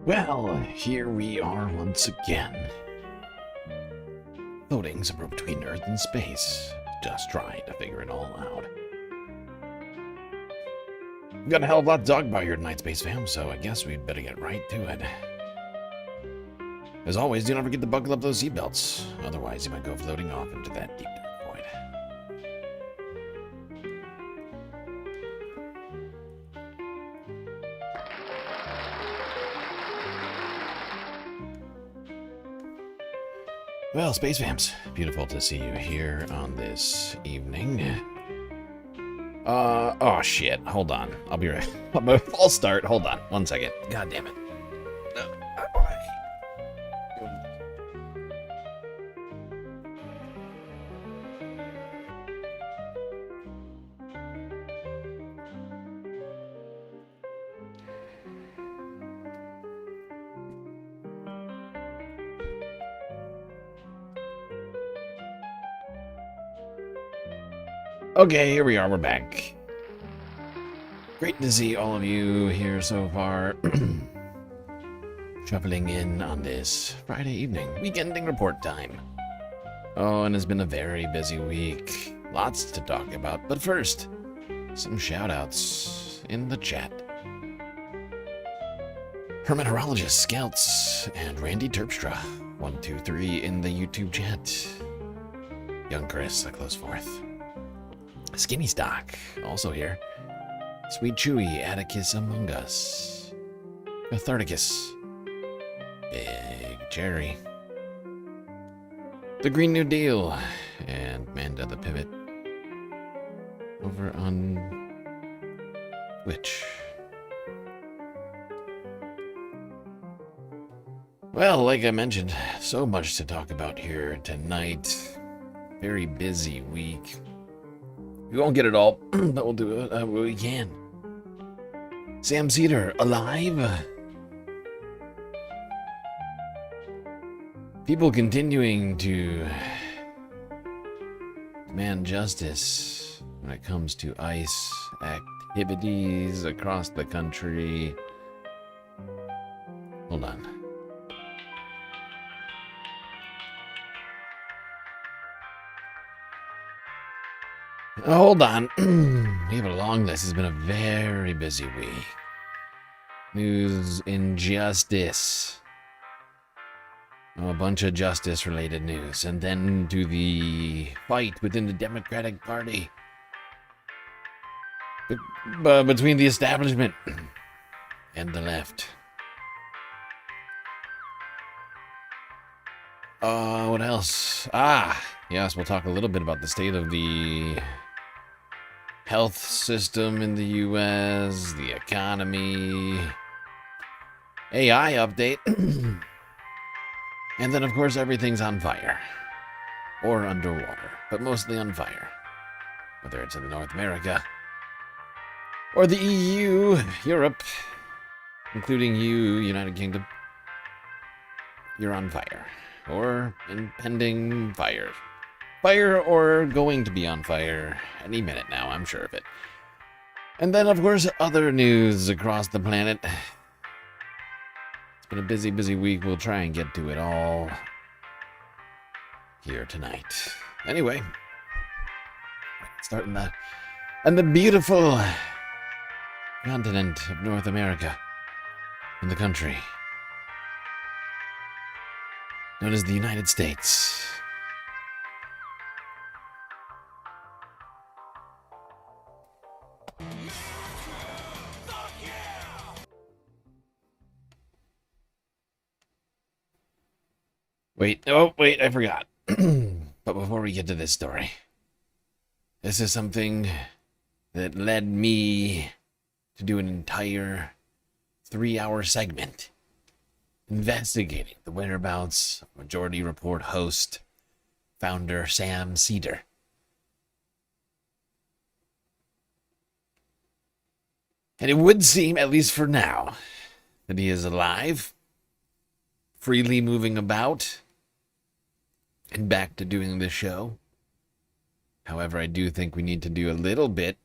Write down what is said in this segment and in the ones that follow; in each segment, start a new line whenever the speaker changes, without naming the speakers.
Well, here we are once again. Floating somewhere between Earth and space, just trying to figure it all out. We've got a hell of a lot to talk about here tonight, Space Fam, so I guess we'd better get right to it. As always, do not forget to buckle up those seatbelts, otherwise you might go floating off into that deep dark void. Well, Space Fams, beautiful to see you here on this evening. Oh shit, hold on. I'll be right. I'll start. Hold on, 1 second. God damn it. No. Okay, here we are. We're back. Great to see all of you here so far. Shuffling in on this Friday evening. Weekending report time. Oh, and it's been a very busy week. Lots to talk about. But first, some shout-outs in the chat. Hermeteorologist Scouts and Randy Terpstra. 1, 2, 3 in the YouTube chat. Young Chris, a close fourth. Skinny Stock, also here. Sweet Chewy, Atticus Among Us. Catharticus. Big Cherry. The Green New Deal. And Manda the Pivot. Over on Twitch. Well, like I mentioned, so much to talk about here tonight. Very busy week. We won't get it all, but we'll do it what we can. Sam Cedar, alive? People continuing to demand justice when it comes to ICE activities across the country. Hold on. Hold on. We have a long list. It's been a very busy week. News, injustice. Oh, a bunch of justice-related news. And then to the fight within the Democratic Party. Between the establishment and the left. What else? Yes, we'll talk a little bit about the state of the health system in the U.S., the economy, AI update, and then, of course, everything's on fire. Or underwater, but mostly on fire. Whether it's in North America, or the EU, Europe, including you, United Kingdom, you're on fire. Or impending fire. Fire or going to be on fire any minute now, I'm sure of it. And then, of course, other news across the planet. It's been a busy, busy week. We'll try and get to it all here tonight. Anyway, starting that. And the beautiful continent of North America in the country known as the United States. Wait, I forgot. But before we get to this story, this is something that led me to do an entire 3-hour segment investigating the whereabouts of Majority Report host, founder Sam Cedar. And it would seem, at least for now, that he is alive, freely moving about, and back to doing the show. However, I do think we need to do a little bit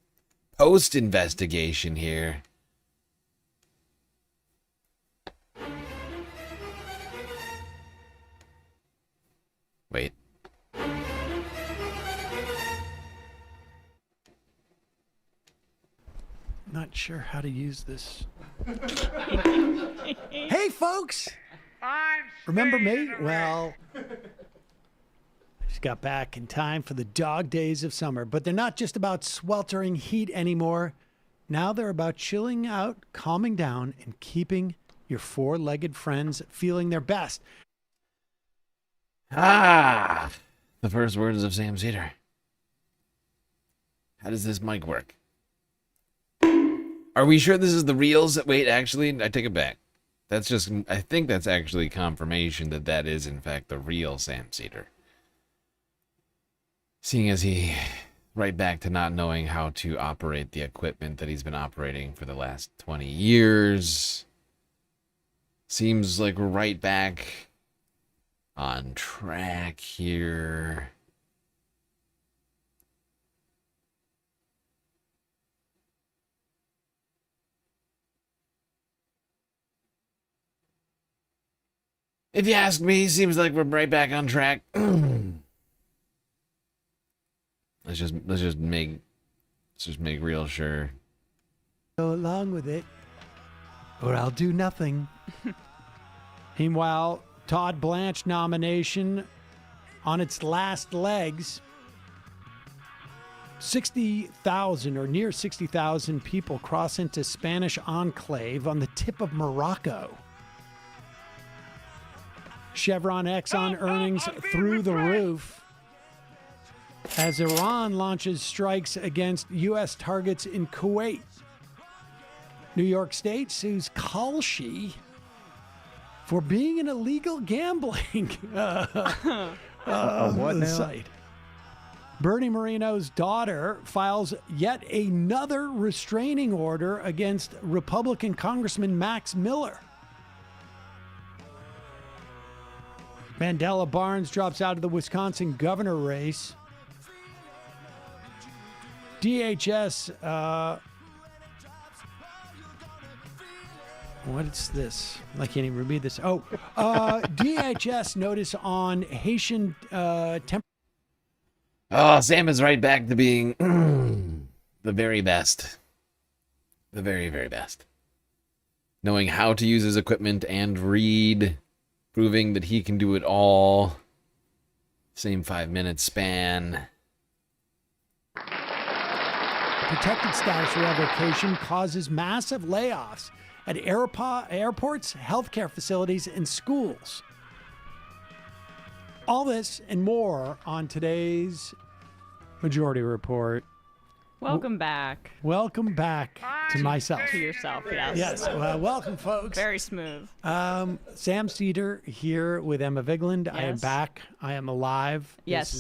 post-investigation here.
not sure how to use this. Hey, folks! Remember me? Well, I just got back in time for the dog days of summer, but they're not just about sweltering heat anymore. Now they're about chilling out, calming down, and keeping your four-legged friends feeling their best.
Ah! The first words of Sam Cedar. How does this mic work? Are we sure this is the real? Wait, actually, I take it back. That's just, I think that's actually confirmation that that is, in fact, the real Sam Cedar. Seeing as he, right back to not knowing how to operate the equipment that he's been operating for the last 20 years. Seems like we're right back on track here. If you ask me, seems like we're right back on track. let's just make real sure.
Go along with it, or I'll do nothing. Meanwhile, Todd Blanche nomination on its last legs. 60,000 or near 60,000 people cross into Spanish enclave on the tip of Morocco. Chevron Exxon earnings through the roof as Iran launches strikes against U.S. targets in Kuwait. New York State sues Kalshi for being an illegal gambling
what now?
site. Bernie Moreno's daughter files yet another restraining order against Republican Congressman Max Miller. Mandela Barnes drops out of the Wisconsin governor race. DHS, what is this? I can't even read this. DHS notice on Haitian
Oh, Sam is right back to being the very best. The very, very best. Knowing how to use his equipment and read. Proving that he can do it all. Same 5-minute span.
Protected status revocation causes massive layoffs at airports, healthcare facilities, and schools. All this and more on today's Majority Report.
Welcome back.
Welcome back to myself.
To yourself, yes.
Yes, well, welcome, folks.
Very smooth.
Sam Cedar here with Emma Vigland.
Yes.
I am back. I am alive.
Yes.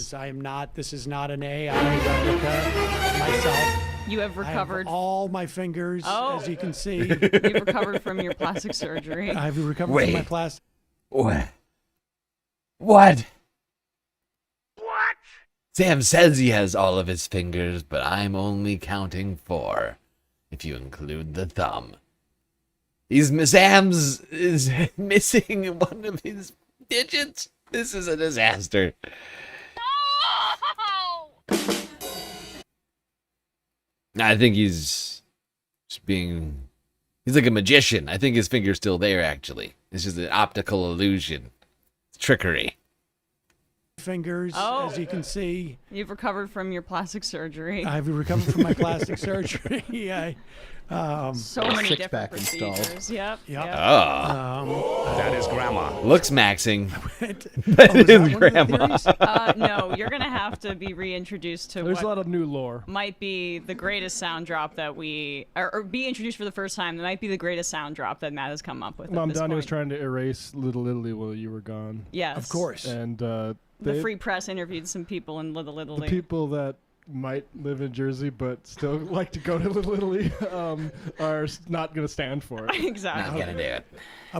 This is not an AI replica myself.
You have recovered.
I have all my fingers, as you can see.
You've recovered from your plastic surgery.
I've recovered from my plastic.
What? What? Sam says he has all of his fingers, but I'm only counting 4, if you include the thumb. Sam's is missing one of his digits. This is a disaster. No! I think he's just being... He's like a magician. I think his finger's still there, actually. It's just an optical illusion. It's trickery.
Fingers, as you can see.
You've recovered from your plastic surgery.
I've recovered from my plastic surgery.
So many different
six-pack
procedures.
installed.
Yep.
Oh.
That is grandma.
Looks maxing.
That
is grandma.
No, you're going to have to be reintroduced to
There's a lot of new lore.
might be the greatest sound drop that or be introduced for the first time. That might be the greatest sound drop that Matt has come up with.
Mom
at this
Donnie was
point.
trying to erase Little Italy while you were gone.
Yes.
Of course.
And
The Free Press interviewed some people in Little Italy.
the people that might live in Jersey but still like to go to Little Italy are not going to stand for it.
Exactly.
Not gonna do it.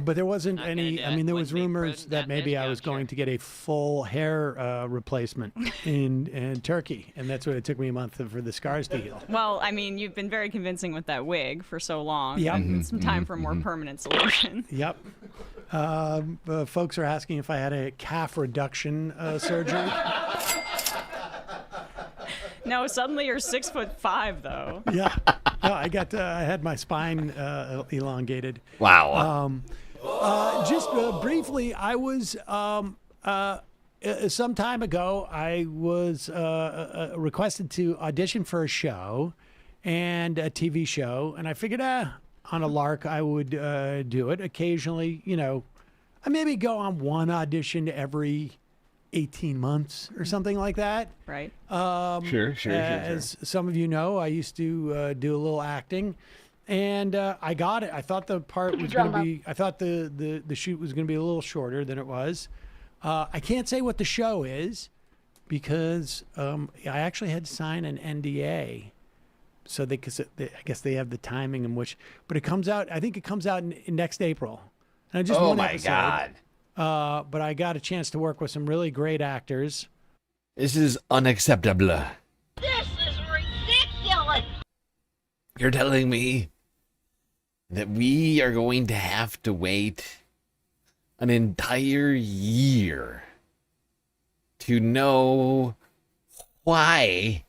But there wasn't
Not gonna
any.
do
I
it.
mean, there was
Wouldn't be
rumors
prudent
that
that
maybe I
much
was
voucher.
going to get a full hair replacement in Turkey, and that's what it took me a month for the scars to heal.
Well, I mean, you've been very convincing with that wig for so long.
Yep.
It's some time for a more permanent solution.
Yep. Folks are asking if I had a calf reduction surgery.
No, suddenly you're 6'5", though.
Yeah. I had my spine elongated.
Wow.
Just briefly, I was some time ago. I was requested to audition for a show and a TV show, and I figured, on a lark, I would do it occasionally. I maybe go on one audition every 18 months or something like that.
Right.
Sure.
As some of you know, I used to do a little acting, and I got it. I thought the part was going to be. I thought the shoot was going to be a little shorter than it was. I can't say what the show is because I actually had to sign an NDA. So I guess they have the timing in which, but it comes out. I think it comes out in next April. And just one episode.
God.
But I got a chance to work with some really great actors.
This is unacceptable.
This is ridiculous!
You're telling me that we are going to have to wait an entire year to know why?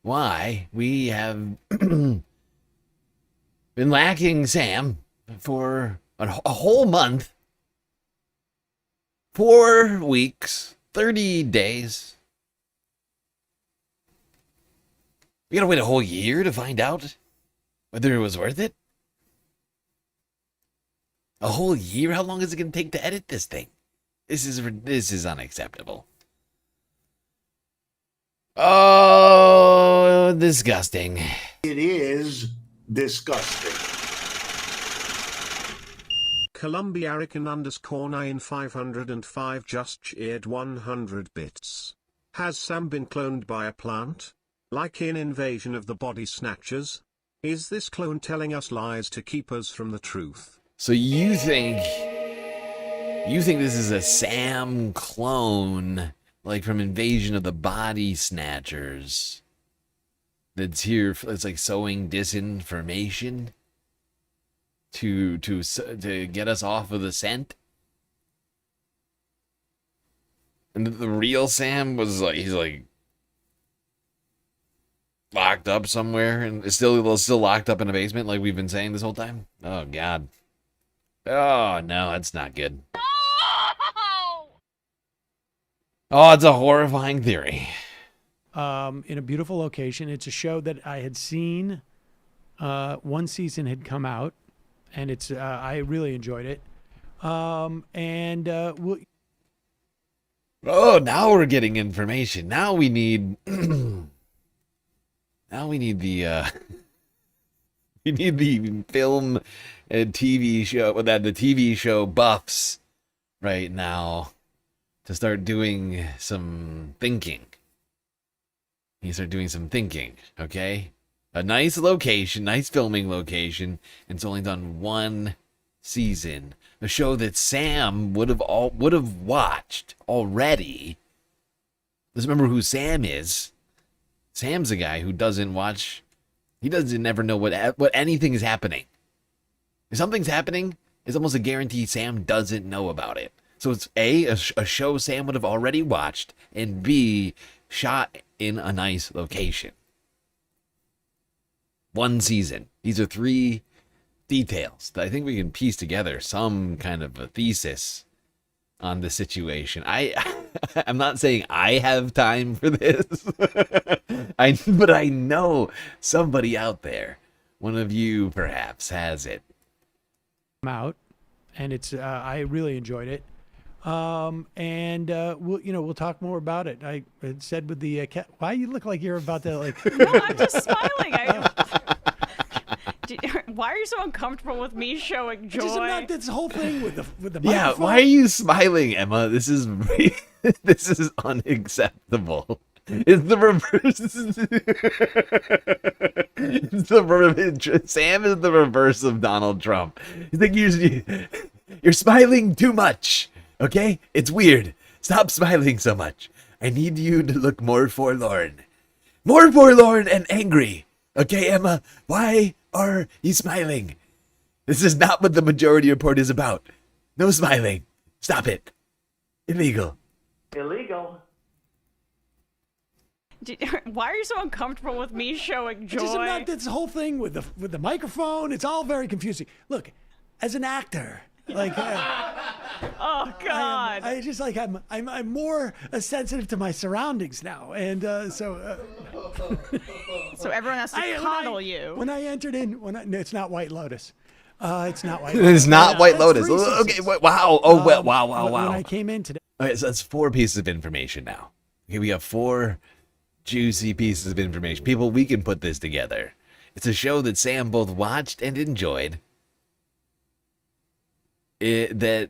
Why we have been lacking Sam for a whole month, 4 weeks, 30 days. We gotta wait a whole year to find out whether it was worth it? A whole year? How long is it gonna take to edit this thing? This is unacceptable. Oh, disgusting.
It is disgusting.
Columbiarican_9505 just cheered 100 bits. Has Sam been cloned by a plant? Like in Invasion of the Body Snatchers? Is this clone telling us lies to keep us from the truth?
So you think this is a Sam clone, like from Invasion of the Body Snatchers, that's here? It's like sowing disinformation to get us off of the scent. And the real Sam was like, he's like locked up somewhere and is still locked up in a basement, like we've been saying this whole time. Oh God. Oh no, that's not good. Oh, it's a horrifying theory.
In a beautiful location. It's a show that I had seen. One season had come out, and it's I really enjoyed it.
Oh, now we're getting information. Now we need the we need the film and TV show, the TV show buffs right now to start doing some thinking. You start doing some thinking, okay? A nice location, nice filming location, and it's only done one season. A show that Sam would have watched already. Let's remember who Sam is. Sam's a guy who doesn't watch. He doesn't never know what anything is happening. If something's happening, it's almost a guarantee Sam doesn't know about it. So it's a show Sam would have already watched, and B, shot in a nice location. One season. These are 3 details that I think we can piece together some kind of a thesis on the situation. I'm not saying I have time for this, but I know somebody out there, one of you perhaps, has it.
Out, and it's I really enjoyed it. We'll talk more about it. I had said with the cat. Why you look like you're about to like?
No, I'm just smiling. Why are you so uncomfortable with me showing joy?
Just not this whole thing with the
Yeah,
microphone.
why are you smiling, Emma? This is this is unacceptable. It's the reverse. Sam is the reverse of Donald Trump. He's like, you're smiling too much. Okay? It's weird. Stop smiling so much. I need you to look more forlorn. More forlorn and angry. Okay, Emma? Why are you smiling? This is not what the Majority Report is about. No smiling. Stop it. Illegal.
Illegal.
Why are you so uncomfortable with me showing joy?
Just not this whole thing with the microphone. It's all very confusing. Look, as an actor, like.
Oh God!
I just like I'm more sensitive to my surroundings now, and so
everyone has to coddle you.
When I entered in, no, it's not White Lotus. It's not White.
It's not White Lotus.
That's
Okay, wow. Oh, well, wow.
When I came in today.
Okay, so that's 4 pieces of information now. Okay, we have 4 juicy pieces of information. People, we can put this together. It's a show that Sam both watched and enjoyed. That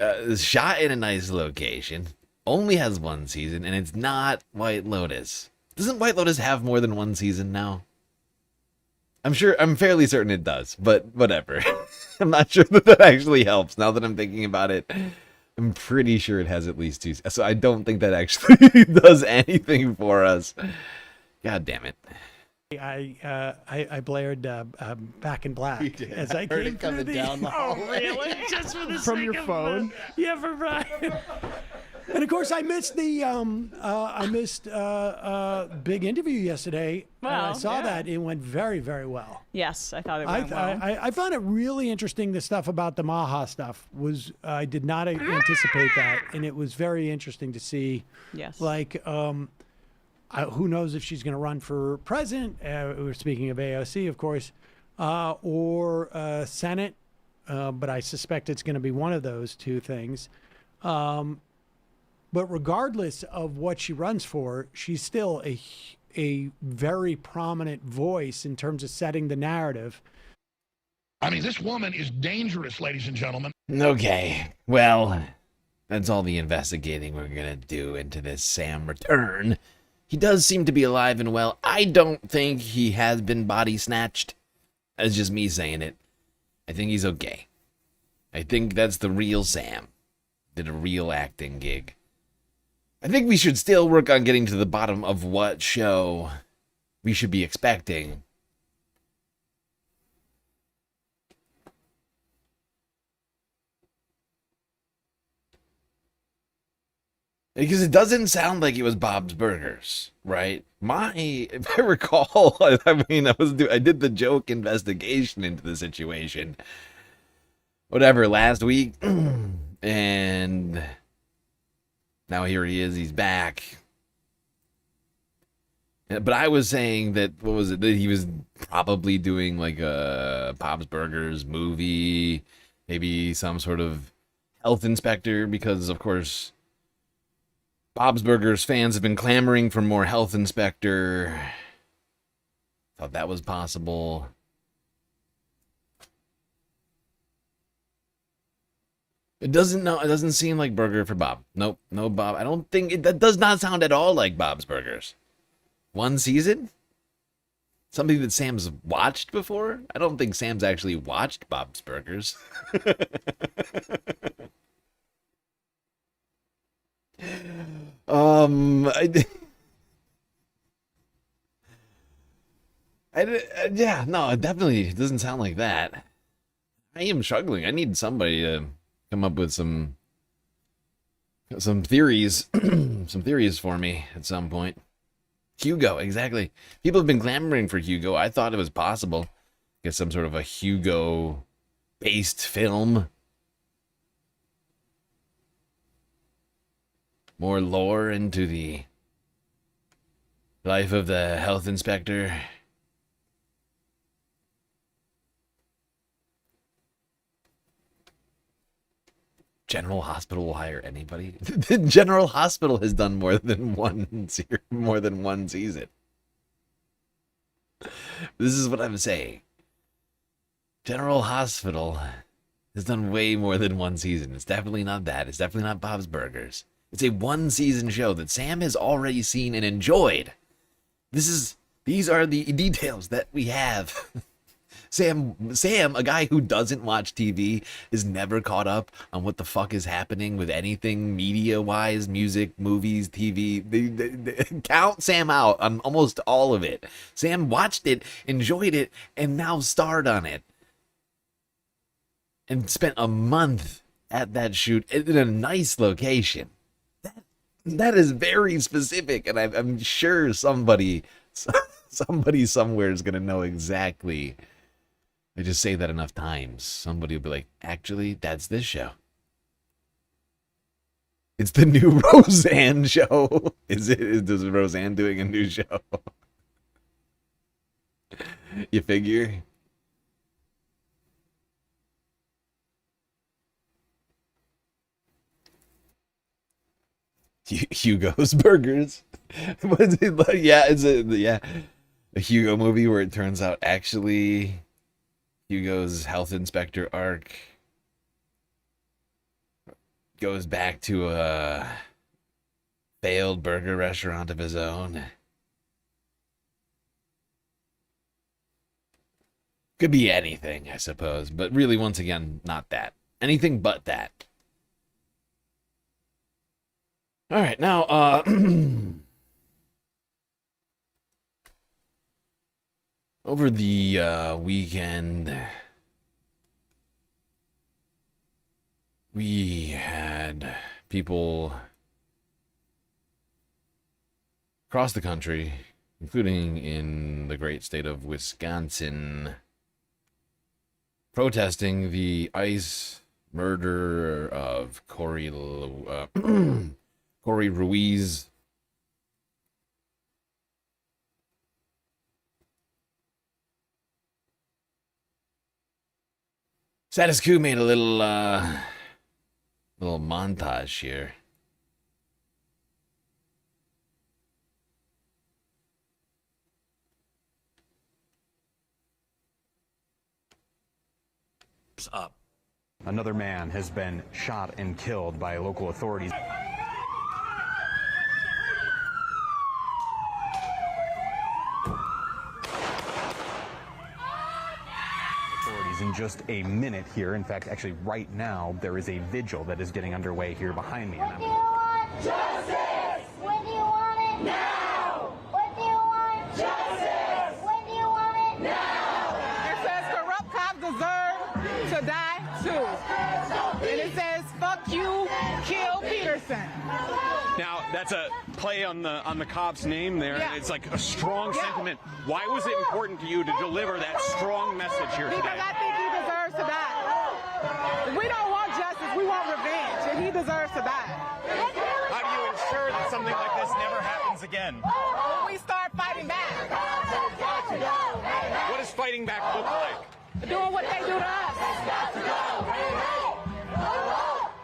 is shot in a nice location, only has 1 season, and it's not White Lotus. Doesn't White Lotus have more than 1 season now? I'm fairly certain it does, but whatever. I'm not sure that actually helps now that I'm thinking about it. I'm pretty sure it has at least 2, so I don't think that actually does anything for us. God damn it.
I blared Back in Black as I
heard
came
it coming down the hall.
Oh really?
Just for the
From
sake
your
of,
phone?
Yeah, for Brian. And of course, I missed the big interview yesterday.
Well,
I saw
yeah.
that it went very, very well.
Yes, I thought it went well.
I found it really interesting. The stuff about the Maha stuff was I did not anticipate that, and it was very interesting to see.
Yes.
Like, who knows if she's going to run for president? We're speaking of AOC, of course, or Senate, but I suspect it's going to be one of those 2 things. But regardless of what she runs for, she's still a very prominent voice in terms of setting the narrative.
I mean, this woman is dangerous, ladies and gentlemen.
Okay, well, that's all the investigating we're gonna do into this Sam return. He does seem to be alive and well. I don't think he has been body snatched. That's just me saying it. I think he's okay. I think that's the real Sam. Did a real acting gig. I think we should still work on getting to the bottom of what show we should be expecting. Because it doesn't sound like it was Bob's Burgers, right? If I recall, I did the joke investigation into the situation. Whatever, last week. And now here he is, he's back. But I was saying that, that he was probably doing like a Bob's Burgers movie, maybe some sort of health inspector, because of course Bob's Burgers fans have been clamoring for more health inspector. Thought that was possible. It doesn't seem like Burger for Bob. Nope, no Bob. I don't think that does not sound at all like Bob's Burgers. 1 season? Something that Sam's watched before? I don't think Sam's actually watched Bob's Burgers. Yeah, no, it definitely doesn't sound like that. I am struggling. I need somebody to come up with some theories, some theories for me at some point. Hugo, exactly. People have been clamoring for Hugo. I thought it was possible. Get some sort of a Hugo-based film. More lore into the life of the health inspector. General Hospital will hire anybody. The General Hospital has done more than one season. This is what I'm saying. General Hospital has done way more than 1 season. It's definitely not that. It's definitely not Bob's Burgers. It's a 1-season show that Sam has already seen and enjoyed. These are the details that we have. Sam, a guy who doesn't watch TV, is never caught up on what the fuck is happening with anything media-wise, music, movies, TV. Count Sam out on almost all of it. Sam watched it, enjoyed it, and now starred on it. And spent a month at that shoot in a nice location. That is very specific, and I'm sure somebody somewhere is gonna know exactly. I just say that enough times. Somebody will be like, actually, that's this show. It's the new Roseanne show. Is Roseanne doing a new show? You figure? Hugo's Burgers. Was it like, yeah, a Hugo movie where it turns out actually Hugo's health inspector arc goes back to a failed burger restaurant of his own. Could be anything, I suppose, but really, once again, not that. Anything but that. All right, now, over the weekend, we had people across the country, including in the great state of Wisconsin, protesting the ICE murder of Corey Ruiz. Status Quo made a little montage here.
Up. Another man has been shot and killed by local authorities. In just a minute here. In fact, actually right now, there is a vigil that is getting underway here behind me.
What do you want? Justice! When do you want it? Now! What do you want? Justice! When do you want it? Now!
It says corrupt cops deserve to die too. And it says, fuck you, kill Peterson.
Now, that's a play on the cop's name there.
Yeah.
It's like a strong sentiment. Why was it important to you to deliver that strong message here today?
Because I think he deserves to die. We don't want justice, we want revenge, and he deserves to die.
How do you ensure that something like this never happens again?
We start fighting back.
What does fighting back look like?
Doing what they do to us.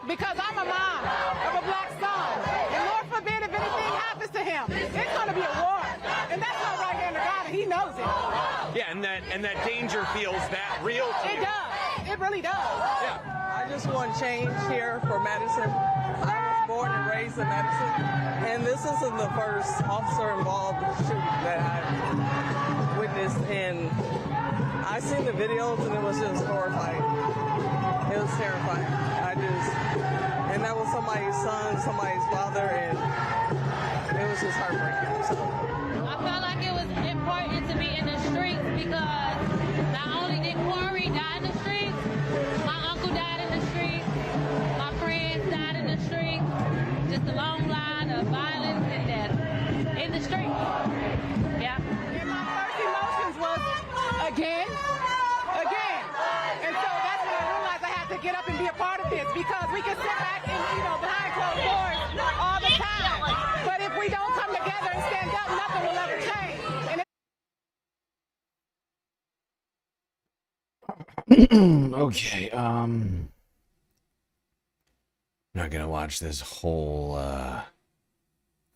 Because I'm a mom of a black son. And Lord forbid if anything happens to him, it's going to be a war. And that's not right hand to God, and he knows it.
Yeah, and that danger feels that real to you.
It does. It really does.
Yeah.
I just want change here for Madison. I was born and raised in Madison, and this isn't the first officer-involved shooting that I've witnessed. And I seen the videos, and it was just horrifying. It was terrifying. And that was somebody's son, somebody's father, and it was just heartbreaking. So.
I felt like it was important to be in the streets because not only did Corey die in the streets, my uncle died in the streets, my friends died in the streets, just a long line of violence and death in the streets. Yeah.
And my first emotions was again. And so that's when I realized I had to get up and be a part of this because we can sit back and, behind closed doors all the time. But if we don't come together and stand up, nothing will ever change.
Okay, I'm not gonna watch this whole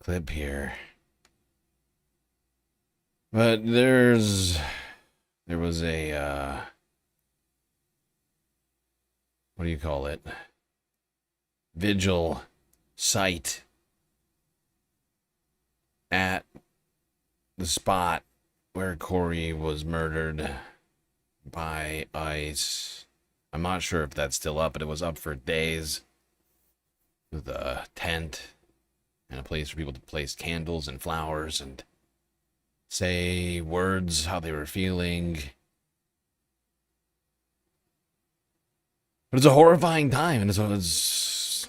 clip here. But there was a what do you call it? Vigil site at the spot where Corey was murdered by ICE. I'm not sure if that's still up, but it was up for days with a tent and a place for people to place candles and flowers and say words, how they were feeling. But it's a horrifying time, and it's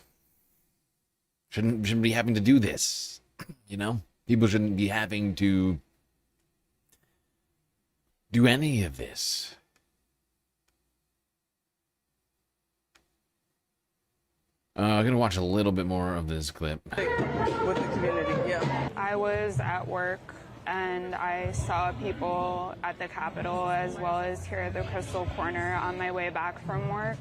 Shouldn't be having to do this. You know? People shouldn't be having to do any of this. I'm going to watch a little bit more of this clip.
With the community, yeah.
I was at work and I saw people at the Capitol as well as here at the Crystal Corner on my way back from work.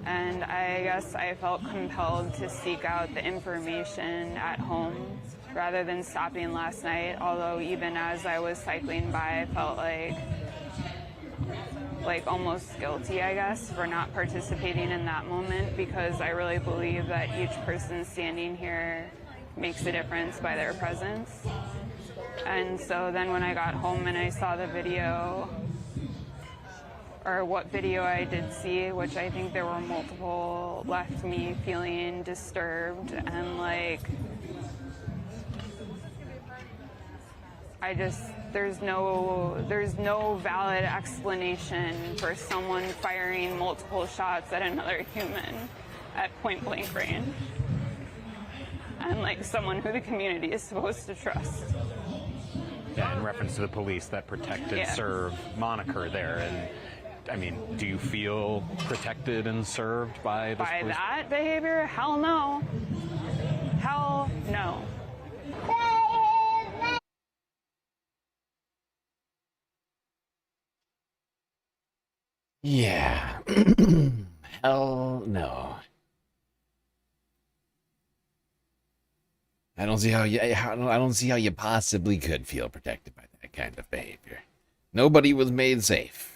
And I guess I felt compelled to seek out the information at home rather than stopping last night, although even as I was cycling by, I felt like almost guilty, I guess, for not participating in that moment, because I really believe that each person standing here makes a difference by their presence. And so then when I got home and I saw the video, or what video I did see, which I think there were multiple, left me feeling disturbed and like, there's no valid explanation for someone firing multiple shots at another human at point blank range. And like someone who the community is supposed to trust.
Yeah, in reference to the police, that protect and serve moniker there. And I mean, do you feel protected and served by this
By
police?
that behavior? Hell no. Hell no.
Yeah. Hell no. I don't see how you possibly could feel protected by that kind of behavior. Nobody was made safe.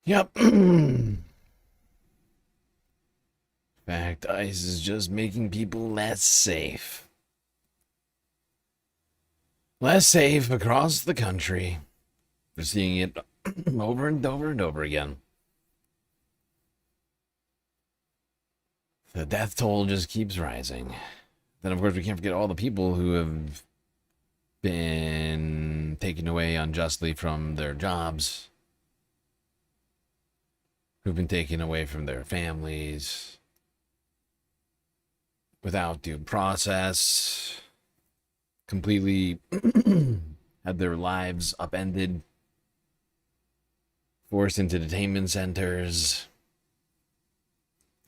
Yep. In fact, ICE is just making people less safe. Less safe across the country. We're seeing it over and over and over again. The death toll just keeps rising. Then, of course, we can't forget all the people who have been taken away unjustly from their jobs, who've been taken away from their families without due process, completely had their lives upended, forced into detainment centers,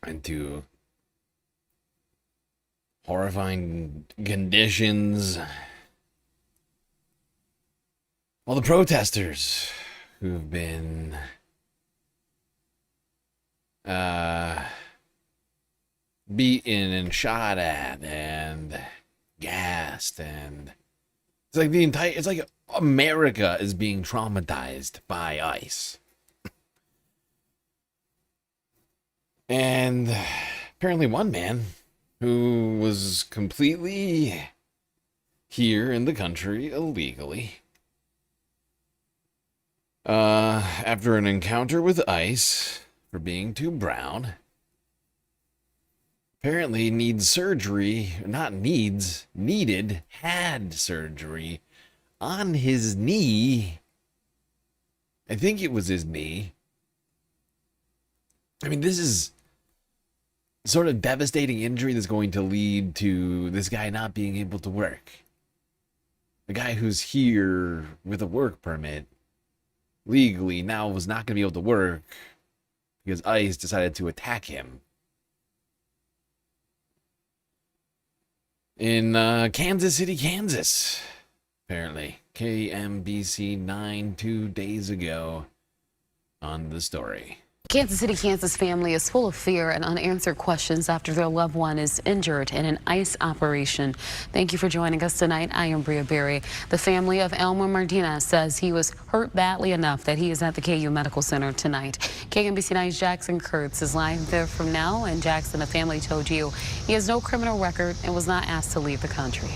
into horrifying conditions. All the protesters who've been beaten and shot at and gassed, and it's like America is being traumatized by ICE. And apparently one man who was completely here in the country illegally, after an encounter with ICE for being too brown, apparently needed surgery on his knee. I think it was his knee. I mean, this is sort of devastating injury that's going to lead to this guy not being able to work. The guy who's here with a work permit legally now was not going to be able to work because ICE decided to attack him. In Kansas City, Kansas, apparently. KMBC 9 2 days ago on the story.
Kansas City, Kansas family is full of fear and unanswered questions after their loved one is injured in an ICE operation. Thank you for joining us tonight. I am Bria Berry. The family of Elmer Martinez says he was hurt badly enough that he is at the KU Medical Center tonight. KMBC 9's Jackson Kurtz is live there from now. And Jackson, the family told you he has no criminal record and was not asked to leave the country.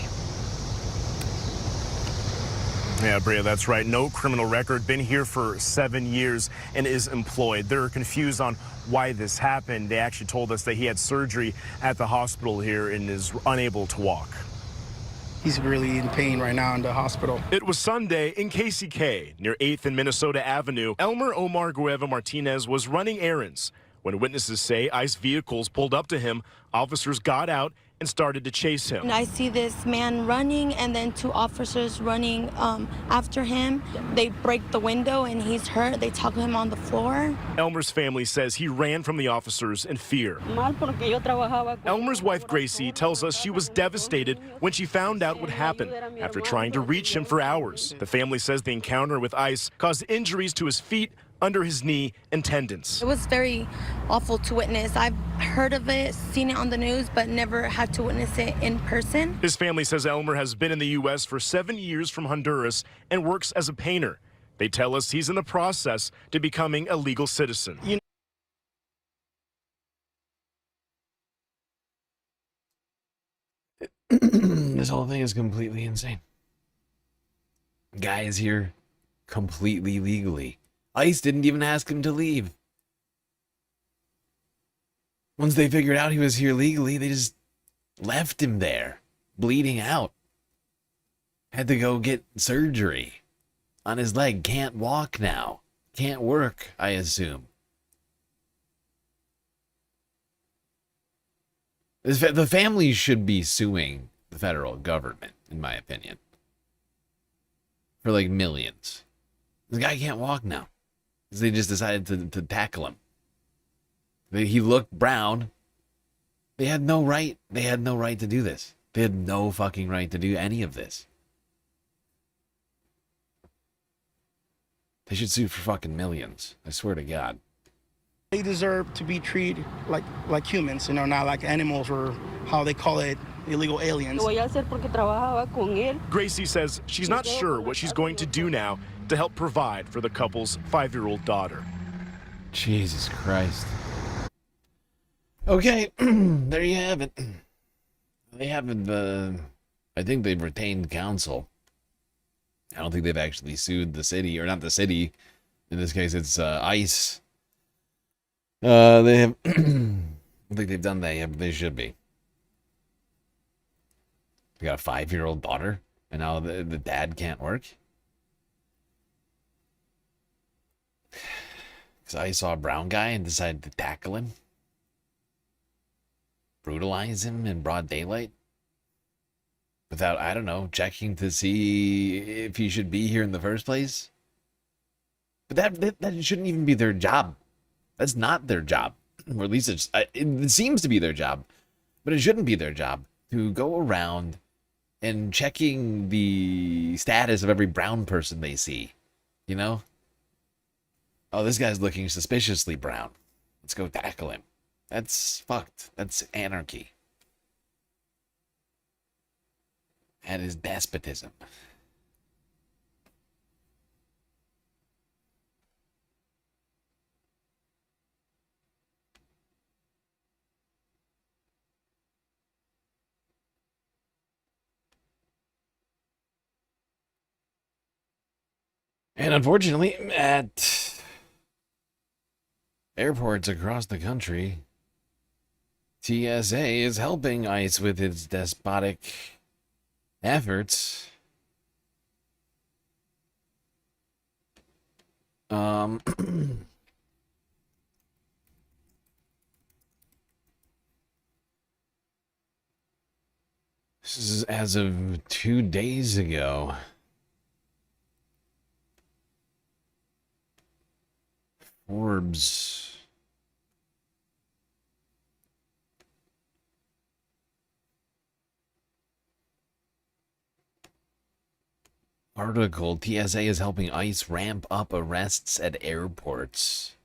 Yeah, Bria, that's right. No criminal record, been here for 7 years and is employed. They're confused on why this happened. They actually told us that he had surgery at the hospital here and is unable to walk.
He's really in pain right now in the hospital.
It was Sunday in KCK, near 8th and Minnesota Avenue. Elmer Omar Gueva Martinez was running errands. When witnesses say ICE vehicles pulled up to him, officers got out and started to chase him.
And I see this man running and then two officers running after him. They break the window and he's hurt. They tackle him on the floor.
Elmer's family says he ran from the officers in fear. Elmer's wife Gracie tells us she was devastated when she found out what happened after trying to reach him for hours. The family says the encounter with ICE caused injuries to his feet, under his knee, and tendons.
It was very awful to witness. I've heard of it, seen it on the news, but never had to witness it in person.
His family says Elmer has been in the U.S. for 7 years from Honduras and works as a painter. They tell us he's in the process to becoming a legal citizen.
This whole thing is completely insane. Guy is here completely legally. ICE didn't even ask him to leave. Once they figured out he was here legally, they just left him there, bleeding out. Had to go get surgery on his leg. Can't walk now. Can't work, I assume. The family should be suing the federal government, in my opinion. For like millions. This guy can't walk now. Because they just decided to tackle him. He looked brown. They had no right. They had no right to do this. They had no fucking right to do any of this. They should sue for fucking millions. I swear to God.
They deserve to be treated like humans, not like animals or how they call it, illegal aliens.
Gracie says she's not sure what she's going to do now to help provide for the couple's 5-year-old daughter.
Jesus Christ. Okay, there you have it. They haven't, I think they've retained counsel. I don't think they've actually sued the city, or not the city. In this case, it's ICE. They have, I think they've done that. They should be. They got a 5-year-old daughter, and now the dad can't work. Because I saw a brown guy and decided to tackle him. Brutalize him in broad daylight. Without, I don't know, checking to see if he should be here in the first place. But that shouldn't even be their job. That's not their job. Or at least it seems to be their job. But it shouldn't be their job to go around and checking the status of every brown person they see. You know? Oh, this guy's looking suspiciously brown. Let's go tackle him. That's fucked. That's anarchy. That is despotism. And unfortunately, at airports across the country, TSA is helping ICE with its despotic efforts. This is as of 2 days ago. Forbes. Article, TSA is helping ICE ramp up arrests at airports.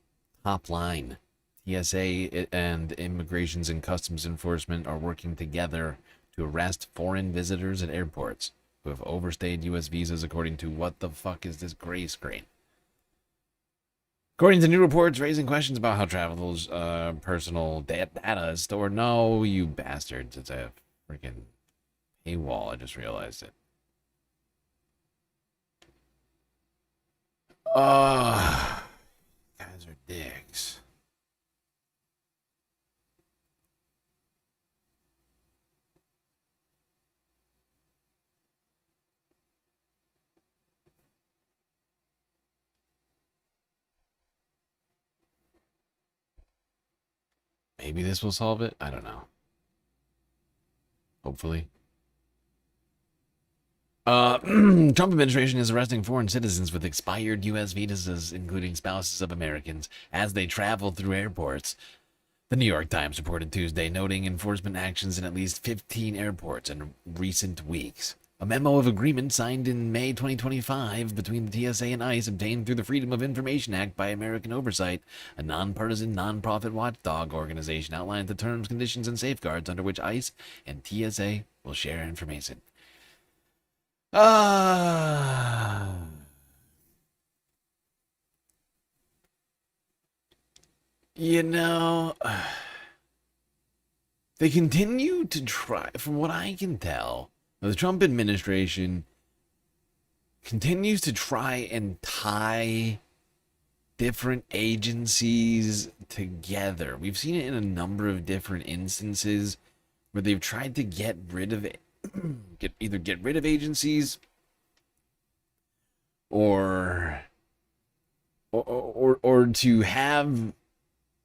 Top line. TSA and Immigrations and Customs Enforcement are working together to arrest foreign visitors at airports who have overstayed U.S. visas, according to what the fuck is this gray screen? According to new reports raising questions about how travelers' personal data is stored. No, you bastards. It's a freaking paywall. I just realized it. Guys are dicks. Maybe this will solve it. I don't know. Hopefully. Trump administration is arresting foreign citizens with expired U.S. visas, including spouses of Americans, as they travel through airports. The New York Times reported Tuesday, noting enforcement actions in at least 15 airports in recent weeks. A memo of agreement signed in May 2025 between the TSA and ICE, obtained through the Freedom of Information Act by American Oversight, a nonpartisan, nonprofit watchdog organization, outlines the terms, conditions, and safeguards under which ICE and TSA will share information. You know, they continue to try, from what I can tell, the Trump administration continues to try and tie different agencies together. We've seen it in a number of different instances where they've tried to get rid of it, get rid of agencies or to have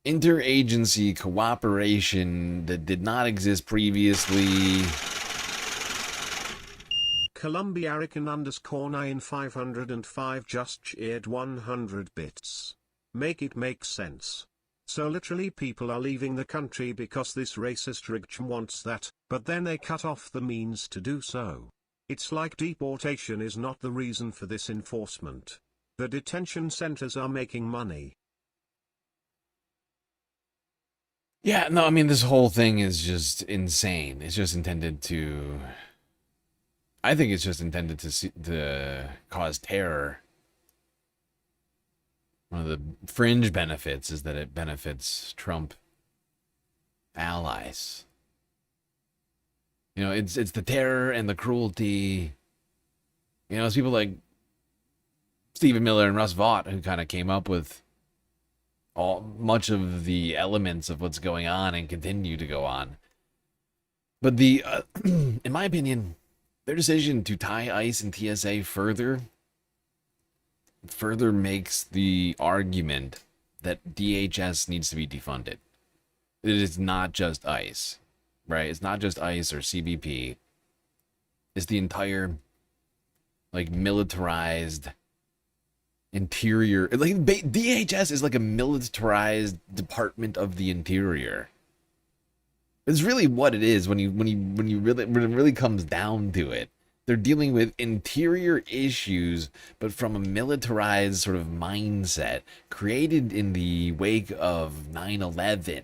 interagency cooperation that did not exist previously.
Columbia_9505 just cheered 100 bits. Make it make sense. So literally people are leaving the country because this racist regime wants that, but then they cut off the means to do so. It's like deportation is not the reason for this enforcement. The detention centers are making money.
Yeah, no, I mean, this whole thing is just insane. It's just intended to... I think it's just intended to cause terror. One of the fringe benefits is that it benefits Trump allies. You know, it's the terror and the cruelty. You know, it's people like Stephen Miller and Russ Vought who kind of came up with much of the elements of what's going on and continue to go on. But in my opinion, their decision to tie ICE and TSA further makes the argument that DHS needs to be defunded. It is not just ICE, right? It's not just ICE or CBP. It's the entire, like, militarized interior. Like, DHS is like a militarized department of the interior. It's really what it is when it really comes down to it. They're dealing with interior issues, but from a militarized sort of mindset created in the wake of 9/11,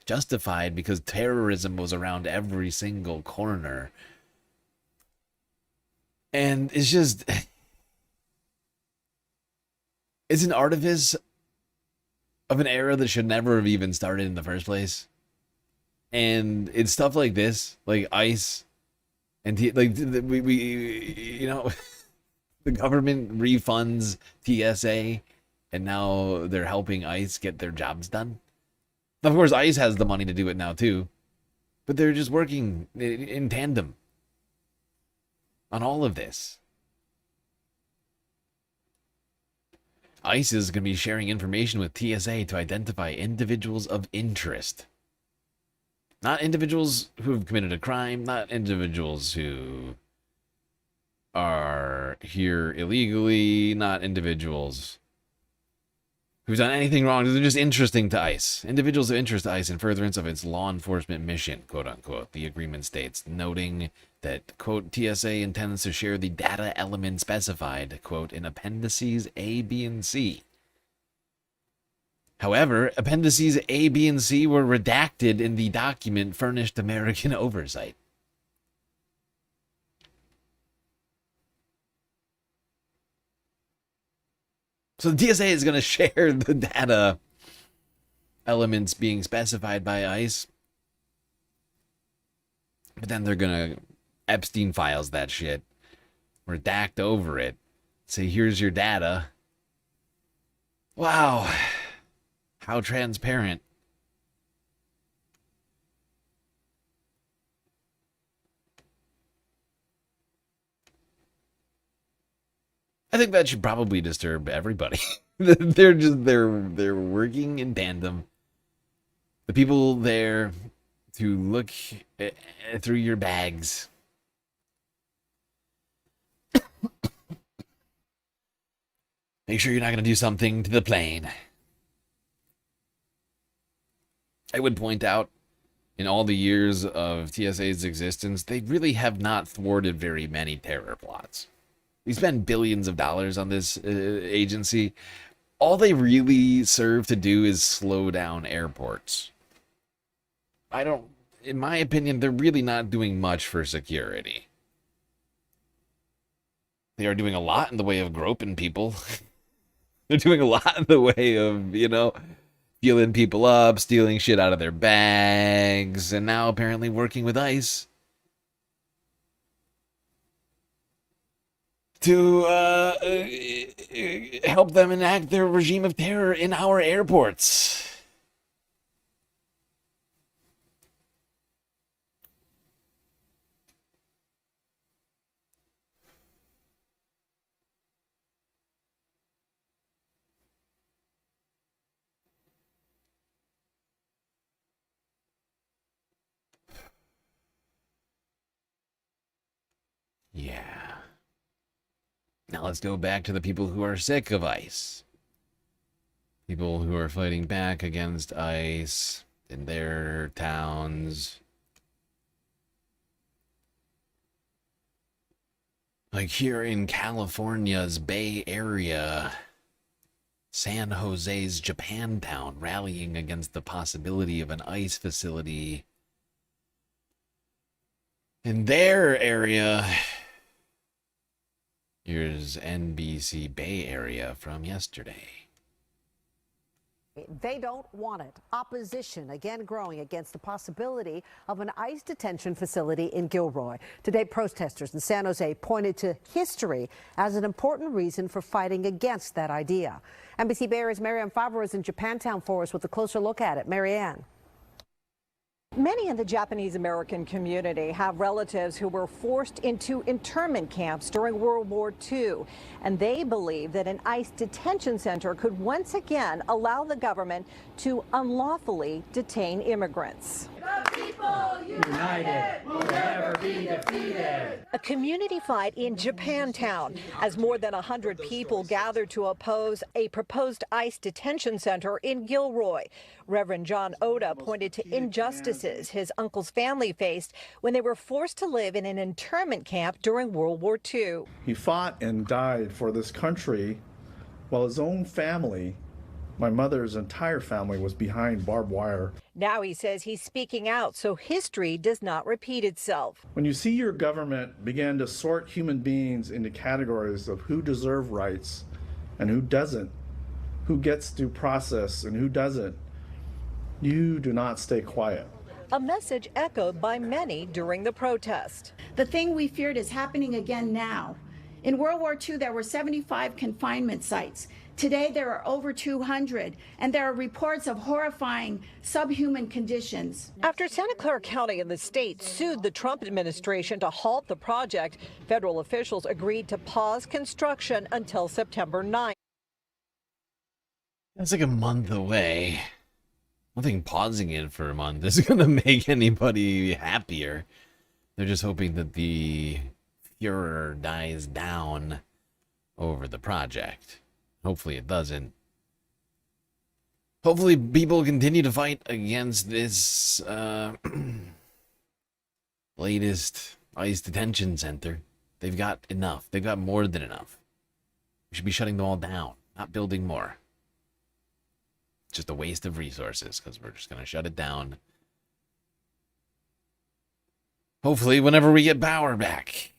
justified because terrorism was around every single corner. And it's just, it's an artifice of an era that should never have even started in the first place. And it's stuff like this, like ICE, and we you know, the government refunds TSA, and now they're helping ICE get their jobs done. Of course, ICE has the money to do it now too, but they're just working in tandem on all of this. ICE is going to be sharing information with TSA to identify individuals of interest. Not individuals who have committed a crime, not individuals who are here illegally, not individuals who've done anything wrong. They're just interesting to ICE. Individuals of interest to ICE in furtherance of its law enforcement mission, quote unquote, the agreement states, noting that, quote, TSA intends to share the data element specified, quote, in appendices A, B, and C. However, appendices A, B, and C were redacted in the document furnished American Oversight. So the TSA is going to share the data elements being specified by ICE, but then they're going to Epstein files that shit, redact over it, say, here's your data, Wow. How transparent. I think that should probably disturb everybody. they're working in tandem. The people there to look through your bags. Make sure you're not going to do something to the plane. I would point out, in all the years of TSA's existence, they really have not thwarted very many terror plots. We spend billions of dollars on this agency. All they really serve to do is slow down airports. In my opinion, they're really not doing much for security. They are doing a lot in the way of groping people. They're doing a lot in the way of, feeling people up, stealing shit out of their bags, and now apparently working with ICE to help them enact their regime of terror in our airports. Yeah. Now let's go back to the people who are sick of ICE. People who are fighting back against ICE in their towns. Like here in California's Bay Area, San Jose's Japantown rallying against the possibility of an ICE facility in their area. Here's NBC Bay Area from yesterday.
They don't want it. Opposition again growing against the possibility of an ICE detention facility in Gilroy. Today, protesters in San Jose pointed to history as an important reason for fighting against that idea. NBC Bay Area's Marianne Favre is in Japantown for us with a closer look at it. Marianne.
Many in the Japanese American community have relatives who were forced into internment camps during World War II, and they believe that an ICE detention center could once again allow the government to unlawfully detain immigrants.
The people united will never be defeated.
A community fight in Japantown as more than 100 people gathered to oppose a proposed ICE detention center in Gilroy. Reverend John Oda pointed to injustices his uncle's family faced when they were forced to live in an internment camp during World War II.
He fought and died for this country while his own family, my mother's entire family, was behind barbed wire.
Now he says he's speaking out so history does not repeat itself.
When you see your government begin to sort human beings into categories of who deserve rights and who doesn't, who gets due process and who doesn't, you do not stay quiet.
A message echoed by many during the protest.
The thing we feared is happening again now. In World War II, there were 75 confinement sites. Today, there are over 200, and there are reports of horrifying subhuman conditions.
After Santa Clara County and the state sued the Trump administration to halt the project, federal officials agreed to pause construction until September 9th.
That's like a month away. I think pausing it for a month is going to make anybody happier. They're just hoping that the furor dies down over the project. Hopefully it doesn't. Hopefully people continue to fight against this latest ICE detention center. They've got enough. They've got more than enough. We should be shutting them all down, not building more. Just a waste of resources because we're just going to shut it down. Hopefully, whenever we get power back.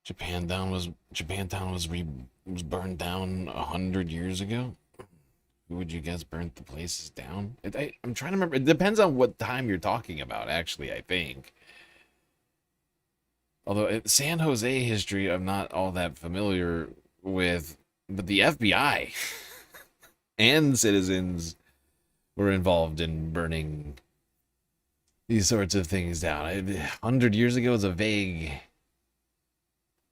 Japantown was burned down 100 years ago. Who would you guess burnt the places down? I'm trying to remember. It depends on what time you're talking about, actually, I think. Although San Jose history, I'm not all that familiar with, but the FBI and citizens were involved in burning these sorts of things down. 100 years ago is a vague.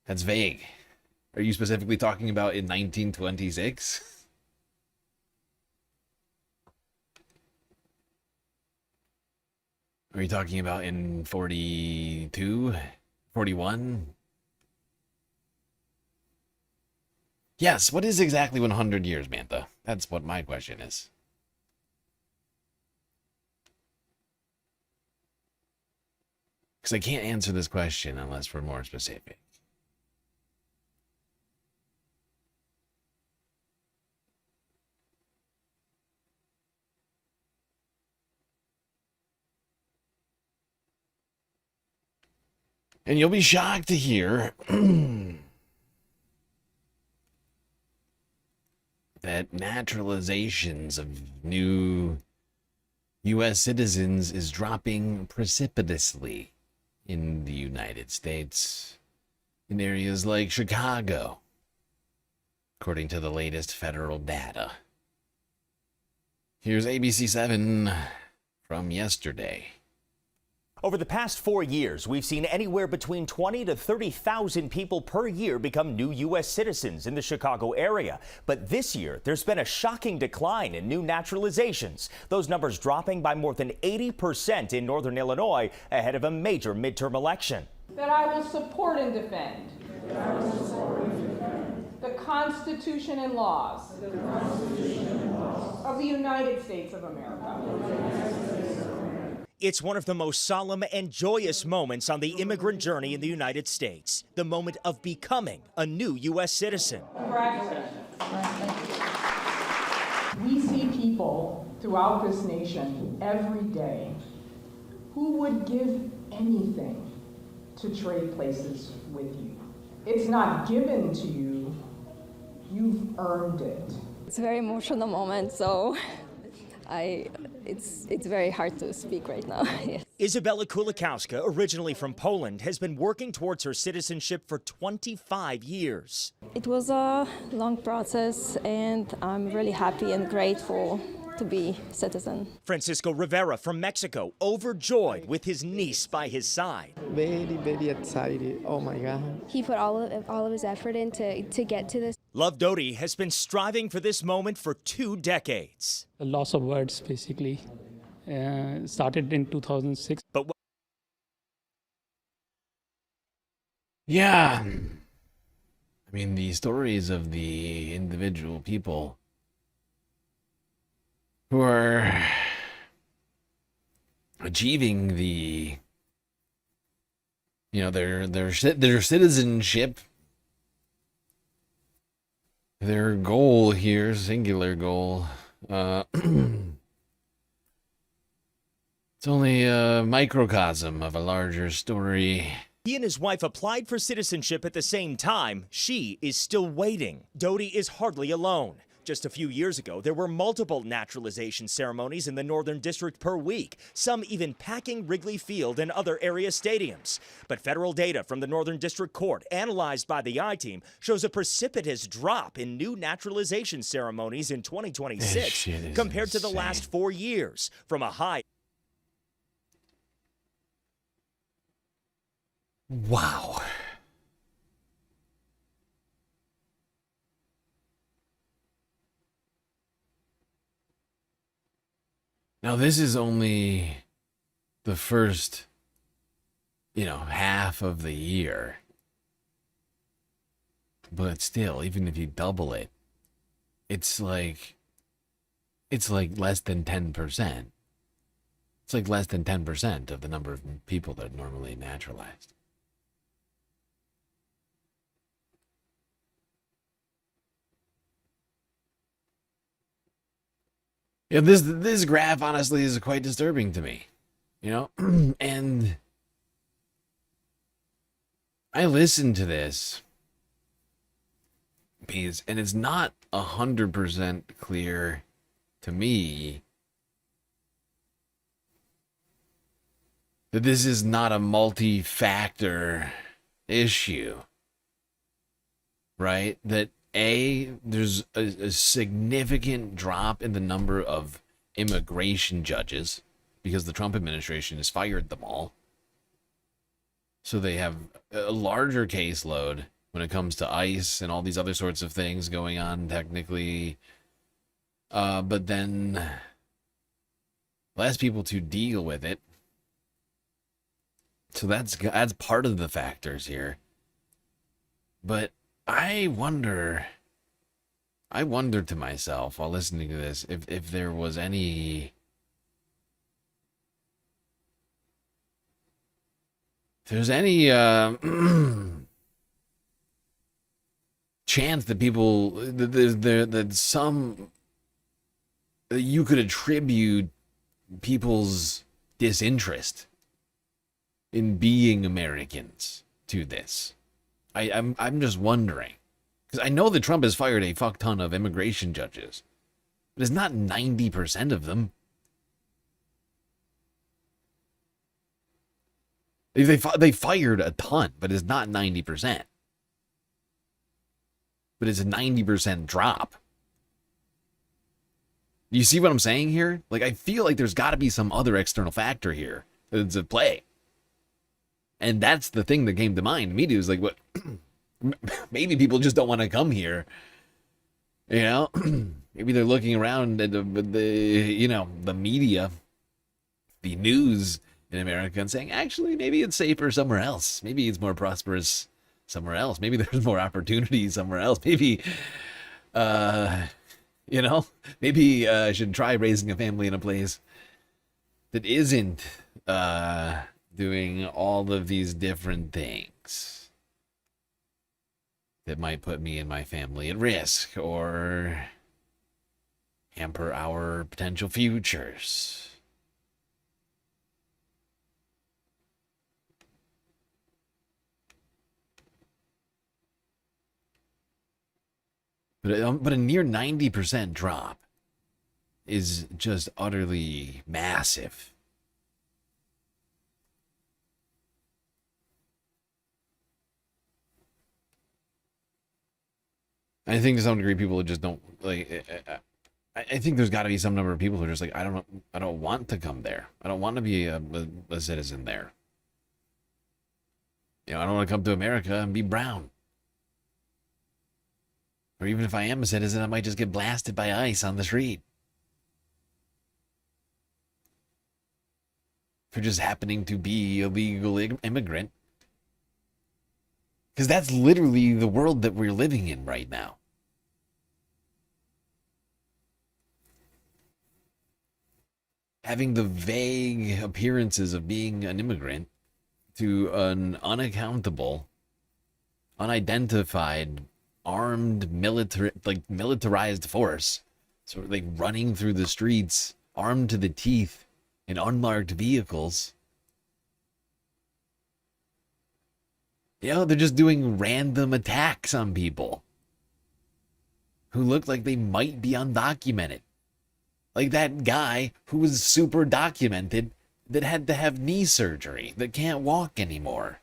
That's vague. Are you specifically talking about in 1926? Are you talking about in 42? 41? Yes, what is exactly 100 years, Mantha? That's what my question is. Because I can't answer this question unless we're more specific. And you'll be shocked to hear that naturalizations of new U.S. citizens is dropping precipitously in the United States, in areas like Chicago, according to the latest federal data. Here's ABC7 from yesterday.
Over the past 4 years, we've seen anywhere between 20 to 30,000 people per year become new U.S. citizens in the Chicago area. But this year, there's been a shocking decline in new naturalizations, those numbers dropping by more than 80% in northern Illinois ahead of a major midterm election.
That I will support and defend the Constitution and laws of the United States of America.
It's one of the most solemn and joyous moments on the immigrant journey in the United States, the moment of becoming a new U.S. citizen.
Congratulations. We see people throughout this nation every day who would give anything to trade places with you. It's not given to you, you've earned it.
It's a very emotional moment, so it's very hard to speak right now. Yes.
Isabella Kulikowska, originally from Poland, has been working towards her citizenship for 25 years.
It was a long process, and I'm really happy and grateful to be citizen.
Francisco Rivera from Mexico, overjoyed with his niece by his side.
Very, very excited. Oh my God.
He put all of his effort in to get to this.
Love Doty has been striving for this moment for 2 decades.
The loss of words, basically, started in 2006.
But
yeah, I mean, the stories of the individual people who are achieving the, their citizenship, their goal here, singular goal, it's only a microcosm of a larger story.
He and his wife applied for citizenship at the same time. She is still waiting. Doty is hardly alone. Just a few years ago, there were multiple naturalization ceremonies in the Northern District per week, some even packing Wrigley Field and other area stadiums. But federal data from the Northern District Court, analyzed by the I-Team, shows a precipitous drop in new naturalization ceremonies in 2026 compared to the last 4 years, from a high.
Wow. Now, this is only the first, half of the year. But still, even if you double it, it's like less than 10%. It's like less than 10% of the number of people that are normally naturalized. Yeah, this graph honestly is quite disturbing to me, and I listened to this piece, and it's not 100% clear to me that this is not a multi-factor issue, right? That there's a significant drop in the number of immigration judges because the Trump administration has fired them all. So they have a larger caseload when it comes to ICE and all these other sorts of things going on technically. But then less people to deal with it. So that's part of the factors here. But I wonder to myself while listening to this if there was any chance that people that you could attribute people's disinterest in being Americans to this. I'm just wondering, because I know that Trump has fired a fuck ton of immigration judges, but it's not 90% of them. They fired a ton, but it's not 90%. But it's a 90% drop. You see what I'm saying here? Like, I feel like there's got to be some other external factor here that's at play. And that's the thing that came to mind immediately. Was like, what? Maybe people just don't want to come here. You know? Maybe they're looking around at the media, the news in America, and saying, actually, maybe it's safer somewhere else. Maybe it's more prosperous somewhere else. Maybe there's more opportunity somewhere else. Maybe, maybe I should try raising a family in a place that isn't doing all of these different things that might put me and my family at risk or hamper our potential futures. But a near 90% drop is just utterly massive. I think to some degree people just don't like. I think there's got to be some number of people who are just like, I don't want to come there. I don't want to be a citizen there. I don't want to come to America and be brown. Or even if I am a citizen, I might just get blasted by ICE on the street for just happening to be a legal immigrant. Because that's literally the world that we're living in right now. Having the vague appearances of being an immigrant to an unaccountable, unidentified, armed militarized force, sort of like running through the streets, armed to the teeth in unmarked vehicles. They're just doing random attacks on people who look like they might be undocumented. Like that guy who was super documented that had to have knee surgery, that can't walk anymore.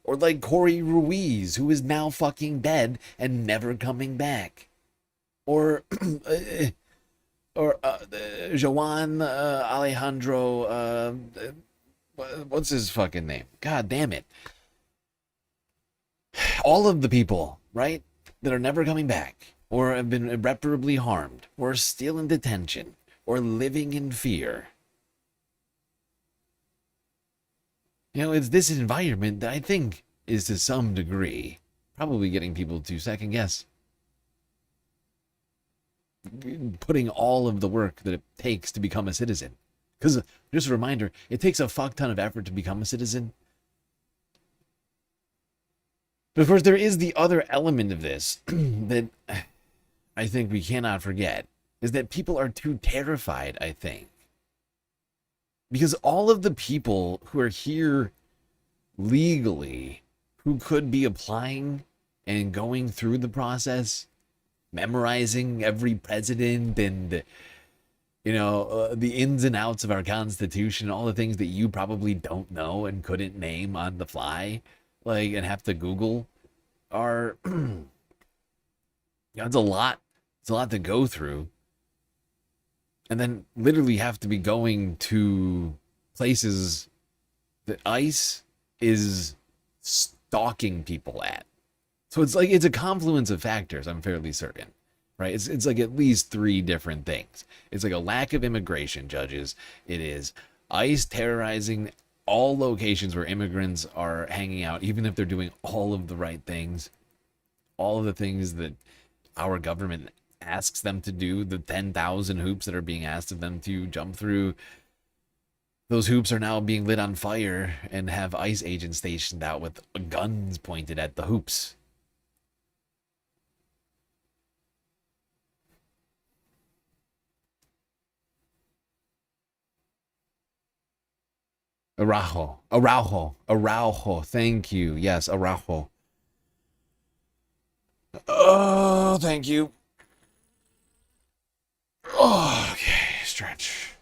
Or like Corey Ruiz, who is now fucking dead and never coming back. Or Joan Alejandro, what's his fucking name? God damn it. All of the people, right, that are never coming back, or have been irreparably harmed, or still in detention, or living in fear. It's this environment that I think is to some degree probably getting people to second guess putting all of the work that it takes to become a citizen. Because, just a reminder, it takes a fuck ton of effort to become a citizen. But of course, there is the other element of this that I think we cannot forget, is that people are too terrified, I think. Because all of the people who are here legally, who could be applying and going through the process, memorizing every president and, you know, the ins and outs of our Constitution, all the things that you probably don't know and couldn't name on the fly, like, and have to Google, are, you know, it's a lot to go through. And then literally have to be going to places that ICE is stalking people at. So it's like, it's a confluence of factors, I'm fairly certain, right? It's like at least 3 different things. It's like a lack of immigration judges. It is ICE terrorizing all locations where immigrants are hanging out, even if they're doing all of the right things, all of the things that our government asks them to do, the 10,000 hoops that are being asked of them to jump through. Those hoops are now being lit on fire and have ICE agents stationed out with guns pointed at the hoops. Araujo. Thank you. Yes, Araujo. Oh, thank you. Oh, okay, stretch.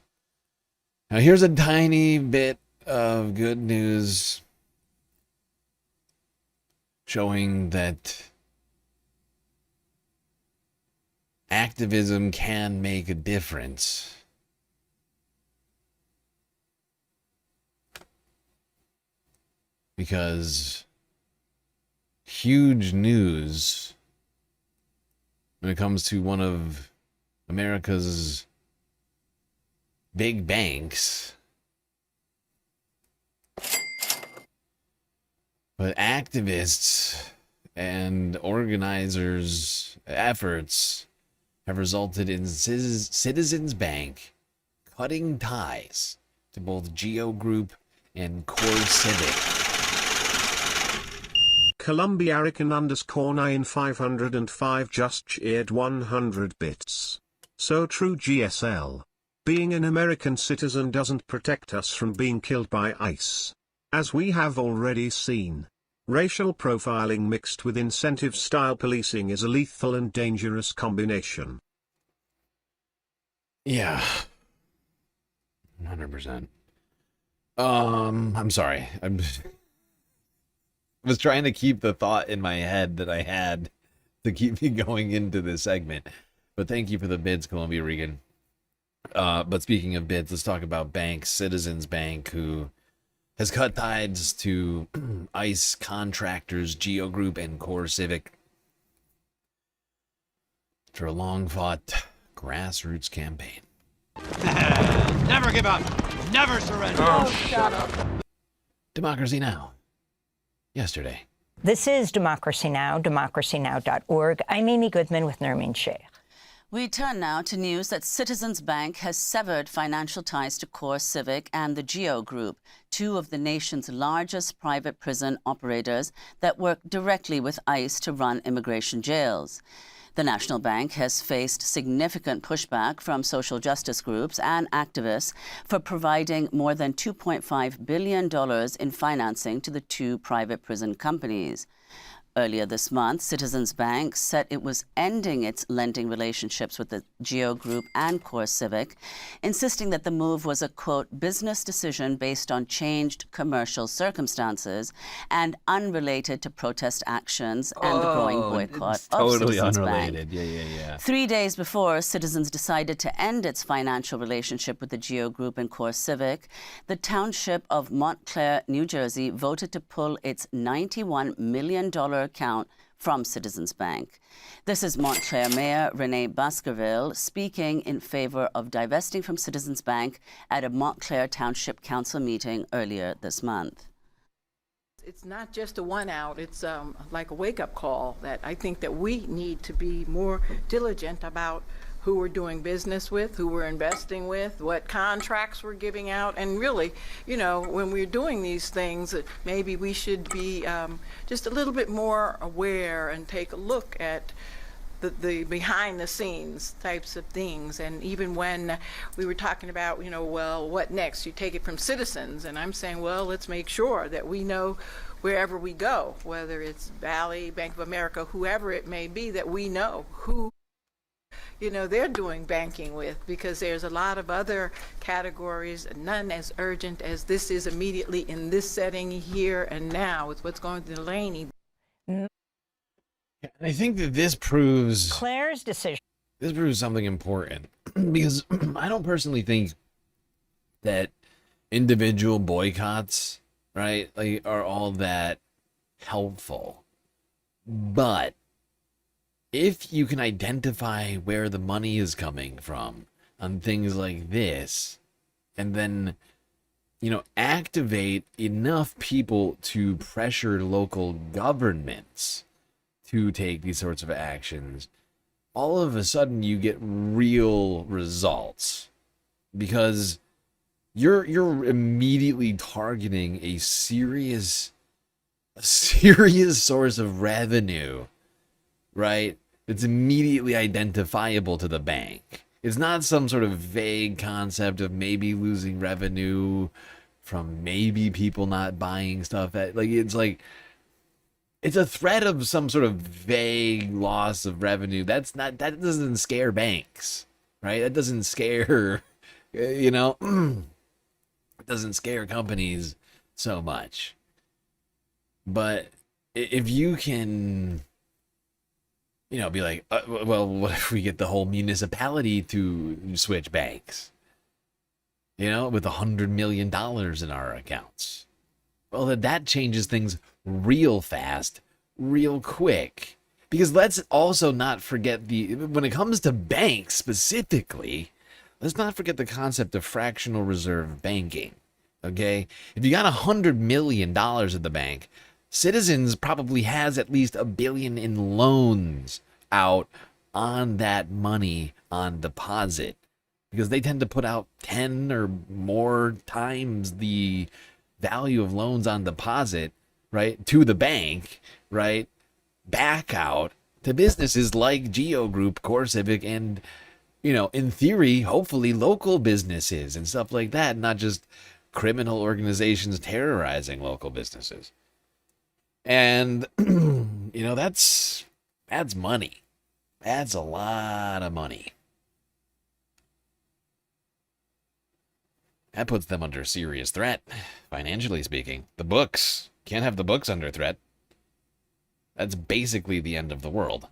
Now here's a tiny bit of good news showing that activism can make a difference. Because huge news when it comes to one of America's big banks. But activists and organizers' efforts have resulted in Citizens Bank cutting ties to both Geo Group and Core Civic.
Columbiarican_9505 just cheered 100 bits. So true GSL. Being an American citizen doesn't protect us from being killed by ICE. As we have already seen, racial profiling mixed with incentive-style policing is a lethal and dangerous combination.
Yeah. 100%. I'm sorry. I was trying to keep the thought in my head that I had to keep me going into this segment. But thank you for the bids, Columbia Regan. But speaking of bids, let's talk about banks. Citizens Bank, who has cut ties to ICE contractors, Geo Group, and Core Civic after a long-fought grassroots campaign.
Never give up. Never surrender.
Oh, shut up.
Democracy Now! Yesterday.
This is Democracy Now!, democracynow.org. I'm Amy Goodman with Nermeen Sheikh.
We turn now to news that Citizens Bank has severed financial ties to Core Civic and the Geo Group, 2 of the nation's largest private prison operators that work directly with ICE to run immigration jails. The National Bank has faced significant pushback from social justice groups and activists for providing more than $2.5 billion in financing to the 2 private prison companies. Earlier this month, Citizens Bank said it was ending its lending relationships with the Geo Group and Core Civic, insisting that the move was a, quote, business decision based on changed commercial circumstances and unrelated to protest actions and the growing boycott of Citizens
unrelated.
Bank.
Yeah.
3 days before Citizens decided to end its financial relationship with the Geo Group and Core Civic, the township of Montclair, New Jersey, voted to pull its $91 million account from Citizens Bank. This is Montclair Mayor Renee Baskerville speaking in favor of divesting from Citizens Bank at a Montclair Township Council meeting earlier this month.
It's not just a one out, it's like a wake-up call that I think that we need to be more diligent about who we're doing business with, who we're investing with, what contracts we're giving out, and really, you know, when we're doing these things, maybe we should be just a little bit more aware and take a look at
the behind the scenes types of things. And even when we were talking about, well, what next? You take it from citizens, and I'm saying, well, let's make sure that we know wherever we go, whether it's Valley, Bank of America, whoever it may be, that we know who they're doing banking with, because there's a lot of other categories, none as urgent as this is immediately in this setting here and now with what's going to Delaney.
I think that this proves
Claire's decision.
This proves something important because I don't personally think that individual boycotts, right, like, are all that helpful. But if you can identify where the money is coming from on things like this, and then, activate enough people to pressure local governments to take these sorts of actions, all of a sudden you get real results, because you're immediately targeting a serious source of revenue, right? It's immediately identifiable to the bank. It's not some sort of vague concept of maybe losing revenue from maybe people not buying stuff. It's a threat of some sort of vague loss of revenue. That doesn't scare banks, right? That doesn't scare, it doesn't scare companies so much. But if you can, be like, well, what if we get the whole municipality to switch banks? With $100 million in our accounts. Well, that changes things real fast, real quick. Because let's also not forget when it comes to banks specifically, let's not forget the concept of fractional reserve banking. Okay? If you got $100 million at the bank, Citizens probably has at least $1 billion in loans out on that money on deposit, because they tend to put out 10 or more times the value of loans on deposit, right, to the bank, right, back out to businesses like Geo Group, CoreCivic, and, in theory, hopefully local businesses and stuff like that, not just criminal organizations terrorizing local businesses. And, that's money. That's a lot of money. That puts them under serious threat, financially speaking. The books. Can't have the books under threat. That's basically the end of the world.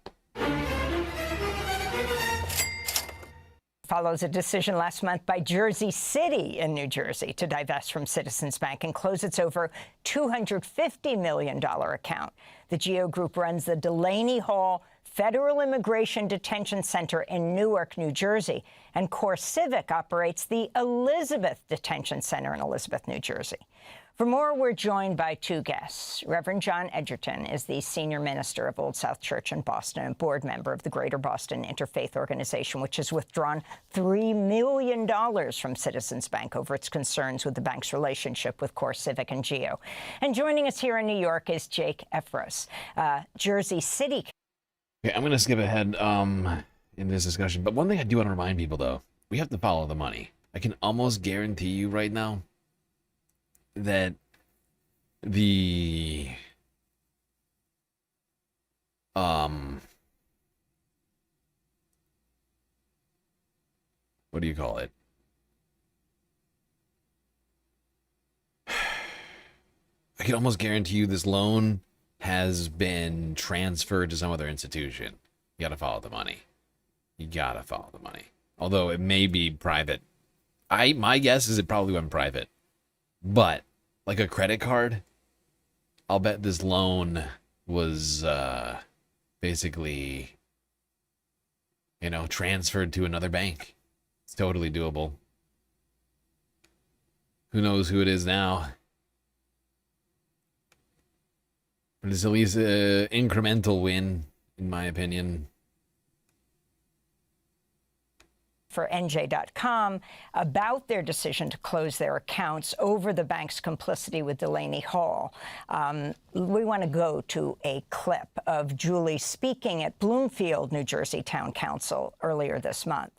Follows a decision last month by Jersey City in New Jersey to divest from Citizens Bank and close its over $250 million account. The Geo Group runs the Delaney Hall Federal Immigration Detention Center in Newark, New Jersey, and CoreCivic operates the Elizabeth Detention Center in Elizabeth, New Jersey. For more, we're joined by two guests. Reverend John Edgerton is the senior minister of Old South Church in Boston and board member of the Greater Boston Interfaith Organization, which has withdrawn $3 million from Citizens Bank over its concerns with the bank's relationship with CoreCivic and Geo. And joining us here in New York is Jake Efros, Jersey City.
Okay, I'm going to skip ahead in this discussion, but one thing I do want to remind people, though, we have to follow the money. I can almost guarantee you right now that the what do you call it? I can almost guarantee you this loan has been transferred to some other institution. You got to follow the money. You got to follow the money. Although it may be private. My guess is it probably went private. But, like a credit card, I'll bet this loan was basically, transferred to another bank. It's totally doable. Who knows who it is now? But it's at least an incremental win, in my opinion.
for NJ.com about their decision to close their accounts over the bank's complicity with Delaney Hall. We want to go to a clip of Julie speaking at Bloomfield, New Jersey Town Council earlier this month.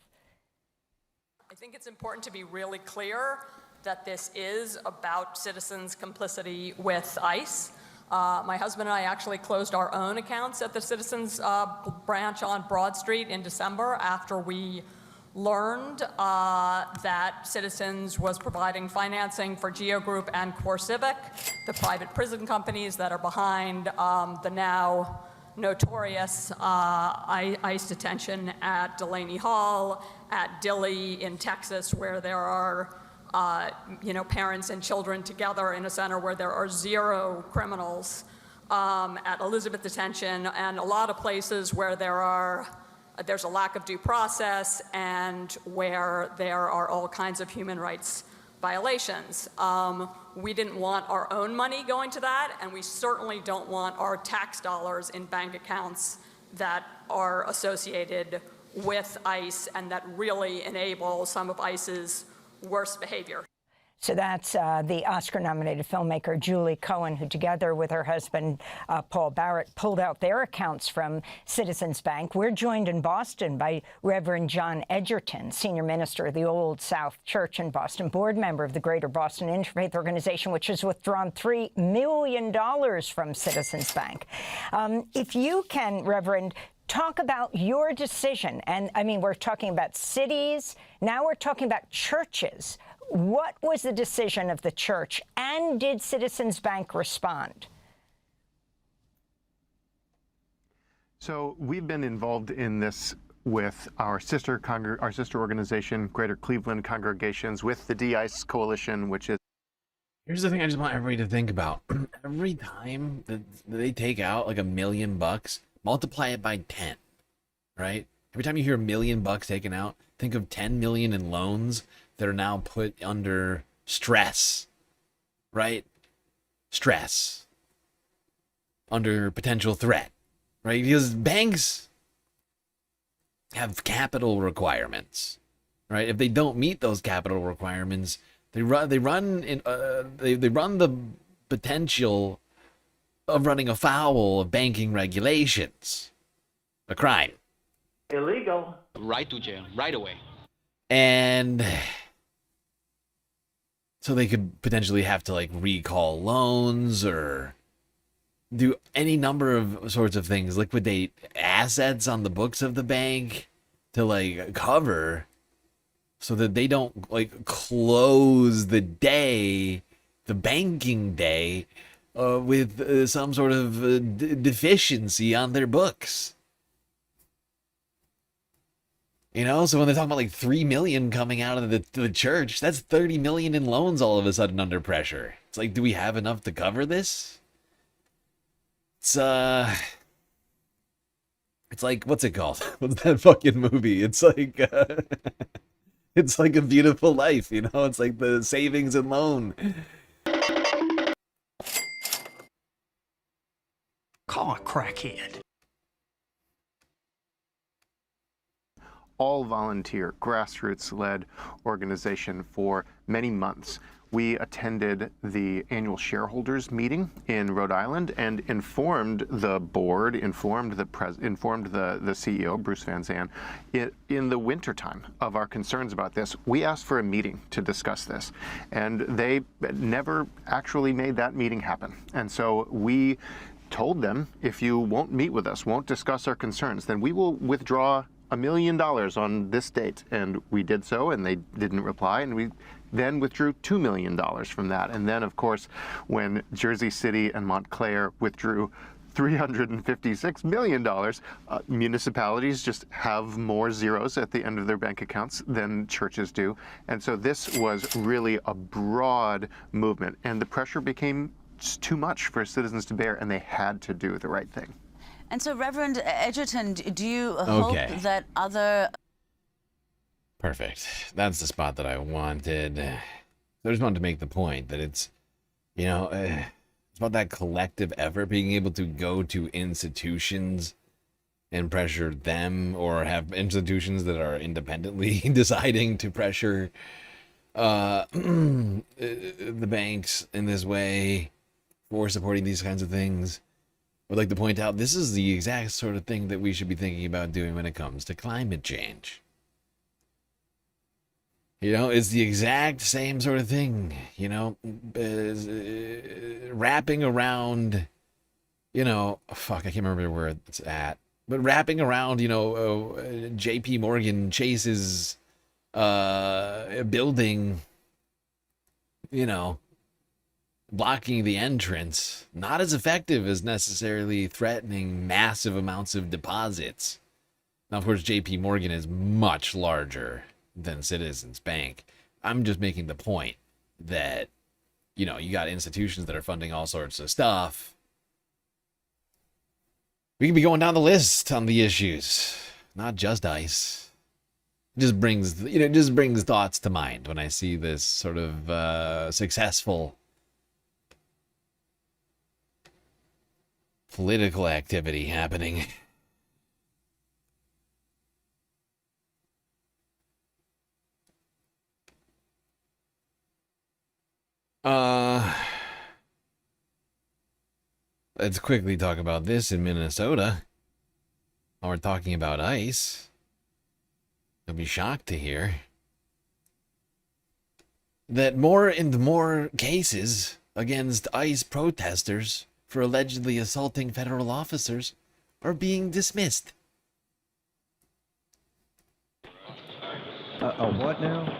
I think it's important to be really clear that this is about Citizens' complicity with ICE. My husband and I actually closed our own accounts at the Citizens branch on Broad Street in December after we learned that Citizens was providing financing for Geo Group and CoreCivic, the private prison companies that are behind the now notorious ICE detention at Delaney Hall, at Dilley in Texas, where there are parents and children together in a center where there are 0 criminals, at Elizabeth Detention, and a lot of places where there's a lack of due process and where there are all kinds of human rights violations. We didn't want our own money going to that, and we certainly don't want our tax dollars in bank accounts that are associated with ICE and that really enable some of ICE's worst behavior.
So that's the Oscar-nominated filmmaker Julie Cohen, who together with her husband, Paul Barrett, pulled out their accounts from Citizens Bank. We're joined in Boston by Reverend John Edgerton, senior minister of the Old South Church in Boston, board member of the Greater Boston Interfaith Organization, which has withdrawn $3 million from Citizens Bank. If you can, Reverend, talk about your decision. And I mean, we're talking about cities. Now we're talking about churches. What was the decision of the church, and did Citizens Bank respond?
So we've been involved in this with our sister organization, Greater Cleveland Congregations, with the De-ICE Coalition, which is...
Here's the thing I just want everybody to think about. Every time that they take out like $1 million, multiply it by 10, right? Every time you hear $1 million taken out, think of 10 million in loans that are now put under stress, right? Stress. Under potential threat, right? Because banks have capital requirements, right? If they don't meet those capital requirements, they run the potential of running afoul of banking regulations. A crime.
Illegal. Right to jail, right away.
And so they could potentially have to like recall loans or do any number of sorts of things, liquidate assets on the books of the bank to like cover so that they don't like close the day, the banking day, with some sort of deficiency on their books. You know, so when they're talking about like 3 million coming out of the church, that's 30 million in loans all of a sudden under pressure. It's like, do we have enough to cover this? It's like, what's it called? What's that fucking movie? It's like, it's like A Beautiful Life, you know? It's like the savings and loan.
Call a crackhead.
All volunteer, grassroots-led organization for many months. We attended the annual shareholders meeting in Rhode Island and informed the board, informed the CEO, Bruce Van Zandt, in the wintertime of our concerns about this. We asked for a meeting to discuss this, and they never actually made that meeting happen. And so we told them, if you won't meet with us, won't discuss our concerns, then we will withdraw $1 million on this date. And we did so, and they didn't reply, and we then withdrew $2 million from that. And then, of course, when Jersey City and Montclair withdrew $356 million, municipalities just have more zeros at the end of their bank accounts than churches do. And so this was really a broad movement, and the pressure became just too much for citizens to bear, and they had to do the right thing.
And so, Reverend Edgerton, do you hope that other...
Perfect. That's the spot that I wanted. I just wanted to make the point that it's, you know, it's about that collective effort, being able to go to institutions and pressure them, or have institutions that are independently deciding to pressure the banks in this way for supporting these kinds of things. I would like to point out this is the exact sort of thing that we should be thinking about doing when it comes to climate change. You know, it's the exact same sort of thing, you know, wrapping around, you know, fuck, I can't remember where it's at, but wrapping around, you know, JP Morgan Chase's building, you know, blocking the entrance, not as effective as necessarily threatening massive amounts of deposits. Now, of course, JP Morgan is much larger than Citizens Bank. I'm just making the point that, you know, you got institutions that are funding all sorts of stuff. We can be going down the list on the issues, not just ICE. It just brings, you know, it just brings thoughts to mind when I see this sort of successful political activity happening. Let's quickly talk about this in Minnesota. While we're talking about ICE, you'll be shocked to hear that more and more cases against ICE protesters for allegedly assaulting federal officers are being dismissed.
What now?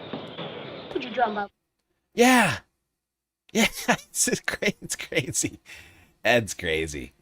Put your drum up.
Yeah. Yeah, it's great. It's crazy. That's crazy.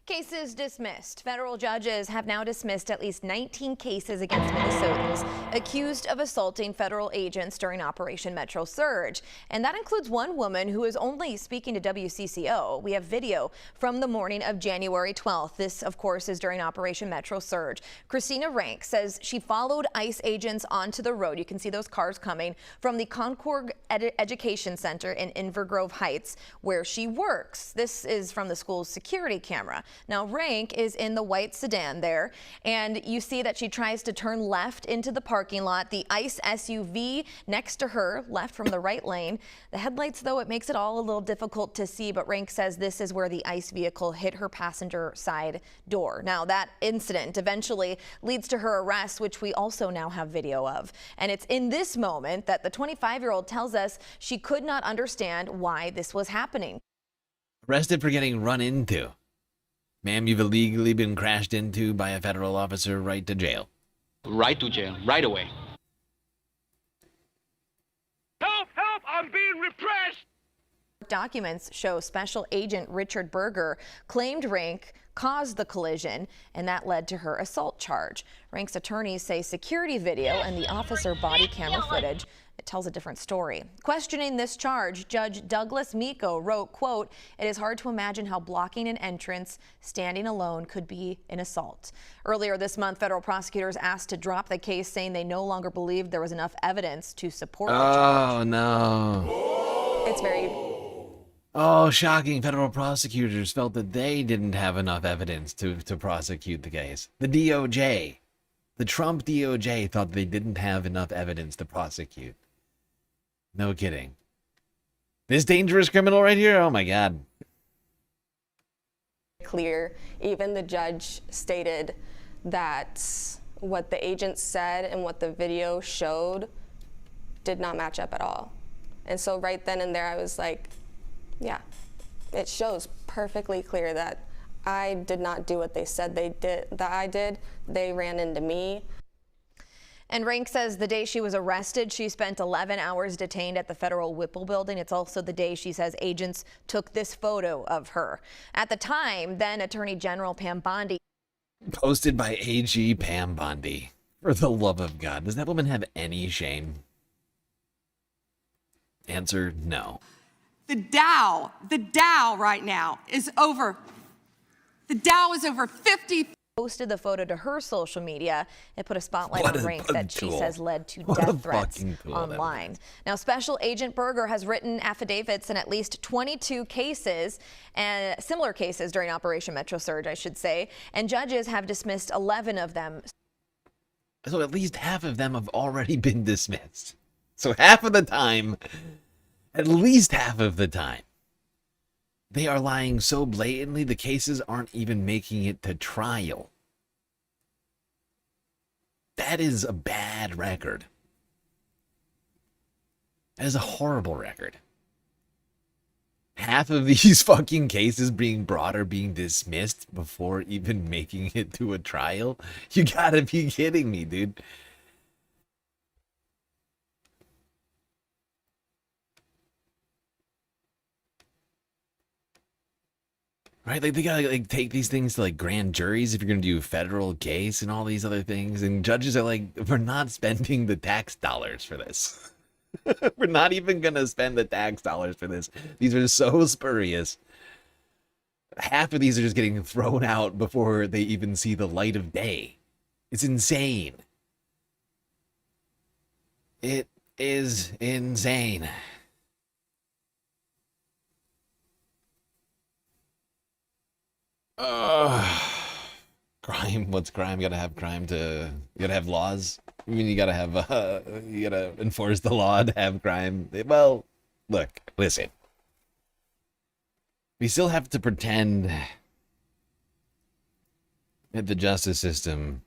Cases dismissed. Federal judges have now dismissed at least 19 cases against Minnesotans accused of assaulting federal agents during Operation Metro Surge. And that includes one woman who is only speaking to WCCO. We have video from the morning of January 12th. This, of course, is during Operation Metro Surge. Christina Rank says she followed ICE agents onto the road. You can see those cars coming from the Concord Education Center in Inver Grove Heights, where she works. This is from the school's security camera. Now, Rank is in the white sedan there, and you see that she tries to turn left into the parking lot. The ICE SUV next to her, left from the right lane. The headlights, though, it makes it all a little difficult to see, but Rank says this is where the ICE vehicle hit her passenger side door. Now, that incident eventually leads to her arrest, which we also now have video of. And it's in this moment that the 25-year-old tells us she could not understand why this was happening.
Arrested for getting run into. Ma'am, you've illegally been crashed into by a federal officer. Right to jail.
Right to jail, right away.
Help, help, I'm being repressed.
Documents show Special Agent Richard Berger claimed Rank caused the collision, and that led to her assault charge. Rank's attorneys say security video and the officer body camera footage, it tells a different story. Questioning this charge, Judge Douglas Miko wrote, quote, "It is hard to imagine how blocking an entrance standing alone could be an assault." Earlier this month, federal prosecutors asked to drop the case, saying they no longer believed there was enough evidence to support the charge.
Oh, no.
It's very...
Oh, shocking. Federal prosecutors felt that they didn't have enough evidence to prosecute the case. The DOJ, the Trump DOJ, thought they didn't have enough evidence to prosecute. No kidding. This dangerous criminal right here? Oh, my God.
Clear. Even the judge stated that what the agents said and what the video showed did not match up at all. And so right then and there, I was like, yeah, it shows perfectly clear that I did not do what they said I did. They ran into me.
And Rank says the day she was arrested, she spent 11 hours detained at the federal Whipple building. It's also the day she says agents took this photo of her. At the time, then Attorney General Pam Bondi.
Posted by AG Pam Bondi. For the love of God, does that woman have any shame? Answer, no.
The Dow right now is over. The Dow is over 50.
posted the photo to her social media. It put a spotlight on rank that she
tool.
says led to
What a
death threats
fucking tool that
online. Now, Special Agent Berger has written affidavits in at least 22 cases, and similar cases during Operation Metro Surge, I should say, and judges have dismissed 11 of them.
So at least half of them have already been dismissed. So half of the time, at least half of the time, they are lying so blatantly the cases aren't even making it to trial. That is a bad record. That is a horrible record. Half of these fucking cases being brought or being dismissed before even making it to a trial? You gotta be kidding me, dude. Right, like they gotta like take these things to like grand juries if you're gonna do a federal case and all these other things, and judges are like, we're not spending the tax dollars for this. We're not even gonna spend the tax dollars for this. These are so spurious. Half of these are just getting thrown out before they even see the light of day. It's insane. It is insane. Crime. What's crime? You gotta have crime to. You gotta have laws. I mean, you gotta have. You gotta enforce the law to have crime. Well, look, listen. We still have to pretend that the justice system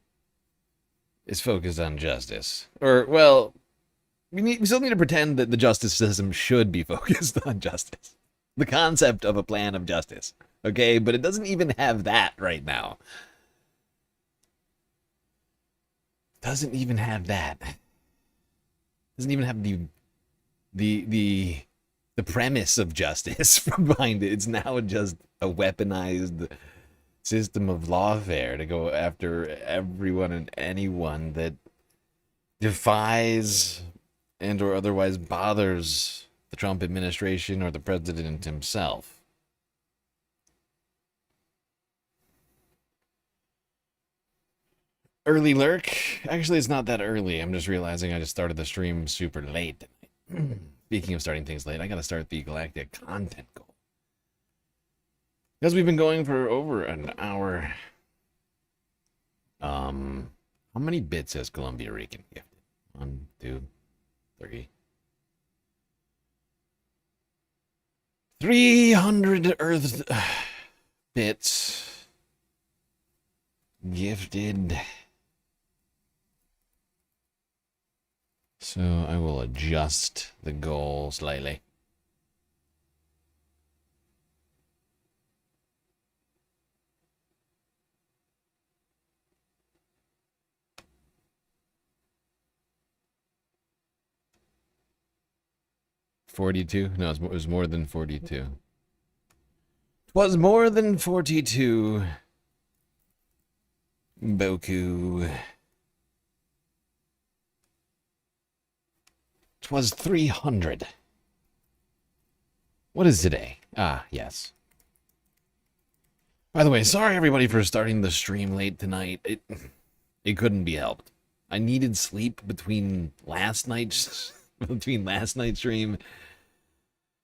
is focused on justice, or well, we still need to pretend that the justice system should be focused on justice. The concept of a plan of justice. Okay, but it doesn't even have that right now. Doesn't even have that. Doesn't even have the premise of justice from behind it. It's now just a weaponized system of lawfare to go after everyone and anyone that defies and or otherwise bothers the Trump administration or the president himself. Early lurk? Actually, it's not that early. I'm just realizing I just started the stream super late. Speaking of starting things late, I gotta start the Galactic content goal. Because we've been going for over an hour. How many bits has Columbia Rican gifted? 1, 2, 3. 300 Earth bits gifted. So I will adjust the goal slightly. $42? No, it was more than 42. It was more than 42. Boku. 'Twas 300. What is today? Ah, yes. By the way, sorry everybody for starting the stream late tonight. It couldn't be helped. I needed sleep between last night's stream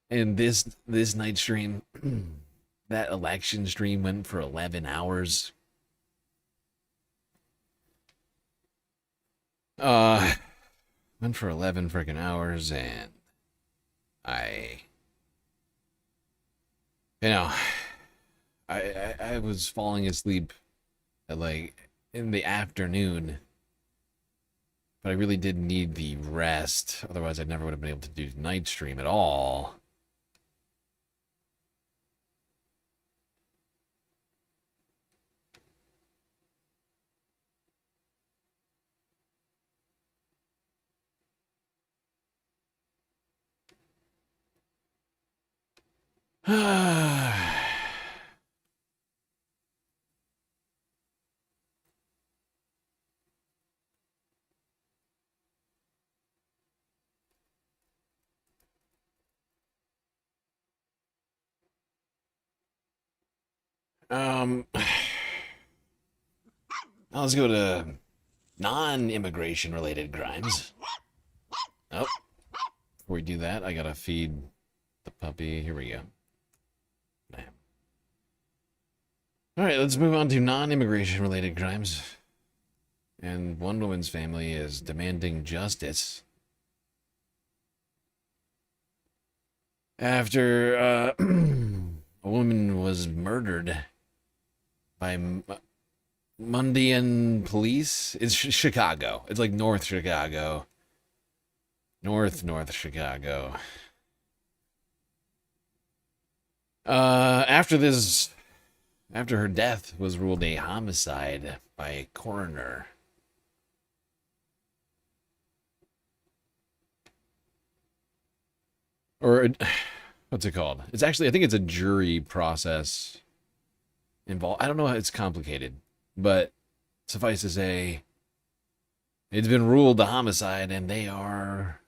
and this night's stream. That election stream went for 11 hours. Went for 11 freaking hours, and I was falling asleep at like in the afternoon, but I really did need the rest. Otherwise, I never would have been able to do night stream at all. Now let's go to non-immigration related crimes. Oh, before we do that, I gotta feed the puppy. Here we go. All right, let's move on to non-immigration related crimes. And one woman's family is demanding justice after a woman was murdered by Mundian police. It's Chicago. It's like North Chicago. North Chicago. After her death was ruled a homicide by a coroner. Or, what's it called? It's actually, I think it's a jury process involved. I don't know how it's complicated, but suffice to say, it's been ruled a homicide, and they are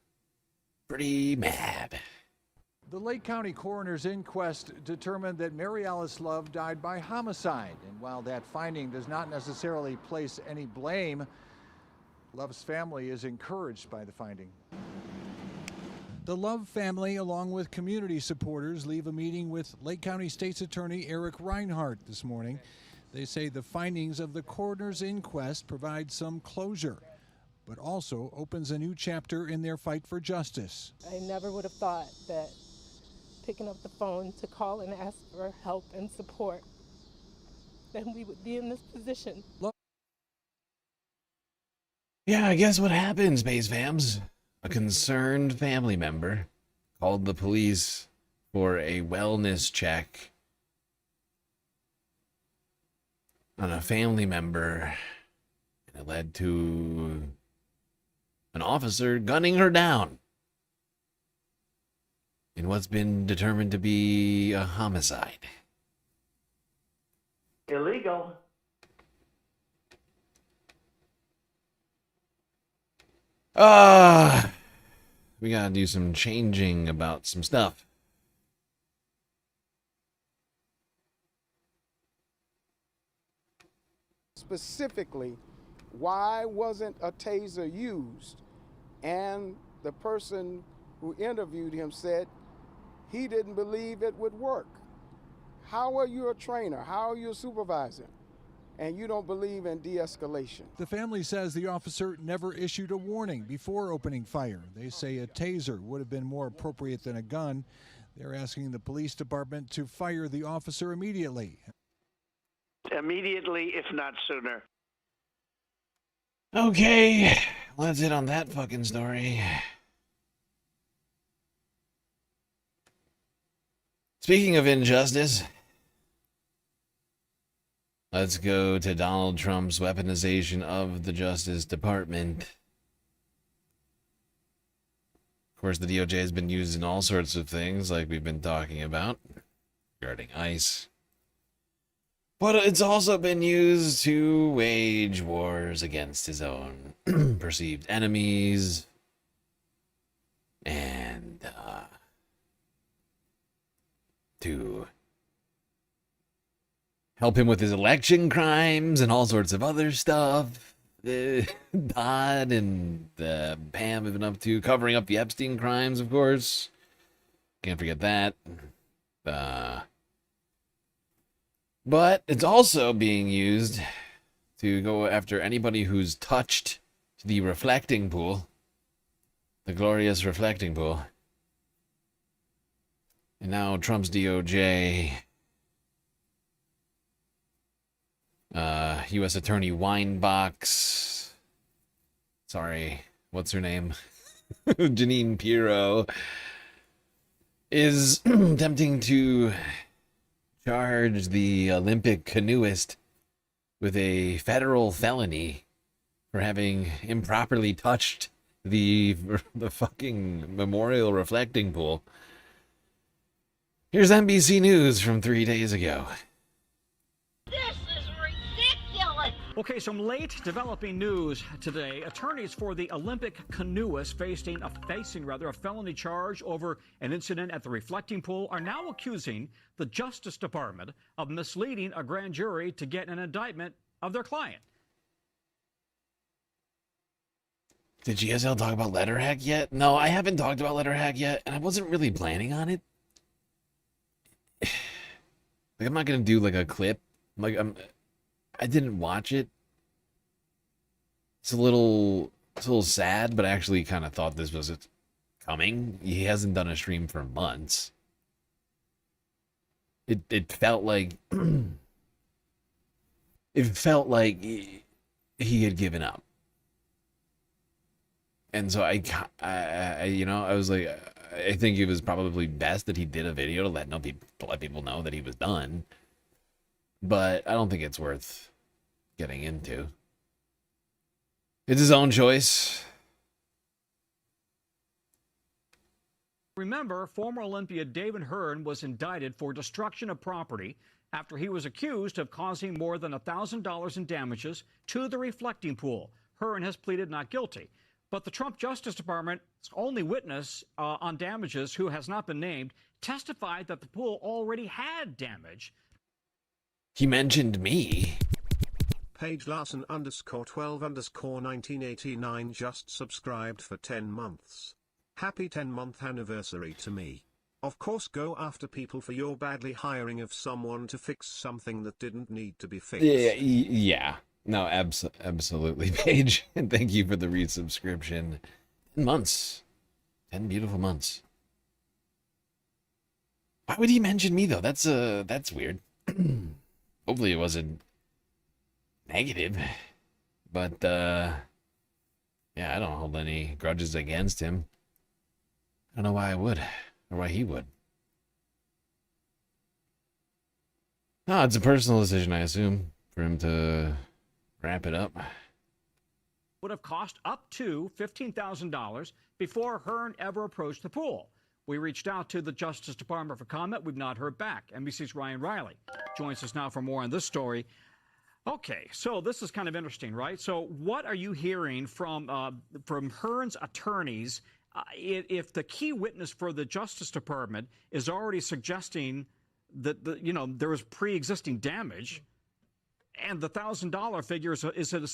pretty mad.
The Lake County Coroner's Inquest determined that Mary Alice Love died by homicide. And while that finding does not necessarily place any blame, Love's family is encouraged by the finding. The Love family, along with community supporters, leave a meeting with Lake County State's Attorney Eric Reinhardt this morning. They say the findings of the coroner's inquest provide some closure, but also opens a new chapter in their fight for justice.
I never would have thought that picking up the phone to call and ask for help and support, then we would be in this position.
Yeah, I guess what happens, Space Fams? A concerned family member called the police for a wellness check on a family member, and it led to an officer gunning her down in what's been determined to be a homicide.
Illegal.
We gotta do some changing about some stuff.
Specifically, why wasn't a taser used? And the person who interviewed him said he didn't believe it would work. How are you a trainer? How are you a supervisor? And you don't believe in de-escalation.
The family says the officer never issued a warning before opening fire. They say a taser would have been more appropriate than a gun. They're asking the police department to fire the officer immediately.
Immediately, if not sooner.
Okay, let's hit on that fucking story. Speaking of injustice, let's go to Donald Trump's weaponization of the Justice Department. Of course, the DOJ has been used in all sorts of things, like we've been talking about, regarding ICE. But it's also been used to wage wars against his own perceived enemies, and to help him with his election crimes and all sorts of other stuff. Dodd and Pam have been up to covering up the Epstein crimes, of course. Can't forget that. But it's also being used to go after anybody who's touched the reflecting pool, the glorious reflecting pool. And now Trump's DOJ, U.S. Attorney Weinbach's, sorry, what's her name? Janine Pirro, is attempting to charge the Olympic canoeist with a federal felony for having improperly touched the fucking memorial reflecting pool. Here's NBC News from 3 days ago.
Okay, some late developing news today. Attorneys for the Olympic canoeists facing a felony charge over an incident at the reflecting pool are now accusing the Justice Department of misleading a grand jury to get an indictment of their client.
Did GSL talk about letter hack yet? No, I haven't talked about letter hack yet, and I wasn't really planning on it. Like, I'm not gonna do like a clip. Like, I didn't watch it. It's a little sad, but I actually kind of thought this was coming. He hasn't done a stream for months. It felt like he had given up. And so I was like, I think it was probably best that he did a video to let people know that he was done. But I don't think it's worth getting into. It's his own choice.
Remember, former Olympian David Hearn was indicted for destruction of property after he was accused of causing more than $1,000 in damages to the reflecting pool. Hearn has pleaded not guilty. But the Trump Justice Department's only witness on damages, who has not been named, testified that the pool already had damage.
He mentioned me.
Page Larson _12_1989 just subscribed for 10 months. Happy 10-month anniversary to me. Of course, go after people for your badly hiring of someone to fix something that didn't need to be fixed.
Yeah. No, absolutely, Paige. And thank you for the resubscription. 10 months. 10 beautiful months. Why would he mention me, though? That's weird. Hopefully it wasn't negative. But, yeah, I don't hold any grudges against him. I don't know why I would, or why he would. No, it's a personal decision, I assume, for him to wrap it up.
Would have cost up to $15,000 before Hearn ever approached the pool. We reached out to the Justice Department for comment. We've not heard back. NBC's Ryan Riley joins us now for more on this story. Okay, so this is kind of interesting, right? So what are you hearing from Hearn's attorneys if the key witness for the Justice Department is already suggesting that there was pre-existing damage? And the $1,000 figure is a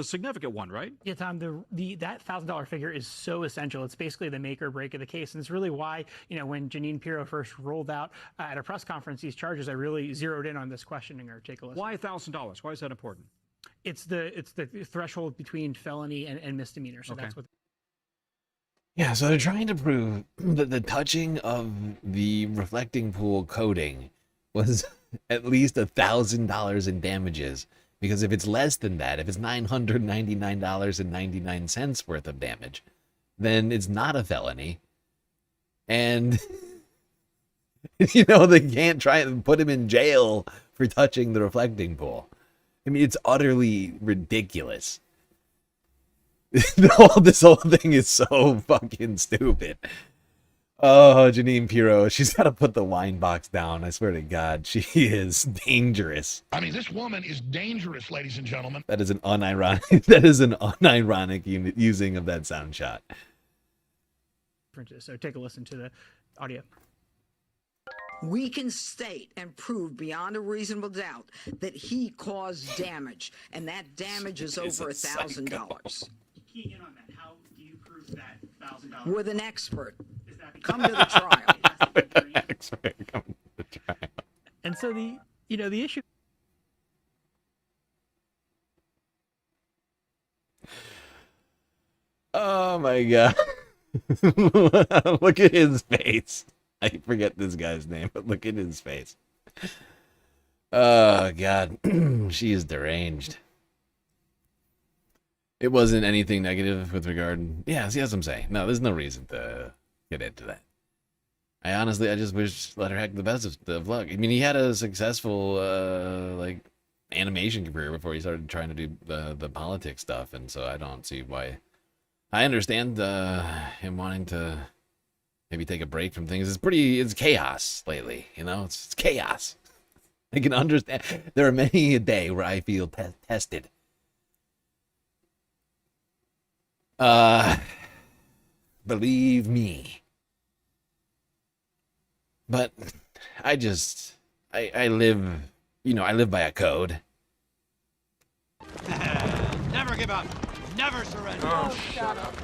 significant one, right?
Yeah, Tom, that $1,000 figure is so essential. It's basically the make or break of the case. And it's really why, when Jeanine Pirro first rolled out at a press conference these charges, I really zeroed in on this questioning her. Take a listen.
Why $1,000? Why is that important?
It's the threshold between felony and misdemeanor. So that's what.
Yeah, so they're trying to prove that the touching of the reflecting pool coating was at least $1,000 in damages. Because if it's less than that, if it's $999.99 worth of damage, then it's not a felony. And, they can't try and put him in jail for touching the reflecting pool. I mean, it's utterly ridiculous. This whole thing is so fucking stupid. Oh, Jeanine Pirro, she's got to put the wine box down. I swear to God, she is dangerous.
I mean, this woman is dangerous, ladies and gentlemen.
That is an unironic using of that sound shot.
So take a listen to the audio.
We can state and prove beyond a reasonable doubt that he caused damage, and that damage is over $1,000.
Key in on that. How do you prove that $1,000?
With an expert. Come to the trial.
And so the issue.
Oh my God. Look at his face. I forget this guy's name, but look at his face. Oh God. She is deranged. It wasn't anything negative with regard. Yeah, see, that's what I'm saying. No, there's no reason to get into that. I just wish Letter Hack the best of luck. I mean, he had a successful animation career before he started trying to do the politics stuff, and so I don't see why. I understand him wanting to maybe take a break from things. It's chaos lately, it's chaos. I can understand. There are many a day where I feel tested. Believe me. But I live, I live by a code.
Never give up. never surrender.
Oh, shut up.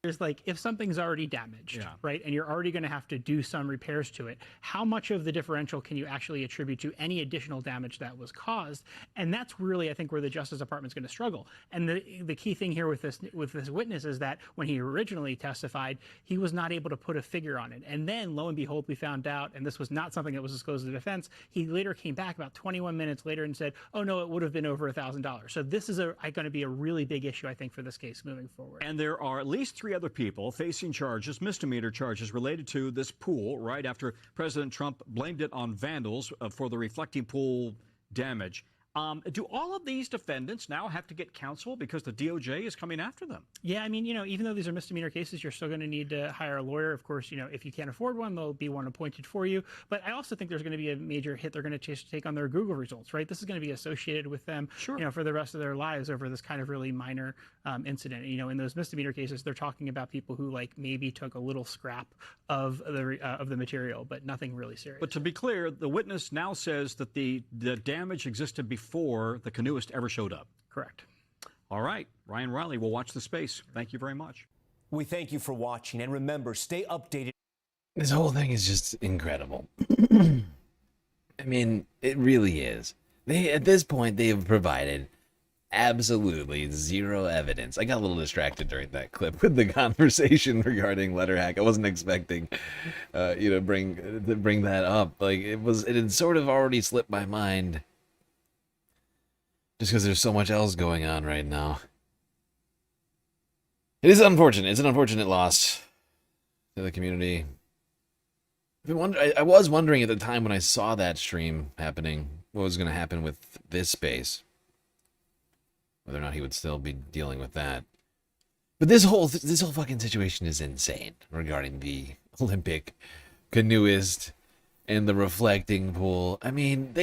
There's like, if something's already damaged, right, and you're already going to have to do some repairs to it, how much of the differential can you actually attribute to any additional damage that was caused? And that's really, I think, where the Justice Department's going to struggle. And the key thing here with this witness is that when he originally testified, he was not able to put a figure on it. And then, lo and behold, we found out, and this was not something that was disclosed to the defense, he later came back about 21 minutes later and said, oh, no, it would have been over $1,000. So this is going to be a really big issue, I think, for this case moving forward.
And there are at least 3 other people facing charges, misdemeanor charges, related to this pool right after President Trump blamed it on vandals for the reflecting pool damage. Do all of these defendants now have to get counsel because the DOJ is coming after them?
Yeah, I mean, even though these are misdemeanor cases, you're still going to need to hire a lawyer. Of course, if you can't afford one, there'll be one appointed for you. But I also think there's going to be a major hit they're going to take on their Google results, right? This is going to be associated with them, for the rest of their lives over this kind of really minor incident. In those misdemeanor cases, they're talking about people who maybe took a little scrap of the material, but nothing really serious.
But to be clear, the witness now says that the damage existed before the canoeist ever showed up.
Correct.
All right. Ryan Riley will watch the space. Thank you very much.
We thank you for watching, and remember, stay updated.
This whole thing is just incredible. I mean, it really is. At this point, they have provided absolutely zero evidence. I got a little distracted during that clip with the conversation regarding letter hack. I wasn't expecting, bring that up. It had sort of already slipped my mind. Just because there's so much else going on right now. It is unfortunate. It's an unfortunate loss to the community. I was wondering at the time when I saw that stream happening, what was going to happen with this space. Whether or not he would still be dealing with that. But this whole fucking situation is insane regarding the Olympic canoeist and the reflecting pool. I mean,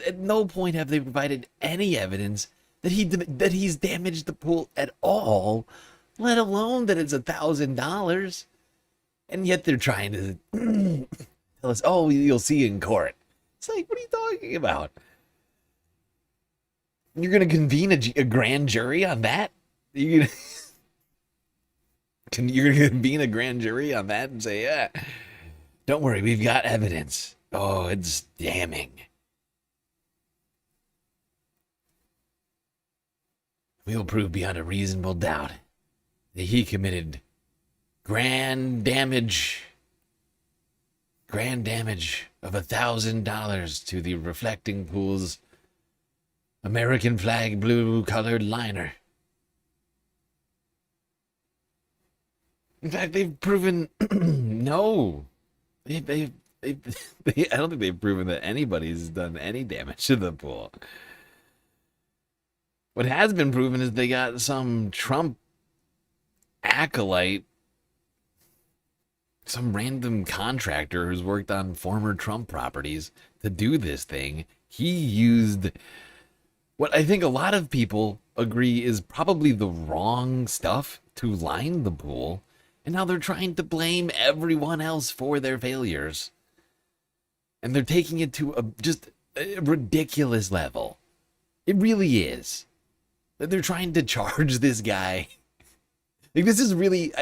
at no point have they provided any evidence that he's damaged the pool at all, let alone that it's $1,000. And yet they're trying to tell us, oh, you'll see in court. It's like, what are you talking about? You're going to convene a grand jury on that? You're going to convene a grand jury on that and say, yeah, don't worry, we've got evidence. Oh, it's damning. We will prove beyond a reasonable doubt that he committed grand damage of $1,000 to the reflecting pool's American flag blue colored liner. In fact, they've proven no. I don't think they've proven that anybody's done any damage to the pool. What has been proven is they got some Trump acolyte, some random contractor who's worked on former Trump properties to do this thing. He used what I think a lot of people agree is probably the wrong stuff to line the pool, and now they're trying to blame everyone else for their failures. And they're taking it to just a ridiculous level. It really is. They're trying to charge this guy. This is really,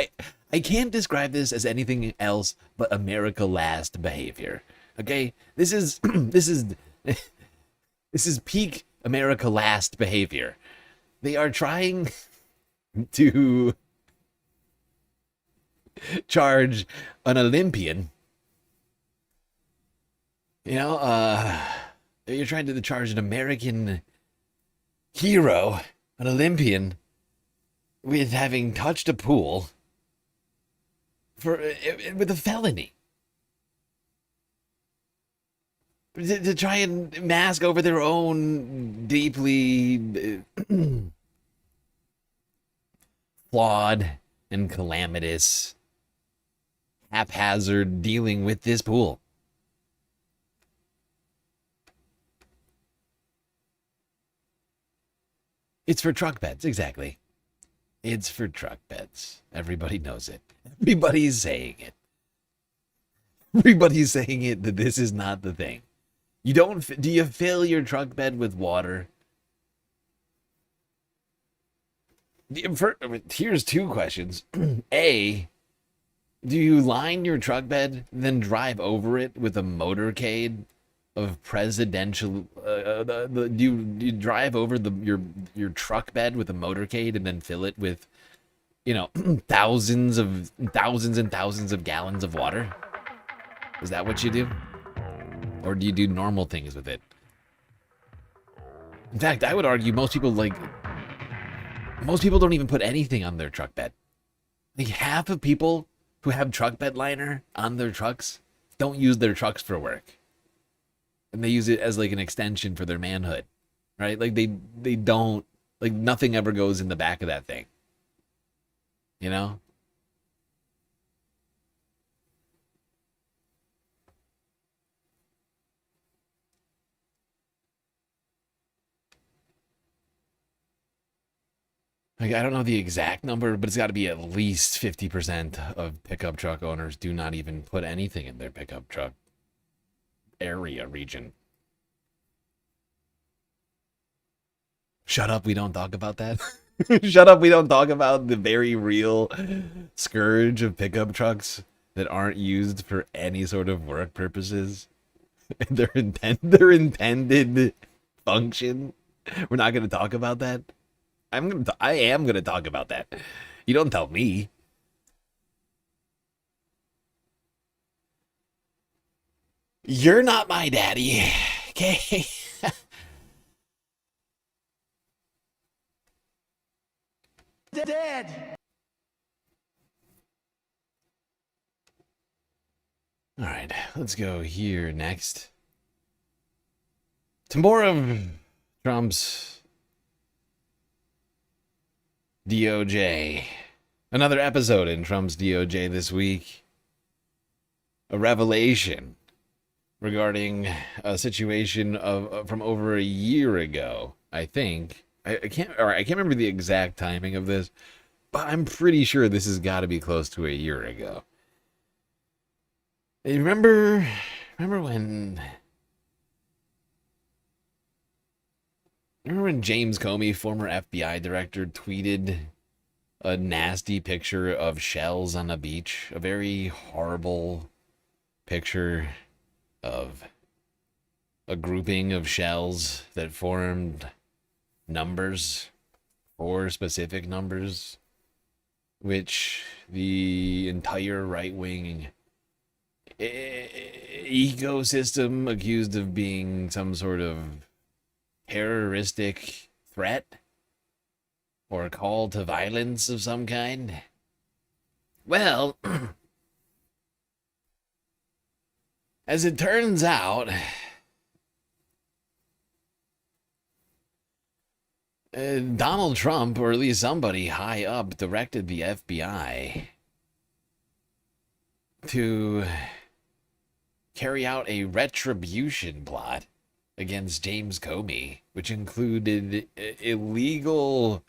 I can't describe this as anything else but America Last behavior. Okay? This is peak America Last behavior. They are trying to charge an Olympian. You're trying to charge an American hero, an Olympian, with having touched a pool with a felony. To try and mask over their own deeply flawed and calamitous, haphazard dealing with this pool. It's for truck beds, exactly. It's for truck beds. Everybody knows it. Everybody's saying it. Everybody's saying it that this is not the thing. Do you fill your truck bed with water Here's two questions. A, do you line your truck bed, then drive over it with a motorcade of presidential? Do you drive over your truck bed with a motorcade and then fill it with, thousands and thousands of gallons of water? Is that what you do? Or do you do normal things with it? In fact, I would argue most people don't even put anything on their truck bed. Like half of people who have truck bed liner on their trucks don't use their trucks for work. And they use it as like an extension for their manhood, right? Like they don't, like nothing ever goes in the back of that thing. You know? Like, I don't know the exact number, but it's got to be at least 50% of pickup truck owners do not even put anything in their pickup truck region. Shut up, we don't talk about that. Shut up, we don't talk about the very real scourge of pickup trucks that aren't used for any sort of work purposes. Their intended function. We're not going to talk about that. I am gonna talk about that. You don't tell me. You're not my daddy, okay?
Dead.
All right, let's go here next. To more of Trump's DOJ. Another episode in Trump's DOJ this week. A revelation regarding a situation from over a year ago, I think. I can't remember the exact timing of this, but I'm pretty sure this has got to be close to a year ago. Remember when James Comey, former FBI director, tweeted a nasty picture of shells on a beach? A very horrible picture of a grouping of shells that formed numbers, 4 specific numbers, which the entire right-wing ecosystem accused of being some sort of terroristic threat or call to violence of some kind. Well, as it turns out, Donald Trump, or at least somebody high up, directed the FBI to carry out a retribution plot against James Comey, which included illegal,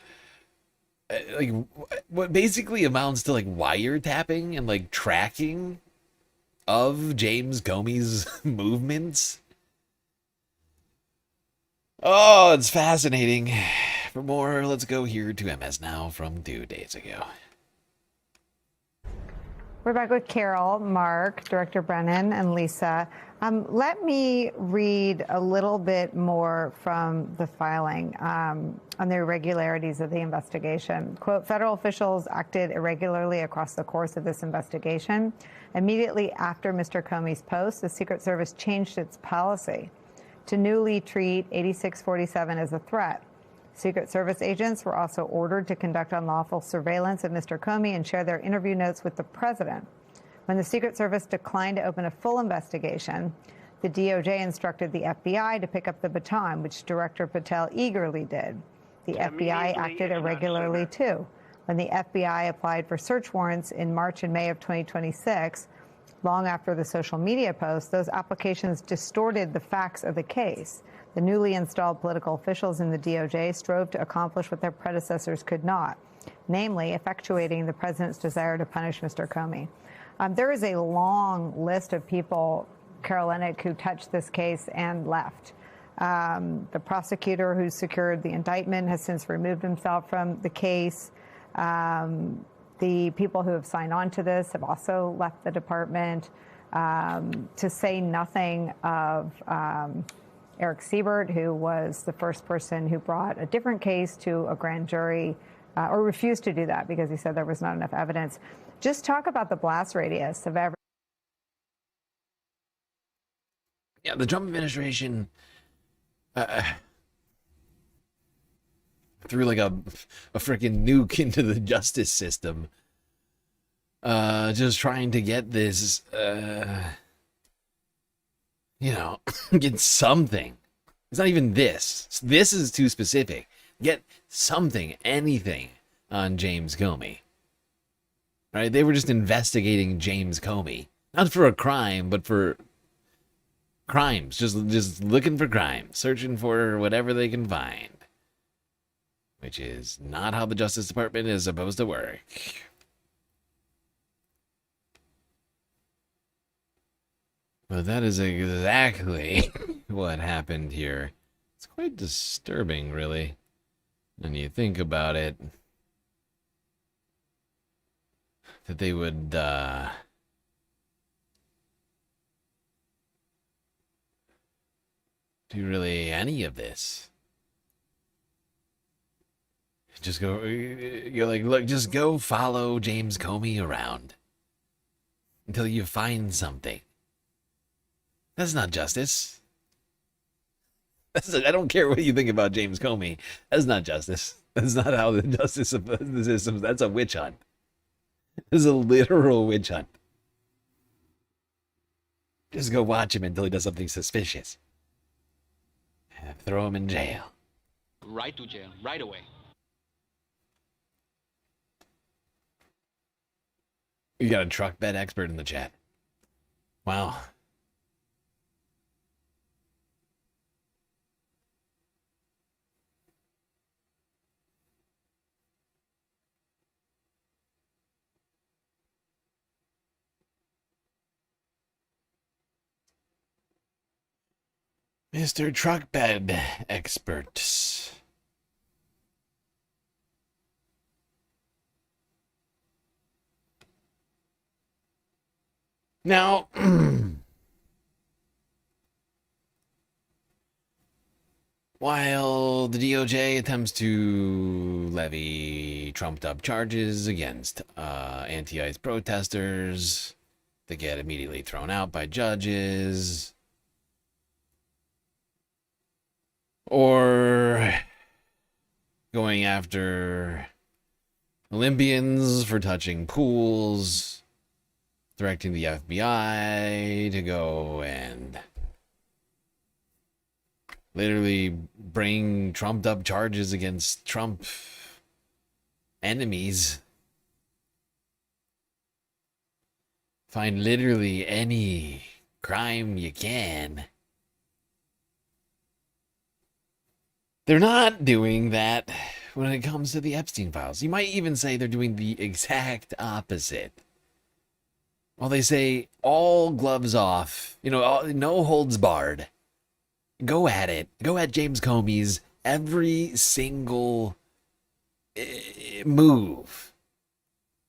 what basically amounts to wiretapping and tracking of James Comey's movements. Oh, it's fascinating. For more, let's go here to MS Now from 2 days ago.
We're back with Carol, Mark, Director Brennan, and Lisa. Let me read a little bit more from the filing on the irregularities of the investigation. Quote, federal officials acted irregularly across the course of this investigation. Immediately after Mr. Comey's post, the Secret Service changed its policy to newly treat 8647 as a threat. Secret Service agents were also ordered to conduct unlawful surveillance of Mr. Comey and share their interview notes with the president. When the Secret Service declined to open a full investigation, the DOJ instructed the FBI to pick up the baton, which Director Patel eagerly did. The FBI acted irregularly too. When the FBI applied for search warrants in March and May of 2026, long after the social media posts, those applications distorted the facts of the case. The newly installed political officials in the DOJ strove to accomplish what their predecessors could not, namely effectuating the president's desire to punish Mr. Comey. There is a long list of people, Carol Lennick, who touched this case and left. The prosecutor who secured the indictment has since removed himself from the case. The people who have signed on to this have also left the department, to say nothing of Eric Siebert, who was the first person who brought a different case to a grand jury, or refused to do that because he said there was not enough evidence. Just talk about the blast radius of every.
Yeah, the Trump administration threw like a freaking nuke into the justice system, just trying to get this, get something. It's not even this. This is too specific. Get something, anything on James Comey. Right? They were just investigating James Comey, not for a crime, but for crimes. Just looking for crimes, searching for whatever they can find. Which is not how the Justice Department is supposed to work. But that is exactly what happened here. It's quite disturbing, really, when you think about it. That they would, do really any of this. Just go, you're like, look, just go follow James Comey around until you find something. That's not justice. I don't care what you think about James Comey. That's not justice. That's not how the justice system, that's a witch hunt. This is a literal witch hunt. Just go watch him until he does something suspicious. And throw him in jail.
Right to jail, right away.
You got a truck bed expert in the chat. Wow. Mr. Truck Bed Expert. Now, while the DOJ attempts to levy trumped-up charges against anti-ICE protesters that get immediately thrown out by judges, or going after Olympians for touching pools, directing the FBI to go and literally bring trumped up charges against Trump enemies. Find literally any crime you can. They're not doing that when it comes to the Epstein files. You might even say they're doing the exact opposite. Well, they say all gloves off, no holds barred. Go at it. Go at James Comey's every single move.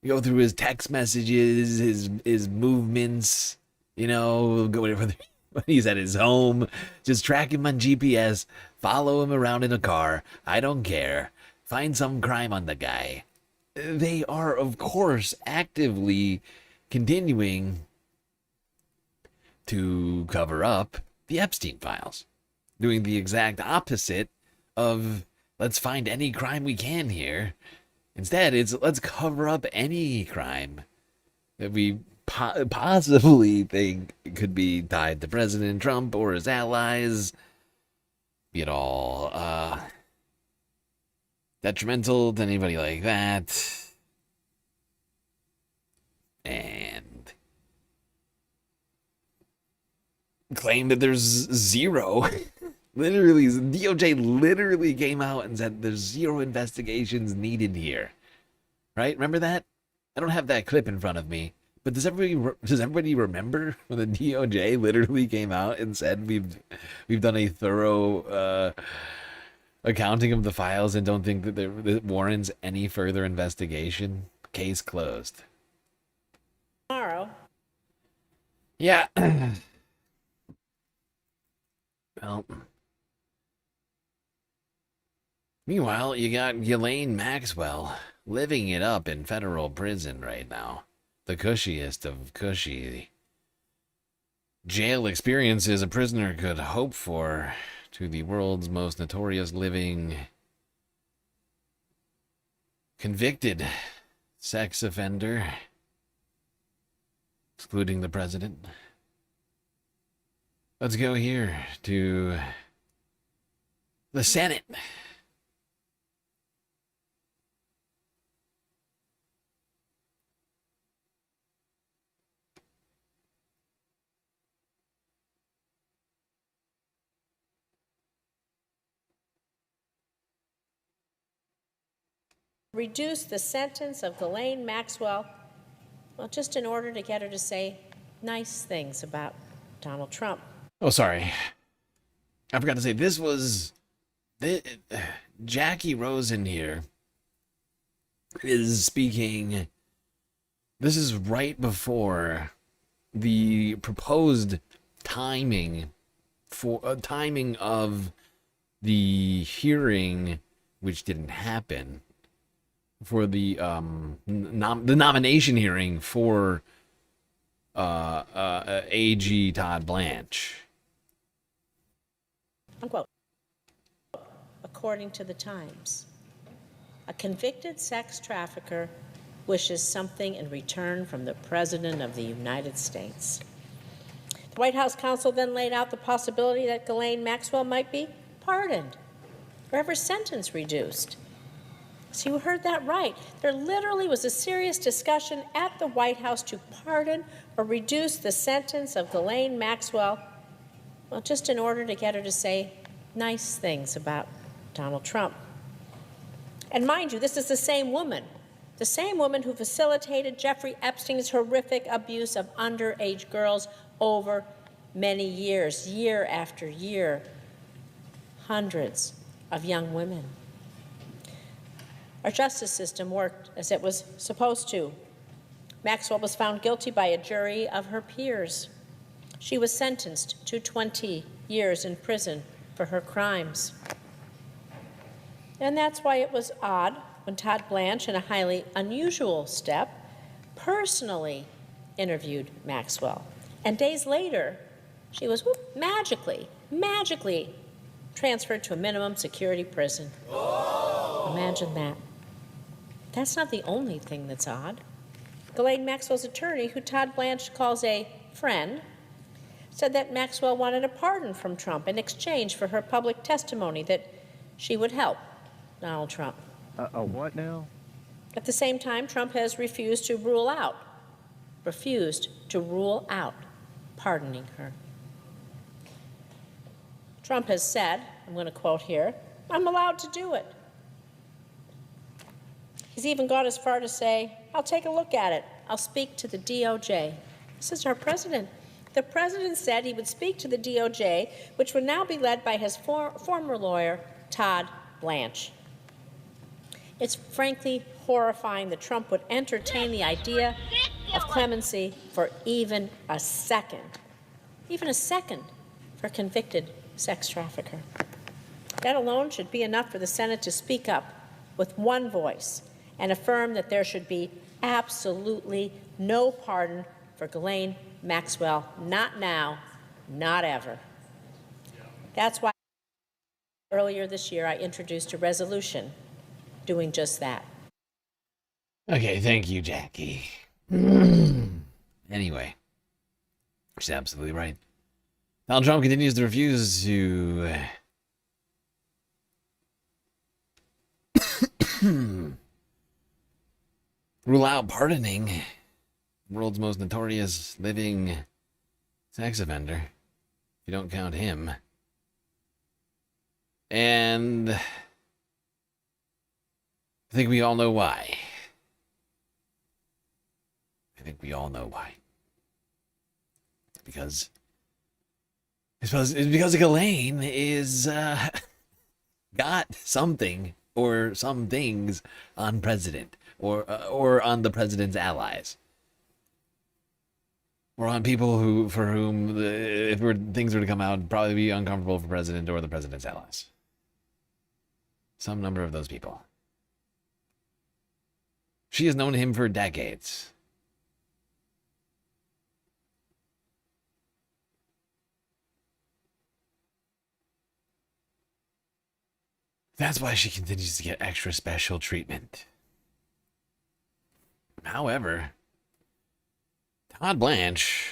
Go through his text messages, his movements, go when he's at his home. Just track him on GPS. Follow him around in a car. I don't care. Find some crime on the guy. They are, of course, actively continuing to cover up the Epstein files. Doing the exact opposite of let's find any crime we can here. Instead, it's let's cover up any crime that we possibly think could be tied to President Trump or his allies. Be it all detrimental to anybody like that. And claim that there's zero. Literally, DOJ literally came out and said there's zero investigations needed here. Right? Remember that? I don't have that clip in front of me, But does everybody remember when the DOJ literally came out and said we've done a thorough accounting of the files and don't think that that warrants any further investigation? Case closed.
Tomorrow.
Yeah. Well. Meanwhile, you got Ghislaine Maxwell living it up in federal prison right now. The cushiest of cushy jail experiences a prisoner could hope for, to the world's most notorious living convicted sex offender, excluding the president. Let's go here to the Senate.
Reduce the sentence of Ghislaine Maxwell, well, just in order to get her to say nice things about Donald Trump.
Oh, sorry. I forgot to say, this was... Jackie Rosen here is speaking... This is right before the proposed timing of the hearing, which didn't happen, for the nomination hearing for AG Todd Blanche.
Unquote. According to the Times, a convicted sex trafficker wishes something in return from the President of the United States. The White House counsel then laid out the possibility that Ghislaine Maxwell might be pardoned or have her sentence reduced. So you heard that right. There literally was a serious discussion at the White House to pardon or reduce the sentence of Ghislaine Maxwell, well, just in order to get her to say nice things about Donald Trump. And mind you, this is the same woman who facilitated Jeffrey Epstein's horrific abuse of underage girls over many years, year after year, hundreds of young women. Our justice system worked as it was supposed to. Maxwell was found guilty by a jury of her peers. She was sentenced to 20 years in prison for her crimes. And that's why it was odd when Todd Blanche, in a highly unusual step, personally interviewed Maxwell. And days later, she was magically transferred to a minimum security prison. Imagine that. That's not the only thing that's odd. Ghislaine Maxwell's attorney, who Todd Blanche calls a friend, said that Maxwell wanted a pardon from Trump in exchange for her public testimony that she would help Donald Trump.
What now?
At the same time, Trump has refused to rule out pardoning her. Trump has said, I'm going to quote here, "I'm allowed to do it." He's even gone as far to say, "I'll take a look at it. I'll speak to the DOJ." This is our president. The president said he would speak to the DOJ, which would now be led by his former lawyer, Todd Blanche. It's frankly horrifying that Trump would entertain the idea of clemency for even a second for a convicted sex trafficker. That alone should be enough for the Senate to speak up with one voice and affirm that there should be absolutely no pardon for Ghislaine Maxwell, not now, not ever. That's why earlier this year I introduced a resolution doing just that.
Okay, thank you, Jackie. Anyway, she's absolutely right. Donald Trump continues to refuse to rule out pardoning the world's most notorious living sex offender, if you don't count him. And I think we all know why. think we all know why. Because it's because Ghislaine is got something or some things on president or on the president's allies. Or on people for whom things were to come out, it'd probably be uncomfortable for president or the president's allies. Some number of those people. She has known him for decades. That's why she continues to get extra special treatment. However, Todd Blanche,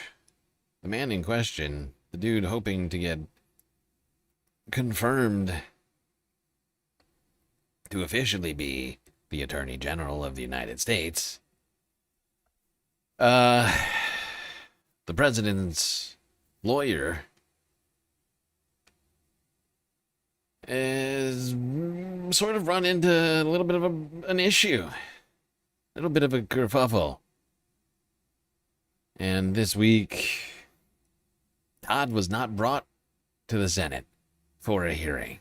the man in question, the dude hoping to get confirmed to officially be the Attorney General of the United States, the president's lawyer is sort of run into a little bit of an issue, a little bit of a kerfuffle. And this week, Todd was not brought to the Senate for a hearing.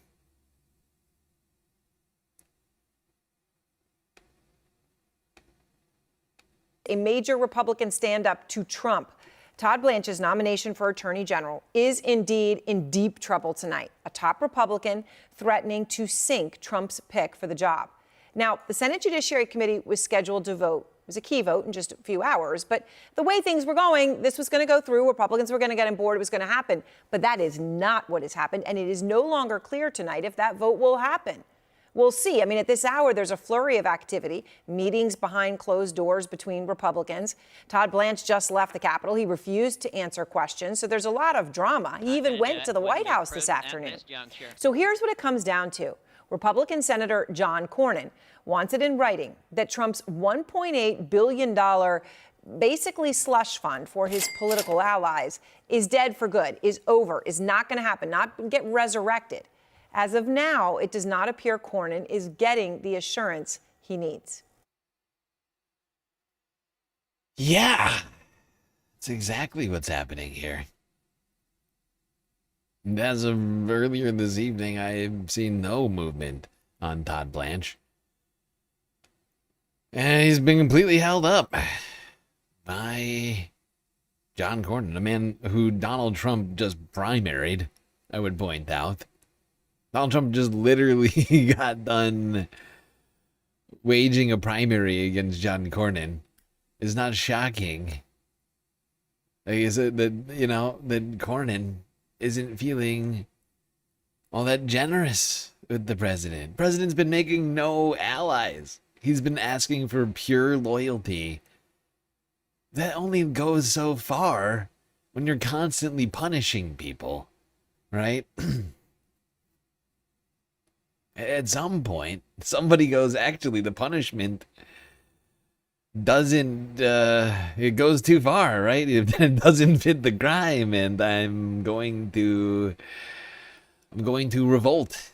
A major Republican stand-up to Trump. Todd Blanche's nomination for Attorney General is indeed in deep trouble tonight. A top Republican threatening to sink Trump's pick for the job. Now, the Senate Judiciary Committee was scheduled to vote. It was a key vote in just a few hours, but the way things were going, this was going to go through. Republicans were going to get on board. It was going to happen. But that is not what has happened, and it is no longer clear tonight if that vote will happen. We'll see. I mean, at this hour, there's a flurry of activity, meetings behind closed doors between Republicans. Todd Blanche just left the Capitol. He refused to answer questions, so there's a lot of drama. He even went to the White House this afternoon. So here's what it comes down to. Republican Senator John Cornyn wants it in writing that Trump's $1.8 billion basically slush fund for his political allies is dead for good, is over, is not going to happen, not get resurrected. As of now, it does not appear Cornyn is getting the assurance he needs.
Yeah, that's exactly what's happening here. As of earlier this evening, I've seen no movement on Todd Blanche. And he's been completely held up by John Cornyn, a man who Donald Trump just primaried, I would point out. Donald Trump just literally got done waging a primary against John Cornyn. It's not shocking. Like, is it that, that Cornyn isn't feeling all that generous with the president? President's been making no allies. He's been asking for pure loyalty. That only goes so far when you're constantly punishing people, right? At some point, somebody goes, actually, the punishment doesn't, it goes too far, right? It doesn't fit the crime, and I'm going to revolt.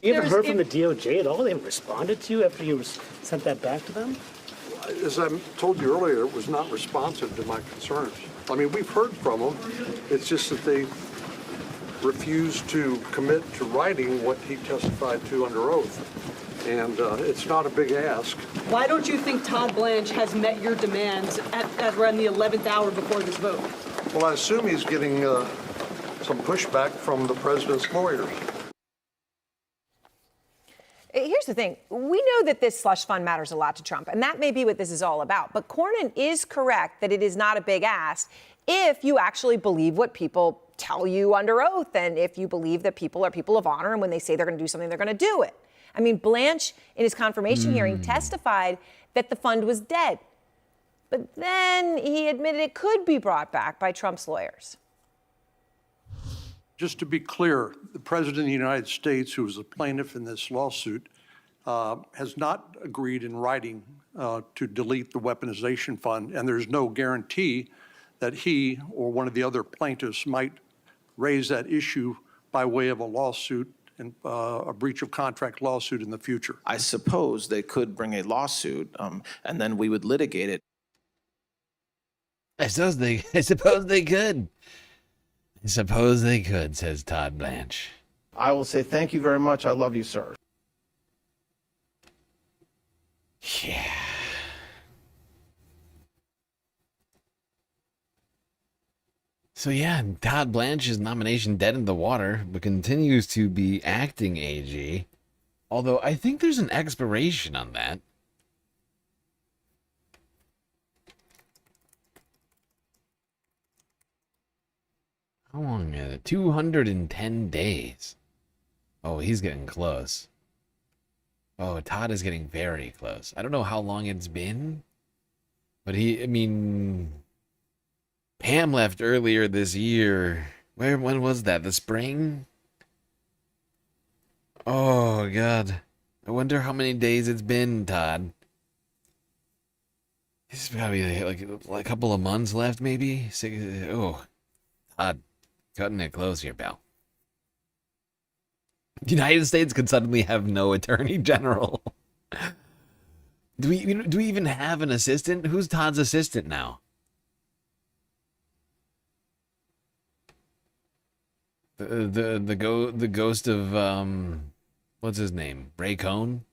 You haven't heard from the DOJ at all? They haven't responded to you after you sent that back to them?
As I told you earlier, it was not responsive to my concerns. I mean, we've heard from them. It's just that they refuse to commit to writing what he testified to under oath. And it's not a big ask.
Why don't you think Todd Blanche has met your demands at around the 11th hour before this vote?
Well, I assume he's getting some pushback from the president's lawyers.
Here's the thing. We know that this slush fund matters a lot to Trump, and that may be what this is all about. But Cornyn is correct that it is not a big ask if you actually believe what people tell you under oath, and if you believe that people are people of honor, and when they say they're going to do something, they're going to do it. I mean, Blanche, in his confirmation hearing, testified that the fund was dead. But then he admitted it could be brought back by Trump's lawyers.
Just to be clear, the President of the United States, who is the plaintiff in this lawsuit, has not agreed in writing to delete the weaponization fund, and there's no guarantee that he or one of the other plaintiffs might raise that issue by way of a lawsuit and a breach of contract lawsuit in the future.
I suppose they could bring a lawsuit, and then we would litigate it.
I suppose they could. I suppose they could, says Todd Blanche.
I will say thank you very much. I love you, sir.
Yeah. So yeah, Todd Blanche's nomination dead in the water, but continues to be acting AG. Although I think there's an expiration on that. How long is it? 210 days. Oh, he's getting close. Oh, Todd is getting very close. I don't know how long it's been, but Pam left earlier this year. When was that? The spring? Oh, God. I wonder how many days it's been, Todd. This has got to be like a couple of months left, maybe? Oh, Todd, cutting it close here, pal. The United States could suddenly have no attorney general. Do we even have an assistant? Who's Todd's assistant now? The ghost of what's his name? Ray Cohn?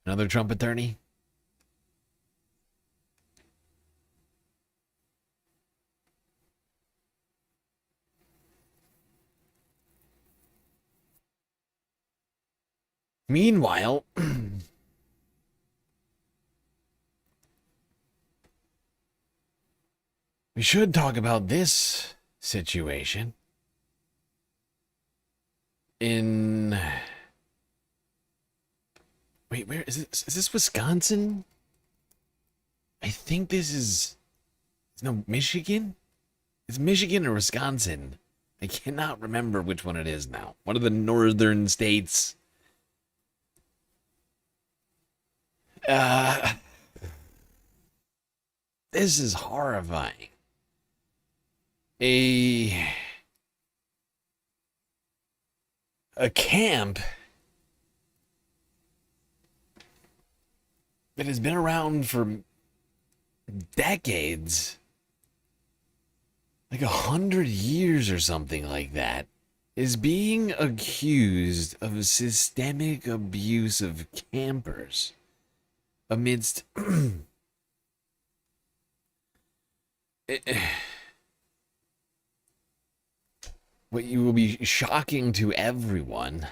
Another Trump attorney? Meanwhile, we should talk about this situation in... Wait, where is it? Is this Wisconsin? I think this is... No, Michigan? It's Michigan or Wisconsin. I cannot remember which one it is now. One of the northern states. This is horrifying. A camp that has been around for decades, like 100 years or something like that, is being accused of systemic abuse of campers amidst what you will be shocking to everyone,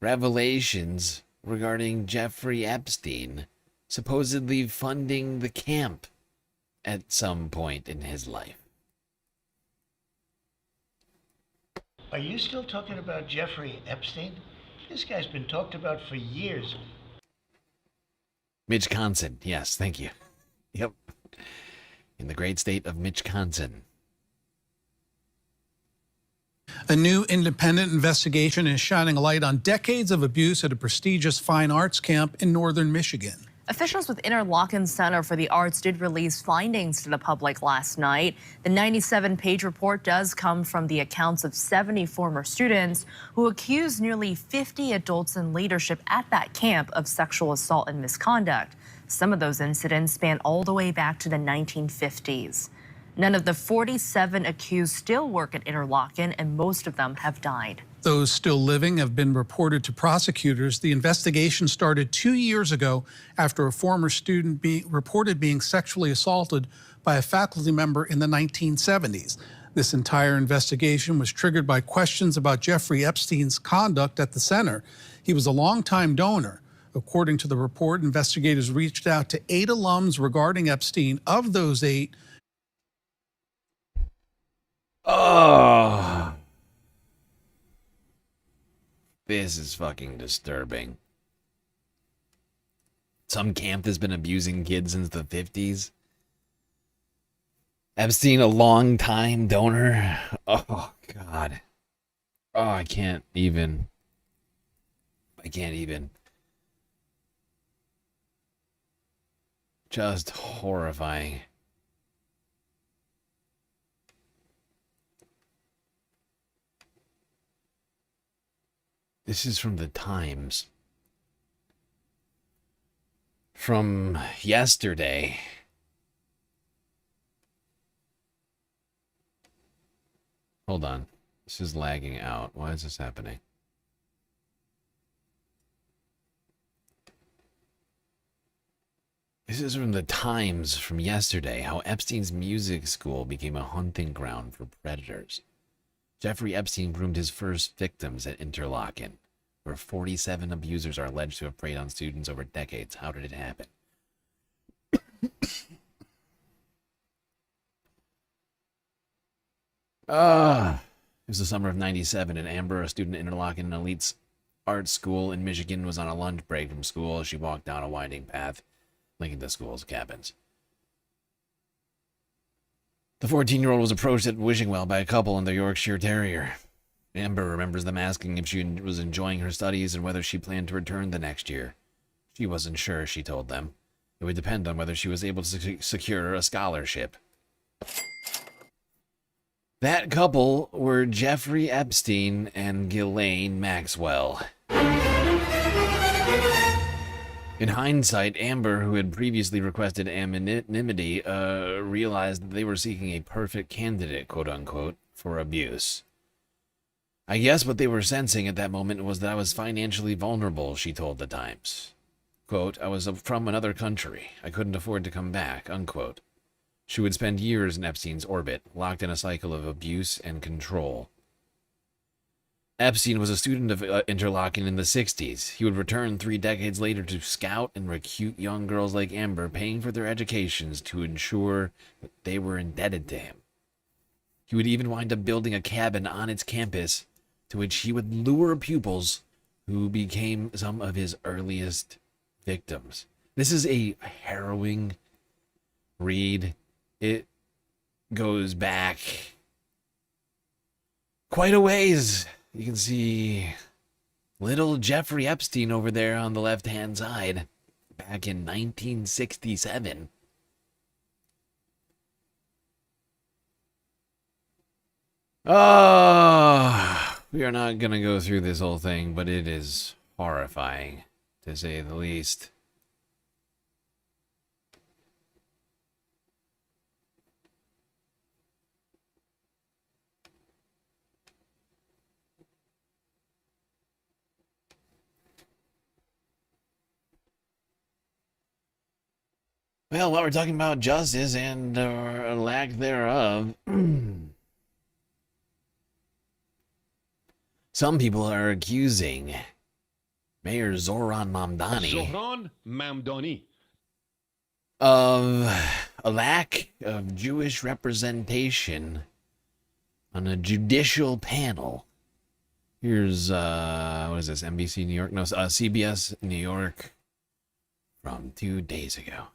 revelations regarding Jeffrey Epstein supposedly funding the camp at some point in his life.
Are you still talking about Jeffrey Epstein? This guy's been talked about for years.
Michconsin, yes, thank you. Yep. In the great state of Michconsin.
A new independent investigation is shining a light on decades of abuse at a prestigious fine arts camp in northern Michigan.
Officials with Interlochen Center for the Arts did release findings to the public last night. The 97-page report does come from the accounts of 70 former students who accused nearly 50 adults in leadership at that camp of sexual assault and misconduct. Some of those incidents span all the way back to the 1950s. None of the 47 accused still work at Interlochen, and most of them have died.
Those still living have been reported to prosecutors. The investigation started 2 years ago after a former student reported being sexually assaulted by a faculty member in the 1970s. This entire investigation was triggered by questions about Jeffrey Epstein's conduct at the center. He was a longtime donor. According to the report, investigators reached out to 8 alums regarding Epstein. Of those 8,
oh, this is fucking disturbing. Some camp has been abusing kids since the 50s. Epstein, a long-time donor. Oh, God. Oh, I can't even. Just horrifying. This is from the Times. From yesterday. Hold on. This is lagging out. Why is this happening? This is from the Times from yesterday. How Epstein's music school became a hunting ground for predators. Jeffrey Epstein groomed his first victims at Interlochen, where 47 abusers are alleged to have preyed on students over decades. How did it happen? It was the summer of '97, and Amber, a student at Interlochen, an elite art school in Michigan, was on a lunch break from school as she walked down a winding path linking the school's cabins. The 14-year-old was approached at Wishing Well by a couple and their Yorkshire Terrier. Amber remembers them asking if she was enjoying her studies and whether she planned to return the next year. She wasn't sure, she told them. It would depend on whether she was able to secure a scholarship. That couple were Jeffrey Epstein and Ghislaine Maxwell. In hindsight, Amber, who had previously requested anonymity, realized that they were seeking a perfect candidate, quote-unquote, for abuse. I guess what they were sensing at that moment was that I was financially vulnerable, she told the Times. Quote, I was from another country. I couldn't afford to come back, unquote. She would spend years in Epstein's orbit, locked in a cycle of abuse and control. Epstein was a student of Interlochen in the 60s. He would return 3 decades later to scout and recruit young girls like Amber, paying for their educations to ensure that they were indebted to him. He would even wind up building a cabin on its campus to which he would lure pupils who became some of his earliest victims. This is a harrowing read. It goes back quite a ways. You can see little Jeffrey Epstein over there on the left-hand side back in 1967. We are not going to go through this whole thing, but it is horrifying, to say the least. Well, while we're talking about justice and lack thereof, some people are accusing Mayor Zohran Mamdani of a lack of Jewish representation on a judicial panel. Here's, what is this, NBC New York? No, CBS New York from 2 days ago.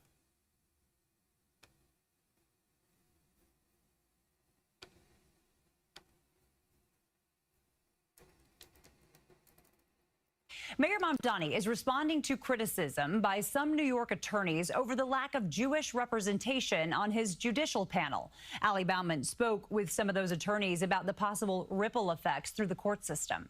Mayor Mamdani is responding to criticism by some New York attorneys over the lack of Jewish representation on his judicial panel. Ali Bauman spoke with some of those attorneys about the possible ripple effects through the court system.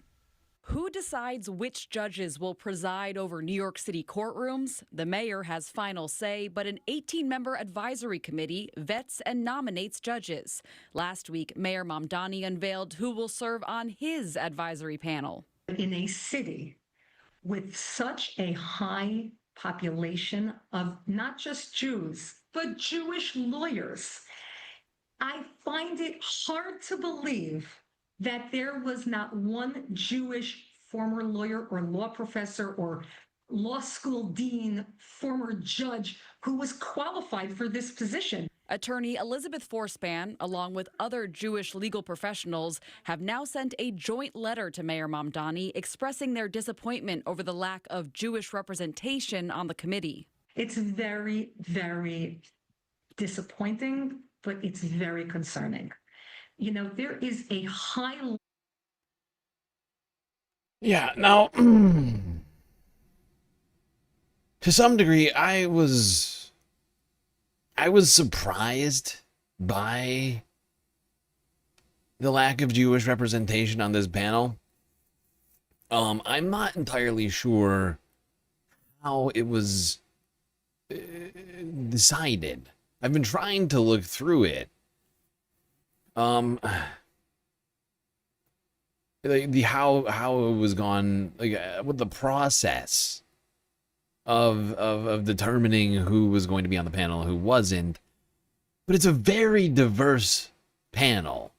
Who decides which judges will preside over New York City courtrooms? The mayor has final say, but an 18-member advisory committee vets and nominates judges. Last week, Mayor Mamdani unveiled who will serve on his advisory panel.
In a city with such a high population of not just Jews, but Jewish lawyers, I find it hard to believe that there was not one Jewish former lawyer or law professor or law school dean, former judge who was qualified for this position.
Attorney Elizabeth Forspan, along with other Jewish legal professionals, have now sent a joint letter to Mayor Mamdani expressing their disappointment over the lack of Jewish representation on the committee.
It's very, very disappointing, but it's very concerning. You know, there is a high...
Yeah, now, to some degree, I was surprised by the lack of Jewish representation on this panel. I'm not entirely sure how it was decided. I've been trying to look through it. The how it was gone, like with the process of determining who was going to be on the panel, who wasn't. But it's a very diverse panel.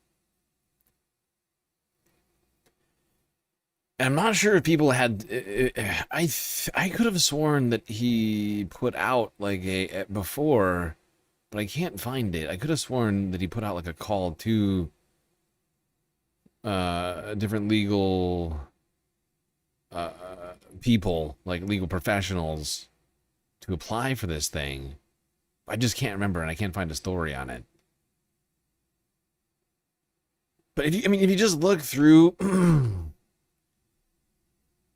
I'm not sure if people had. I could have sworn that he put out like a before, but I can't find it. I could have sworn that he put out like a call to different legal people, like legal professionals, to apply for this thing. I just can't remember, and I can't find a story on it. But if you just look through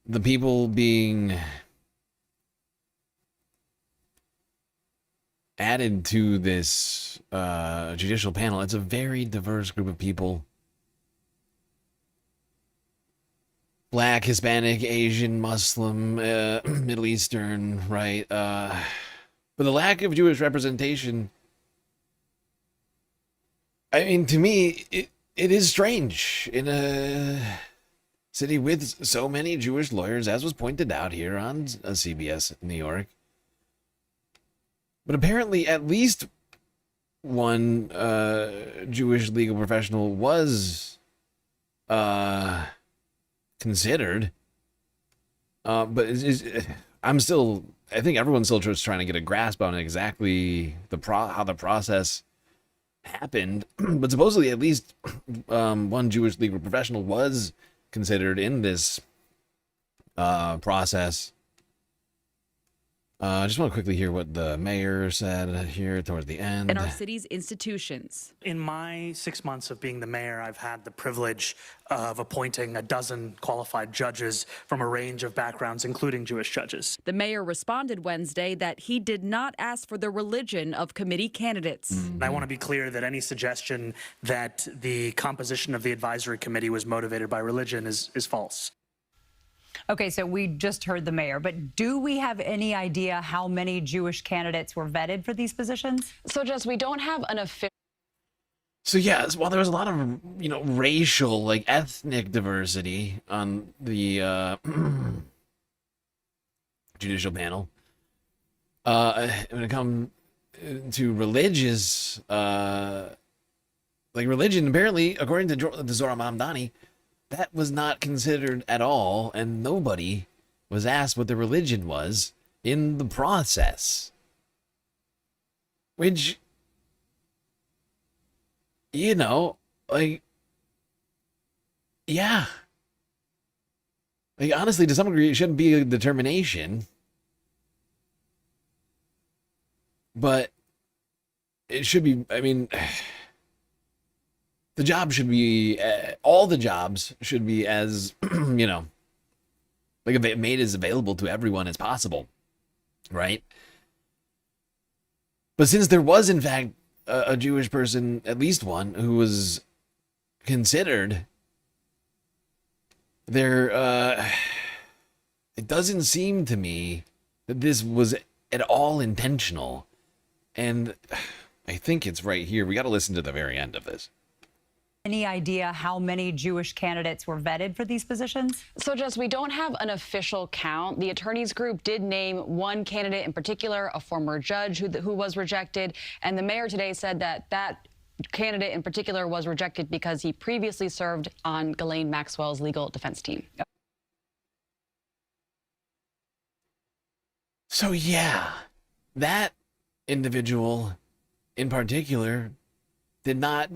the people being added to this judicial panel, it's a very diverse group of people. Black, Hispanic, Asian, Muslim, Middle Eastern, right? But the lack of Jewish representation, I mean, to me, it is strange in a city with so many Jewish lawyers, as was pointed out here on CBS New York. But apparently at least one Jewish legal professional was considered. But I think everyone's still just trying to get a grasp on exactly how the process happened. But supposedly at least one Jewish legal professional was considered in this process. I just want to quickly hear what the mayor said here towards the end.
In our city's institutions. In my 6 months of being the mayor, I've had the privilege of appointing a dozen qualified judges from a range of backgrounds, including Jewish judges. The mayor responded Wednesday that he did not ask for the religion of committee candidates. And I want to be clear that any suggestion that the composition of the advisory committee was motivated by religion is false.
Okay, so we just heard the mayor, but do we have any idea how many Jewish candidates were vetted for these positions?
So, Jess, we don't have an official.
So yeah, while there was a lot of racial, like ethnic diversity on the judicial panel, when it comes to religious, religion, apparently, according to Zohar Mamdani, that was not considered at all, and nobody was asked what their religion was in the process. Which, yeah. Like, honestly, to some degree, it shouldn't be a determination. But it should be, the job should be, all the jobs should be as, made as available to everyone as possible, right? But since there was, in fact, a Jewish person, at least one, who was considered, it doesn't seem to me that this was at all intentional. And I think it's right here. We got to listen to the very end of this.
Any idea how many Jewish candidates were vetted for these positions?
So, Jess, we don't have an official count. The attorneys group did name one candidate in particular, a former judge who was rejected. And the mayor today said that candidate in particular was rejected because he previously served on Ghislaine Maxwell's legal defense team.
So, yeah, that individual in particular did not,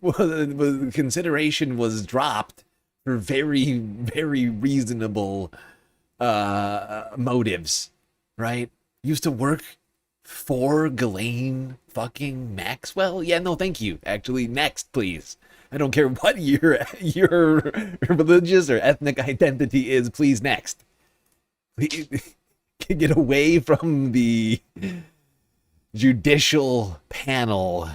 consideration was dropped for very, very reasonable motives, right? Used to work for Ghislaine fucking Maxwell? Yeah, no, thank you. Actually, next, please. I don't care what your religious or ethnic identity is, please, next. Please, get away from the judicial panel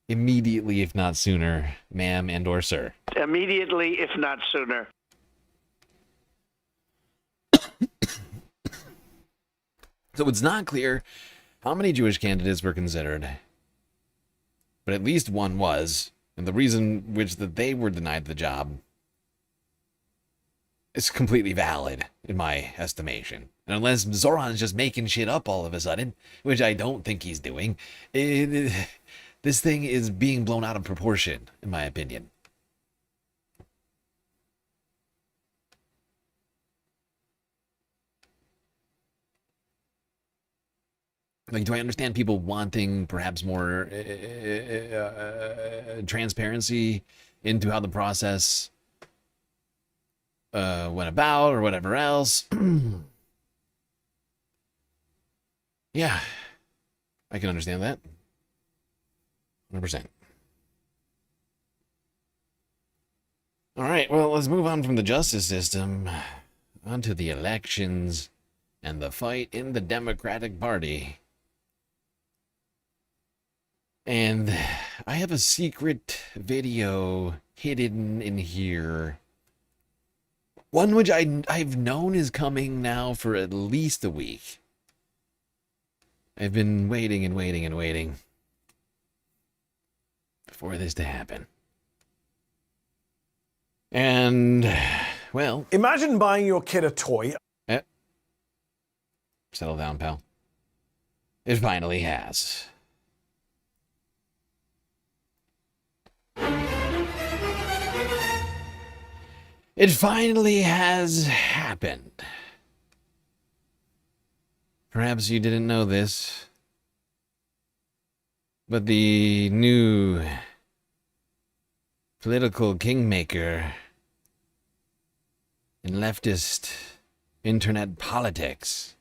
immediately, if not sooner, ma'am and or sir.
Immediately, if not sooner.
So it's not clear how many Jewish candidates were considered, but at least one was, and the reason which that they were denied the job is completely valid in my estimation. And unless Zoran's just making shit up all of a sudden, which I don't think he's doing, this thing is being blown out of proportion, in my opinion. Like, do I understand people wanting perhaps more transparency into how the process went about or whatever else? Yeah, I can understand that. 100%. All right, well, let's move on from the justice system onto the elections and the fight in the Democratic Party. And I have a secret video hidden in here. One which I've known is coming now for at least a week. I've been waiting and waiting and waiting for this to happen. And, well...
Imagine buying your kid a toy.
Settle down, pal. It finally has. It finally has happened. Perhaps you didn't know this, but the new political kingmaker in leftist internet politics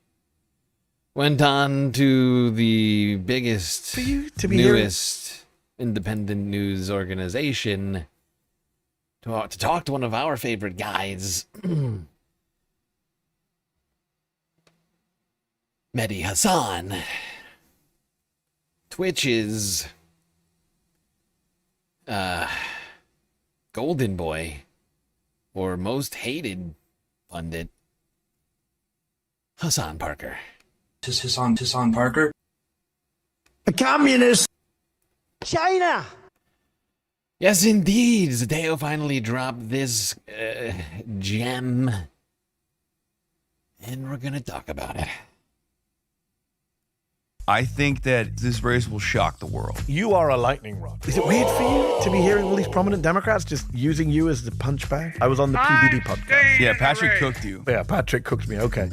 went on to the biggest, newest independent news organization to talk to one of our favorite guys, Mehdi Hassan, Twitch's golden boy, or most hated pundit, Hassan Parker.
Hassan Parker?
A communist! China!
Yes, indeed. Zadeo finally dropped this gem. And we're going to talk about it.
I think that this race will shock the world.
You are a lightning rod. Is it weird for you to be hearing all these prominent Democrats just using you as the punch bag? I was on the PBD podcast.
Yeah, Patrick cooked you.
Yeah, Patrick cooked me. Okay.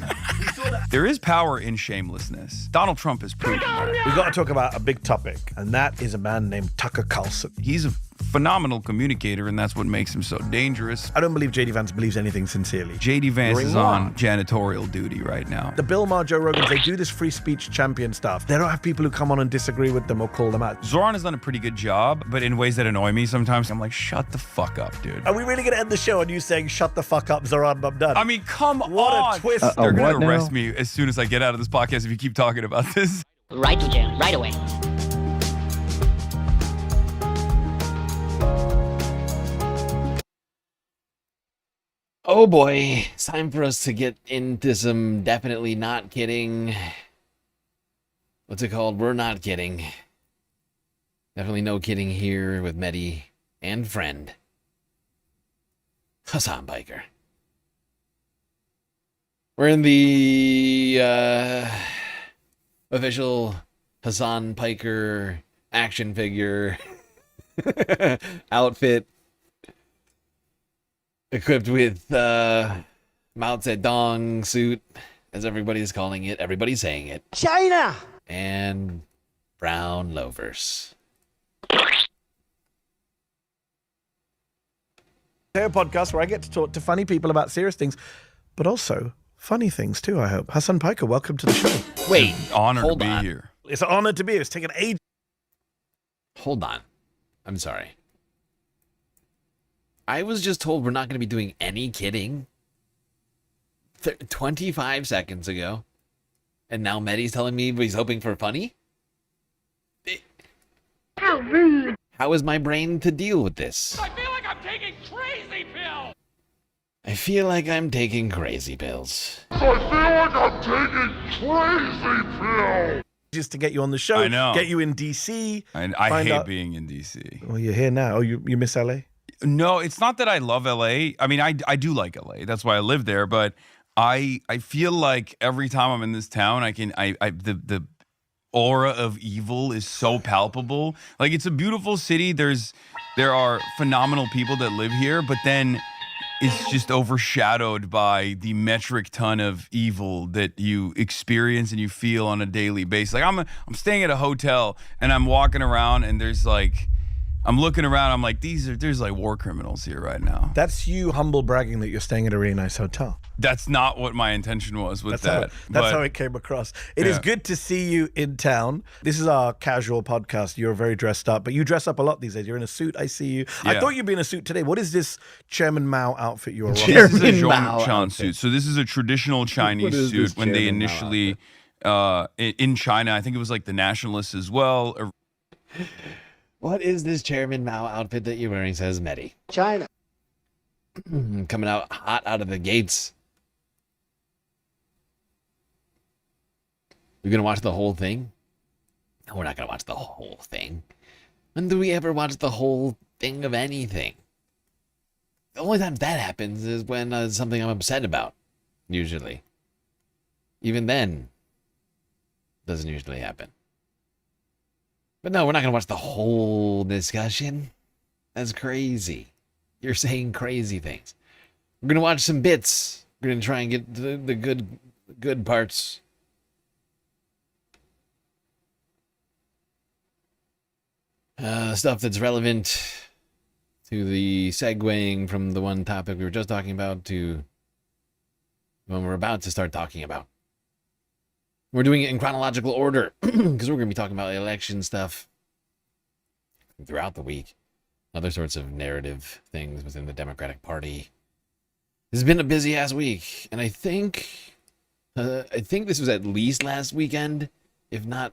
There is power in shamelessness. Donald Trump has proven that.
We've got to talk about a big topic, and that is a man named Tucker Carlson.
He's a phenomenal communicator, and that's what makes him so dangerous.
I don't believe J.D. Vance believes anything sincerely.
J.D. Vance is on janitorial duty right now.
The Bill Maher, Joe Rogans, they do this free speech champion stuff. They don't have people who come on and disagree with them or call them out.
Zoran has done a pretty good job, but in ways that annoy me sometimes. I'm like, shut the fuck up, dude.
Are we really going to end the show on you saying, shut the fuck up, Zoran, I'm done?
I mean, come on.
What a twist.
They're going to arrest me as soon as I get out of this podcast if you keep talking about this.
Right to jail, right away.
Oh boy, it's time for us to get into some definitely not kidding. What's it called? We're not kidding. Definitely no kidding here with Mehdi and friend Hassan Biker. We're in the official Hassan Piker action figure outfit, equipped with Mao Zedong suit, as everybody's calling it. Everybody's saying it.
China!
And brown loafers.
A podcast where I get to talk to funny people about serious things, but also funny things too, I hope. Hassan Piker, welcome to the show.
Wait,
honor
hold
to be
on.
here.
It's an honor to be here. It's taken age.
Hold on. I'm sorry. I was just told we're not going to be doing any kidding 25 seconds ago. And now Mehdi's telling me he's hoping for funny?
How rude.
How is my brain to deal with this?
I feel like I'm taking crazy pills.
I feel like I'm taking crazy pills.
I feel like I'm taking crazy pills.
Just to get you on the show.
I know.
Get you in DC.
I hate being in DC.
Well, you're here now. Oh, you miss LA?
No, it's not that I love LA. I mean, I do like LA. That's why I live there. But I feel like every time I'm in this town, the aura of evil is so palpable. Like, it's a beautiful city. There are phenomenal people that live here, but then it's just overshadowed by the metric ton of evil that you experience and you feel on a daily basis. Like, I'm staying at a hotel and I'm walking around and I'm looking around, I'm like, there's like war criminals here right now.
That's you humble bragging that you're staying at a really nice hotel.
That's not what my intention was with
That's how it came across. It is good to see you in town. This is our casual podcast. You're very dressed up, but you dress up a lot these days. You're in a suit, I see you. I thought you'd be in a suit today. What is this Chairman Mao outfit you're rocking?
This is a Zhongshan suit. So this is a traditional Chinese suit when they initially, in China, I think it was like the nationalists as well.
What is this Chairman Mao outfit that you're wearing, says Mehdi?
China.
Coming out hot out of the gates. We're going to watch the whole thing? No, we're not going to watch the whole thing. When do we ever watch the whole thing of anything? The only time that happens is when it's something I'm upset about, usually. Even then, doesn't usually happen. But no, we're not going to watch the whole discussion. That's crazy. You're saying crazy things. We're going to watch some bits. We're going to try and get the good parts. Stuff that's relevant to the segueing from the one topic we were just talking about to when we're about to start talking about. We're doing it in chronological order because we're going to be talking about election stuff throughout the week. Other sorts of narrative things within the Democratic Party. This has been a busy ass week, and I think this was at least last weekend, if not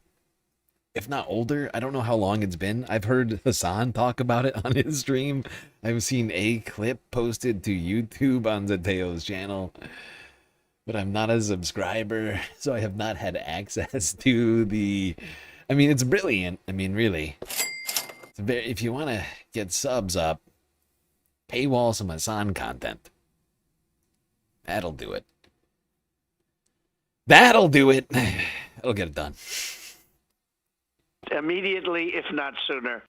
older. I don't know how long it's been. I've heard Hassan talk about it on his stream. I've seen a clip posted to YouTube on Zateo's channel, but I'm not a subscriber, so I have not had access to the... I mean, it's brilliant. I mean, really. If you want to get subs up, paywall some Hassan content. That'll do it. That'll do it. That'll get it done.
Immediately, if not sooner.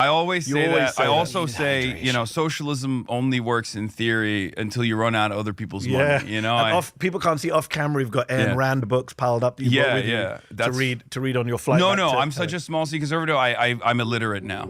I always say that. I also say, socialism only works in theory until you run out of other people's money. You know,
people can't see off camera. We've got Ayn Rand books piled up. You to read on your flight.
No, I'm such a small C conservative. I'm illiterate now.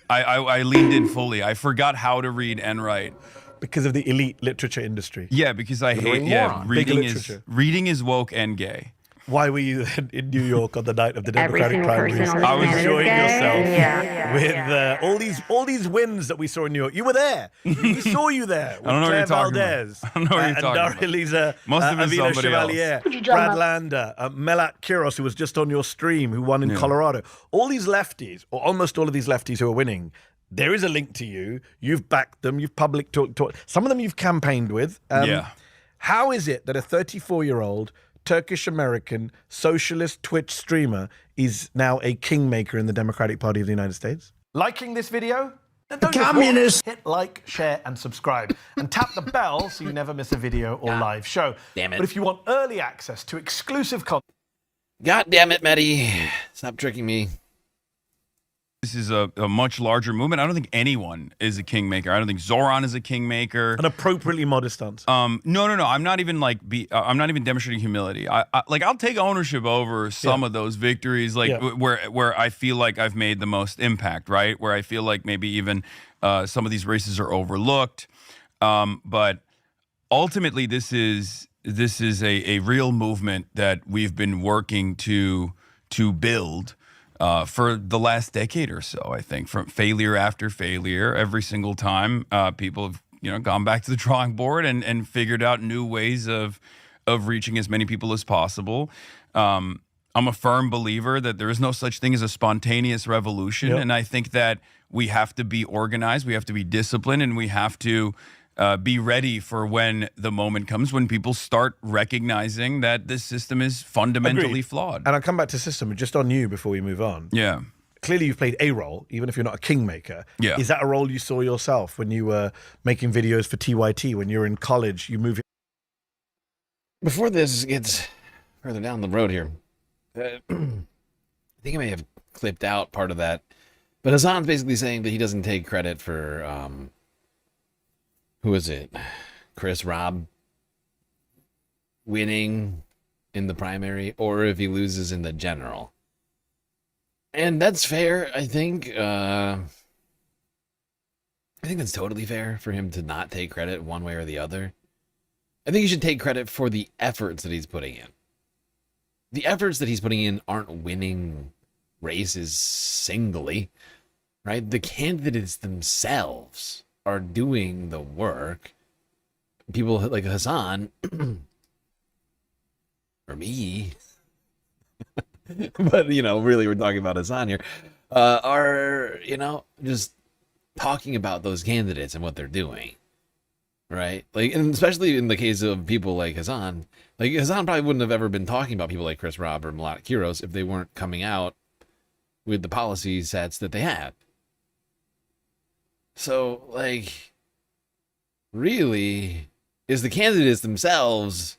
I leaned in fully. I forgot how to read and write
because of the elite literature industry.
Yeah, because I hate. Yeah, reading is woke and gay.
Why were you in New York on the night of the Democratic primaries? I was enjoying yourself with all these wins that we saw in New York. You were there. We saw you there. With
I don't know
Claire
what you're talking
Valdez,
about. I don't know what you're talking about.
Elisa,
Must have been
Avila
somebody
Chevalier,
else.
Brad Lander, Melat Kiros, who was just on your stream, who won in Colorado. All these lefties, or almost all of these lefties who are winning, there is a link to you. You've backed them. You've public talked. Some of them you've campaigned with. How is it that a 34-year-old Turkish-American socialist Twitch streamer is now a kingmaker in the Democratic Party of the United States? Liking this video? Then don't just hit like, share, and subscribe. And tap the bell so you never miss a video or live show.
Damn it.
But if you want early access to exclusive content...
God damn it, Mehdi. Stop tricking me.
This is a much larger movement. I don't think anyone is a kingmaker. I don't think Zoran is a kingmaker.
An appropriately modest stance.
No. I'm not even I'm not even demonstrating humility. I'll take ownership over some of those victories, where I feel like I've made the most impact, right? Where I feel like maybe even some of these races are overlooked. But ultimately, this is a real movement that we've been working to build. For the last decade or so, I think, from failure after failure, every single time people have gone back to the drawing board and figured out new ways of reaching as many people as possible. I'm a firm believer that there is no such thing as a spontaneous revolution.
Yep.
And I think that we have to be organized, we have to be disciplined, and we have to be ready for when the moment comes when people start recognizing that this system is fundamentally
Agreed.
flawed.
And I'll come back to system just on you before we move on.
Yeah.
Clearly you've played a role, even if you're not a kingmaker.
Yeah.
Is that a role you saw yourself when you were making videos for TYT, when you were in college, you moved?
Before this gets further down the road here, I think I may have clipped out part of that, but Hassan's basically saying that he doesn't take credit for, who is it? Chris Robb winning in the primary, or if he loses in the general. And that's fair, I think. I think that's totally fair for him to not take credit one way or the other. I think he should take credit for the efforts that he's putting in. The efforts that he's putting in aren't winning races singly, right? The candidates themselves are doing the work. People like Hassan, or me, but, you know, really we're talking about Hassan here, are, you know, just talking about those candidates and what they're doing, right? Like, and especially in the case of people like Hassan probably wouldn't have ever been talking about people like Chris Robb or Melodic Heroes if they weren't coming out with the policy sets that they had. So, like, really, is the candidates themselves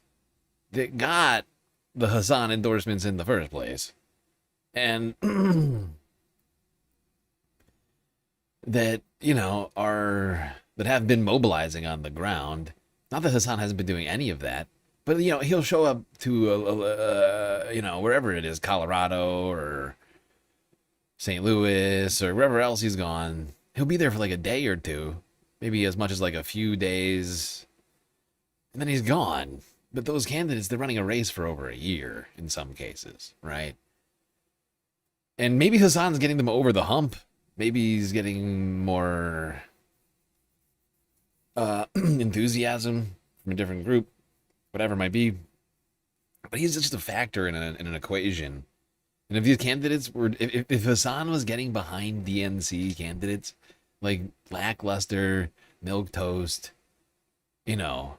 that got the Hassan endorsements in the first place. And that, you know, that have been mobilizing on the ground. Not that Hassan hasn't been doing any of that, but, you know, he'll show up to, you know, wherever it is, Colorado or St. Louis or wherever else he's gone. He'll be there for like a day or two, maybe as much as like a few days, and then he's gone. But those candidates, they're running a race for over a year in some cases, right? And maybe Hassan's getting them over the hump. Maybe he's getting more enthusiasm from a different group, whatever it might be. But he's just a factor in an equation. And if these candidates were, if Hassan was getting behind DNC candidates, like lackluster, milquetoast, you know,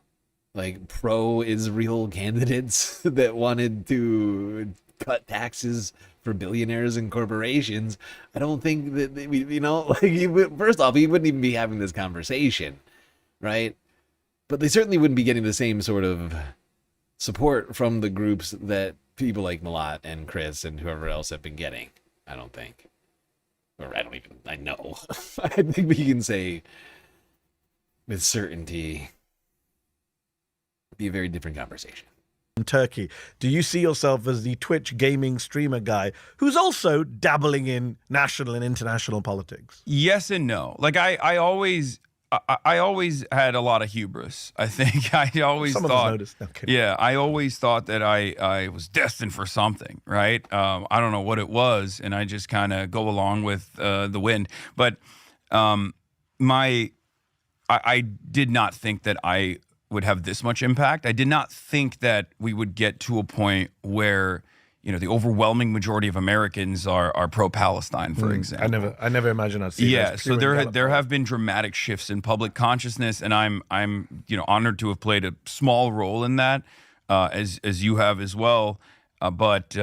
like pro-Israel candidates that wanted to cut taxes for billionaires and corporations, I don't think that, you know, like, first off, he wouldn't even be having this conversation, right? But they certainly wouldn't be getting the same sort of support from the groups that people like Malat and Chris and whoever else have been getting, I don't think. Or I know. I think we can say with certainty it'd be a very different conversation.
In Turkey, do you see yourself as the Twitch gaming streamer guy who's also dabbling in national and international politics?
Yes and no. Like I always had a lot of hubris. I think I always
Some
thought,
of us noticed. No, kidding.
yeah, I always thought that I was destined for something, right? I don't know what it was, and I just kind of go along with the wind. But I did not think that I would have this much impact. I did not think that we would get to a point where, you know, the overwhelming majority of Americans are pro-Palestine, for example.
I never imagined I'd see
Yeah,
this
so
pure
there have been dramatic shifts in public consciousness, and I'm you know, honored to have played a small role in that, as you have as well. But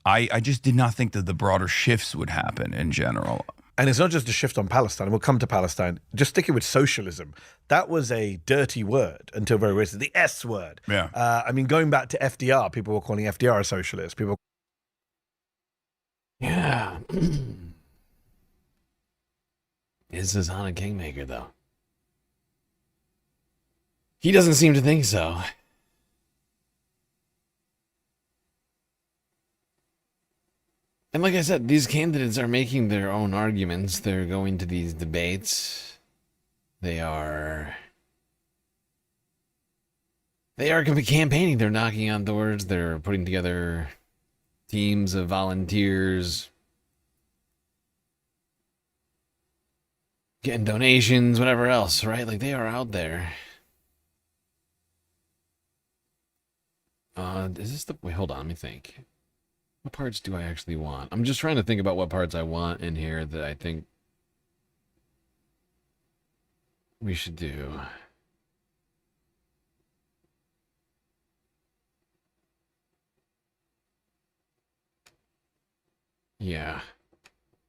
I just did not think that the broader shifts would happen in general.
And it's not just a shift on Palestine. We'll come to Palestine. Just sticking with socialism. That was a dirty word until very recently. The S word.
Yeah.
I mean, going back to FDR, people were calling FDR a socialist. People.
Yeah. Is Hassan a kingmaker, though? He doesn't seem to think so. And like I said, these candidates are making their own arguments. They're going to these debates. They are campaigning. They're knocking on doors. They're putting together teams of volunteers, getting donations, whatever else, right? Like, they are out there. Is this the... Wait, hold on, let me think. What parts do I actually want? I'm just trying to think about what parts I want in here that I think we should do. Yeah.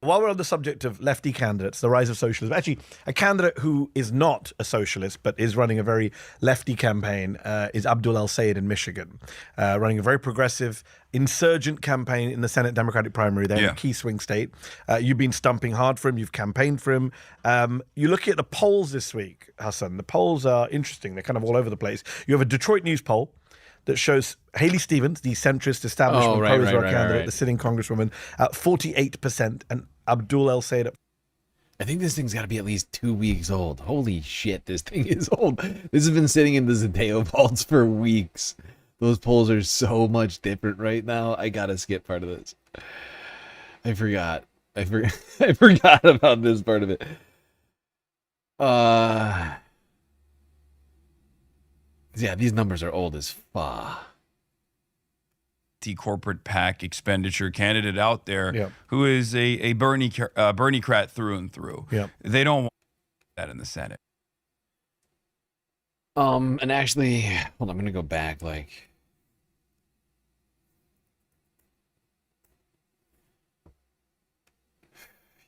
While we're on the subject of lefty candidates, the rise of socialism, actually, a candidate who is not a socialist but is running a very lefty campaign is Abdul El-Sayed in Michigan, running a very progressive, insurgent campaign in the Senate Democratic primary there in a key swing state. You've been stumping hard for him. You've campaigned for him. You look at the polls this week, Hassan. The polls are interesting. They're kind of all over the place. You have a Detroit News poll that shows Haley Stevens, the centrist establishment pro-Israel candidate, the sitting congresswoman, at 48%, and Abdul El-Sayed at...
I think this thing's got to be at least 2 weeks old. Holy shit, this thing is old. This has been sitting in the Zadeo vaults for weeks. Those polls are so much different right now. I gotta skip part of this. I forgot about this part of it. Yeah, these numbers are old as fuck.
Corporate PAC expenditure candidate out there who is a Bernie-crat through and through. They don't want that in the Senate.
And actually, hold on, I'm gonna go back like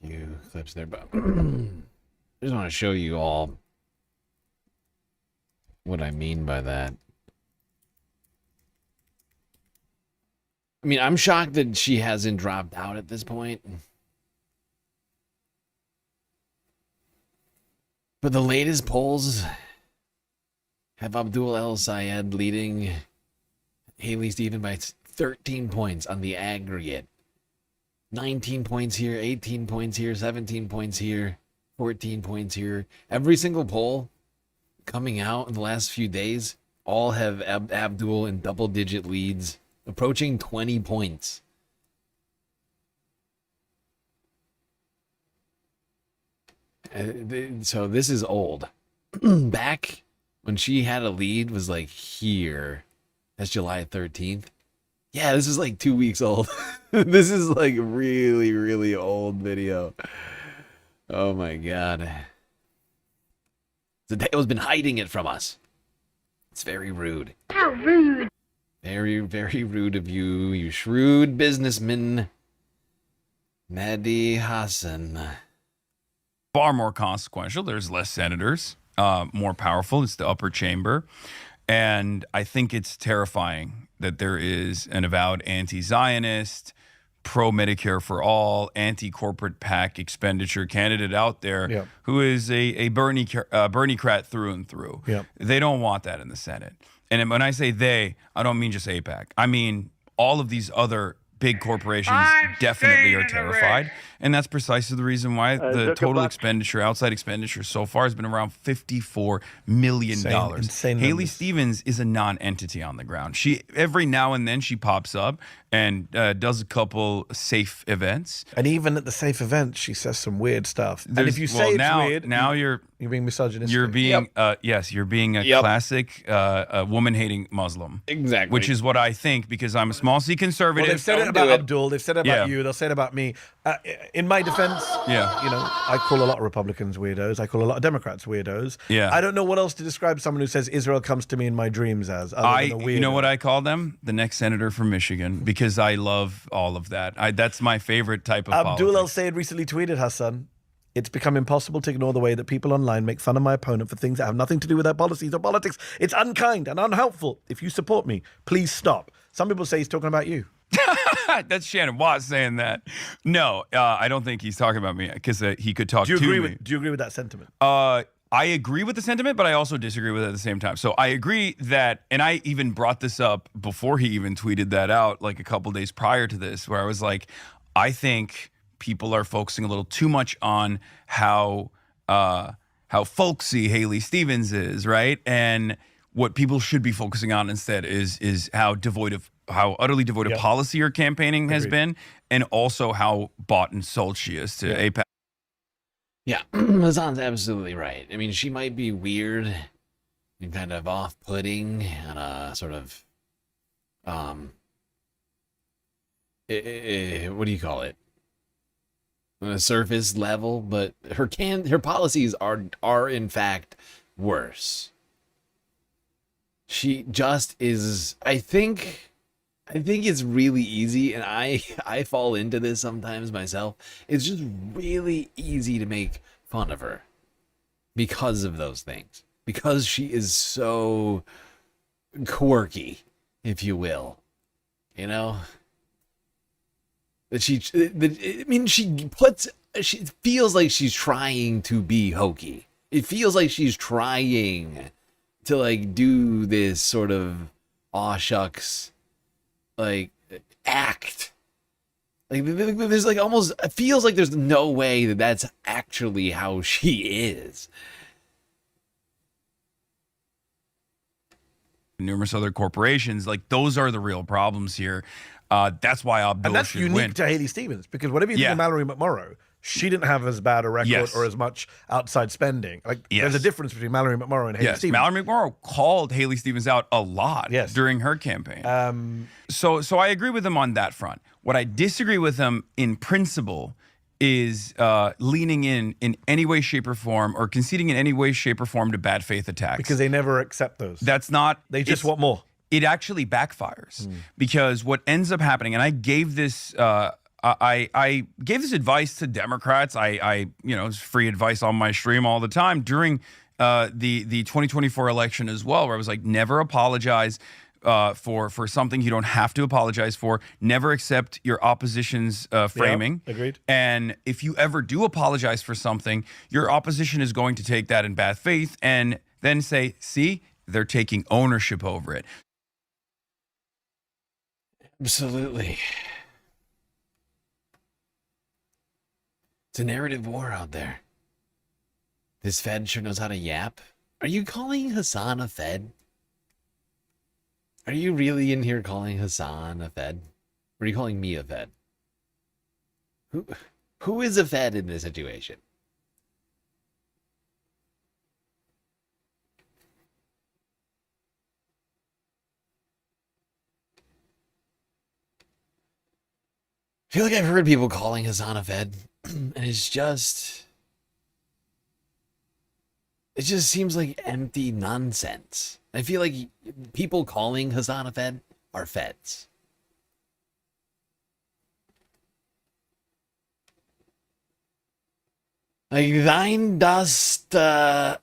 a few clips there, but I just want to show you all what I mean by that. I mean, I'm shocked that she hasn't dropped out at this point. But the latest polls have Abdul El-Sayed leading Haley Stevens by 13 points on the aggregate. 19 points here, 18 points here, 17 points here, 14 points here. Every single poll coming out in the last few days all have Abdul in double-digit leads, approaching 20 points. So this is old. Back when she had a lead was like here. That's July 13th. Yeah, this is like 2 weeks old. This is like really, really old video. Oh my God. Zadeo's been hiding it from us. It's very rude.
How rude.
Very, very rude of you, you shrewd businessman. Mehdi Hassan.
Far more consequential. There's less senators, more powerful. It's the upper chamber. And I think it's terrifying that there is an avowed anti-Zionist, pro-Medicare for all, anti-corporate PAC expenditure candidate out there who is a Bernie-crat through and through. They don't want that in the Senate. And when I say they, I don't mean just AIPAC. I mean all of these other big corporations definitely are terrified. And that's precisely the reason why the total expenditure, outside expenditure so far has been around $54 million.
Insane
Haley
numbers.
Stevens is a non-entity on the ground. She every now and then she pops up and does a couple safe events.
And even at the safe events, she says some weird stuff. And
There's-
if you
well,
say
now-
it's weird,
now you're
being misogynistic.
You're being yes, you're being a classic woman-hating Muslim.
Exactly.
Which is what I think because I'm a small C conservative.
Well, they've said it about Abdul. They've said it about
Yeah.
you. They'll say it about me. In my defense, you know, I call a lot of Republicans weirdos. I call a lot of Democrats weirdos.
Yeah.
I don't know what else to describe someone who says Israel comes to me in my dreams as. Other than a weirdo.
You know what I call them? The next senator from Michigan, because I love all of that. That's my favorite type of
Abdul
politics.
El-Sayed recently tweeted, Hassan, "It's become impossible to ignore the way that people online make fun of my opponent for things that have nothing to do with their policies or politics. It's unkind and unhelpful. If you support me, please stop." Some people say he's talking about you.
That's Shannon Watts saying that. No, I don't think he's talking about me because he could talk
Do you
to
agree
me.
with? Do you agree with that sentiment?
I agree with the sentiment, but I also disagree with it at the same time. So I agree that, and I even brought this up before he even tweeted that out, like a couple days prior to this, where I was like, I think people are focusing a little too much on how folksy Haley Stevens is, right? And what people should be focusing on instead is how utterly devoid of policy her campaigning has been, and also how bought and sold she is to AIPAC.
Yeah, Hassan's absolutely right. I mean, she might be weird and kind of off-putting on a sort of what do you call it? On a surface level, but her policies are in fact worse. She just is. I think it's really easy, and I fall into this sometimes myself. It's just really easy to make fun of her because of those things. Because she is so quirky, if you will. You know? That she feels like she's trying to be hokey. It feels like she's trying to like do this sort of aw shucks like act. Like there's like almost, it feels like there's no way that that's actually how she is.
Numerous other corporations, like those are the real problems here. That's why Abdul
And that's
should
unique
win.
to Haley Stevens, because whatever you think of Mallory McMorrow, she didn't have as bad a record or as much outside spending. Like there's a difference between Mallory McMorrow and Haley Stevens.
Mallory McMorrow called Haley Stevens out a lot during her campaign. So I agree with him on that front. What I disagree with him in principle is leaning in any way, shape, or form, or conceding in any way, shape, or form to bad faith attacks.
Because they never accept those.
That's not.
They just want more.
It actually backfires because what ends up happening, and I gave this. I gave this advice to Democrats. It's free advice on my stream all the time during the 2024 election as well, where I was like, never apologize for something you don't have to apologize for. Never accept your opposition's framing.
Yep, agreed.
And if you ever do apologize for something, your opposition is going to take that in bad faith and then say, see, they're taking ownership over it.
Absolutely. It's a narrative war out there. This Fed sure knows how to yap. Are you calling Hassan a Fed? Are you really in here calling Hassan a Fed? Or are you calling me a Fed? Who is a Fed in this situation? I feel like I've heard people calling Hassan a Fed, and it just seems like empty nonsense. I feel like people calling Hassan a Fed are Feds. Like, thine dost protest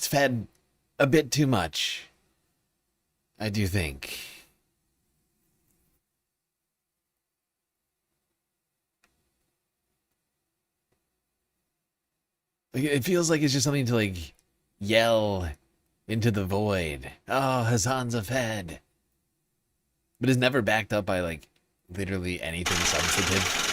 Fed a bit too much, I do think. Like, it feels like it's just something to like yell into the void. Oh, Hassan's a Fed. But it's never backed up by like literally anything substantive.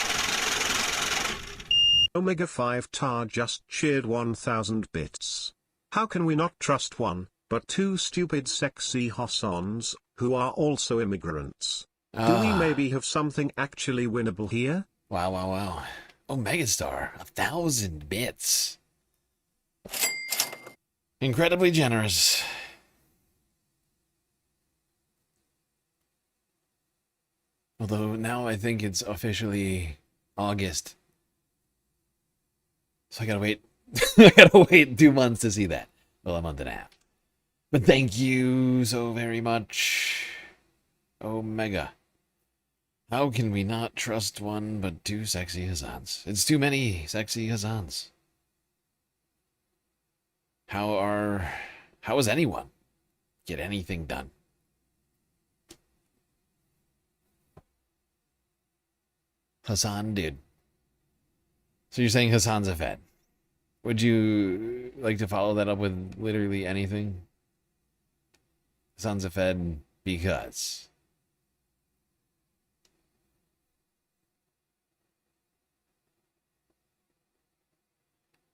Omega 5 Tar just cheered 1,000 bits. How can we not trust one, but two stupid sexy Hassans, who are also immigrants? Do we maybe have something actually winnable here?
Wow, wow, wow. Oh, Megastar, 1,000 bits. Incredibly generous. Although now I think it's officially August. So I gotta wait. I gotta wait 2 months to see that. Well, a month and a half. But thank you so very much, Omega. How can we not trust one but two sexy Hassans? It's too many sexy Hassans. How is anyone get anything done? Hassan, dude. So you're saying Hassan's a Fed. Would you like to follow that up with literally anything? Hassan's a Fed because.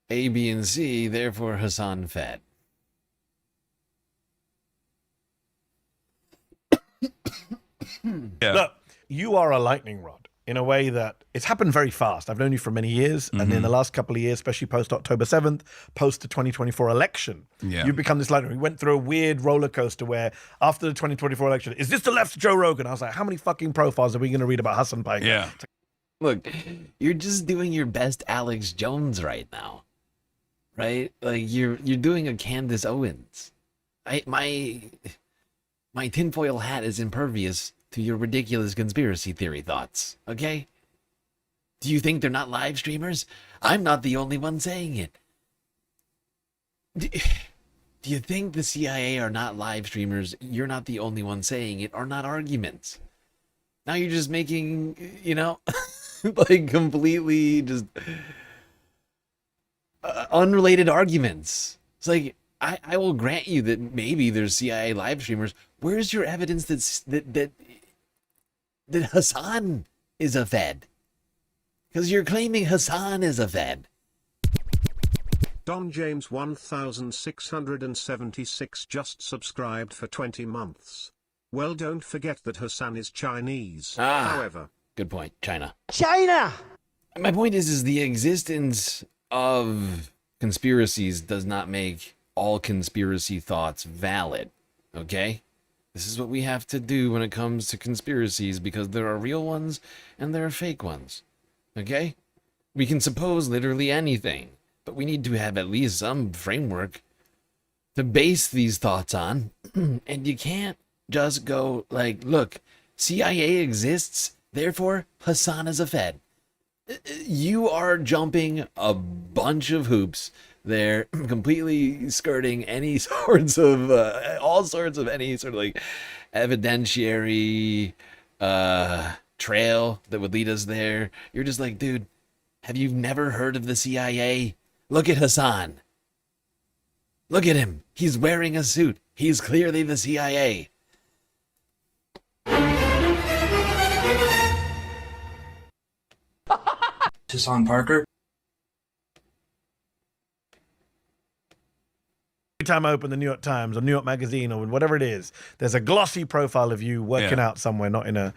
A, B, and C, therefore Hassan Fed.
Look, you are a lightning rod. in a way that it's happened very fast. I've known you for many years, and in the last couple of years, especially post October 7th, post the 2024 election, you've become this leader. We went through a weird roller coaster where after the 2024 election, is this the left's Joe Rogan? I was like, how many fucking profiles are we going to read about Hassan Piker?
Yeah.
Look, you're just doing your best Alex Jones right now, right? Like you're doing a Candace Owens. My tinfoil hat is impervious to your ridiculous conspiracy theory thoughts, okay? Do you think they're not live streamers? I'm not the only one saying it. Do you think the CIA are not live streamers? You're not the only one saying it, are not arguments. Now you're just making, like completely just unrelated arguments. It's like, I will grant you that maybe there's CIA live streamers. Where's your evidence that Hassan is a Fed? Because you're claiming Hassan is a Fed.
Don James 1676 just subscribed for 20 months. Well, don't forget that Hassan is Chinese. However,
good point. China.
China!
My point is the existence of conspiracies does not make all conspiracy thoughts valid, okay? This is what we have to do when it comes to conspiracies, because there are real ones and there are fake ones, okay? We can suppose literally anything, but we need to have at least some framework to base these thoughts on, and you can't just go like, look, CIA exists, therefore Hassan is a Fed. You are jumping a bunch of hoops. They're completely skirting any sorts of, all sorts of any sort of like evidentiary trail that would lead us there. You're just like, dude, have you never heard of the CIA? Look at Hassan. Look at him. He's wearing a suit. He's clearly the CIA.
Hassan Parker.
Every time I open the New York Times or New York Magazine or whatever it is, there's a glossy profile of you working out somewhere, not in a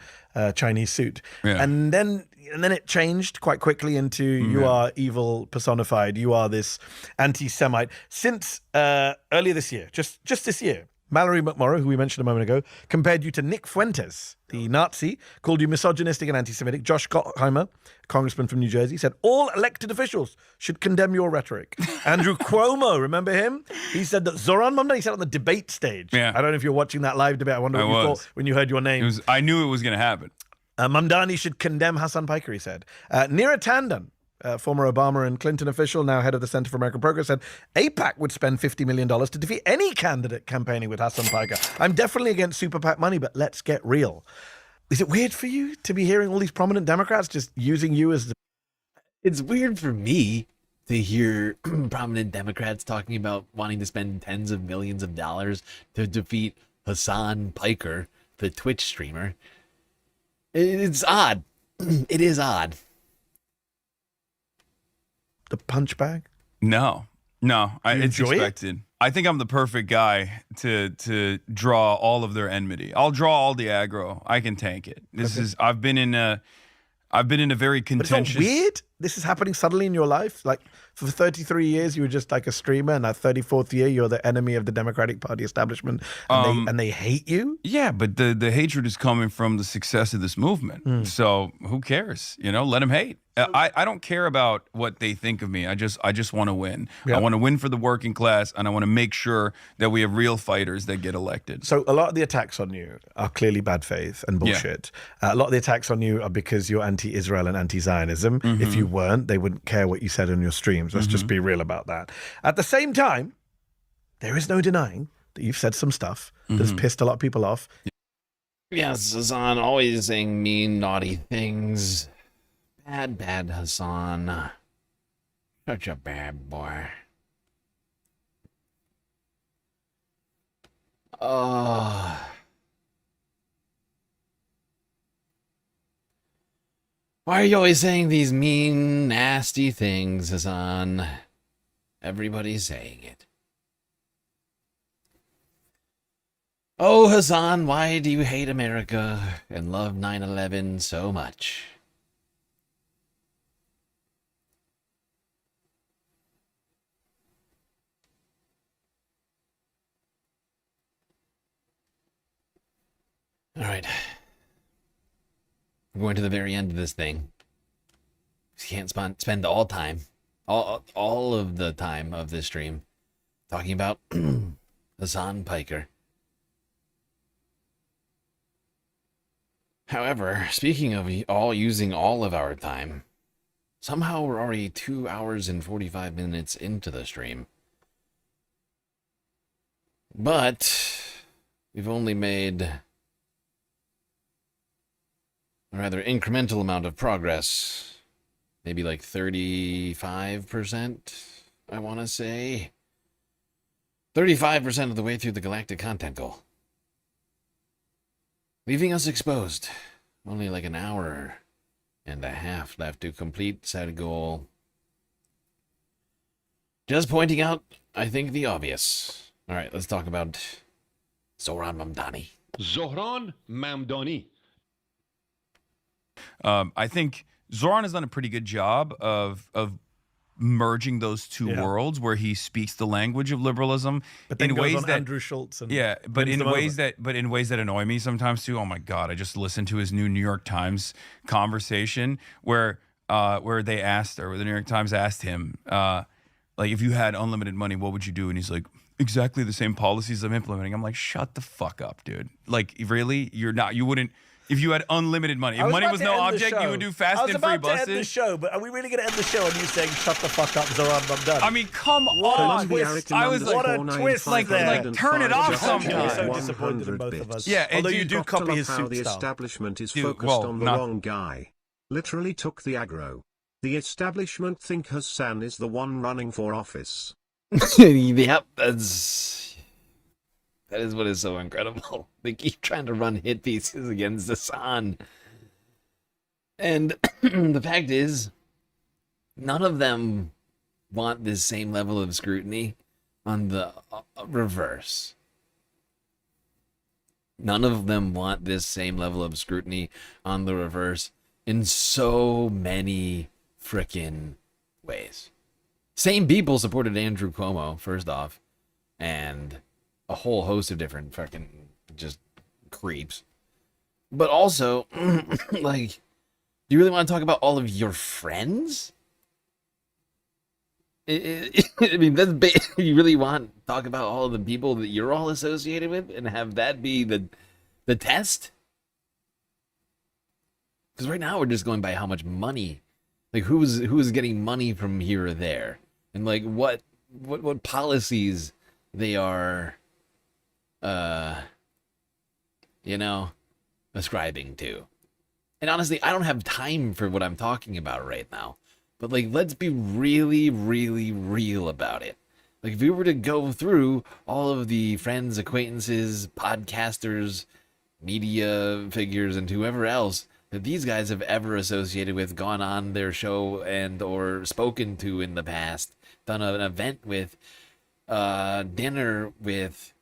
Chinese suit.
Yeah.
And then it changed quite quickly into you are evil personified. You are this anti-Semite. Since earlier this year, just this year, Mallory McMorrow, who we mentioned a moment ago, compared you to Nick Fuentes, the Nazi, called you misogynistic and anti-Semitic. Josh Gottheimer, congressman from New Jersey, said all elected officials should condemn your rhetoric. Andrew Cuomo, remember him? He said that Zoran Mamdani, he said on the debate stage.
Yeah.
I don't know if you're watching that live debate. I wonder what you thought when you heard your name.
I knew it was going to happen.
Mamdani should condemn Hassan Piker, he said. Neera Tanden, former Obama and Clinton official, now head of the Center for American Progress, said AIPAC would spend $50 million to defeat any candidate campaigning with Hassan Piker. I'm definitely against super PAC money, but let's get real. Is it weird for you to be hearing all these prominent Democrats just using you as...
It's weird for me to hear prominent Democrats talking about wanting to spend tens of millions of dollars to defeat Hassan Piker, the Twitch streamer. It's odd. It is odd.
The punch bag?
No, it's expected. I think I'm the perfect guy to draw all of their enmity. I'll draw all the aggro. I can tank it. I've been in a very contentious.
But it's not weird. This is happening suddenly in your life. Like for 33 years, you were just like a streamer, and that 34th year, you're the enemy of the Democratic Party establishment, and they hate you.
Yeah, but the hatred is coming from the success of this movement. So who cares? Let them hate. I don't care about what they think of me. I just want to win.
Yeah.
I want to win for the working class, and I want to make sure that we have real fighters that get elected.
So a lot of the attacks on you are clearly bad faith and bullshit. A lot of the attacks on you are because you're anti-Israel and anti-Zionism. If you weren't, they wouldn't care what you said on your streams. Let's just be real about that. At the same time, there is no denying that you've said some stuff that has pissed a lot of people off.
Yes, Hassan, always saying mean, naughty things. Bad Hassan. Such a bad boy. Why are you always saying these mean, nasty things, Hassan? Everybody's saying it. Oh, Hassan, why do you hate America and love 9/11 so much? All right. We're going to the very end of this thing. We can't spend all of the time of this stream talking about Hassan Piker. However, speaking of using all of our time, somehow we're already 2 hours and 45 minutes into the stream. But we've only made a rather incremental amount of progress. Maybe like 35%, I want to say. 35% of the way through the galactic content goal. Leaving us exposed. Only like an hour and a half left to complete said goal. Just pointing out, I think, the obvious. All right, let's talk about Zohran Mamdani.
Zohran Mamdani.
I think Zoran has done a pretty good job of merging those two worlds, where he speaks the language of liberalism
but then
in
goes
ways
on
that
Andrew Schultz and
but in ways that annoy me sometimes too. Oh my God, I just listened to his new New York Times conversation where they asked, or the New York Times asked him, like, if you had unlimited money, what would you do? And he's like, exactly the same policies I'm implementing. I'm like, shut the fuck up, dude. Like, really? You wouldn't. If you had unlimited money, if money was no object, you would do fast and free buses.
I was about to end the show, but are we really going to end the show on you saying "shut the fuck up, Zohran Mamdani"?
I mean, come on!
I was like, what a twist!
Like turn it off sometimes.
So disappointed in both of us.
Yeah,
Although
you do copy his
how
soup
the
style.
establishment is focused on the wrong guy. Literally took the aggro. The establishment think Hassan is the one running for office.
Yep, that is what is so incredible. They keep trying to run hit pieces against Hassan. And the fact is, none of them want this same level of scrutiny on the reverse. None of them want this same level of scrutiny on the reverse in so many frickin' ways. Same people supported Andrew Cuomo, first off, and a whole host of different fucking just creeps. But also, like, do you really want to talk about all of your friends? I mean, you really want to talk about all of the people that you're all associated with and have that be the test? Because right now we're just going by how much money, like who's getting money from here or there, and like what policies they are ascribing to. And honestly, I don't have time for what I'm talking about right now. But like, let's be really, really real about it. Like, if we were to go through all of the friends, acquaintances, podcasters, media figures, and whoever else that these guys have ever associated with, gone on their show and or spoken to in the past, done an event with, dinner with,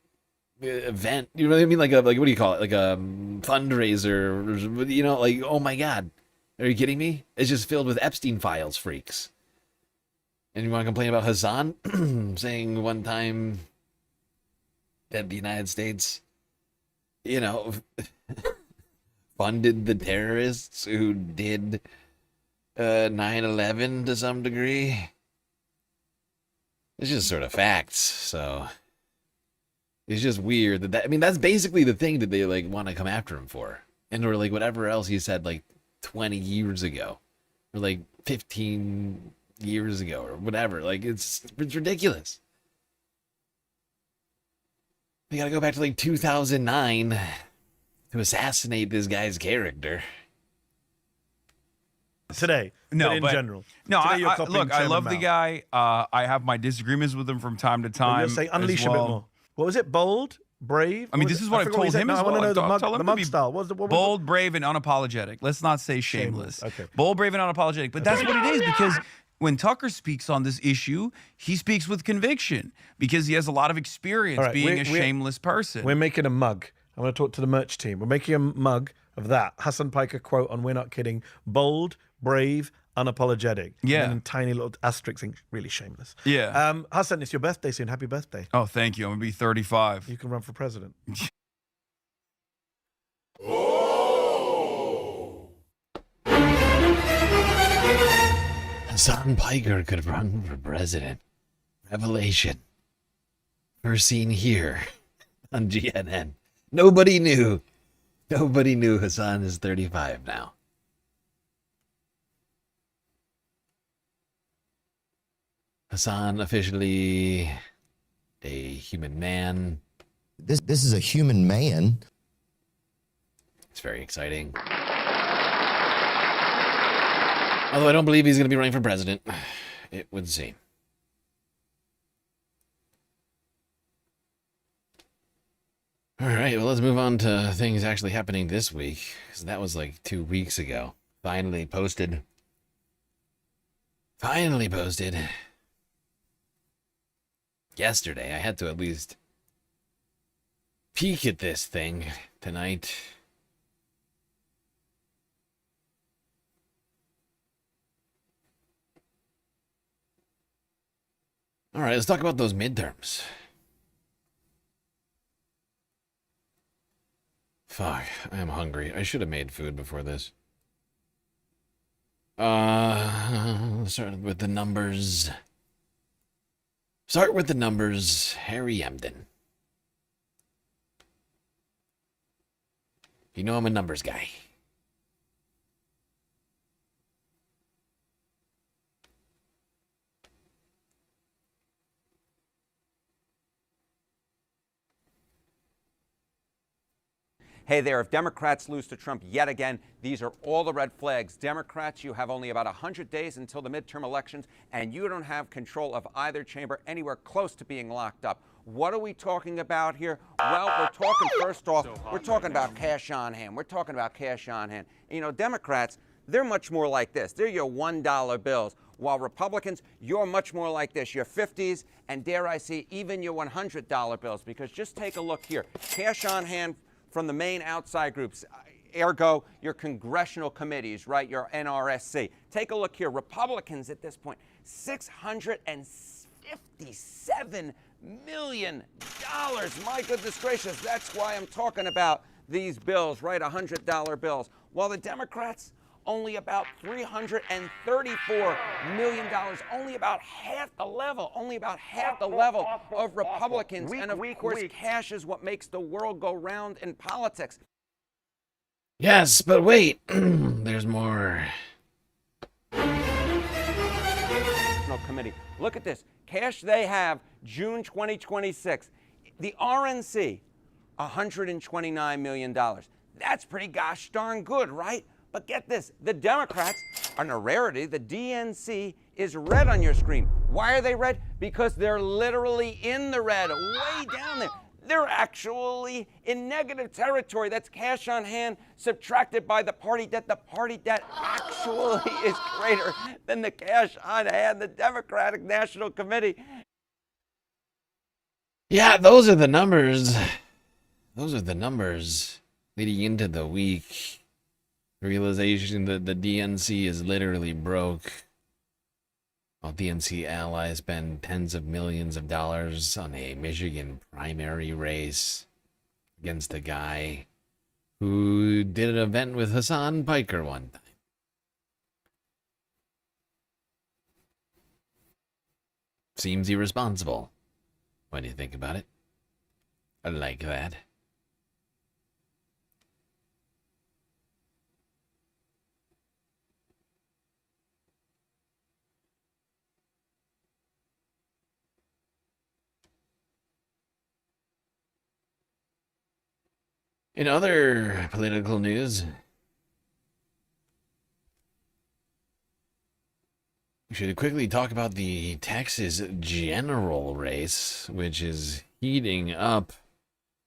event, you know what I mean? Like what do you call it? Like a fundraiser, you know, like, oh my God. Are you kidding me? It's just filled with Epstein files freaks. And you want to complain about Hassan saying one time that the United States, you know, funded the terrorists who did 9/11 to some degree? It's just sort of facts, so it's just weird that I mean, that's basically the thing that they like want to come after him for. And or like whatever else he said like 20 years ago or like 15 years ago or whatever. Like it's ridiculous. We gotta go back to like 2009 to assassinate this guy's character.
Today,
no,
but in general.
No,
Today you're
I
copying
look, I
Chairman
love
Mao.
the guy. I have my disagreements with him from time to time.
You're saying unleash
as
a bit
well.
more. What was it? Bold, brave.
I mean, this is what I've told him as
I
well.
want to know the
Tell him to
mug
be
style. What was
bold, brave, and unapologetic. Let's not say shameless.
Okay.
Bold, brave, and unapologetic. But that's what it is, because when Tucker speaks on this issue, he speaks with conviction because he has a lot of experience
All right,
being a shameless person.
We're making a mug. I'm going to talk to the merch team. We're making a mug of that Hassan Piker quote on We're Not Kidding. Bold, brave, unapologetic.
Yeah.
And then tiny little asterisk thing, really shameless.
Yeah.
Hassan, it's your birthday soon. Happy birthday.
Oh, thank you. I'm going to be 35.
You can run for president.
Hassan Piker could run for president. Revelation. First seen here on GNN. Nobody knew. Nobody knew Hassan is 35 now. Hassan officially a human man.
This is a human man.
It's very exciting. Although I don't believe he's going to be running for president. It would seem. All right, well, let's move on to things actually happening this week, because that was like 2 weeks ago. Finally posted. Yesterday, I had to at least peek at this thing tonight. All right, let's talk about those midterms. Fuck, I am hungry. I should have made food before this. Let's start with the numbers. Harry Emden. You know I'm a numbers guy.
Hey there, if Democrats lose to Trump yet again, these are all the red flags. Democrats, you have only about 100 days until the midterm elections, and you don't have control of either chamber anywhere close to being locked up. What are we talking about here? Well, we're talking, first off, we're talking about cash on hand. You know, Democrats, they're much more like this. They're your $1 bills. While Republicans, you're much more like this, your 50s, and dare I say, even your $100 bills. Because just take a look here. Cash on hand from the main outside groups, ergo your congressional committees, right, your NRSC. Take a look here. Republicans at this point, $657 million. My goodness gracious, that's why I'm talking about these bills, right, $100 bills. While the Democrats, only about $334 million, only about half the level of Republicans. And of course, cash is what makes the world go round in politics.
Yes, but wait, there's more.
Committee. Look at this. Cash they have, June 2026. The RNC, $129 million. That's pretty gosh darn good, right? But get this, the Democrats are in a rarity. The DNC is red on your screen. Why are they red? Because they're literally in the red, way down there. They're actually in negative territory. That's cash on hand subtracted by the party debt. The party debt actually is greater than the cash on hand. The Democratic National Committee.
Yeah, those are the numbers. Leading into the week. Realization that the DNC is literally broke. While DNC allies spend tens of millions of dollars on a Michigan primary race against a guy who did an event with Hassan Piker one time. Seems irresponsible when you think about it. I like that. In other political news, we should quickly talk about the Texas general race, which is heating up.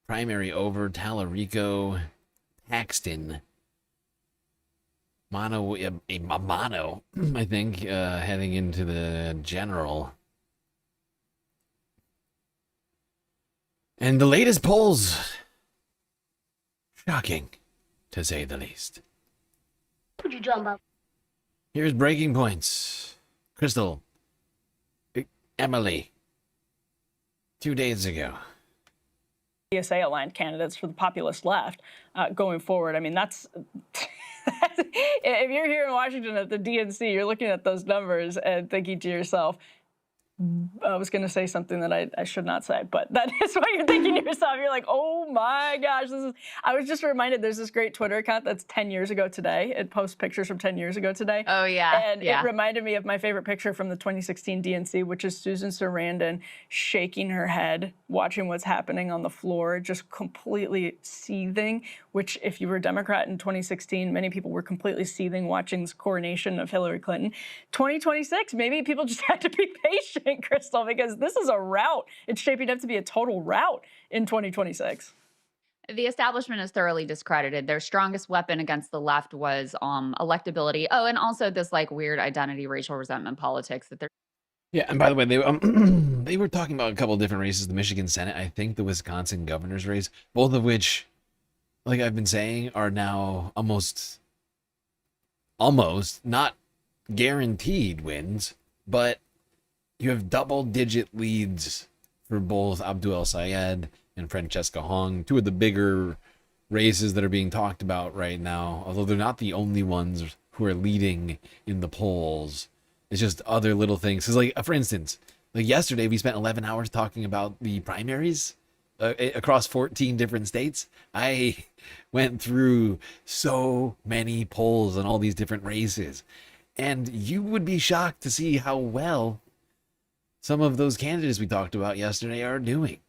Primary over Tallarico, Paxton, Mono, I think, heading into the general. And the latest polls, shocking, to say the least.
What you talking about?
Here's breaking points. Crystal, Emily, 2 days ago.
ESA aligned candidates for the populist left going forward. I mean, that's
If you're here in Washington at the DNC, you're looking at those numbers and thinking to yourself, I was going to say something that I should not say, but that is what you're thinking to yourself. You're like, oh my gosh, this is. I was just reminded there's this great Twitter account that's 10 years ago today. It posts pictures from 10 years ago today.
Oh, yeah.
And it reminded me of my favorite picture from the 2016 DNC, which is Susan Sarandon shaking her head, watching what's happening on the floor, just completely seething, which if you were a Democrat in 2016, many people were completely seething watching this coronation of Hillary Clinton. 2026, maybe people just have to be patient, Crystal, because this is a rout. It's shaping up to be a total rout in 2026.
The establishment is thoroughly discredited. Their strongest weapon against the left was electability. Oh, and also this like weird identity, racial resentment politics that they're.
Yeah, and by the way, they they were talking about a couple of different races: the Michigan Senate, I think the Wisconsin governor's race, both of which, like I've been saying, are now almost not guaranteed wins, but you have double-digit leads for both Abdul El-Sayed and Francesca Hong, two of the bigger races that are being talked about right now, although they're not the only ones who are leading in the polls. It's just other little things. Because, like, for instance, like yesterday we spent 11 hours talking about the primaries across 14 different states. I went through so many polls on all these different races, and you would be shocked to see how well some of those candidates we talked about yesterday are doing.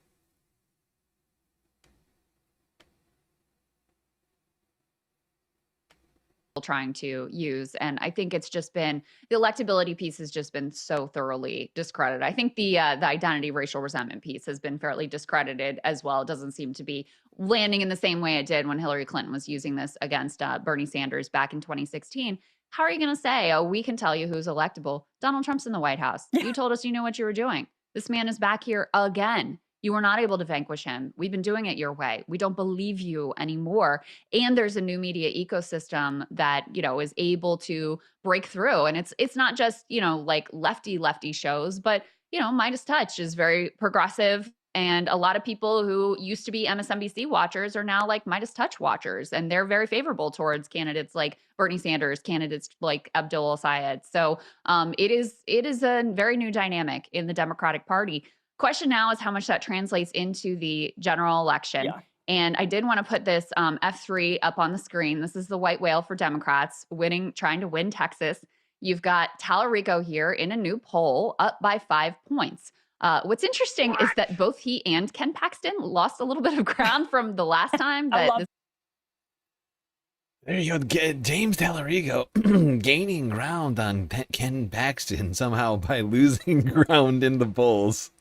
Trying to use, and I think it's just been the electability piece has just been so thoroughly discredited. I think the identity, racial resentment piece has been fairly discredited as well. It doesn't seem to be landing in the same way it did when Hillary Clinton was using this against Bernie Sanders back in 2016. How are you going to say, oh, we can tell you who's electable? Donald Trump's in the White House. You told us you knew what you were doing. This man is back here again. You were not able to vanquish him. We've been doing it your way. We don't believe you anymore. And there's a new media ecosystem that, is able to break through. And it's not just, like lefty shows, but, Midas Touch is very progressive. And a lot of people who used to be MSNBC watchers are now like Midas Touch watchers. And they're very favorable towards candidates like Bernie Sanders, candidates like Abdul El-Sayed. So it is a very new dynamic in the Democratic Party. Question now is how much that translates into the general election. Yeah. And I did want to put this F3 up on the screen. This is the white whale for Democrats trying to win Texas. You've got Tallarico here in a new poll up by 5 points. What's interesting is that both he and Ken Paxton lost a little bit of ground from the last time.
There you go. James Tallarico gaining ground on Ken Paxton somehow by losing ground in the polls.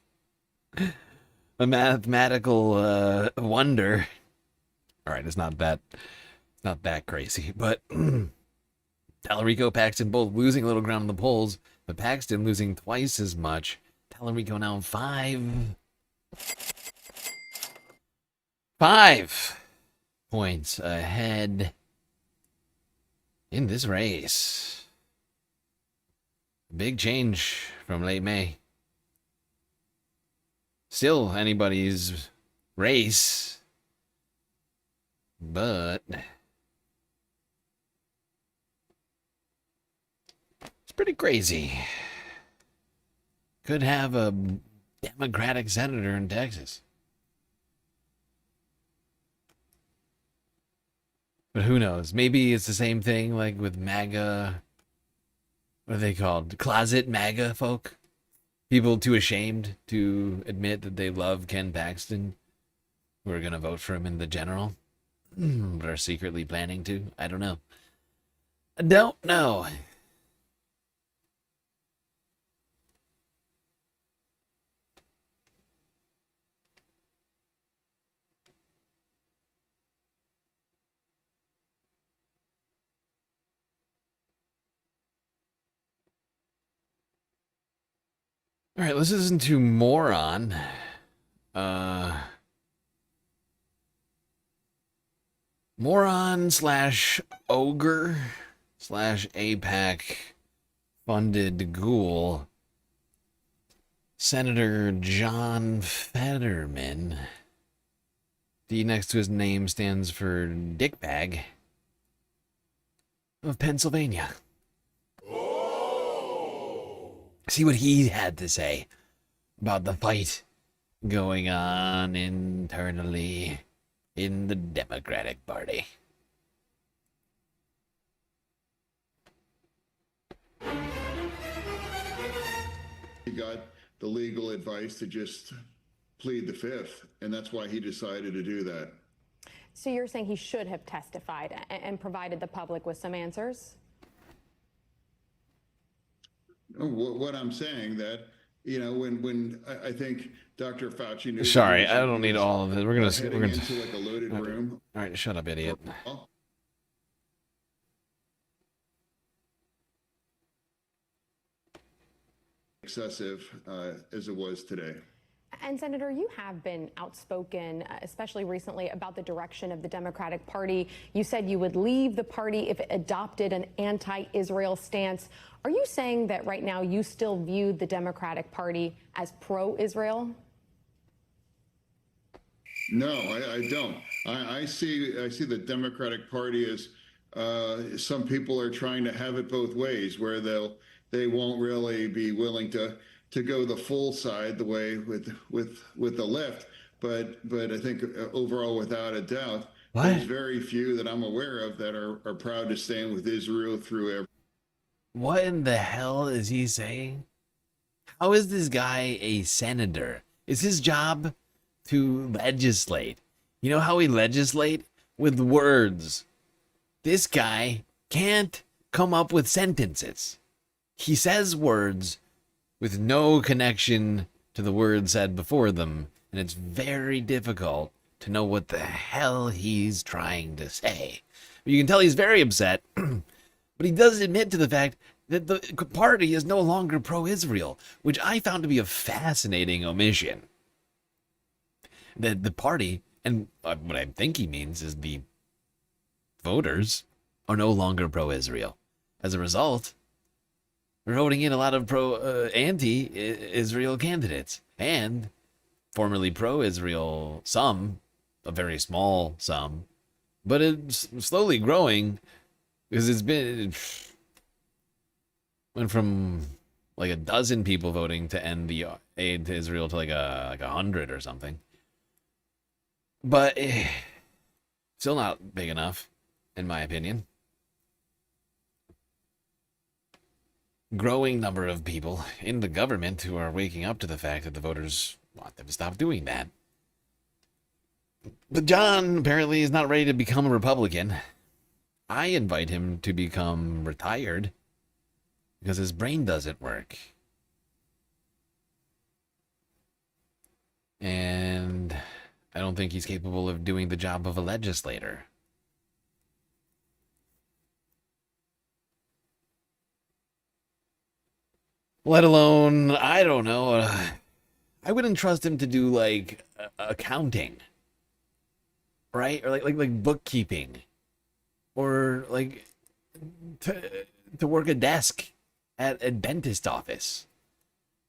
A mathematical wonder. All right, it's not that crazy, but Tallarico, Paxton both losing a little ground in the polls, but Paxton losing twice as much. Tallarico now 5 points ahead in this race. Big change from late May. Still anybody's race, but it's pretty crazy. Could have a Democratic senator in Texas. But who knows? Maybe it's the same thing like with MAGA. What are they called? Closet MAGA folk? People too ashamed to admit that they love Ken Paxton, who are going to vote for him in the general, but are secretly planning to. I don't know. I don't know. All right, let's listen to Moron. Moron / ogre / APAC funded ghoul. Senator John Fetterman. D next to his name stands for dickbag. of Pennsylvania. See what he had to say about the fight going on internally in the Democratic Party.
He got the legal advice to just plead the fifth, and that's why he decided to do that.
So you're saying he should have testified and provided the public with some answers?
What I'm saying that, you know, when I think Dr. Fauci knew.
Sorry, I don't need all of it. We're gonna
into like a loaded room.
All right, shut up, idiot.
Excessive as it was today.
And Senator, you have been outspoken, especially recently, about the direction of the Democratic Party. You said you would leave the party if it adopted an anti-Israel stance. Are you saying that right now you still view the Democratic Party as pro-Israel?
No, I don't. I see the Democratic Party as some people are trying to have it both ways, where they won't really be willing to go the full side the way with the left, but I think overall, without a doubt, there's very few that I'm aware of that are proud to stand with Israel through every.
What in the hell is he saying? How is this guy a senator? Is his job to legislate? You know how we legislate? With words. This guy can't come up with sentences. He says words with no connection to the words said before them, and it's very difficult to know what the hell he's trying to say. You can tell he's very upset, but he does admit to the fact that the party is no longer pro-Israel, which I found to be a fascinating omission. That the party, and what I think he means is the voters, are no longer pro-Israel. As a result, we're voting in a lot of anti-Israel candidates, and formerly pro-Israel, some, a very small some, but it's slowly growing because it went from like a dozen people voting to end the aid to Israel to like 100 or something. But still not big enough, in my opinion. Growing number of people in the government who are waking up to the fact that the voters want them to stop doing that. But John apparently is not ready to become a Republican. I invite him to become retired because his brain doesn't work. And I don't think he's capable of doing the job of a legislator. Let alone, I don't know, I wouldn't trust him to do, like, accounting. Right? Or, like bookkeeping. Or, like, to work a desk at a dentist office.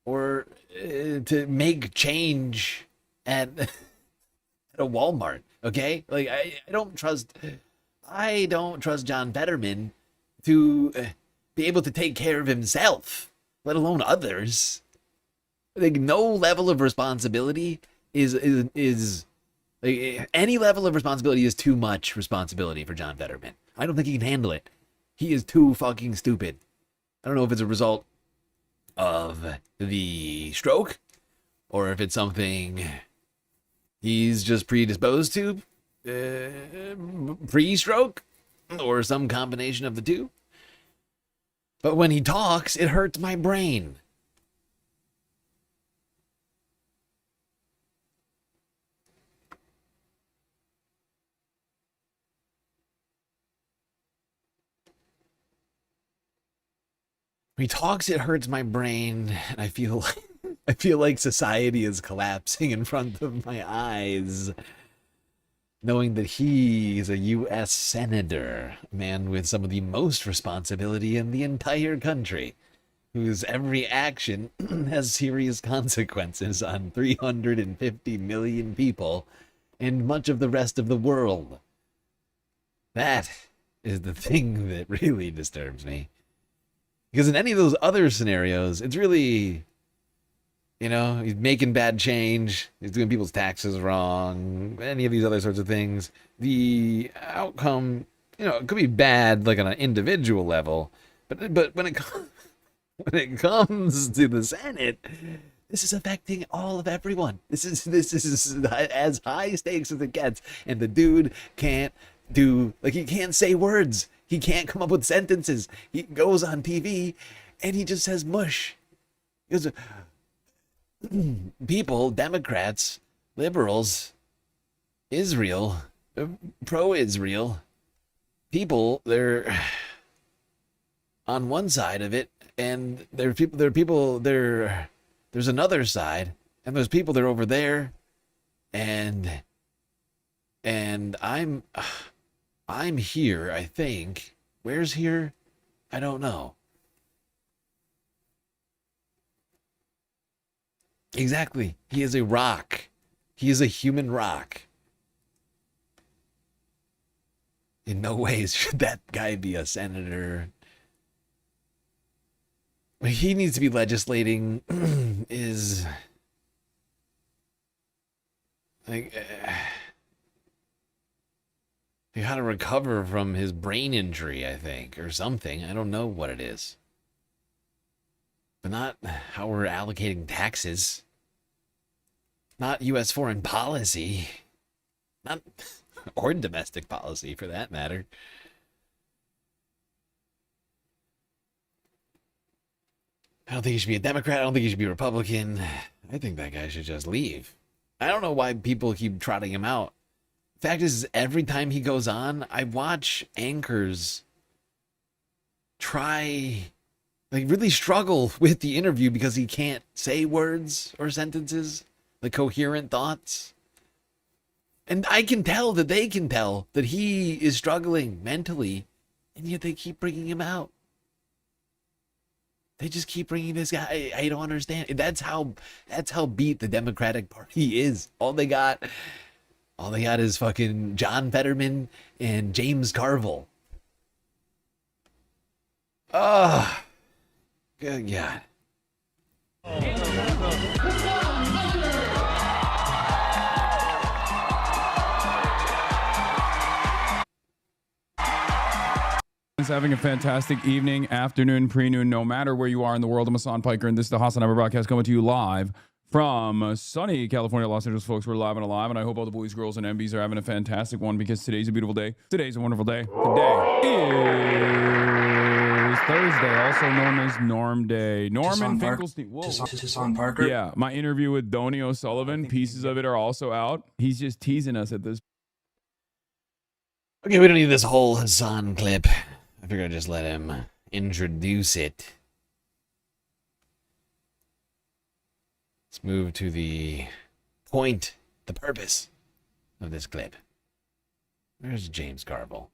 Or to make change at a Walmart, okay? Like, I don't trust John Fetterman to be able to take care of himself, let alone others. Like, no level of responsibility is like, any level of responsibility is too much responsibility for John Fetterman. I don't think he can handle it. He is too fucking stupid. I don't know if it's a result of the stroke or if it's something he's just predisposed to pre-stroke or some combination of the two. But when he talks, it hurts my brain. When he talks, it hurts my brain, and I feel like society is collapsing in front of my eyes. Knowing that he is a U.S. senator, a man with some of the most responsibility in the entire country, whose every action has serious consequences on 350 million people and much of the rest of the world. That is the thing that really disturbs me. Because in any of those other scenarios, it's really, you know, he's making bad change, he's doing people's taxes wrong, any of these other sorts of things. The outcome, you know, it could be bad, like on an individual level, but when it comes to the Senate, this is affecting all of everyone. This is as high stakes as it gets, and the dude can't do, like, he can't say words. He can't come up with sentences. He goes on TV and he just says mush. He goes, people, Democrats, liberals, Israel, pro-Israel, people, they're on one side of it, and there's another side, and there's people that are over there, and I'm here, I think. Where's here? I don't know. Exactly. He is a rock. He is a human rock. In no ways should that guy be a senator. What he needs to be legislating is like how to recover from his brain injury, I think, or something. I don't know what it is. But not how we're allocating taxes. Not U.S. foreign policy. Not, or domestic policy, for that matter. I don't think he should be a Democrat. I don't think he should be a Republican. I think that guy should just leave. I don't know why people keep trotting him out. Fact is, every time he goes on, I watch anchors try, like, really struggle with the interview because he can't say words or sentences, like coherent thoughts. And I can tell that they can tell that he is struggling mentally, and yet they keep bringing him out. They just keep bringing this guy. I don't understand. That's how beat the Democratic Party is. All they got is fucking John Fetterman and James Carville. Oh, good God.
Having a fantastic evening, afternoon, pre-noon, no matter where you are in the world. I'm Hassan Piker, and this is the Hassan Ever broadcast coming to you live from sunny California, Los Angeles, folks. We're live and alive, and I hope all the boys, girls, and MBs are having a fantastic one because today's a beautiful day. Today's a wonderful day. Today is Thursday, also known as Norm Day. Norman Finkelstein. Whoa.
Hassan Parker.
Yeah, my interview with Donny O'Sullivan, pieces of it are also out. He's just teasing us at this.
Okay, we don't need this whole Hassan clip. I figured I'd just let him introduce it. Let's move to the point, the purpose of this clip. Where's James Carville?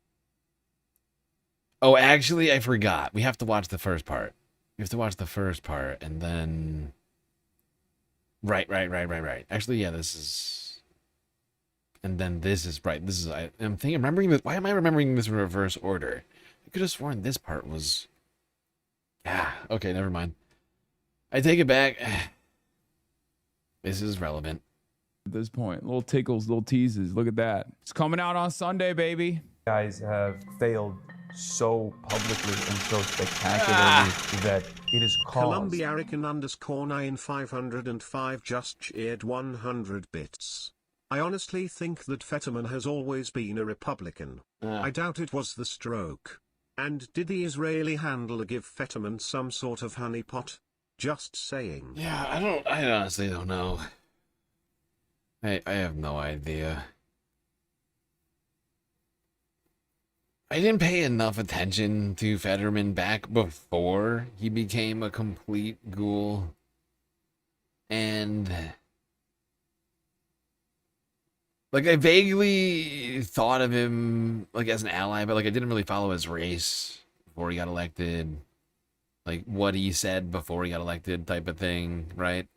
Oh, actually, I forgot. We have to watch the first part. We have to watch the first part, and then... Right. Actually, yeah, this is... And then this is... Right, this is... I'm remembering this... Why am I remembering this in reverse order? I could have sworn this part was... Yeah, okay, never mind. I take it back. This is relevant.
At this point, little tickles, little teases. Look at that. It's coming out on Sunday, baby.
You guys have failed so publicly and so spectacularly that it is caused...
Columbia Arican _ 9505 just cheered 100 bits. I honestly think that Fetterman has always been a Republican. I doubt it was the stroke. And did the Israeli handler give Fetterman some sort of honeypot? Just saying.
Yeah, I honestly don't know. I have no idea. I didn't pay enough attention to Fetterman back before he became a complete ghoul. And... like, I vaguely thought of him, like, as an ally, but, like, I didn't really follow his race before he got elected. Like, what he said before he got elected type of thing, right?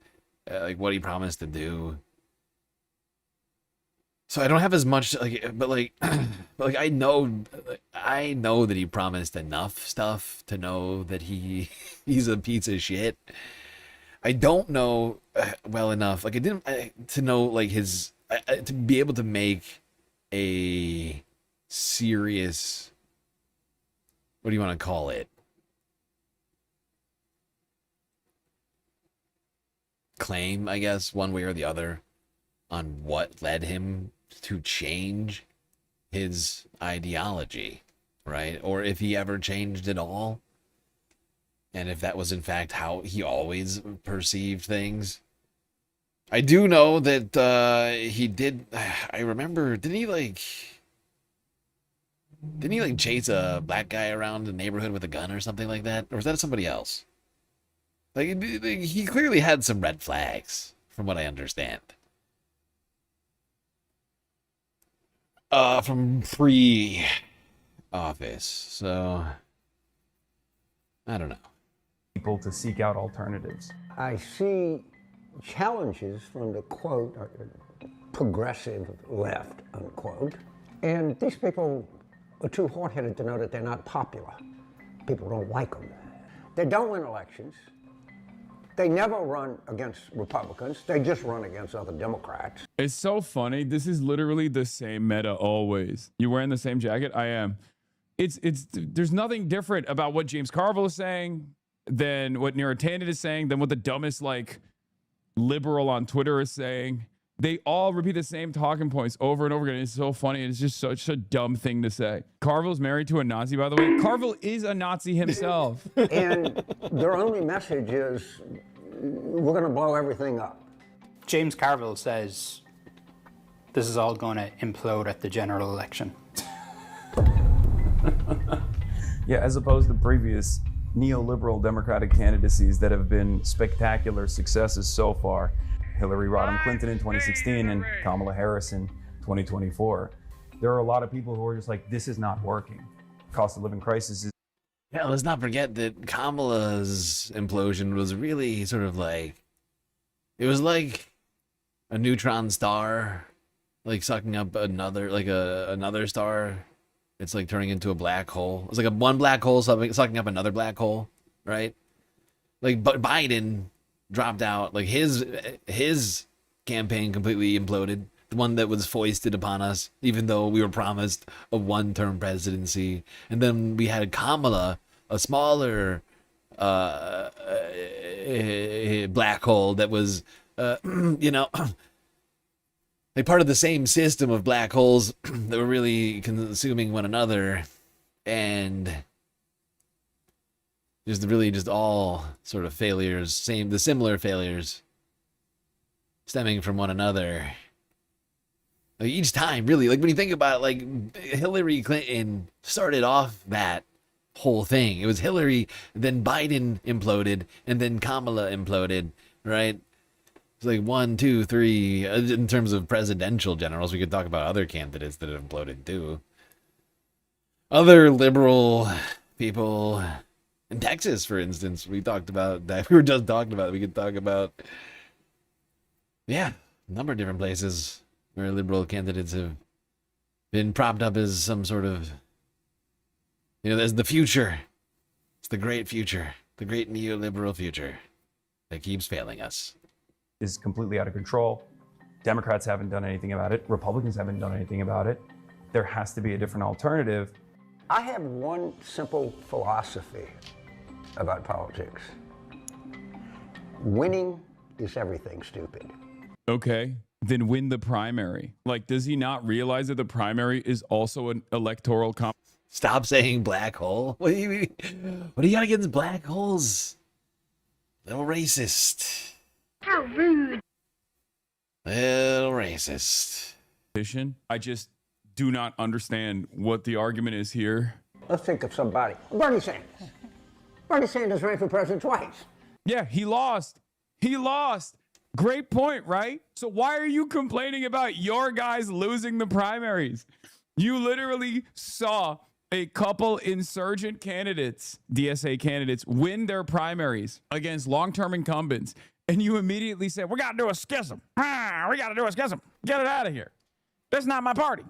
Like, what he promised to do. So I don't have as much, like, but, like, but, like, I know, I know that he promised enough stuff to know that he's a piece of shit. I don't know well enough. Like, I didn't to know like his to be able to make a serious, what do you want to call it? Claim, I guess, one way or the other, on what led him to change his ideology, right? Or if he ever changed at all. And if that was in fact how he always perceived things. I do know that he did, I remember, didn't he like chase a black guy around the neighborhood with a gun or something like that? Or was that somebody else? Like, he clearly had some red flags, from what I understand. From pre-office, so I don't know.
People to seek out alternatives.
I see challenges from the quote, progressive left, unquote, and these people are too hard-headed to know that they're not popular. People don't like them. They don't win elections. They never run against Republicans. They just run against other Democrats.
It's so funny. This is literally the same meta always. You wearing the same jacket? I am. There's nothing different about what James Carville is saying than what Neera Tanden is saying, than what the dumbest like liberal on Twitter is saying. They all repeat the same talking points over and over again. It's so funny. It's just such a dumb thing to say. Carville's married to a Nazi, by the way. Carville is a Nazi himself.
And their only message is, we're going to blow everything up.
James Carville says this is all going to implode at the general election.
Yeah, as opposed to previous neoliberal Democratic candidacies that have been spectacular successes so far. Hillary Rodham Clinton in 2016 and Kamala Harris in 2024. There are a lot of people who are just like, this is not working. Cost of living crisis is.
Yeah, let's not forget that Kamala's implosion was really sort of like, it was like a neutron star, like sucking up another, like another star. It's like turning into a black hole. It's like one black hole sucking up another black hole, right? Like, but Biden dropped out. Like his campaign completely imploded. The one that was foisted upon us, even though we were promised a one-term presidency. And then we had Kamala, a smaller black hole that was, like part of the same system of black holes that were really consuming one another, and just all sort of failures, similar failures stemming from one another. Like each time, really, like when you think about it, like Hillary Clinton started off that whole thing. It was Hillary, then Biden imploded, and then Kamala imploded, right? It's like 1, 2, 3. In terms of presidential generals, we could talk about other candidates that have imploded too. Other liberal people in Texas, for instance, we talked about that. We were just talking about it. We could talk about, yeah, a number of different places where liberal candidates have been propped up as some sort of, as the future. It's the great future, the great neoliberal future that keeps failing us.
Is completely out of control. Democrats haven't done anything about it. Republicans haven't done anything about it. There has to be a different alternative.
I have one simple philosophy about politics. Winning is everything, stupid.
Okay, then win the primary. Like, does he not realize that the primary is also an electoral
Stop saying black hole. What do you got against black holes? Little racist.
How rude.
Little racist.
I just do not understand what the argument is here.
Let's think of somebody. Bernie Sanders. Bernie Sanders ran for president twice.
Yeah, he lost. He lost. Great point, right? So why are you complaining about your guys losing the primaries? You literally saw a couple insurgent candidates, DSA candidates, win their primaries against long-term incumbents. And you immediately said, we got to do a schism. We got to do a schism. Get it out of here. That's not my party.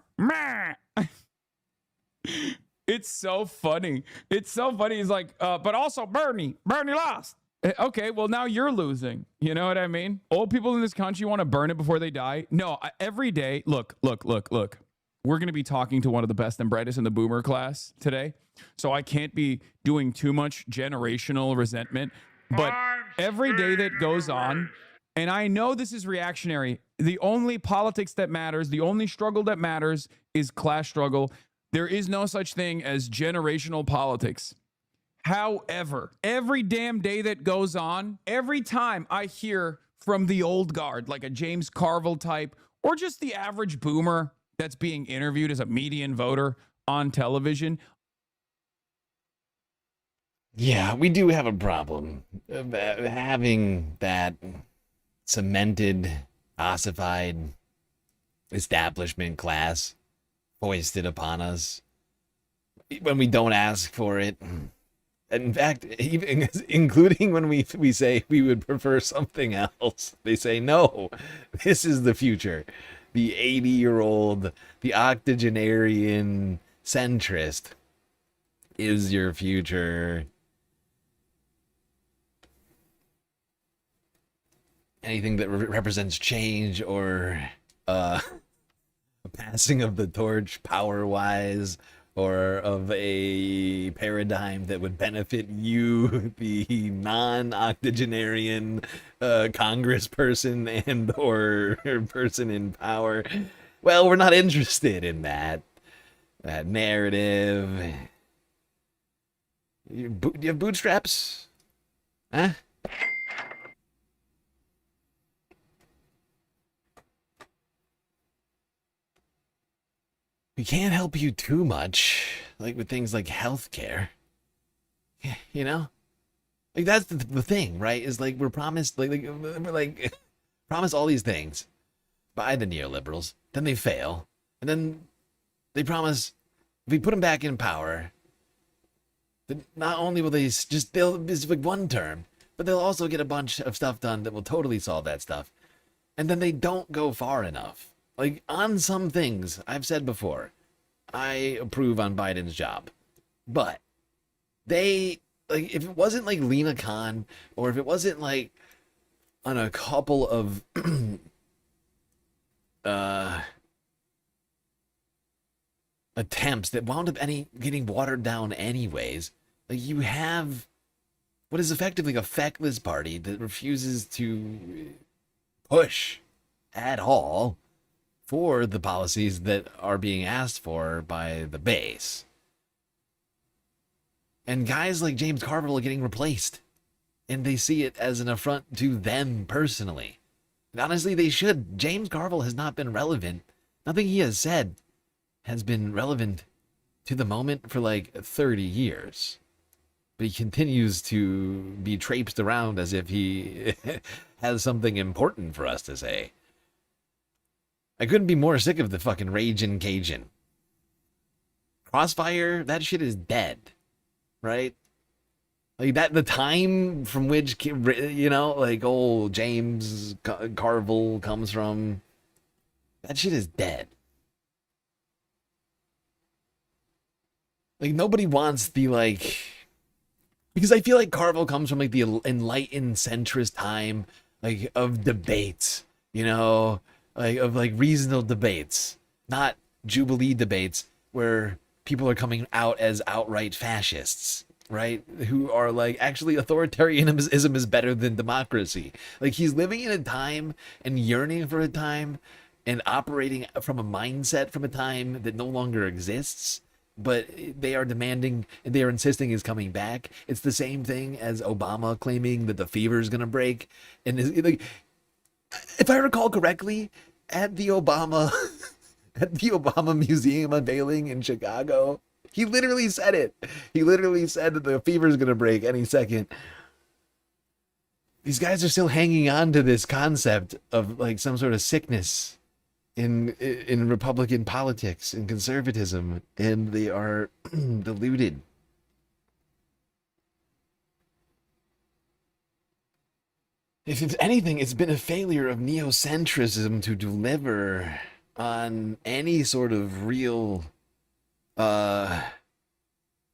It's so funny. It's so funny. He's like, but also Bernie lost. Okay, well, now you're losing. You know what I mean? Old people in this country want to burn it before they die. No, every day, look. We're going to be talking to one of the best and brightest in the boomer class today. So I can't be doing too much generational resentment. But every day that goes on, and I know this is reactionary, the only politics that matters, the only struggle that matters is class struggle. There is no such thing as generational politics. However, every damn day that goes on, every time I hear from the old guard, like a James Carville type, or just the average boomer that's being interviewed as a median voter on television.
Yeah, we do have a problem of having that cemented, ossified establishment class foisted upon us when we don't ask for it. In fact, even including when we say we would prefer something else, they say, no, this is the future. The 80-year-old, the octogenarian centrist is your future. Anything that represents change or a passing of the torch power-wise, or of a paradigm that would benefit you, the non-octogenarian congressperson and or person in power. Well, we're not interested in that narrative. Do you have bootstraps? Huh? We can't help you too much, like with things like healthcare. You know, like that's the thing, right? Is like we're promised, like promise all these things by the neoliberals, then they fail, and then they promise if we put them back in power, that not only will they'll it's like one term, but they'll also get a bunch of stuff done that will totally solve that stuff, and then they don't go far enough. Like, on some things, I've said before, I approve on Biden's job. But they, like, if it wasn't like Lena Khan, or if it wasn't like on a couple of attempts that wound up getting watered down anyways, like, you have what is effectively a feckless party that refuses to push at all for the policies that are being asked for by the base. And guys like James Carville are getting replaced. And they see it as an affront to them personally. And honestly, they should. James Carville has not been relevant. Nothing he has said has been relevant to the moment for like 30 years. But he continues to be traipsed around as if he has something important for us to say. I couldn't be more sick of the fucking Ragin' Cajun. Crossfire, that shit is dead, right? Like that, the time from which, you know, like old James Carville comes from, that shit is dead. Like nobody wants the like, because I feel like Carville comes from like the enlightened centrist time, like of debates, you know, like of like reasonable debates, not Jubilee debates where people are coming out as outright fascists, right? Who are like, actually authoritarianism is better than democracy. Like he's living in a time and yearning for a time and operating from a mindset from a time that no longer exists, but they are demanding, they are insisting is coming back. It's the same thing as Obama claiming that the fever is going to break. And like, if I recall correctly, at the Obama Museum unveiling in Chicago, he literally said it. He literally said that the fever is going to break any second. These guys are still hanging on to this concept of like some sort of sickness in Republican politics and conservatism, and they are deluded. If anything, it's been a failure of neocentrism to deliver on any sort of real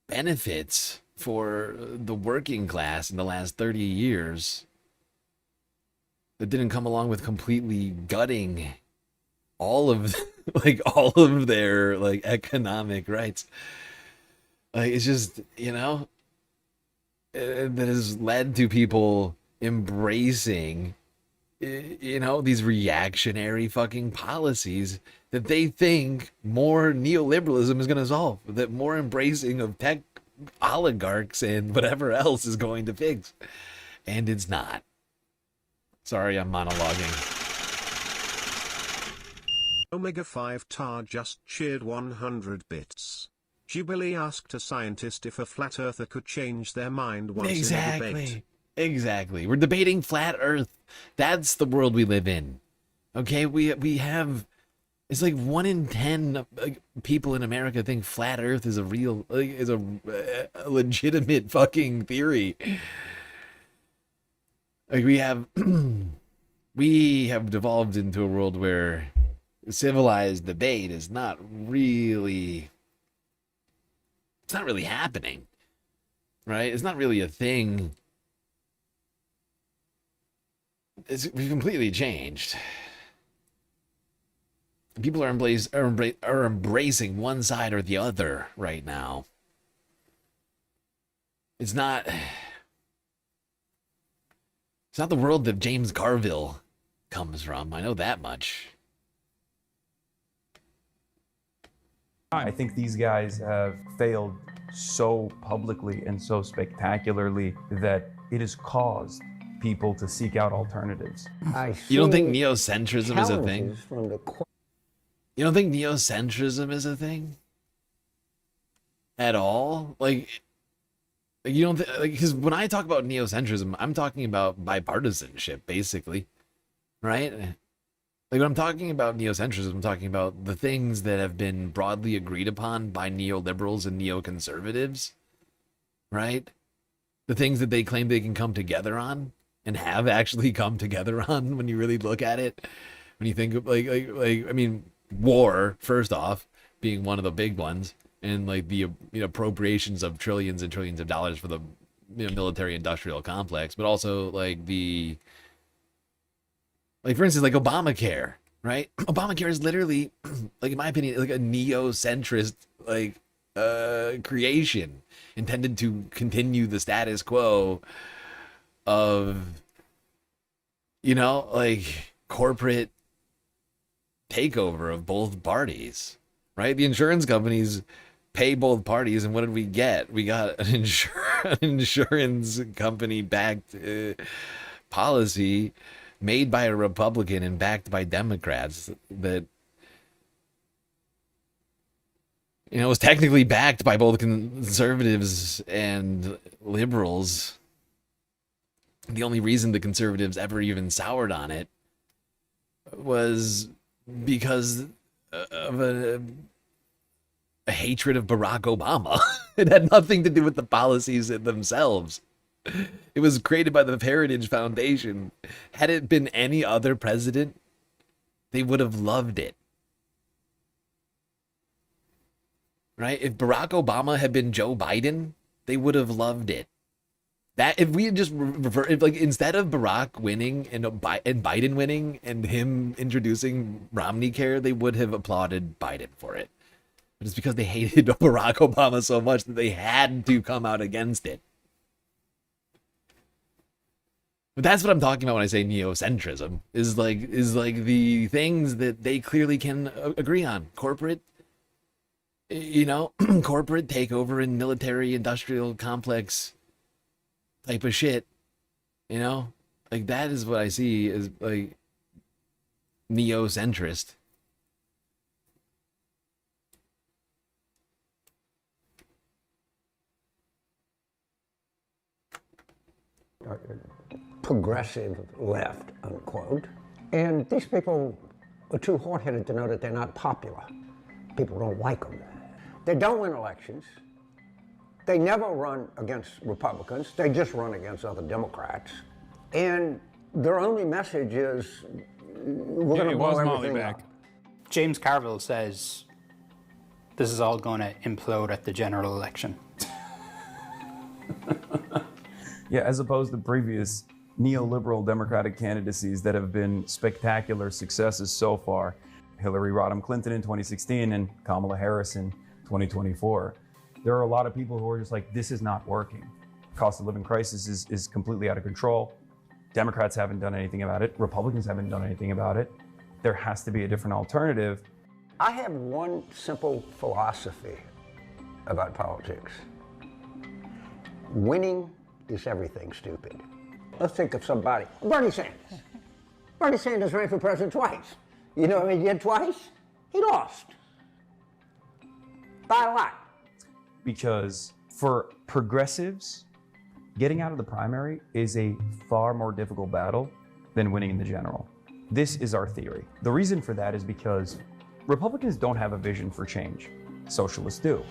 benefits for the working class in the last 30 years that didn't come along with completely gutting all of all of their like economic rights. Like it's just, you know, that has led to people embracing, you know, these reactionary fucking policies that they think more neoliberalism is going to solve, that more embracing of tech oligarchs and whatever else is going to fix. And it's not. Sorry, I'm monologuing.
Omega 5 Tar just cheered 100 bits. Jubilee asked a scientist if a flat earther could change their mind once in a debate.
Exactly. We're debating flat earth. That's the world we live in. Okay, we have, it's like 1 in 10 people in America think flat earth is a real, is a legitimate fucking theory. Like we have devolved into a world where civilized debate is not really, it's not really happening, right? It's not really a thing. We've completely changed. People are embracing one side or the other right now. It's not the world that James Carville comes from. I know that much.
I think these guys have failed so publicly and so spectacularly that it has caused people to seek out alternatives.
You don't think neocentrism is a thing? You don't think neocentrism is a thing? At all? Like you don't like, because when I talk about neocentrism, I'm talking about bipartisanship, basically, right? Like when I'm talking about neocentrism, I'm talking about the things that have been broadly agreed upon by neoliberals and neoconservatives, right? The things that they claim they can come together on and have actually come together on when you really look at it. When you think of like I mean, war, first off, being one of the big ones, and like the appropriations of trillions and trillions of dollars for the military industrial complex, but also like the, like for instance, like Obamacare, right? Obamacare is literally, like in my opinion, like a neo-centrist like creation intended to continue the status quo of, you know, like corporate takeover of both parties, right? The insurance companies pay both parties, and what did we get? We got an insurance company backed policy made by a Republican and backed by Democrats that, you know, was technically backed by both conservatives and liberals. The only reason the conservatives ever even soured on it was because of a hatred of Barack Obama. It had nothing to do with the policies themselves. It was created by the Heritage Foundation. Had it been any other president, they would have loved it. Right? If Barack Obama had been Joe Biden, they would have loved it. That if we had just like instead of Barack winning and Biden winning and him introducing Romney Care, they would have applauded Biden for it. But it's because they hated Barack Obama so much that they had to come out against it. But that's what I'm talking about when I say neocentrism. Is like the things that they clearly can agree on. Corporate, you know, corporate takeover and military industrial complex type of shit, you know, like that is what I see as like neo-centrist.
Progressive left, unquote. And these people are too hard-headed to know that they're not popular. People don't like them. They don't win elections. They never run against Republicans. They just run against other Democrats. And their only message is, we're going to blow everything up.
James Carville says this is all going to implode at the general election.
Yeah, as opposed to previous neoliberal Democratic candidacies that have been spectacular successes so far. Hillary Rodham Clinton in 2016 and Kamala Harris in 2024. There are a lot of people who are just like, this is not working. Cost of living crisis is completely out of control. Democrats haven't done anything about it. Republicans haven't done anything about it. There has to be a different alternative.
I have one simple philosophy about politics. Winning is everything, stupid. Let's think of somebody. Bernie Sanders. Bernie Sanders ran for president twice. You know what he did twice? He lost. By a lot.
Because for progressives, getting out of the primary is a far more difficult battle than winning in the general. This is our theory. The reason for that is because Republicans don't have a vision for change. Socialists do.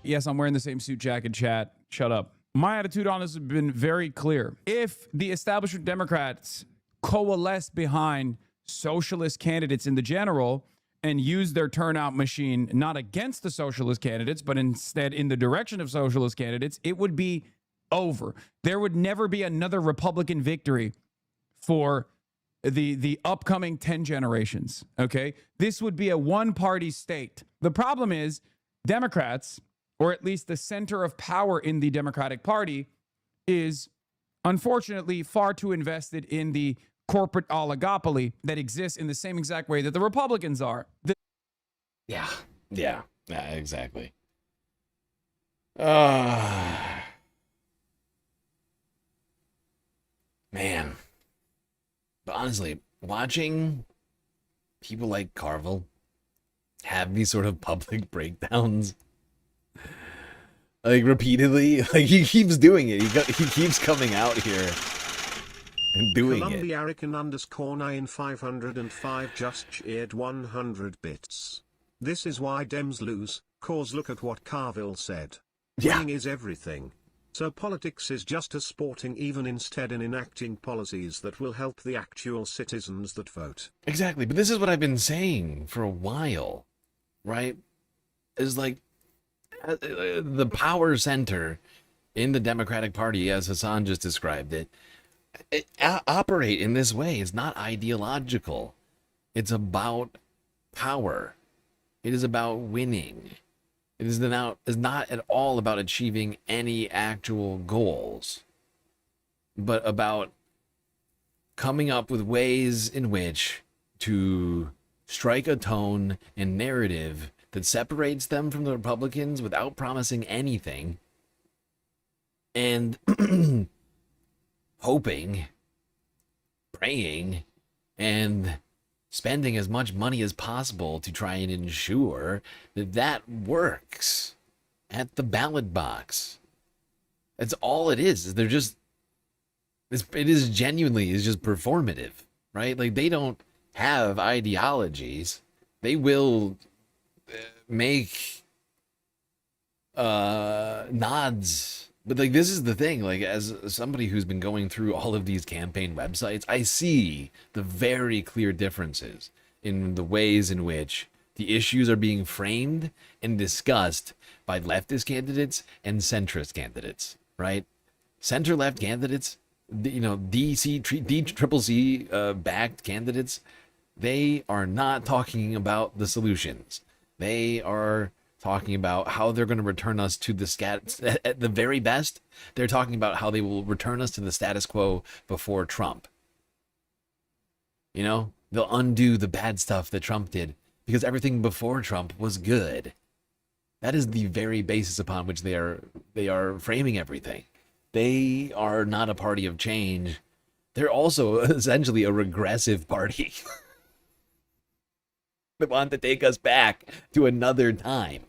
Yes, I'm wearing the same suit jacket, chat. Shut up. My attitude on this has been very clear. If the establishment Democrats coalesce behind socialist candidates in the general and use their turnout machine not against the socialist candidates, but instead in the direction of socialist candidates, it would be over. There would never be another Republican victory for the upcoming 10 generations, okay? This would be a one-party state. The problem is Democrats, or at least the center of power in the Democratic Party, is unfortunately far too invested in the corporate oligopoly that exists in the same exact way that the Republicans are.
Yeah, exactly. Man. But honestly, watching people like Carville have these sort of public breakdowns, like repeatedly, like he keeps doing it. He keeps coming out here and doing it.
Columbia-9505 just cheered 100 bits. This is why Dems lose, cause look at what Carville said. Winning is everything. So politics is just a sporting even instead in enacting policies that will help the actual citizens that vote.
Exactly, but this is what I've been saying for a while, right? Is like the power center in the Democratic Party, as Hassan just described it, operate in this way. It's not ideological. It's about power. It is about winning. It is not at all about achieving any actual goals, but about coming up with ways in which to strike a tone and narrative that separates them from the Republicans without promising anything, and hoping, praying, and spending as much money as possible to try and ensure that that works at the ballot box. That's all it is. They're just, it is genuinely is just performative, right? Like they don't have ideologies. They will make nods. But like this is the thing, like as somebody who's been going through all of these campaign websites, I see the very clear differences in the ways in which the issues are being framed and discussed by leftist candidates and centrist candidates, right? Center-left candidates, DCCC backed candidates, they are not talking about the solutions. They are talking about how they're going to return us to the at the very best, they're talking about how they will return us to the status quo before Trump. You know, they'll undo the bad stuff that Trump did because everything before Trump was good. That is the very basis upon which they are framing everything. They are not a party of change. They're also essentially a regressive party. They want to take us back to another time.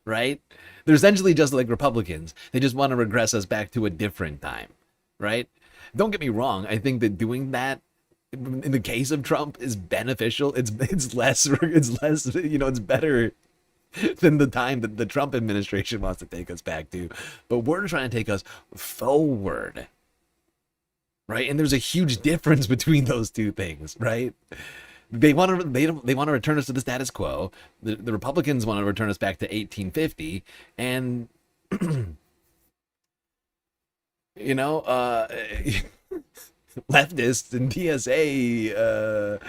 Right? They're essentially just like Republicans. They just want to regress us back to a different time, right? Don't get me wrong. I think that doing that in the case of Trump is beneficial. It's less, it's better than the time that the Trump administration wants to take us back to. But we're trying to take us forward, right? And there's a huge difference between those two things, right? They want to return us to the status quo. The Republicans want to return us back to 1850, and you know, leftists and DSA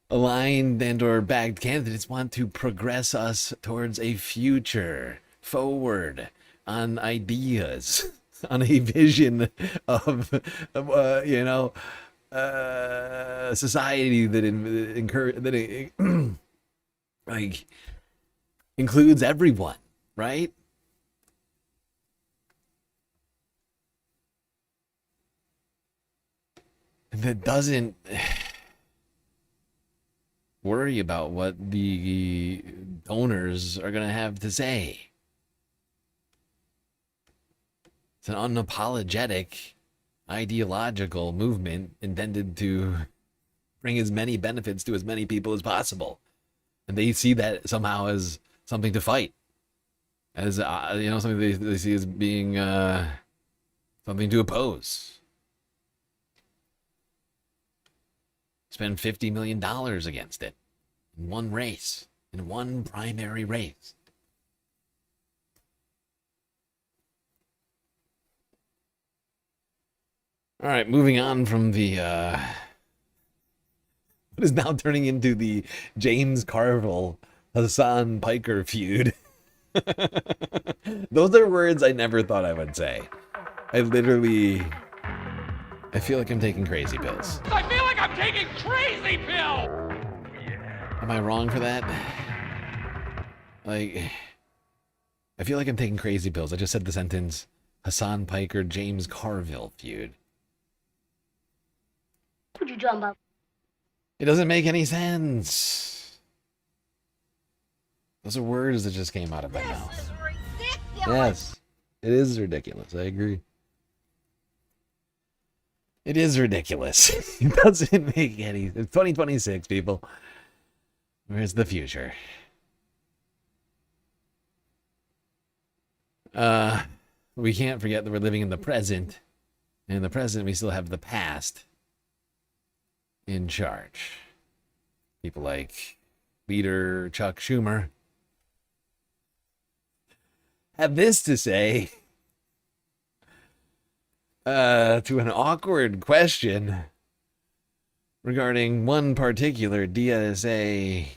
aligned and or backed candidates want to progress us towards a future forward on ideas, on a vision of society that like includes everyone, right? That doesn't worry about what the donors are going to have to say. It's an unapologetic ideological movement intended to bring as many benefits to as many people as possible. And they see that somehow as something to fight. As, something they see as being something to oppose. Spend $50 million against it in one race, in one primary race. All right, moving on from the what is now turning into the James Carville Hassan Piker feud. Those are words I never thought I would say. I feel like I'm taking crazy pills.
I feel like I'm taking crazy pills!
Am I wrong for that? Like, I feel like I'm taking crazy pills. I just said the sentence, Hassan Piker, James Carville feud.
Could you jump up?
It doesn't make any sense. Those are words that just came out of my mouth. Yes, it is ridiculous. I agree. It is ridiculous. It doesn't make any... It's 2026, people. Where's the future? We can't forget that we're living in the present. And in the present, we still have the past in charge. People like leader Chuck Schumer have this to say to an awkward question regarding one particular DSA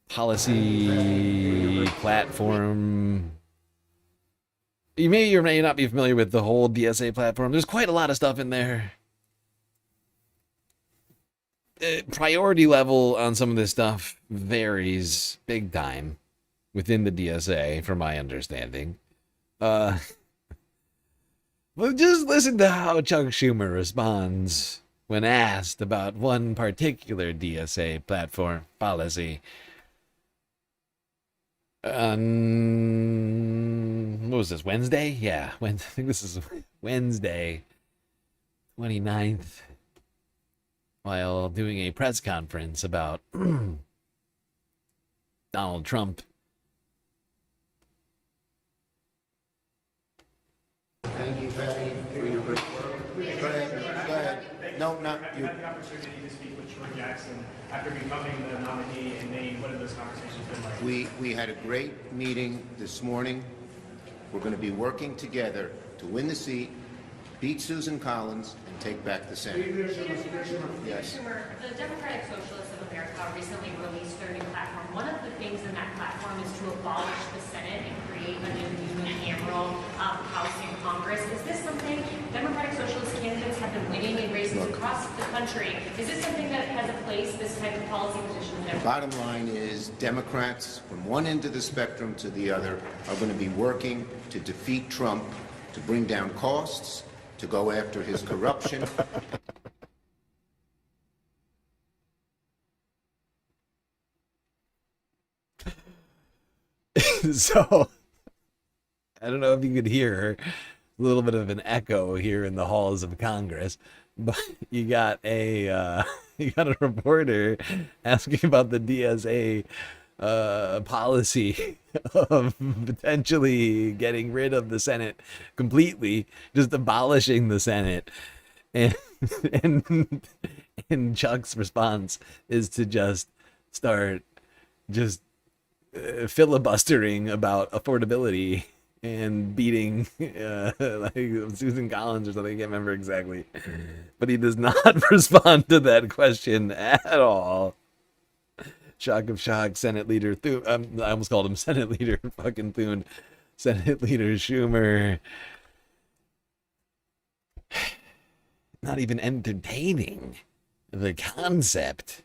policy platform. You may or may not be familiar with the whole DSA platform. There's quite a lot of stuff in there. Priority level on some of this stuff varies big time within the DSA, from my understanding. Well, just listen to how Chuck Schumer responds when asked about one particular DSA platform policy. What was this, Wednesday? Yeah, I think this is Wednesday, 29th, while doing a press conference about Donald Trump.
Thank you, Patty, for your great work. Go ahead. Go ahead. No, not you.
Had the opportunity to speak with Troy Jackson after becoming the nominee in Maine. What have those conversations been like?
We had a great meeting this morning. We're going to be working together to win the seat, beat Susan Collins, and take back the Senate. Yes.
Schumer, the Democratic Socialists of America recently released their new platform. One of the things in that platform is to abolish the Senate and create a new unicameral House and Congress. Is this something Democratic Socialist candidates have been winning in races across the country? Is this something that has a place, this type of policy position?
The bottom line is Democrats, from one end of the spectrum to the other, are going to be working to defeat Trump, to bring down costs, to go after his corruption.
So, I don't know if you could hear a little bit of an echo here in the halls of Congress, but you got a reporter asking about the DSA policy of potentially getting rid of the Senate completely, just abolishing the Senate, and Chuck's response is to just start filibustering about affordability and beating like Susan Collins or something. I can't remember exactly. But he does not respond to that question at all. Shock of shock, Senate Leader Thune. I almost called him Senate Leader fucking Thune. Senate Leader Schumer. Not even entertaining the concept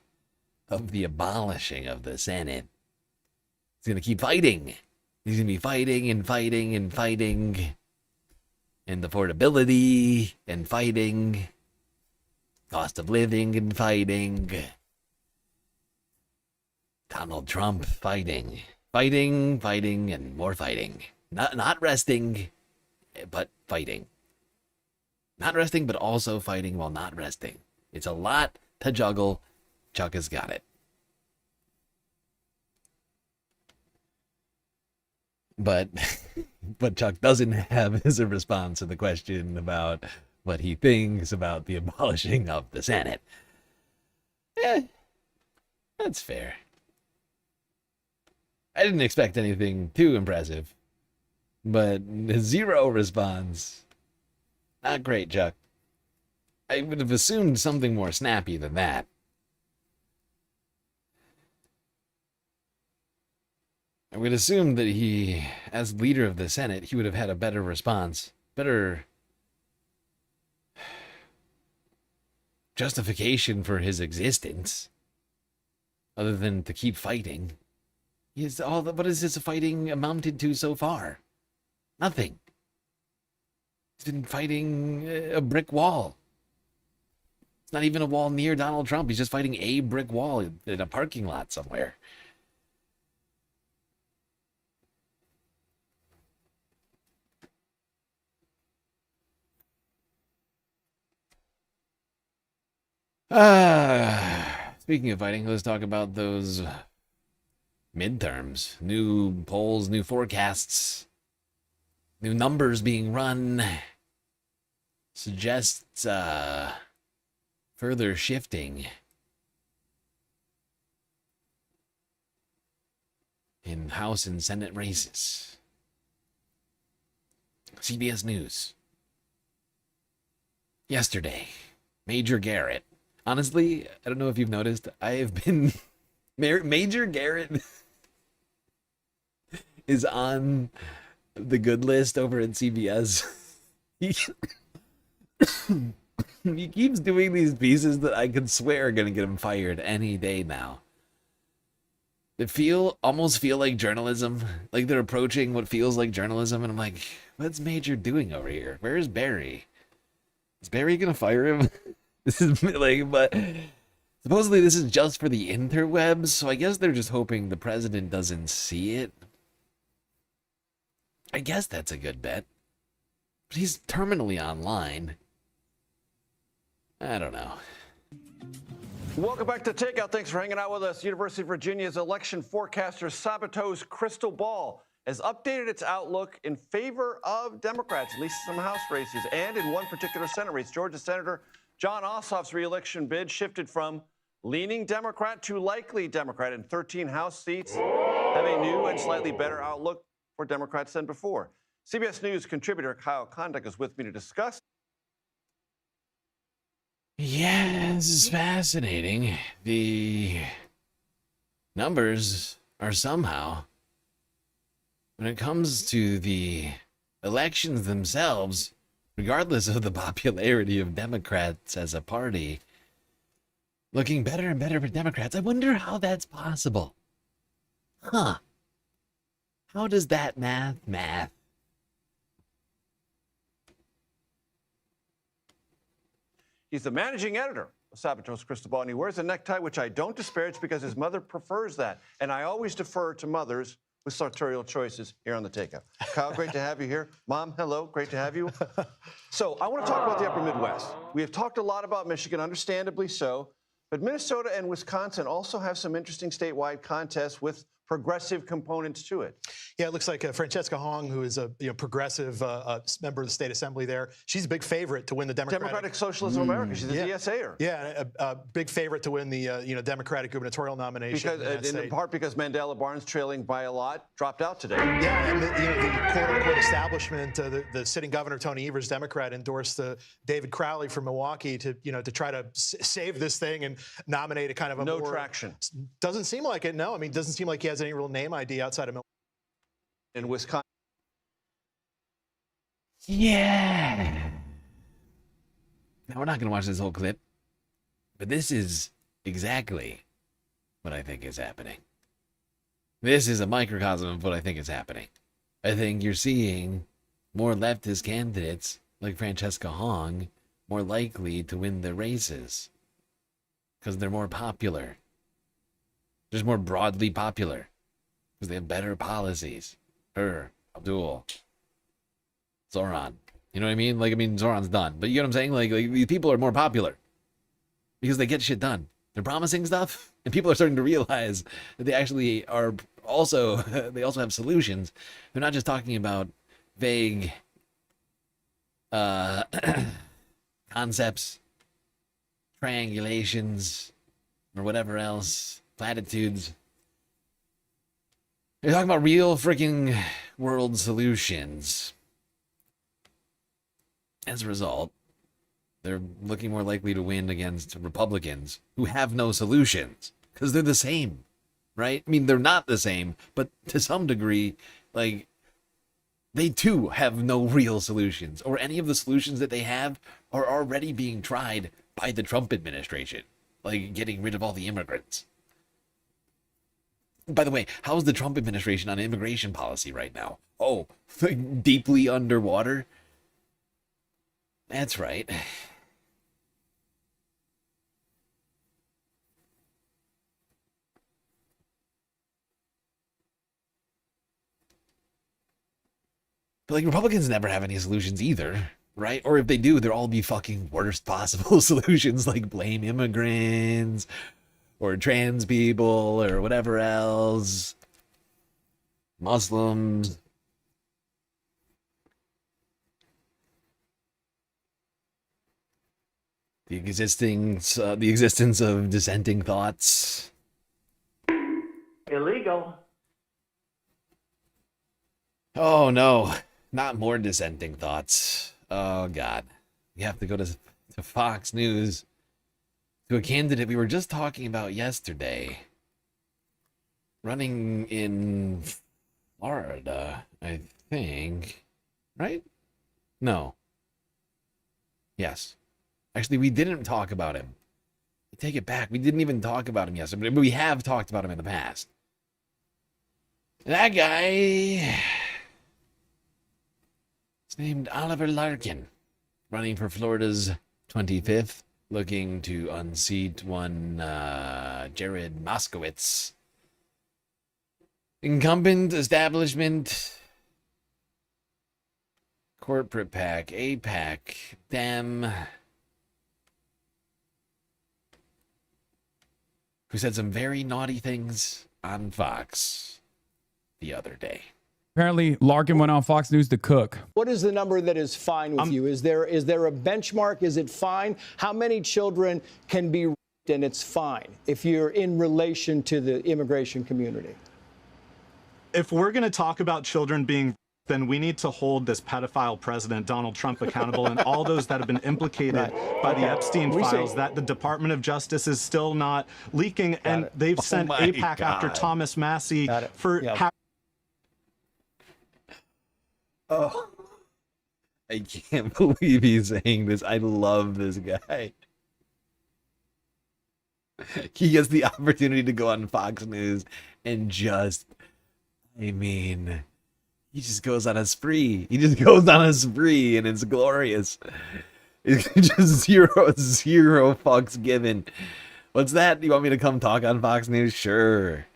of the abolishing of the Senate. He's going to keep fighting. He's going to be fighting and fighting and fighting. And affordability and fighting. Cost of living and fighting. Donald Trump fighting. Fighting, fighting, and more fighting. Not resting, but fighting. Not resting, but also fighting while not resting. It's a lot to juggle. Chuck has got it. But what Chuck doesn't have is a response to the question about what he thinks about the abolishing of the Senate. That's fair. I didn't expect anything too impressive, but zero response. Not great, Chuck. I would have assumed something more snappy than that. I would assume that he, as leader of the Senate, he would have had a better response, better justification for his existence, other than to keep fighting. What has this fighting amounted to so far? Nothing. He's been fighting a brick wall. It's not even a wall near Donald Trump. He's just fighting a brick wall in a parking lot somewhere. Speaking of fighting, let's talk about those midterms. New polls, new forecasts, new numbers being run. Suggests further shifting in House and Senate races. CBS News. Yesterday, Major Garrett. Honestly, I don't know if you've noticed, I have been... Major Garrett is on the good list over at CBS. He keeps doing these pieces that I could swear are going to get him fired any day now. They almost feel like journalism. Like they're approaching what feels like journalism, and I'm like, what's Major doing over here? Where is Barry? Is Barry going to fire him? This is like, but supposedly this is just for the interwebs, so I guess they're just hoping the president doesn't see it. I guess that's a good bet. But he's terminally online. I don't know.
Welcome back to Takeout. Thanks for hanging out with us. University of Virginia's election forecaster Sabato's crystal ball has updated its outlook in favor of Democrats, at least some House races, and in one particular Senate race. Georgia Senator John Ossoff's re-election bid shifted from leaning Democrat to likely Democrat, and 13 House seats have a new and slightly better outlook for Democrats than before. CBS News contributor Kyle Kondak is with me to discuss.
Yeah, this is fascinating. The numbers are somehow, when it comes to the elections themselves, regardless of the popularity of Democrats as a party, looking better and better for Democrats. I wonder how that's possible. Huh. How does that math?
He's the managing editor of Sabato's Crystal Ball, and he wears a necktie, which I don't disparage because his mother prefers that. And I always defer to mothers with sartorial choices here on The Takeout. Kyle, great to have you here. Mom, hello, great to have you. So I want to talk about the upper Midwest. We have talked a lot about Michigan, understandably so, but Minnesota and Wisconsin also have some interesting statewide contests with progressive components to it.
Yeah, it looks like Francesca Hong, who is a progressive member of the state assembly there, she's a big favorite to win the
Democratic Socialists of America. She's a DSA'er.
Yeah, a big favorite to win the Democratic gubernatorial nomination.
In part because Mandela Barnes, trailing by a lot, dropped out today.
Yeah, and the quote-unquote establishment, the sitting governor Tony Evers, Democrat, endorsed David Crowley from Milwaukee to try to save this thing and nominate a kind of a
no
more
traction.
Doesn't seem like it. No, I mean, doesn't seem like he has any real name ID outside of Milwaukee.
In Wisconsin.
Yeah. Now, we're not going to watch this whole clip, but this is exactly what I think is happening. This is a microcosm of what I think is happening. I think you're seeing more leftist candidates like Francesca Hong more likely to win the races because they're more popular. Just more broadly popular because they have better policies. Her, Abdul, Zoran. You know what I mean? Like, I mean, Zoran's done. But you know what I'm saying? Like these people are more popular because they get shit done. They're promising stuff, and people are starting to realize that they actually are also, they also have solutions. They're not just talking about vague concepts, triangulations, or whatever else, platitudes. They're talking about real freaking world solutions. As a result, they're looking more likely to win against Republicans who have no solutions because they're the same, right? I mean, they're not the same, but to some degree, like, they too have no real solutions, or any of the solutions that they have are already being tried by the Trump administration, like getting rid of all the immigrants. By the way, how's the Trump administration on immigration policy right now? Oh, deeply underwater? That's right. But like, Republicans never have any solutions either, right? Or if they do, they'll all be fucking worst possible solutions, like blame immigrants or trans people or whatever else. Muslims. The existence of dissenting thoughts.
Illegal.
Oh no, not more dissenting thoughts. Oh God, you have to go to Fox News, to a candidate we were just talking about yesterday, running in Florida, I think, right? No. Yes. Actually, we didn't talk about him. I take it back. We didn't even talk about him yesterday, but we have talked about him in the past. That guy is named Oliver Larkin, running for Florida's 25th, looking to unseat one Jared Moskowitz. Incumbent establishment, corporate PAC, APAC, Dem, who said some very naughty things on Fox the other day.
Apparently, Larkin went on Fox News to cook.
What is the number that is fine with you? Is there a benchmark? Is it fine? How many children can be raped and it's fine if you're in relation to the immigration community?
If we're going to talk about children being, then we need to hold this pedophile president, Donald Trump, accountable and all those that have been implicated by the Epstein files that the Department of Justice is still not leaking. And they've sent AIPAC after Thomas Massey for...
Oh, I can't believe he's saying this. I love this guy. He gets the opportunity to go on Fox News and just, I mean, he just goes on a spree. He just goes on a spree and it's glorious. It's just zero fucks given. What's that? You want me to come talk on Fox News? Sure.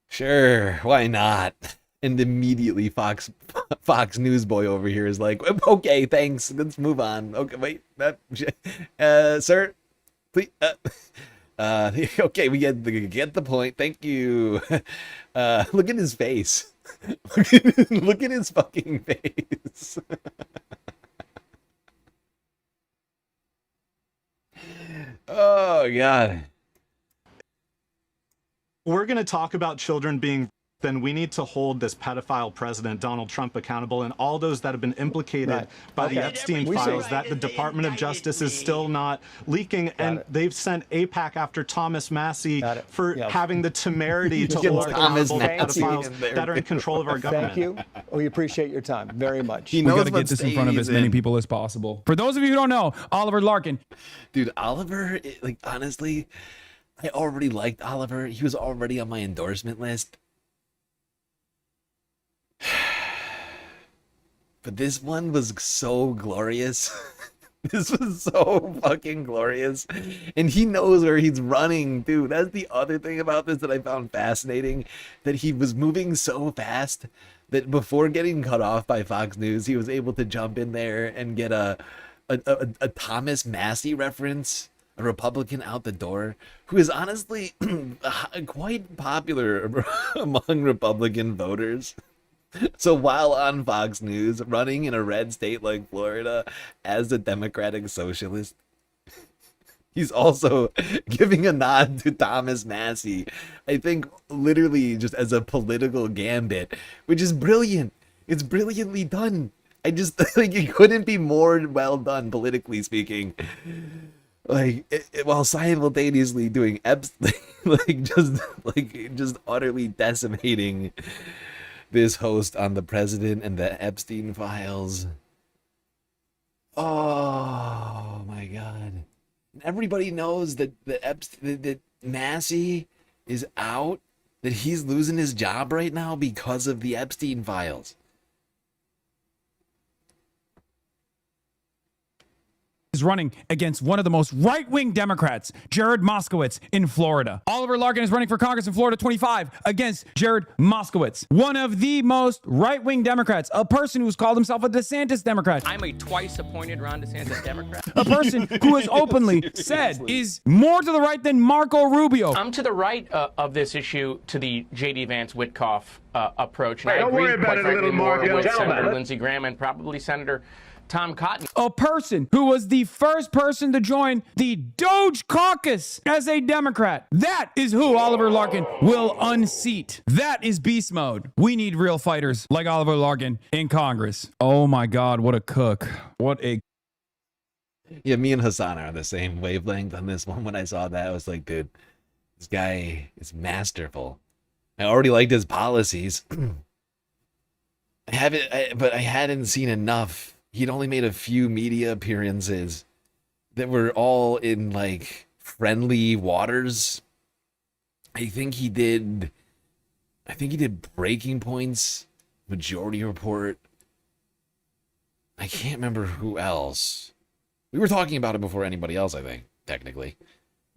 Sure, why not? And immediately Fox News boy over here is like, okay, thanks, let's move on. Okay, wait, sir, please, Okay, we get the point. Thank you. Look at his face. Look at his fucking face. Oh God.
We're going to talk about children being, then we need to hold this pedophile president, Donald Trump, accountable and all those that have been implicated by the Epstein files that the Department of Justice is still not leaking. They've sent AIPAC after Thomas Massey for having the temerity to hold accountable the pedophiles that are in control of our government.
Thank you. We appreciate your time very much.
We got to get this in front of as many people as possible. For those of you who don't know, Oliver Larkin.
Dude, Oliver, like, honestly, I already liked Oliver. He was already on my endorsement list. But this one was so glorious. This was so fucking glorious. And he knows where he's running, dude. That's the other thing about this that I found fascinating. That he was moving so fast that before getting cut off by Fox News, he was able to jump in there and get a Thomas Massey reference. A Republican out the door who is honestly quite popular among Republican voters. So while on Fox News, running in a red state like Florida as a Democratic socialist, he's also giving a nod to Thomas Massey. I think literally just as a political gambit, which is brilliant. It's brilliantly done. I just like it couldn't be more well done politically speaking. Like while simultaneously doing just utterly decimating this host on the president and the Epstein files. Oh my God! Everybody knows that that Massey is out, that he's losing his job right now because of the Epstein files.
Is running against one of the most right-wing Democrats, Jared Moskowitz in Florida. Oliver Larkin is running for Congress in Florida 25 against Jared Moskowitz, one of the most right-wing Democrats, a person who's called himself a DeSantis Democrat.
I'm a twice-appointed Ron DeSantis Democrat.
A person who has openly said is more to the right than Marco Rubio.
I'm to the right of this issue to the J.D. Vance Witkoff approach. And
Hey,
I
don't
agree,
worry about
quite
it,
frankly,
little
more
Marco.
with
Gentlemen.
Senator Lindsey Graham and probably Senator Tom Cotton.
A person who was the first person to join the Doge Caucus as a Democrat. That is who Oliver Larkin will unseat. That is beast mode. We need real fighters like Oliver Larkin in Congress. Oh my God, what a cook. What a...
Yeah, me and Hassan are on the same wavelength on this one. When I saw that, I was like, dude, this guy is masterful. I already liked his policies. but I hadn't seen enough. He'd only made a few media appearances that were all in like friendly waters. I think he did Breaking Points, Majority Report. I can't remember who else. We were talking about it before anybody else, I think, technically.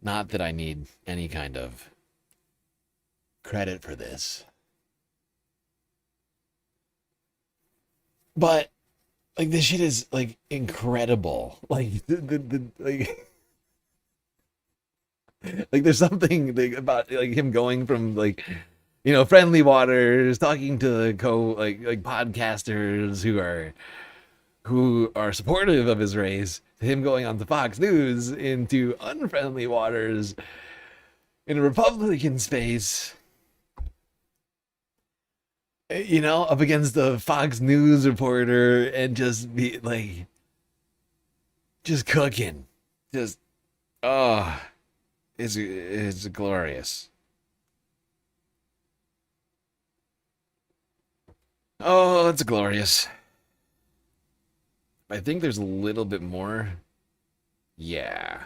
Not that I need any kind of credit for this. But like this shit is like incredible. Like like there's something about like him going from like, you know, friendly waters, talking to like podcasters who are supportive of his race, to him going on to Fox News into unfriendly waters in a Republican space. You know, up against the Fox News reporter and just be like, just cooking. Just, oh, it's glorious. Oh, it's glorious. I think there's a little bit more. Yeah.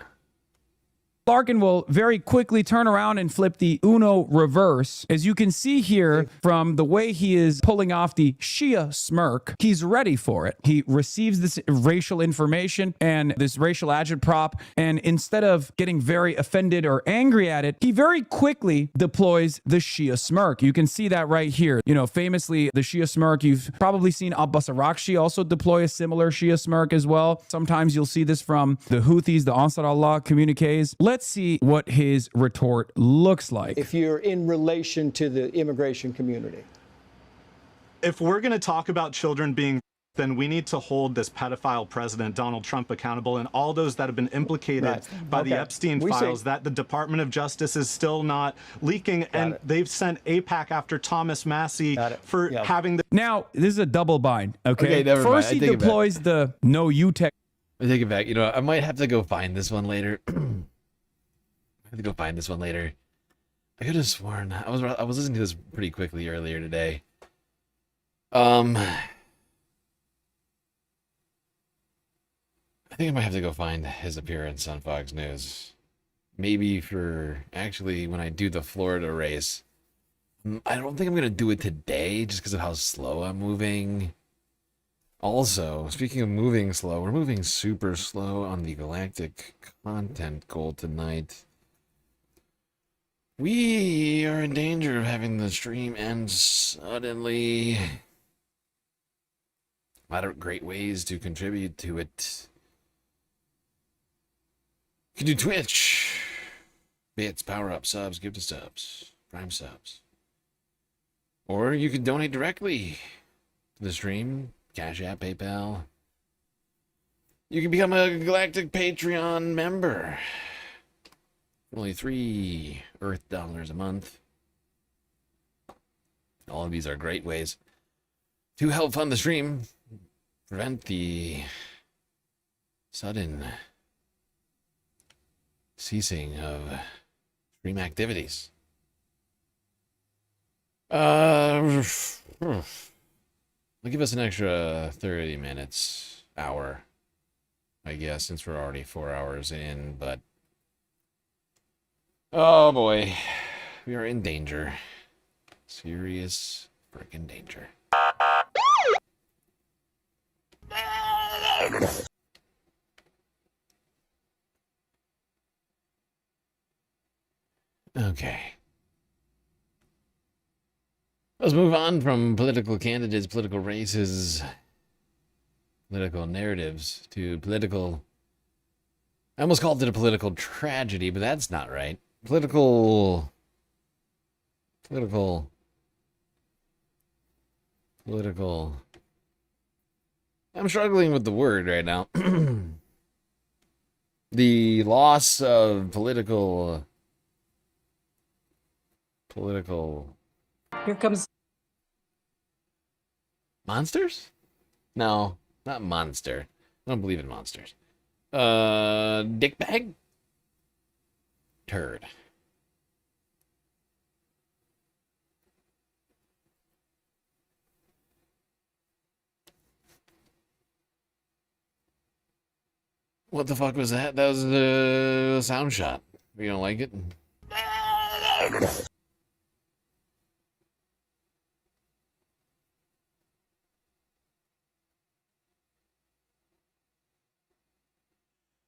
Larkin will very quickly turn around and flip the Uno reverse. As you can see here from the way he is pulling off the Shia smirk, he's ready for it. He receives this racial information and this racial agitprop, and instead of getting very offended or angry at it, he very quickly deploys the Shia smirk. You can see that right here. You know, famously, the Shia smirk, you've probably seen Abbas Araghchi also deploy a similar Shia smirk as well. Sometimes you'll see this from the Houthis, the Ansar Allah communiques. Let's let's see what his retort looks like.
If you're in relation to the immigration community.
If we're going to talk about children being, then we need to hold this pedophile president, Donald Trump, accountable, and all those that have been implicated by the Epstein files that the Department of Justice is still not leaking. And they've sent APAC after Thomas Massey for having the.
Now, this is a double bind, okay?
never mind.
First,
I
he
take it back.
deploys the no you tech.
I take it back. You know, I might have to go find this one later. I have to go find this one later. I could have sworn I was listening to this pretty quickly earlier today. I think I might have to go find his appearance on Fox News. Maybe for actually when I do the Florida race. I don't think I'm gonna do it today just because of how slow I'm moving. Also, speaking of moving slow, we're moving super slow on the galactic content goal tonight. We are in danger of having the stream end suddenly. A lot of great ways to contribute to it. You can do Twitch, bits, power up, subs, give to subs, prime subs. Or you can donate directly to the stream. Cash App, PayPal. You can become a Galactic Patreon member. Only $3 Earth dollars a month. All of these are great ways to help fund the stream. Prevent the sudden ceasing of stream activities. They'll give us an extra 30 minutes, hour, I guess, since we're already 4 hours in, but oh boy, we are in danger. Serious freaking danger. Okay. Let's move on from political candidates, political races, political narratives to political. I almost called it a political tragedy, but that's not right. Political. I'm struggling with the word right now. The loss of political.
Here comes
Monsters? No, not monster. I don't believe in monsters. Dickbag? Turd. What the fuck was that? That was a sound shot. You don't like it?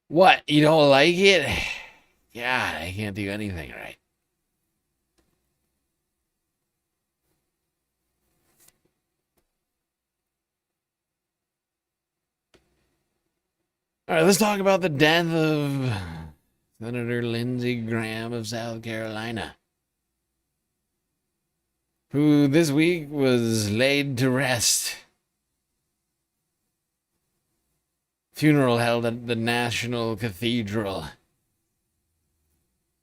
What? You don't like it? God, I can't do anything right. All right, let's talk about the death of Senator Lindsey Graham of South Carolina, who this week was laid to rest. Funeral held at the National Cathedral.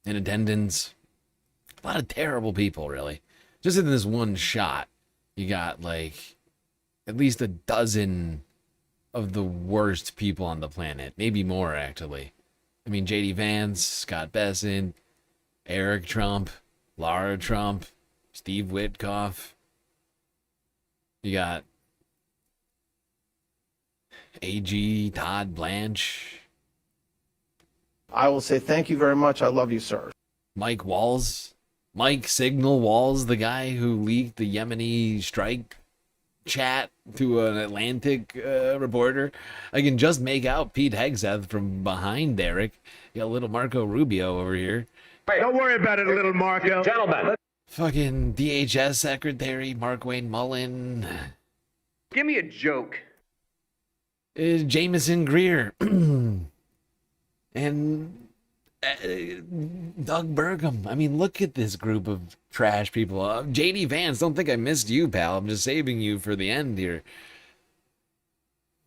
In attendance, a lot of terrible people, really. Just in this one shot, you got like at least a dozen of the worst people on the planet. Maybe more, actually. I mean, J.D. Vance, Scott Bessent, Eric Trump, Lara Trump, Steve Witkoff. You got AG Todd Blanche.
I will say thank you very much. I love you, sir.
Mike Walls. Mike Signal Walls, the guy who leaked the Yemeni strike chat to an Atlantic reporter. I can just make out Pete Hegseth from behind Derek. You got little Marco Rubio over here.
Wait, don't worry about it, little Marco. Gentlemen.
Fucking DHS Secretary Mark Wayne Mullen.
Give me a joke.
Jameson Greer. And Doug Burgum. I mean, look at this group of trash people. JD Vance, don't think I missed you, pal. I'm just saving you for the end here.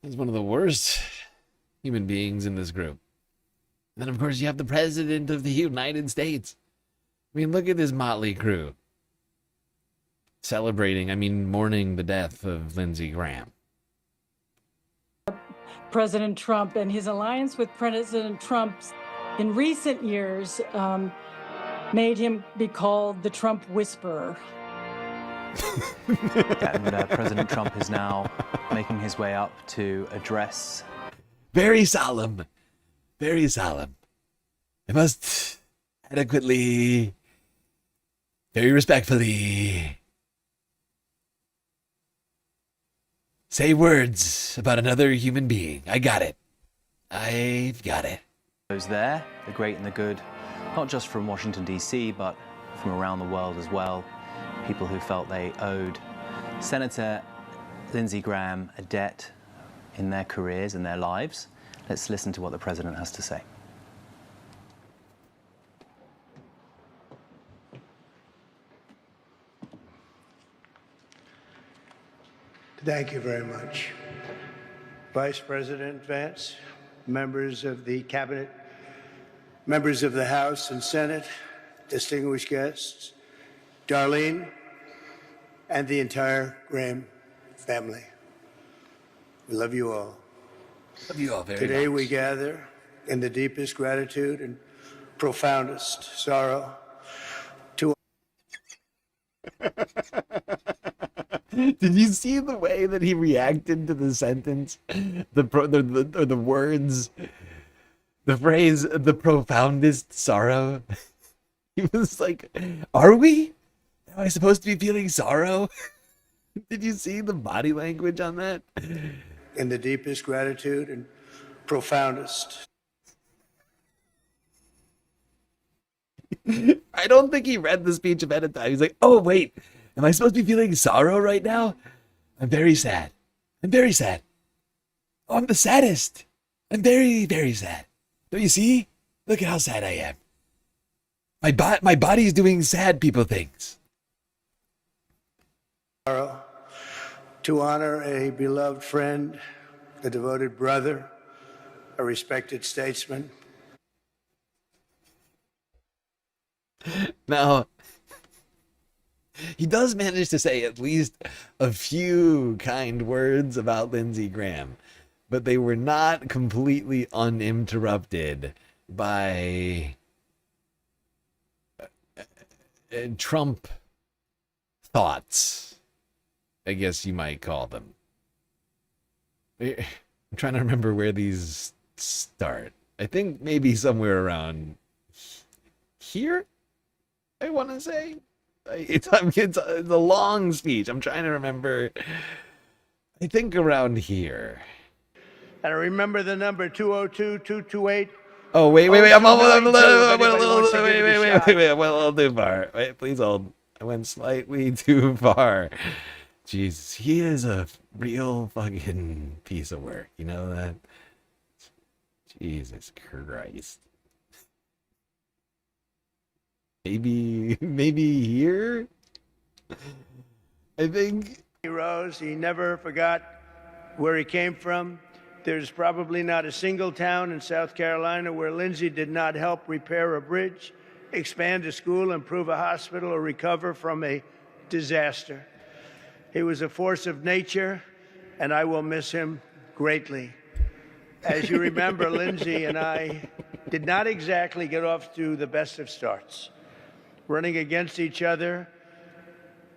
He's one of the worst human beings in this group. And then, of course, you have the President of the United States. I mean, look at this motley crew. Mourning the death of Lindsey Graham.
President Trump and his alliance with President Trump in recent years made him be called the Trump Whisperer.
And President Trump is now making his way up to address.
Very solemn. Very solemn. I must adequately, very respectfully, say words about another human being. I got it. I've got it.
Those there, the great and the good, not just from Washington, D.C., but from around the world as well. People who felt they owed Senator Lindsey Graham a debt in their careers and their lives. Let's listen to what the president has to say.
Thank you very much. Vice President Vance, members of the Cabinet, members of the House and Senate, distinguished guests, Darlene, and the entire Graham family. We love you all.
Love you all very
Today
much.
we gather in the deepest gratitude and profoundest sorrow to
Did you see the way that he reacted to the sentence? The words, the phrase, the profoundest sorrow? He was like, are we? Am I supposed to be feeling sorrow? Did you see the body language on that?
in the deepest gratitude and profoundest.
I don't think he read the speech ahead of time. He's like, oh, wait, am I supposed to be feeling sorrow right now? I'm very sad. I'm very sad. Oh, I'm the saddest. I'm very, very sad. Don't you see? Look at how sad I am. My body's doing sad people things.
To honor a beloved friend, a devoted brother, a respected statesman.
Now, he does manage to say at least a few kind words about Lindsey Graham, but they were not completely uninterrupted by Trump thoughts, I guess you might call them. I'm trying to remember where these start. I think maybe somewhere around here, I want to say. It's a long speech. I'm trying to remember. I think around here.
And I remember the number 202-228.
Oh, wait. I'm a little too far. Wait, please hold. I went slightly too far. Jesus, he is a real fucking piece of work. You know that? Jesus Christ. Maybe here? I think.
He rose. He never forgot where he came from. There's probably not a single town in South Carolina where Lindsey did not help repair a bridge, expand a school, improve a hospital, or recover from a disaster. He was a force of nature, and I will miss him greatly. As you remember, Lindsey and I did not exactly get off to the best of starts. Running against each other.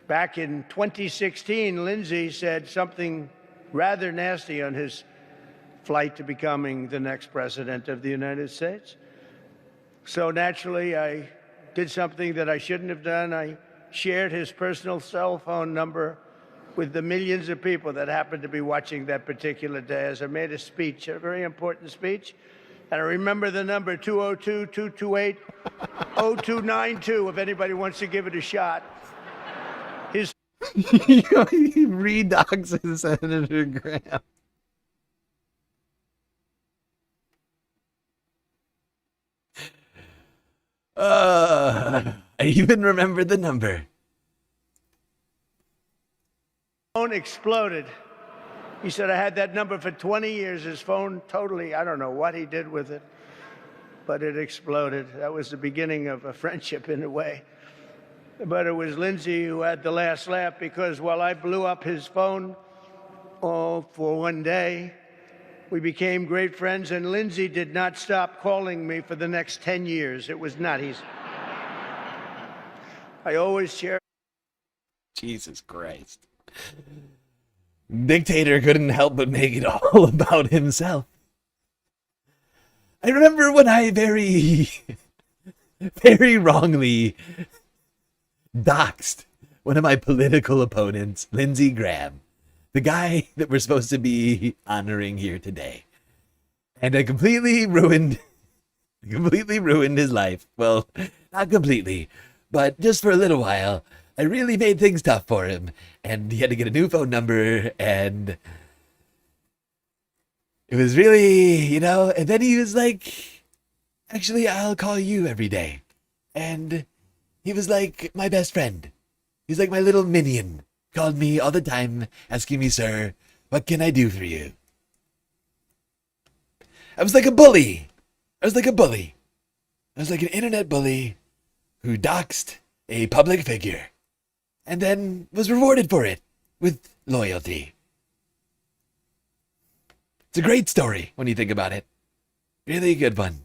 Back in 2016, Lindsey said something rather nasty on his flight to becoming the next president of the United States. So naturally, I did something that I shouldn't have done. I shared his personal cell phone number with the millions of people that happened to be watching that particular day as I made a speech, a very important speech. And I remember the number 202-228-0292 if anybody wants to give it a shot. His
He redoxes Senator Graham. I even remember the number.
Phone exploded. He said, I had that number for 20 years. His phone totally, I don't know what he did with it, but it exploded. That was the beginning of a friendship in a way. But it was Lindsay who had the last laugh, because while I blew up his phone for one day, we became great friends, and Lindsay did not stop calling me for the next 10 years. It was not easy. I always share.
Jesus Christ. Dictator couldn't help but make it all about himself. I remember when I very wrongly doxed one of my political opponents, Lindsey Graham, the guy that we're supposed to be honoring here today. And I completely ruined his life. Well, not completely, but just for a little while. I really made things tough for him, and he had to get a new phone number, and it was really, and then he was like, actually, I'll call you every day. And he was like my best friend. He's like my little minion. Called me all the time, asking me, sir, what can I do for you? I was like a bully. I was like an internet bully who doxed a public figure and then was rewarded for it with loyalty. It's a great story when you think about it. Really a good one.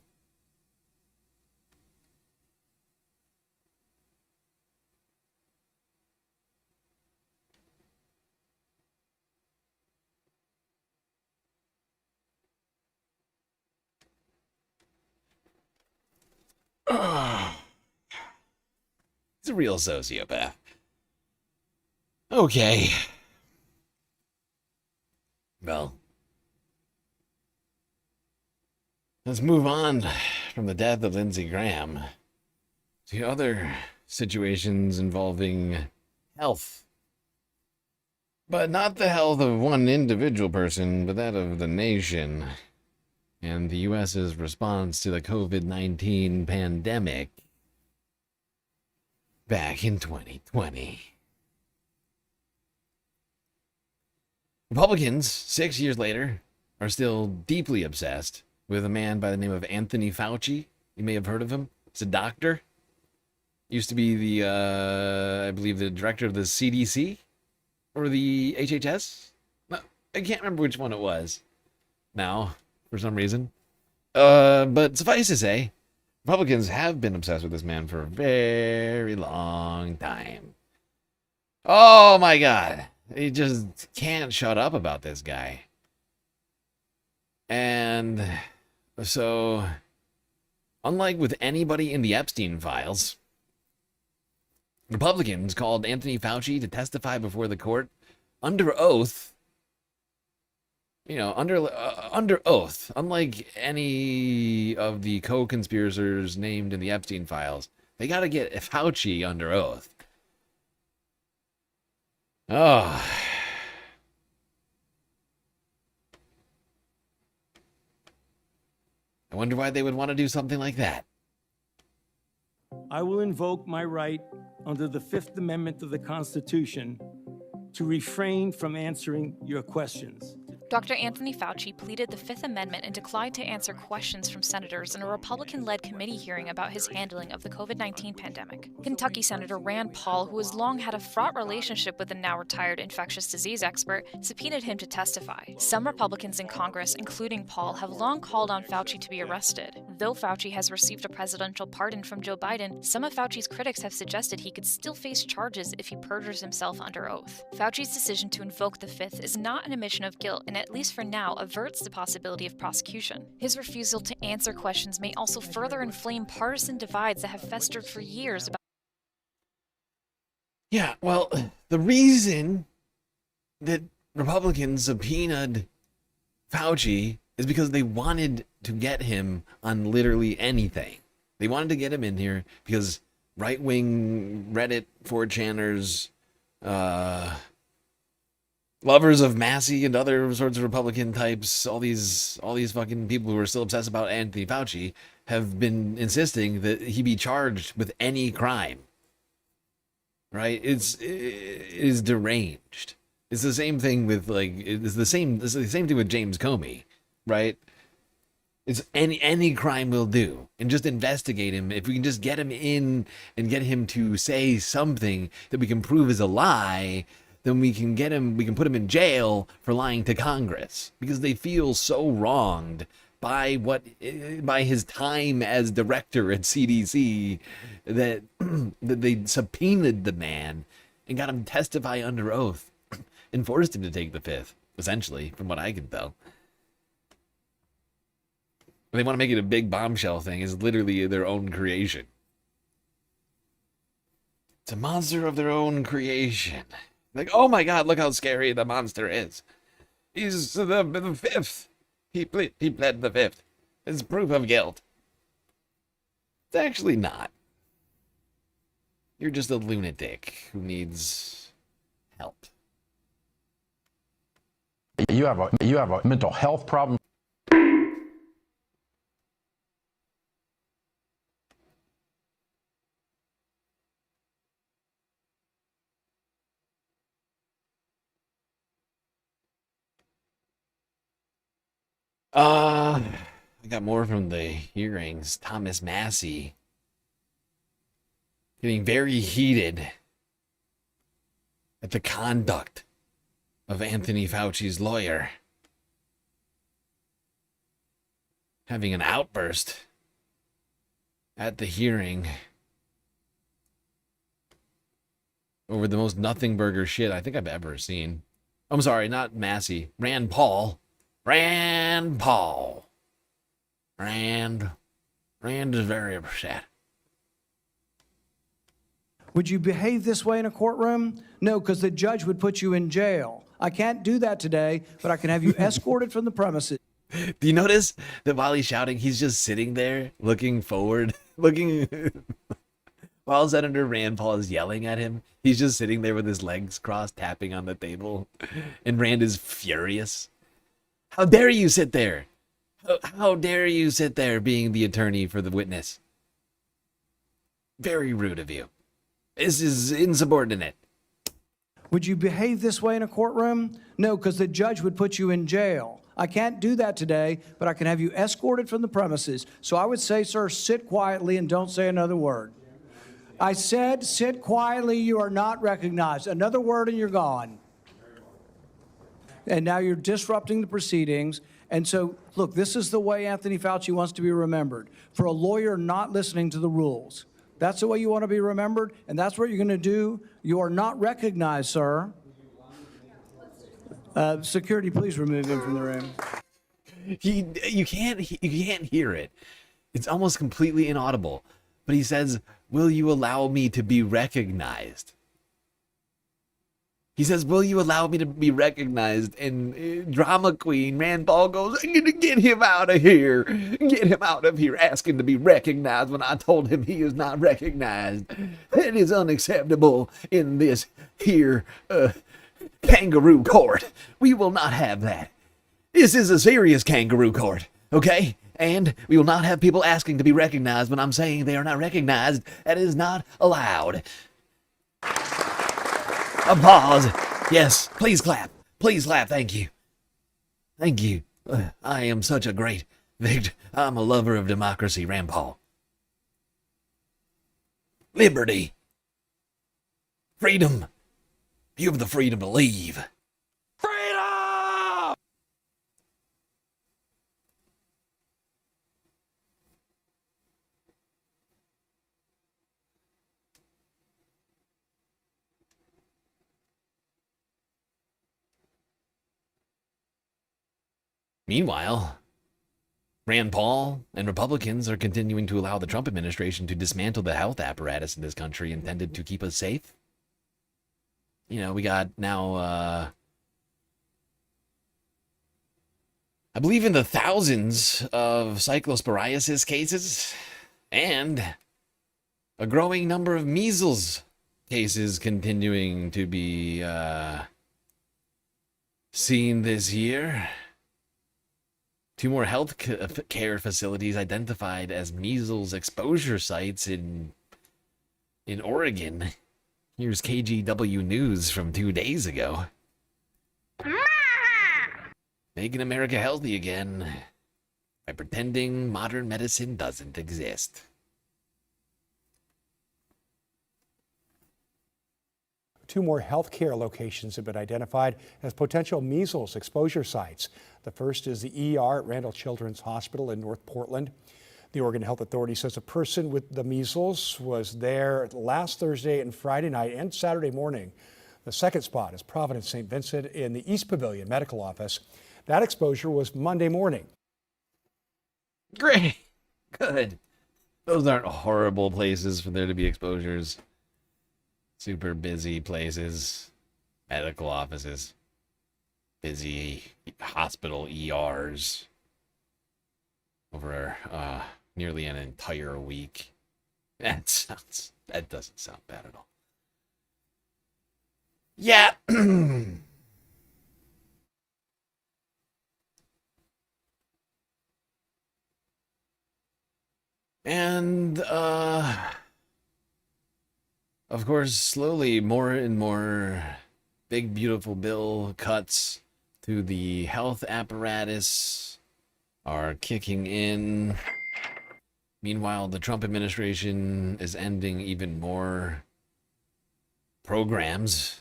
He's a real sociopath. Okay. Well, let's move on from the death of Lindsey Graham to other situations involving health. But not the health of one individual person, but that of the nation and the U.S.'s response to the COVID-19 pandemic back in 2020. Republicans, 6 years later, are still deeply obsessed with a man by the name of Anthony Fauci. You may have heard of him. He's a doctor. Used to be the, I believe, the director of the CDC or the HHS. No, I can't remember which one it was now, for some reason. But suffice to say, Republicans have been obsessed with this man for a very long time. Oh my God. They just can't shut up about this guy. And so, unlike with anybody in the Epstein files, Republicans called Anthony Fauci to testify before the court under oath. Under oath, unlike any of the co-conspirators named in the Epstein files. They got to get Fauci under oath. Oh. I wonder why they would want to do something like that.
I will invoke my right under the Fifth Amendment of the Constitution to refrain from answering your questions.
Dr. Anthony Fauci pleaded the Fifth Amendment and declined to answer questions from senators in a Republican-led committee hearing about his handling of the COVID-19 pandemic. Kentucky Senator Rand Paul, who has long had a fraught relationship with the now-retired infectious disease expert, subpoenaed him to testify. Some Republicans in Congress, including Paul, have long called on Fauci to be arrested. Though Fauci has received a presidential pardon from Joe Biden, some of Fauci's critics have suggested he could still face charges if he perjures himself under oath. Fauci's decision to invoke the Fifth is not an admission of guilt and at least for now, averts the possibility of prosecution. His refusal to answer questions may also further inflame partisan divides that have festered for years about.
Yeah, well, the reason that Republicans subpoenaed Fauci is because they wanted to get him on literally anything. They wanted to get him in here because right-wing Reddit 4chaners lovers of Massey and other sorts of Republican types, all these fucking people who are still obsessed about Anthony Fauci have been insisting that he be charged with any crime. Right? It is deranged. It's the same thing with it's the same thing with James Comey, right? It's any crime will do, and just investigate him. If we can just get him in and get him to say something that we can prove is a lie, then we can put him in jail for lying to Congress, because they feel so wronged by his time as director at CDC that that they subpoenaed the man and got him to testify under oath and forced him to take the fifth, essentially, from what I can tell. They want to make it a big bombshell thing. It's literally their own creation. It's a monster of their own creation. Like, oh my God, look how scary the monster is. He's the fifth. He pled the fifth. It's proof of guilt. It's actually not. You're just a lunatic who needs help.
You have a mental health problem.
I got more from the hearings. Thomas Massey getting very heated at the conduct of Anthony Fauci's lawyer. Having an outburst at the hearing over the most nothing burger shit I think I've ever seen. I'm sorry, not Massey. Rand Paul. Rand is very upset.
Would you behave this way in a courtroom? No, because the judge would put you in jail. I can't do that today, but I can have you escorted from the premises.
Do you notice that while he's shouting, he's just sitting there looking forward, while Senator Rand Paul is yelling at him, he's just sitting there with his legs crossed, tapping on the table, and Rand is furious. How dare you sit there? How dare you sit there being the attorney for the witness? Very rude of you. This is insubordinate.
Would you behave this way in a courtroom? No, because the judge would put you in jail. I can't do that today, but I can have you escorted from the premises. So I would say, sir, sit quietly and don't say another word. I said, sit quietly, you are not recognized. Another word and you're gone. And now you're disrupting the proceedings. And so, look, this is the way Anthony Fauci wants to be remembered. For a lawyer not listening to the rules. That's the way you want to be remembered, and that's what you're going to do. You are not recognized, sir. Security, please remove him from the room.
You can't hear it. It's almost completely inaudible. But he says, "Will you allow me to be recognized?" He says, "Will you allow me to be recognized?" And drama queen Rand Paul goes, "I'm gonna get him out of here. Get him out of here, asking to be recognized when I told him he is not recognized. That is unacceptable in this here kangaroo court. We will not have that. This is a serious kangaroo court, okay? And we will not have people asking to be recognized when I'm saying they are not recognized. That is not allowed." Applause. Yes, please clap. Please clap. Thank you. Thank you. I am such a great victor. I'm a lover of democracy, Rand Paul. Liberty. Freedom. You have the freedom to leave. Freedom! Meanwhile, Rand Paul and Republicans are continuing to allow the Trump administration to dismantle the health apparatus in this country intended to keep us safe. You know, we got now, I believe in the thousands of cyclosporiasis cases and a growing number of measles cases continuing to be seen this year. 2 more health care facilities identified as measles exposure sites in Oregon. Here's KGW News from 2 days ago. Making America healthy again by pretending modern medicine doesn't exist.
Two more healthcare locations have been identified as potential measles exposure sites. The first is the ER at Randall Children's Hospital in North Portland. The Oregon Health Authority says a person with the measles was there last Thursday and Friday night and Saturday morning. The second spot is Providence St. Vincent in the East Pavilion Medical Office. That exposure was Monday morning.
Great. Good. Those aren't horrible places for there to be exposures. Super busy places. Medical offices. Busy hospital ERs. Over nearly an entire week. That doesn't sound bad at all. Yeah. And, of course, slowly more and more big, beautiful bill cuts to the health apparatus are kicking in. Meanwhile, the Trump administration is ending even more programs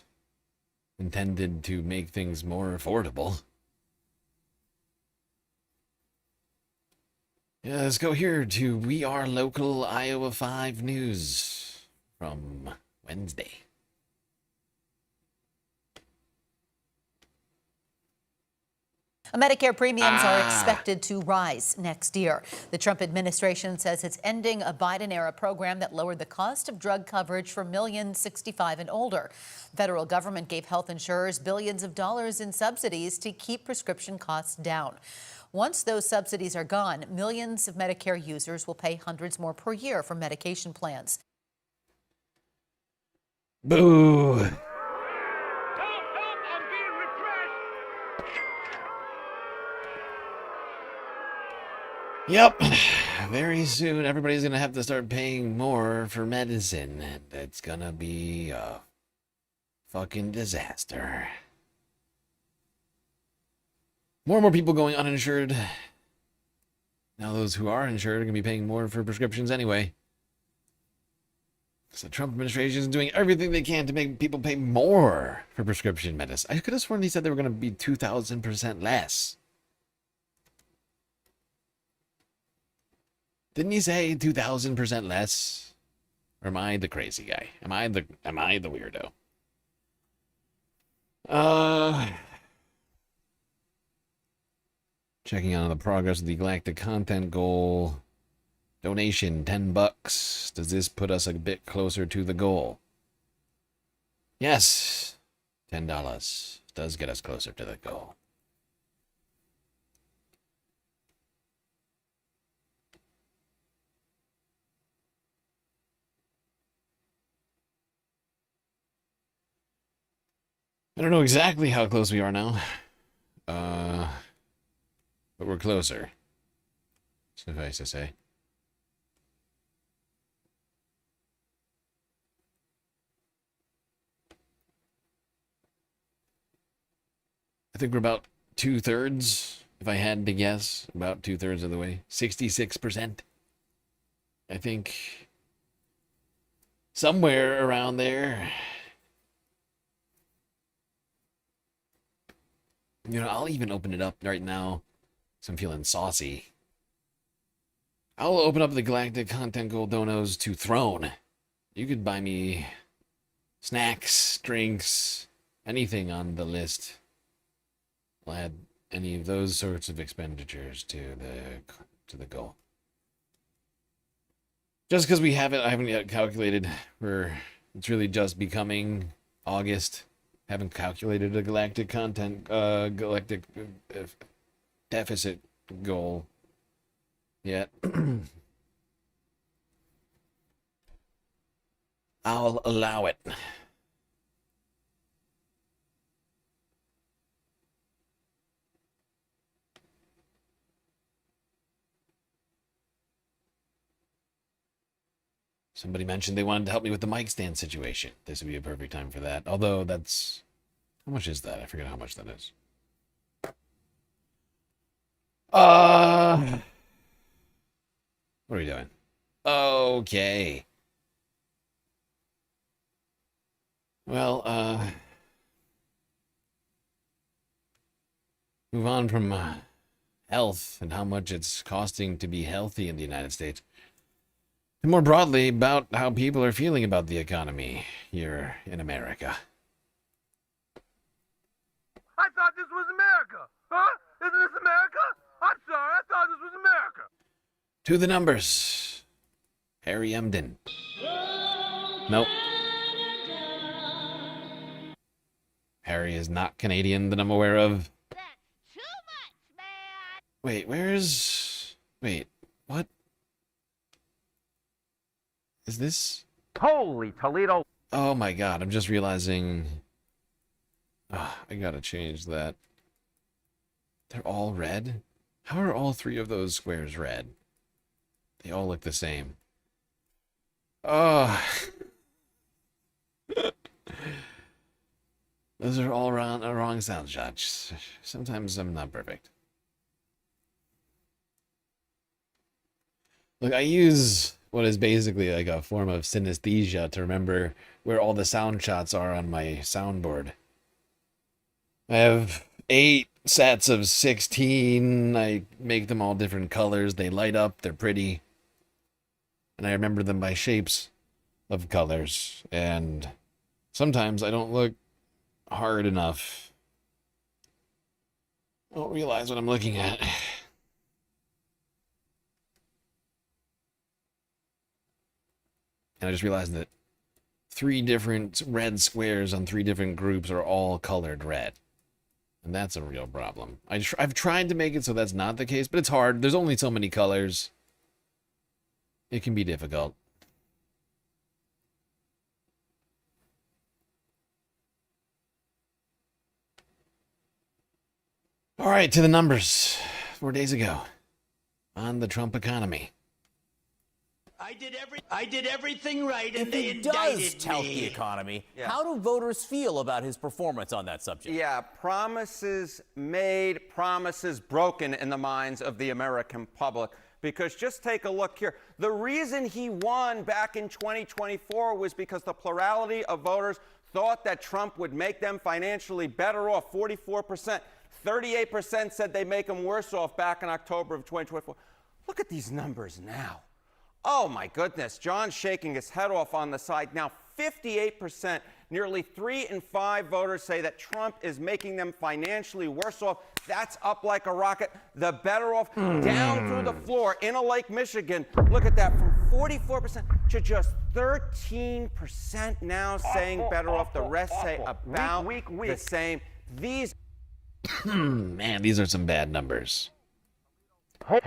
intended to make things more affordable. Yeah, let's go here to We Are Local Iowa 5 News from Wednesday.
Medicare premiums are expected to rise next year. The Trump administration says it's ending a Biden-era program that lowered the cost of drug coverage for millions 65 and older. The federal government gave health insurers billions of dollars in subsidies to keep prescription costs down. Once those subsidies are gone, millions of Medicare users will pay hundreds more per year for medication plans.
Boo! Yep. Very soon, everybody's going to have to start paying more for medicine. It's going to be a fucking disaster. More and more people going uninsured. Now those who are insured are going to be paying more for prescriptions anyway. So the Trump administration is doing everything they can to make people pay more for prescription medicine. I could have sworn he said they were going to be 2,000% less. Didn't he say 2,000% less? Or am I the crazy guy? Am I the weirdo? Checking on the progress of the Galactic content goal. Donation, $10. Does this put us a bit closer to the goal? Yes. $10 does get us closer to the goal. I don't know exactly how close we are now. But we're closer. Suffice to say. I think we're about 2/3, if I had to guess, about 2/3 of the way. 66%. I think somewhere around there. You know, I'll even open it up right now, so I'm feeling saucy. I'll open up the Galactic Content Gold Donos to Throne. You could buy me snacks, drinks, anything on the list. I'll add any of those sorts of expenditures to the goal. Just because we have it, I haven't yet calculated. It's really just becoming August. Haven't calculated a galactic deficit goal yet. I'll allow it. Somebody mentioned they wanted to help me with the mic stand situation. This would be a perfect time for that. Although that's... How much is that? I forget how much that is. What are we doing? Okay. Well, move on from health and how much it's costing to be healthy in the United States. And more broadly, about how people are feeling about the economy here in America.
I thought this was America. Huh? Isn't this America? I'm sorry, I thought this was America.
To the numbers. Harry Emden. Nope. Harry is not Canadian that I'm aware of.
That's too much, man.
Wait, where's... Wait, what? Is this...
Holy Toledo.
Oh my god, I'm just realizing... I gotta change that. They're all red? How are all three of those squares red? They all look the same. Oh. Those are all wrong sound shots. Sometimes I'm not perfect. Look, I use what is basically like a form of synesthesia to remember where all the sound shots are on my soundboard. I have 8 sets of 16. I make them all different colors. They light up. They're pretty. And I remember them by shapes of colors. And sometimes I don't look hard enough. I don't realize what I'm looking at. And I just realized that 3 different red squares on 3 different groups are all colored red. And that's a real problem. I've tried to make it so that's not the case, but it's hard. There's only so many colors. It can be difficult. All right, to the numbers. 4 days ago on the Trump economy.
I did everything right, and
if
they
he
indicted
does tout
me.
the economy,
Yeah.
how do voters feel about his performance on that subject?
Yeah, promises made, promises broken in the minds of the American public. Because just take a look here. The reason he won back in 2024 was because the plurality of voters thought that Trump would make them financially better off, 44%. 38% said they'd make them worse off back in October of 2024. Look at these numbers now. Oh, my goodness. John's shaking his head off on the side. Now, 58%, nearly 3 in 5 voters say that Trump is making them financially worse off. That's up like a rocket. The better off down through the floor in Lake Michigan. Look at that, from 44% to just 13% now saying better off. The rest say about the same. These...
Man, these are some bad numbers.
Holy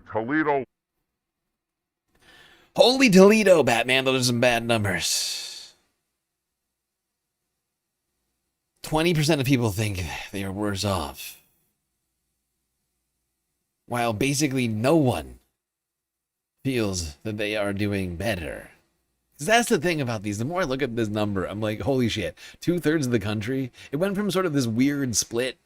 Toledo.
Holy Toledo, Batman, those are some bad numbers. 20% of people think they are worse off. While basically no one feels that they are doing better. 'Cause that's the thing about these. The more I look at this number, I'm like, holy shit. 2/3 of the country. It went from sort of this weird split,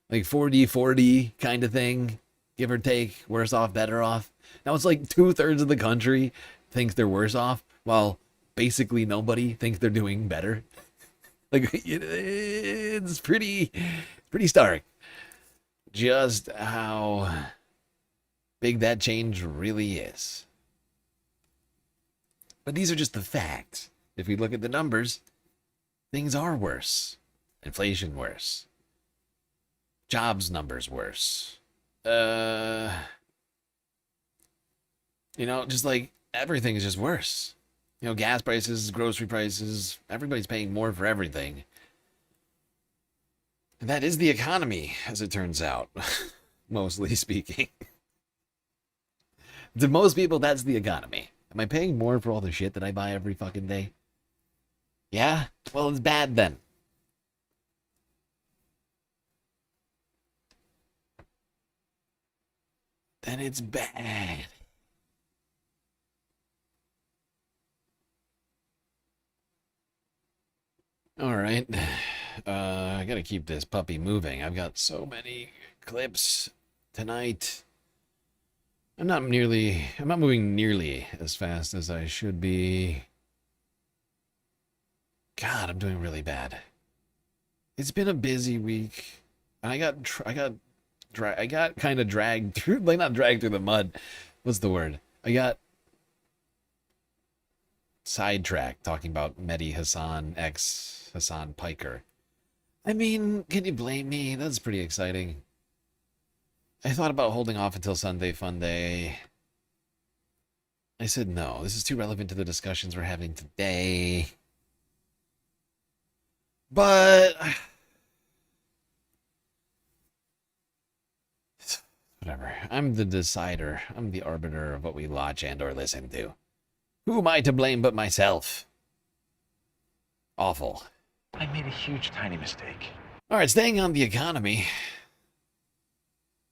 like 40-40 kind of thing, give or take, worse off, better off. Now it's like 2/3 of the country thinks they're worse off, while basically nobody thinks they're doing better. Like, it's pretty stark. Just how big that change really is. But these are just the facts. If we look at the numbers, things are worse. Inflation worse. Jobs numbers worse. Just like everything is just worse. Gas prices, grocery prices, everybody's paying more for everything. And that is the economy, as it turns out, mostly speaking. To most people, that's the economy. Am I paying more for all the shit that I buy every fucking day? Yeah? Well, it's bad then. Then it's bad. All right. I gotta keep this puppy moving. I've got so many clips tonight. I'm not moving nearly as fast as I should be. God, I'm doing really bad. It's been a busy week. And I got kind of dragged through, like not dragged through the mud. What's the word? I got sidetracked talking about Mehdi Hassan, ex Hassan Piker. I mean, can you blame me? That's pretty exciting. I thought about holding off until Sunday Fun Day. I said no, this is too relevant to the discussions we're having today. But whatever. I'm the decider. I'm the arbiter of what we watch and or listen to. Who am I to blame but myself? Awful.
I made a huge, tiny mistake.
All right, staying on the economy.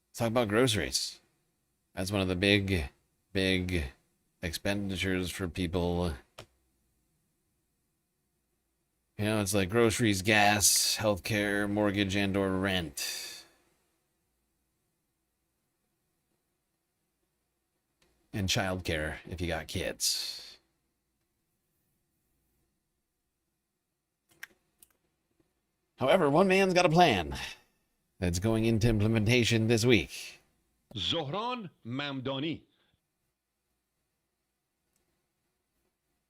Let's talk about groceries. That's one of the big expenditures for people. You know, it's like groceries, gas, healthcare, mortgage, and or rent. And childcare if you got kids. However, one man's got a plan that's going into implementation this week.
Zohran Mamdani.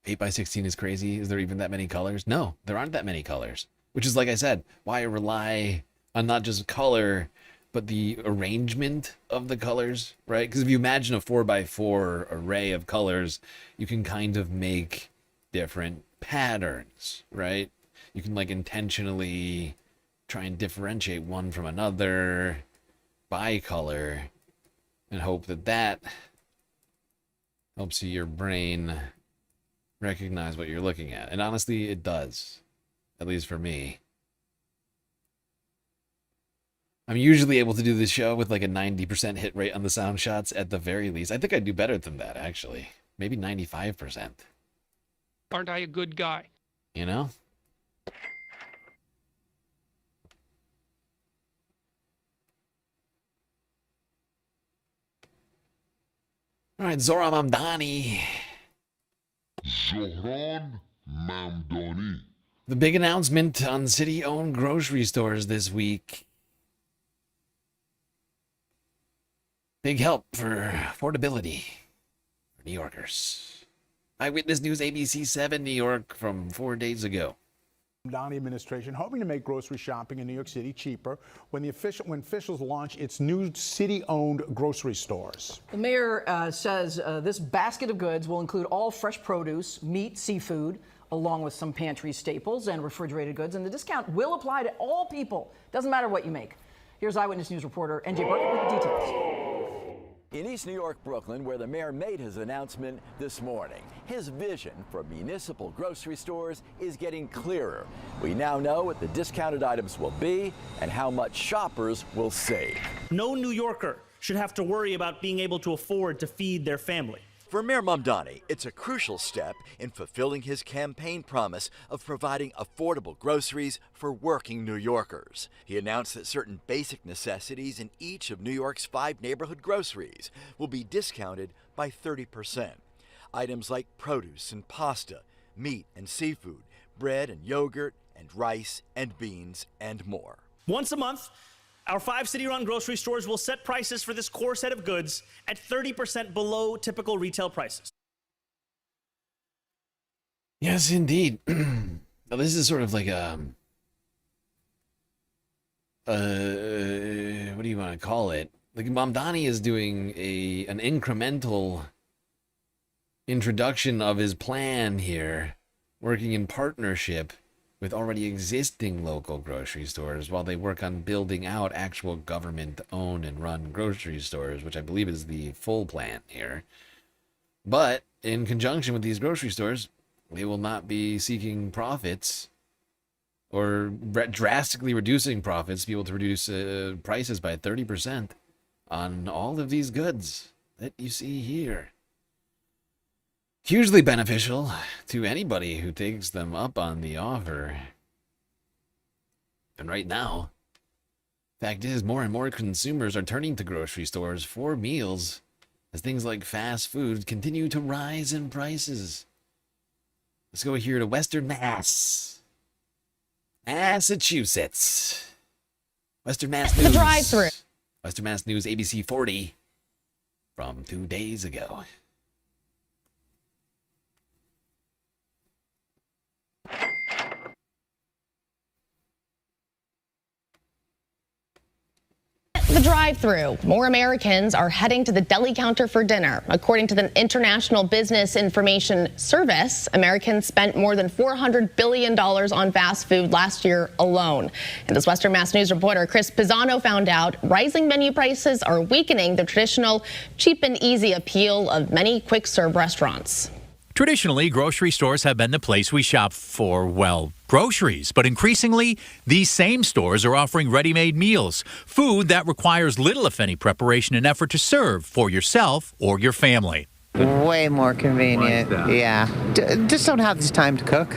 8x16 is crazy. Is there even that many colors? No, there aren't that many colors. Which is, like I said, why I rely on not just color, but the arrangement of the colors, right? Because if you imagine a 4x4 array of colors, you can kind of make different patterns, right? You can like intentionally try and differentiate one from another by color and hope that that helps your brain recognize what you're looking at. And honestly, it does, at least for me. I'm usually able to do this show with like a 90% hit rate on the sound shots at the very least. I think I do better than that, actually. Maybe 95%.
Aren't I a good guy?
You know? All right, Zohran Mamdani.
Zohran Mamdani.
The big announcement on city-owned grocery stores this week. Big help for affordability for New Yorkers. Eyewitness News ABC 7 New York from 4 days ago.
Mamdani administration hoping to make grocery shopping in New York City cheaper when officials launch its new city-owned grocery stores.
The mayor says this basket of goods will include all fresh produce, meat, seafood, along with some pantry staples and refrigerated goods. And the discount will apply to all people. Doesn't matter what you make. Here's Eyewitness News reporter NJ Burkett with the details.
In East New York, Brooklyn, where the mayor made his announcement this morning, his vision for municipal grocery stores is getting clearer. We now know what the discounted items will be and how much shoppers will save.
No New Yorker should have to worry about being able to afford to feed their family.
For Mayor Mamdani, it's a crucial step in fulfilling his campaign promise of providing affordable groceries for working New Yorkers. He announced that certain basic necessities in each of New York's 5 neighborhood groceries will be discounted by 30%. Items like produce and pasta, meat and seafood, bread and yogurt, and rice and beans, and more.
Once a month, our 5 city-run grocery stores will set prices for this core set of goods at 30% below typical retail prices.
Yes, indeed. Now, this is sort of like a... what do you want to call it? Like, Mamdani is doing an incremental introduction of his plan here, working in partnership with already existing local grocery stores while they work on building out actual government-owned and run grocery stores, which I believe is the full plan here. But in conjunction with these grocery stores, they will not be seeking profits or drastically reducing profits to be able to reduce prices by 30% on all of these goods that you see here. Hugely beneficial to anybody who takes them up on the offer. And right now, fact is, more and more consumers are turning to grocery stores for meals as things like fast food continue to rise in prices. Let's go here to Western Massachusetts. Western Mass News.
The drive-thru.
Western Mass News ABC 40 from 2 days ago.
The drive-thru. More Americans are heading to the deli counter for dinner. According to the International Business Information Service, Americans spent more than $400 billion on fast food last year alone. And as Western Mass News reporter Chris Pisano found out, rising menu prices are weakening the traditional cheap and easy appeal of many quick-serve restaurants.
Traditionally, grocery stores have been the place we shop for, well, groceries. But increasingly, these same stores are offering ready-made meals, food that requires little, if any, preparation and effort to serve for yourself or your family.
Way more convenient, yeah. Just don't have this time to cook,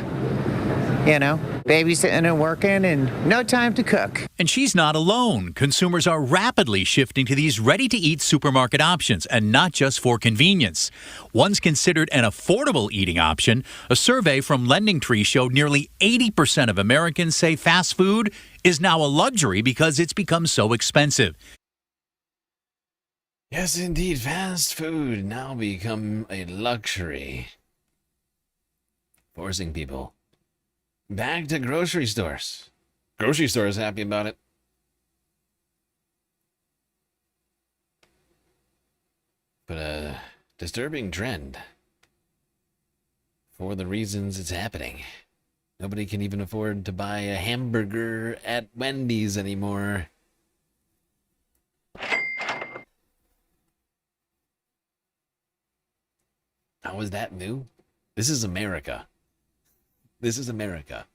you know? Babysitting and working and no time to cook.
And she's not alone. Consumers are rapidly shifting to these ready-to-eat supermarket options, and not just for convenience. Once considered an affordable eating option, a survey from Lending Tree showed nearly 80% of Americans say fast food is now a luxury because it's become so expensive.
Yes, indeed, fast food now become a luxury, forcing people back to grocery stores. Grocery stores happy about it. But a disturbing trend for the reasons it's happening. Nobody can even afford to buy a hamburger at Wendy's anymore. How is that new? This is America. This is America,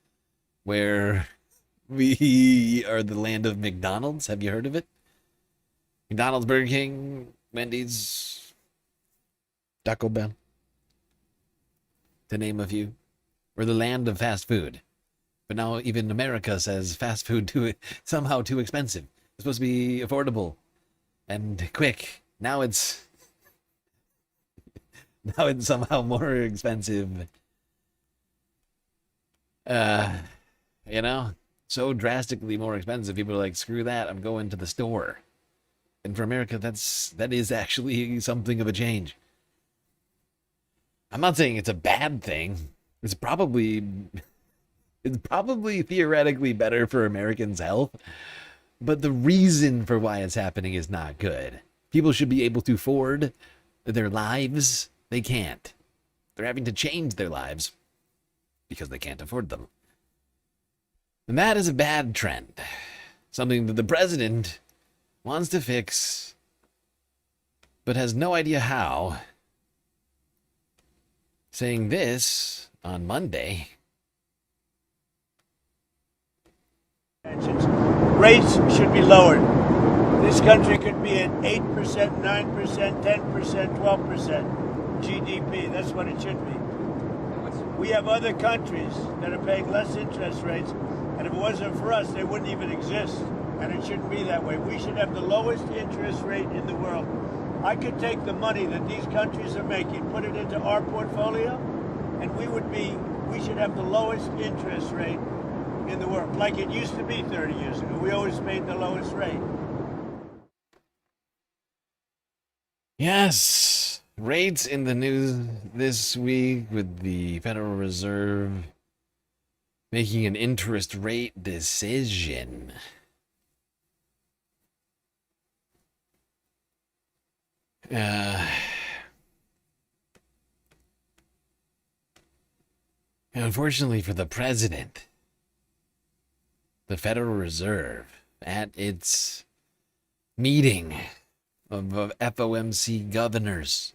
where we are the land of McDonald's. Have you heard of it? McDonald's, Burger King, Wendy's, Taco Bell, to name a few. We're the land of fast food. But now even America says fast food somehow too expensive. It's supposed to be affordable and quick. Now it's somehow more expensive. You know, so drastically more expensive. People are like, screw that, I'm going to the store. And for America, that is actually something of a change. I'm not saying it's a bad thing. It's probably theoretically better for Americans' health, but the reason for why it's happening is not good. People should be able to afford their lives. They can't. They're having to change their lives because they can't afford them. And that is a bad trend. Something that the president wants to fix, but has no idea how. Saying this on Monday.
Rates should be lowered. This country could be at 8%, 9%, 10%, 12% GDP. That's what it should be. We have other countries that are paying less interest rates, and if it wasn't for us, they wouldn't even exist. And it shouldn't be that way. We should have the lowest interest rate in the world. I could take the money that these countries are making, put it into our portfolio, and we should have the lowest interest rate in the world, like it used to be 30 years ago. We always made the lowest rate.
Yes, rates in the news this week with the Federal Reserve making an interest rate decision. Unfortunately for the president, the Federal Reserve, at its meeting of FOMC governors,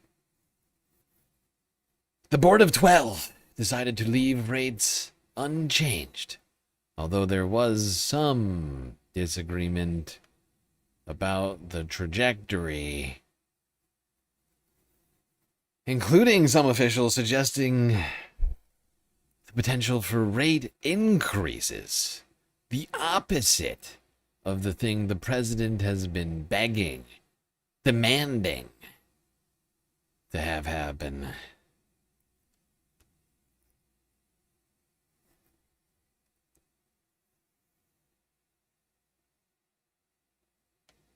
the Board of 12 decided to leave rates unchanged, although there was some disagreement about the trajectory, including some officials suggesting the potential for rate increases The opposite of the thing the president has been begging, demanding to have happen.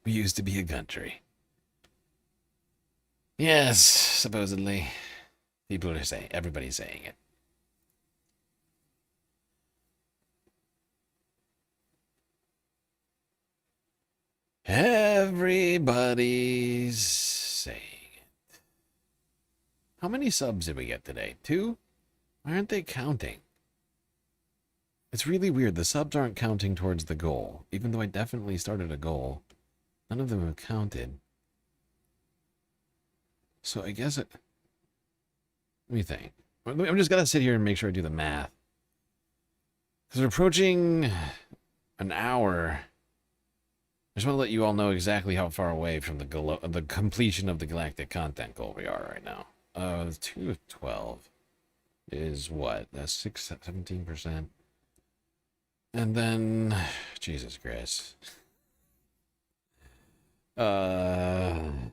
We used to be a country. Yes, supposedly. People are saying, everybody's saying it. Everybody's saying it. How many subs did we get today? 2? Why aren't they counting? It's really weird. The subs aren't counting towards the goal. Even though I definitely started a goal. None of them have counted. So I guess it... Let me think. I'm just gonna sit here and make sure I do the math. Because we're approaching an hour. I just want to let you all know exactly how far away from the completion of the galactic content goal we are right now. 2 of 12 is what? That's 17%. And then, Jesus Christ. 7,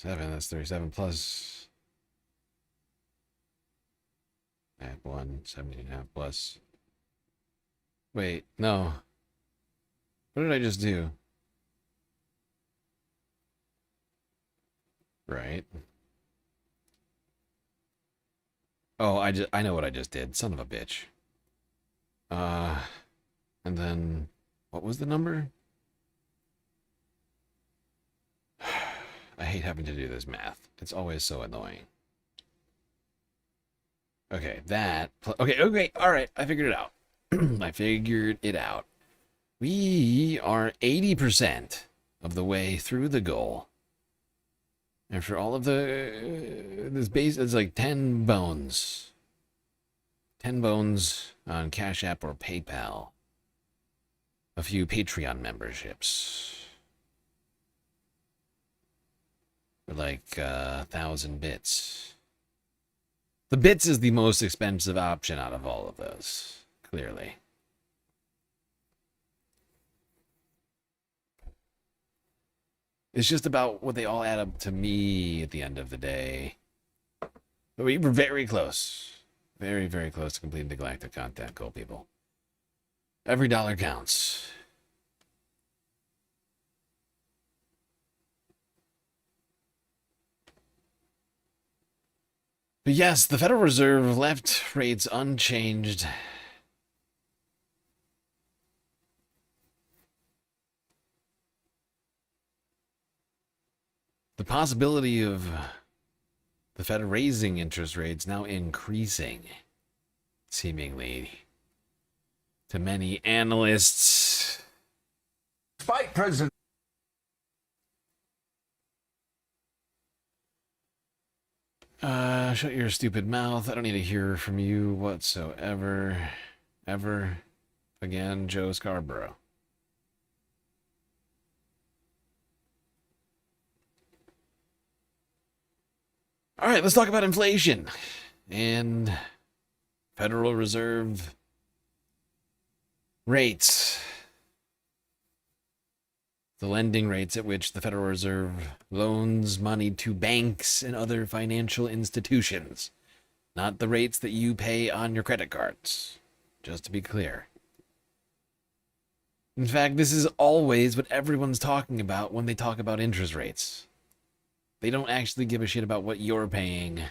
that's 37 plus. Add 1, 17.5 plus. Wait, no. What did I just do? Right. Oh, I know what I just did. Son of a bitch. And then what was the number? I hate having to do this math. It's always so annoying. Okay, that. Okay, all right. I figured it out. I figured it out. We are 80% of the way through the goal. After all of this base, it's like 10 bones. 10 bones on Cash App or PayPal. A few Patreon memberships. For like 1,000 bits. The bits is the most expensive option out of all of those, clearly. It's just about what they all add up to me at the end of the day. But we were very close. Very, very close to completing the galactic content goal, people. Every dollar counts. But yes, the Federal Reserve left rates unchanged. The possibility of the Fed raising interest rates now increasing, seemingly, to many analysts.
Despite President
shut your stupid mouth. I don't need to hear from you whatsoever. Ever again, Joe Scarborough. All right, let's talk about inflation and Federal Reserve rates. The lending rates at which the Federal Reserve loans money to banks and other financial institutions. Not the rates that you pay on your credit cards, just to be clear. In fact, this is always what everyone's talking about when they talk about interest rates. They don't actually give a shit about what you're paying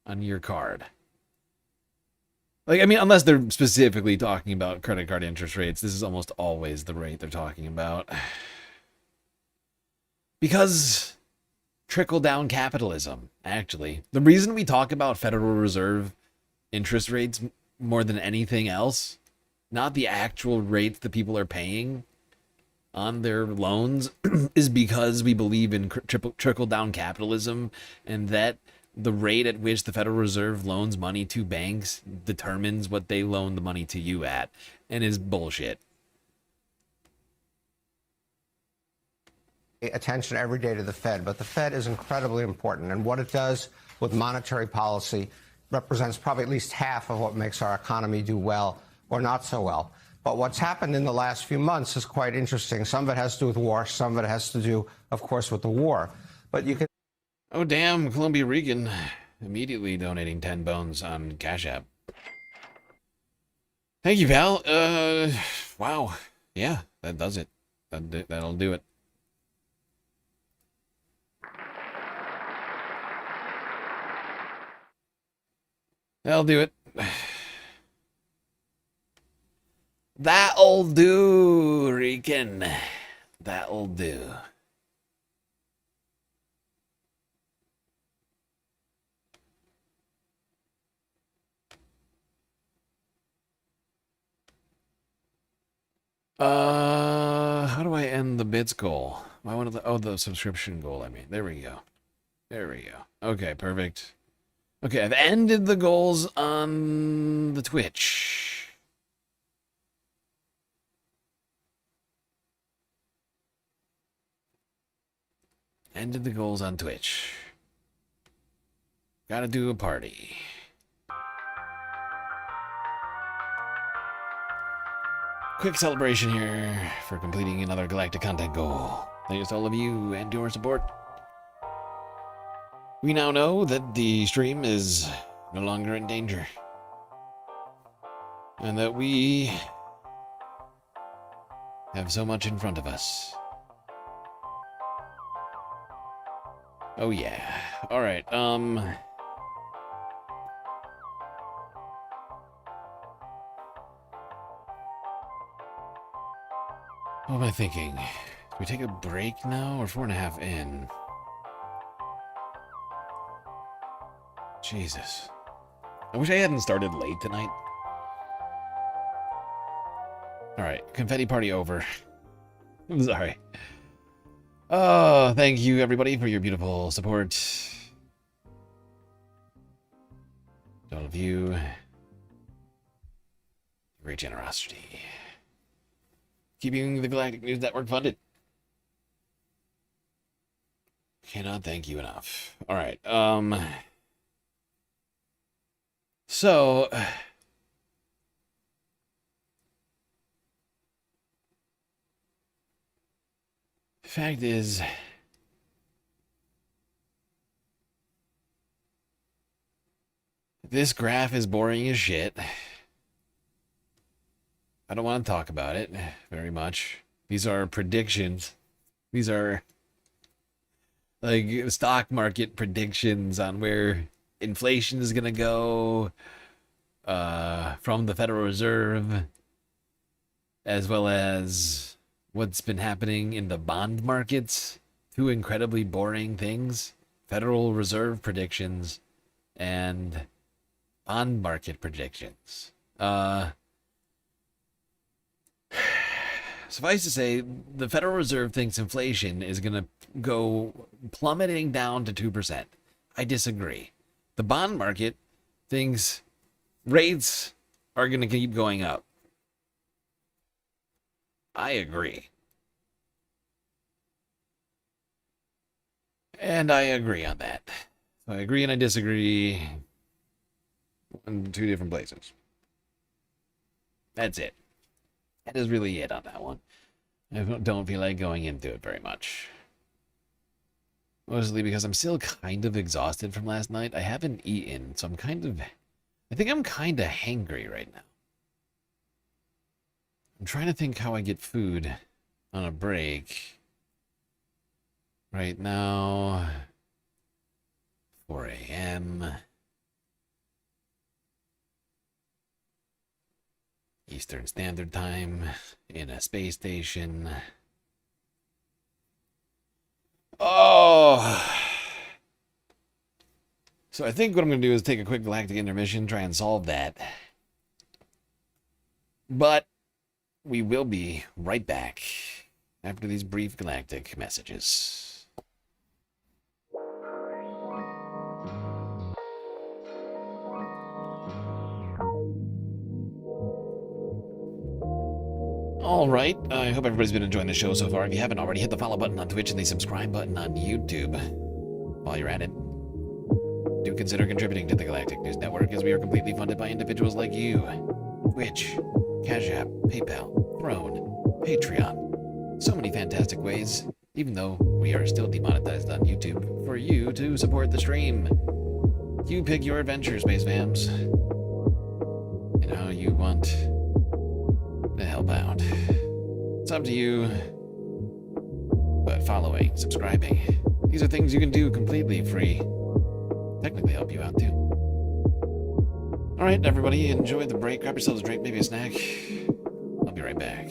on your card. Like, I mean, unless they're specifically talking about credit card interest rates, this is almost always the rate they're talking about. Because trickle-down capitalism, actually. The reason we talk about Federal Reserve interest rates more than anything else, not the actual rates that people are paying on their loans, is because we believe in trickle-down capitalism, and that the rate at which the Federal Reserve loans money to banks determines what they loan the money to you at, and is bullshit.
Attention every day to the Fed, but the Fed is incredibly important, and what it does with monetary policy represents probably at least half of what makes our economy do well or not so well. But what's happened in the last few months is quite interesting. Some of it has to do with war. Some of it has to do, of course, with the war. But you can...
Oh, damn. Columbia Regan immediately donating 10 bones on Cash App. Thank you, pal. Wow. Yeah, that does it. That'll do it. That'll do it. That'll do, Regan. That'll do. How do I end the bits goal? I wanted the subscription goal, I mean. There we go. There we go. Okay, perfect. Okay, I've ended the goals on the Twitch. Ended the goals on Twitch. Gotta do a party. Quick celebration here for completing another galactic content goal. Thanks to all of you and your support. We now know that the stream is no longer in danger. And that we have so much in front of us. Oh yeah. Alright, what am I thinking? Do we take a break now, or 4.5 in? Jesus. I wish I hadn't started late tonight. Alright, confetti party over. I'm sorry. Oh, thank you everybody for your beautiful support. To all of you. Great generosity. Keeping the Galactic News Network funded. Cannot thank you enough. Alright, so... fact is... this graph is boring as shit. I don't want to talk about it very much. These are predictions. These are like stock market predictions on where inflation is going to go from the Federal Reserve, as well as what's been happening in the bond markets. Two incredibly boring things. Federal Reserve predictions and bond market predictions. Suffice to say, the Federal Reserve thinks inflation is going to go plummeting down to 2%. I disagree. The bond market thinks rates are going to keep going up. I agree. And I agree on that. So I agree and I disagree in two different places. That's it. That is really it on that one. I don't feel like going into it very much. Mostly because I'm still kind of exhausted from last night. I haven't eaten, so I think I'm kind of hangry right now. I'm trying to think how I get food on a break. Right now, 4 a.m. Eastern Standard Time in a space station. Oh! So I think what I'm going to do is take a quick galactic intermission, try and solve that. But we will be right back after these brief galactic messages. Alright, I hope everybody's been enjoying the show so far. If you haven't already, hit the follow button on Twitch and the subscribe button on YouTube. While you're at it, do consider contributing to the Galactic News Network, as we are completely funded by individuals like you. Twitch, Cash App, PayPal, Throne, Patreon. So many fantastic ways, even though we are still demonetized on YouTube, for you to support the stream. You pick your adventure, Space Fams, and how you want to help out. It's up to you, but following, subscribing, these are things you can do completely free. Technically help you out too. Alright, everybody, enjoy the break. Grab yourselves a drink, maybe a snack. I'll be right back.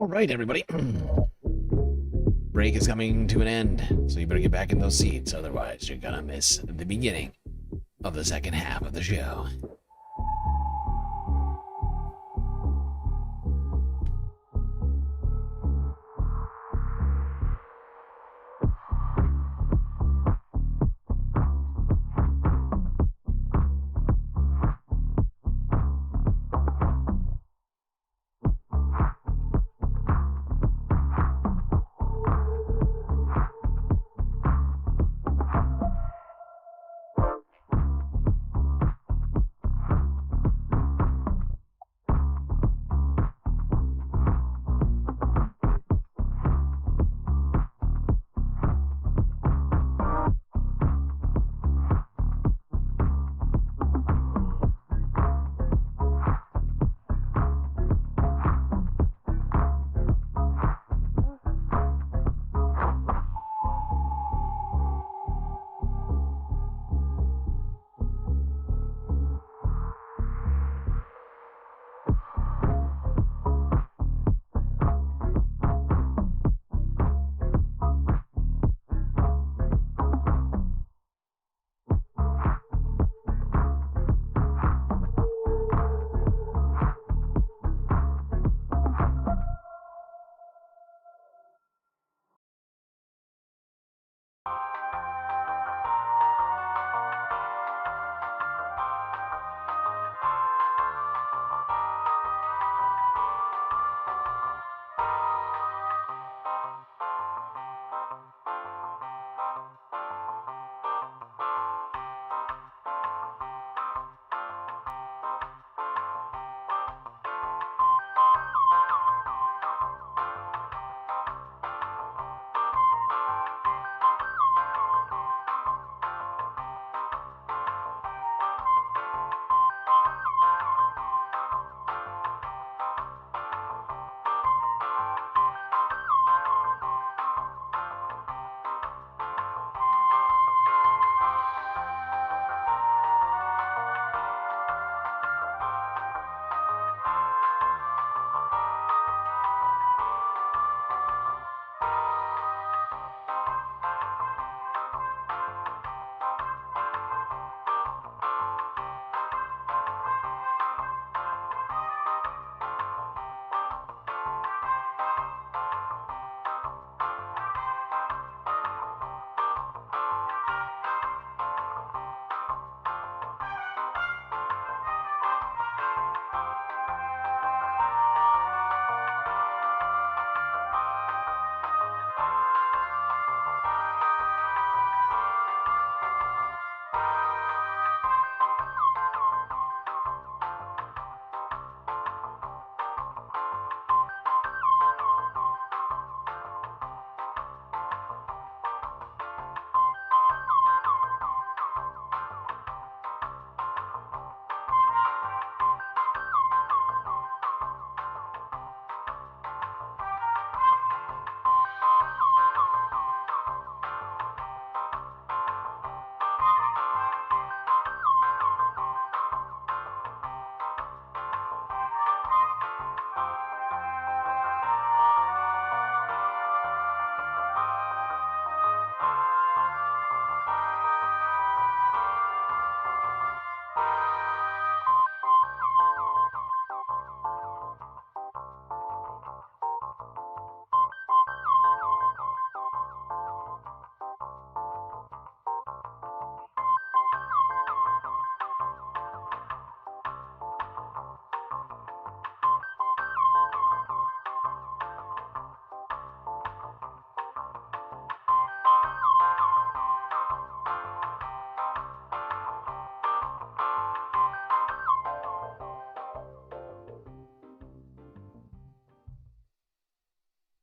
right, everybody. Break is coming to an end, so you better get back in those seats, otherwise you're gonna miss the beginning of the second half of the show.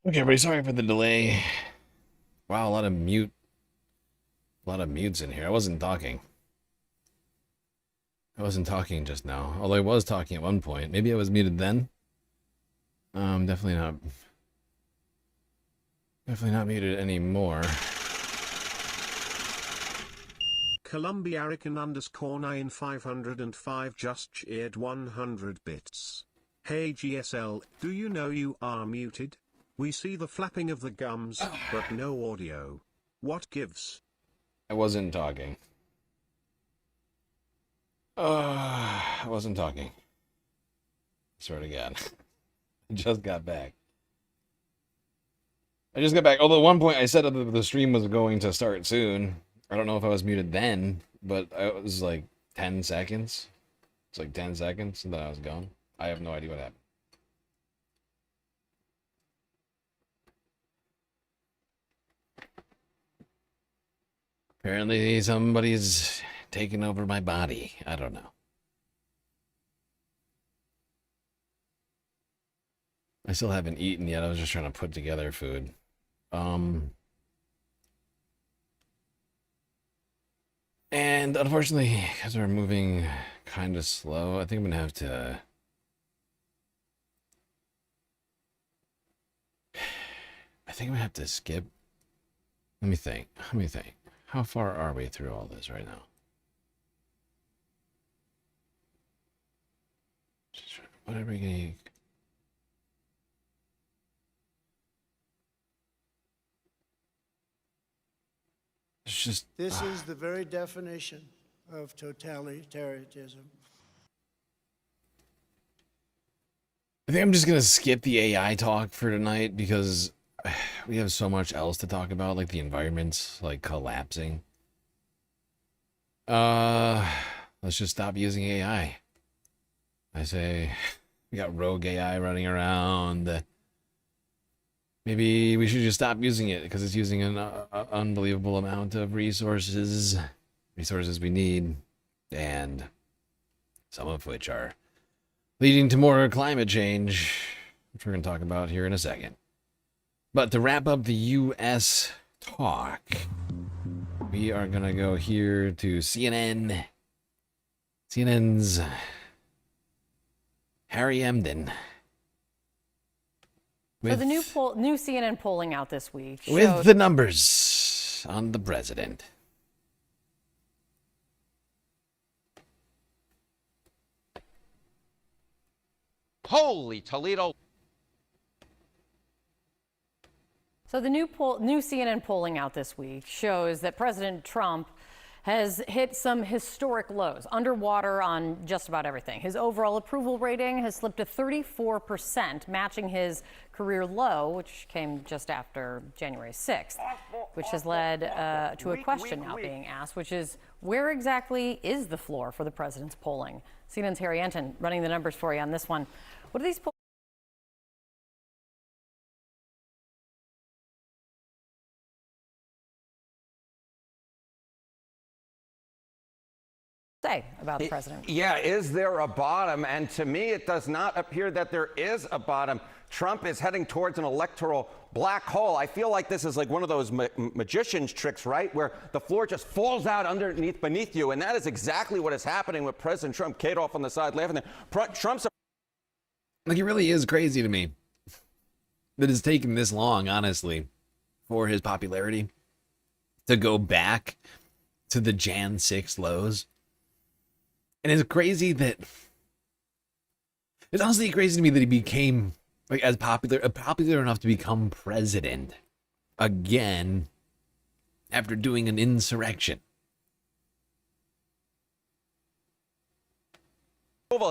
Okay, everybody, sorry for the delay. Wow, a lot of mutes in here. I wasn't talking just now, although I was talking at one point. Maybe I was muted then. Definitely not muted anymore.
Columbiarican _9505 just cheered 100 bits. Hey GSL, do you know you are muted? We see the flapping of the gums, but no audio. What gives?
I wasn't talking. I wasn't talking. Swear to God. I just got back. Although at one point I said that the stream was going to start soon. I don't know if I was muted then, but it was like 10 seconds. It's like 10 seconds, and then I was gone. I have no idea what happened. Apparently somebody's taking over my body. I don't know. I still haven't eaten yet. I was just trying to put together food. And unfortunately, because we're moving kind of slow, I think I'm going to have to... I think I'm going to have to skip. Let me think. How far are we through all this right now? What are we going to... It's just...
This is the very definition of totalitarianism.
I think I'm just going to skip the AI talk for tonight because we have so much else to talk about, like the environment's like collapsing. Let's just stop using AI. I say we got rogue AI running around. Maybe we should just stop using it because it's using an unbelievable amount of resources we need, and some of which are leading to more climate change, which we're going to talk about here in a second. But to wrap up the U.S. talk, we are going to go here to CNN. CNN's Harry Emden.
So the new CNN polling out this week showed...
With the numbers on the president.
Holy Toledo.
So the new CNN polling out this week shows that President Trump has hit some historic lows, underwater on just about everything. His overall approval rating has slipped to 34%, matching his career low, which came just after January 6th, which has led to a question now being asked, which is, where exactly is the floor for the president's polling? CNN's Harry Enton running the numbers for you on this one. What are these polls say about the president?
Yeah, is there a bottom? And to me, it does not appear that there is a bottom. Trump is heading towards an electoral black hole. I feel like this is like one of those magician's tricks, right? Where the floor just falls out beneath you. And that is exactly what is happening with President Trump. Kate off on the side laughing there. Trump's...
Like, it really is crazy to me that it's taken this long, honestly, for his popularity to go back to the Jan 6 lows. And it's crazy that... It's honestly crazy to me that he became, like, as popular enough to become president again after doing an insurrection.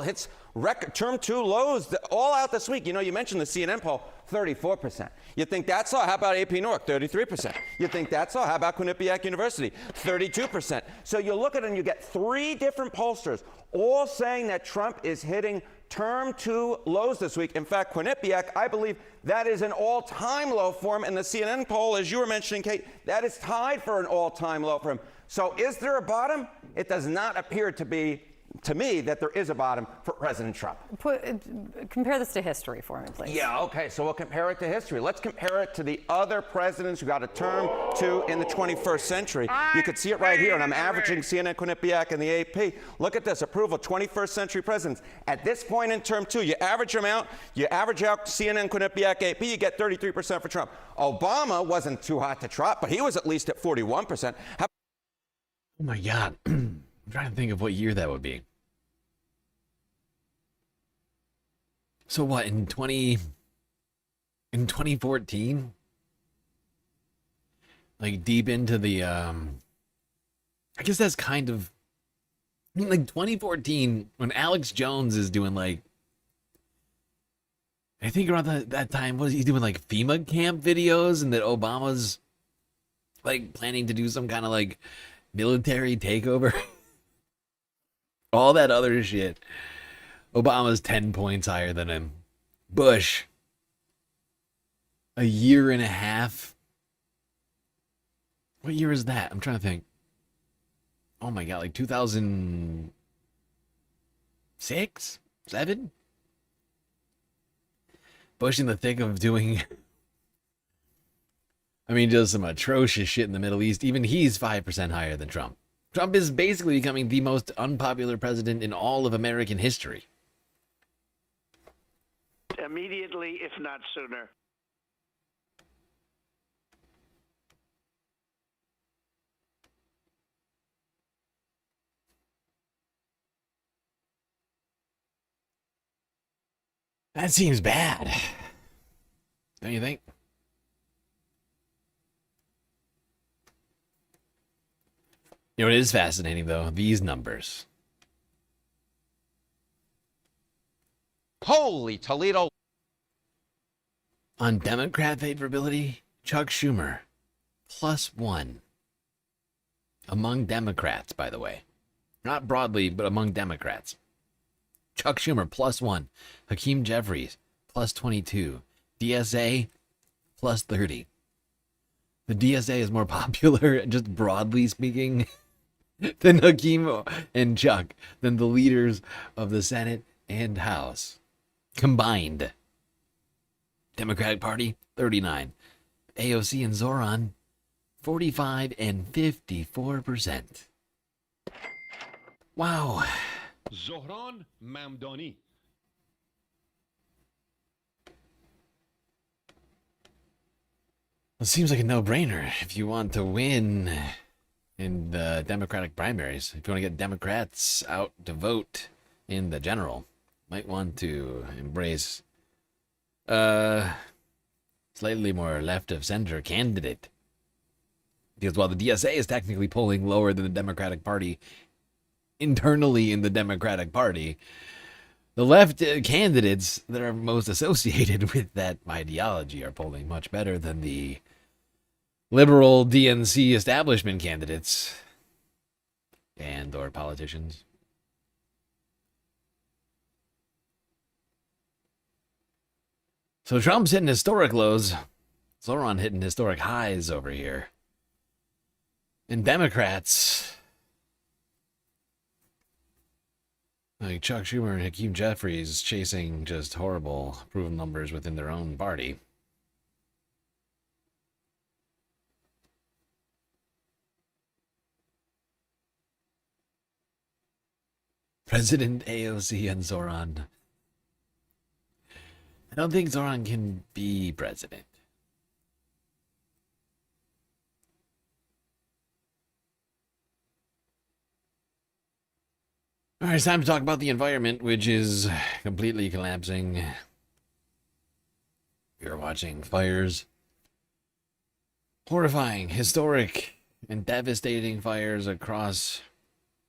Hits record term 2 lows all out this week. You know, you mentioned the CNN poll, 34%. You think that's all? How about AP Newark, 33%? You think that's all? How about Quinnipiac University, 32%? So you look at it and you get 3 different pollsters all saying that Trump is hitting term 2 lows this week. In fact, Quinnipiac, I believe that is an all-time low for him. And the CNN poll, as you were mentioning, Kate, that is tied for an all-time low for him. So is there a bottom? It does not appear to be, to me, that there is a bottom for President Trump.
Compare this to history for me, please.
Yeah, okay, so we'll compare it to history. Let's compare it to the other presidents who got a term 2 in the 21st century. You can see it right here, and I'm averaging CNN, Quinnipiac, and the AP. Look at this, approval, 21st century presidents. At this point in term 2, you average them out, you average out CNN, Quinnipiac, AP, you get 33% for Trump. Obama wasn't too hot to trot, but he was at least at 41%.
Oh my God. I'm trying to think of what year that would be. So what, in 2014? Like deep into the I guess that's kind of, I mean, like 2014 when Alex Jones is doing like, I think around that time, was he doing like FEMA camp videos, and that Obama's like planning to do some kind of like military takeover? All that other shit. Obama's 10 points higher than him. Bush, a year and a half. What year is that? I'm trying to think. Oh my God, like 2006? 7? Bush in the thick of doing, I mean, just some atrocious shit in the Middle East. Even he's 5% higher than Trump. Trump is basically becoming the most unpopular president in all of American history.
Immediately, if not sooner.
That seems bad. Don't you think? You know, it is fascinating, though. These numbers.
Holy Toledo.
On Democrat favorability, Chuck Schumer, +1. Among Democrats, by the way. Not broadly, but among Democrats. Chuck Schumer, +1. Hakeem Jeffries, +22. DSA, +30. The DSA is more popular, just broadly speaking, than Hakeem and Chuck, than the leaders of the Senate and House combined. Democratic Party, 39. AOC and Zoran, 45 and 54%. Wow.
Zohran Mamdani.
It seems like a no-brainer if you want to win in the Democratic primaries. If you want to get Democrats out to vote in the general, might want to embrace a slightly more left-of-center candidate. Because while the DSA is technically polling lower than the Democratic Party internally in the Democratic Party, the left candidates that are most associated with that ideology are polling much better than the liberal DNC establishment candidates and or politicians. So Trump's hitting historic lows. Zoran hitting historic highs over here. And Democrats like Chuck Schumer and Hakeem Jeffries chasing just horrible approval numbers within their own party. President AOC and Zoran. I don't think Zoran can be president. All right, it's time to talk about the environment, which is completely collapsing. You're watching fires. Horrifying, historic, and devastating fires across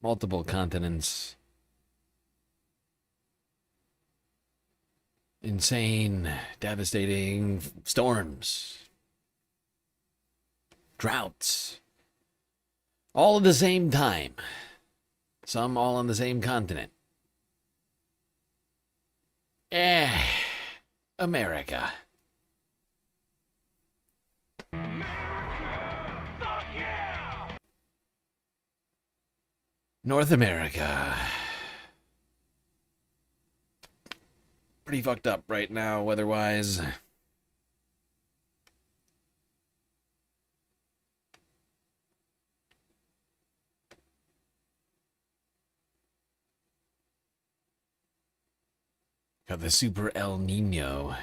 multiple continents. Insane, devastating storms. Droughts. All at the same time. Some all on the same continent. America. North America. Pretty fucked up right now, weather-wise. Got the Super El Nino.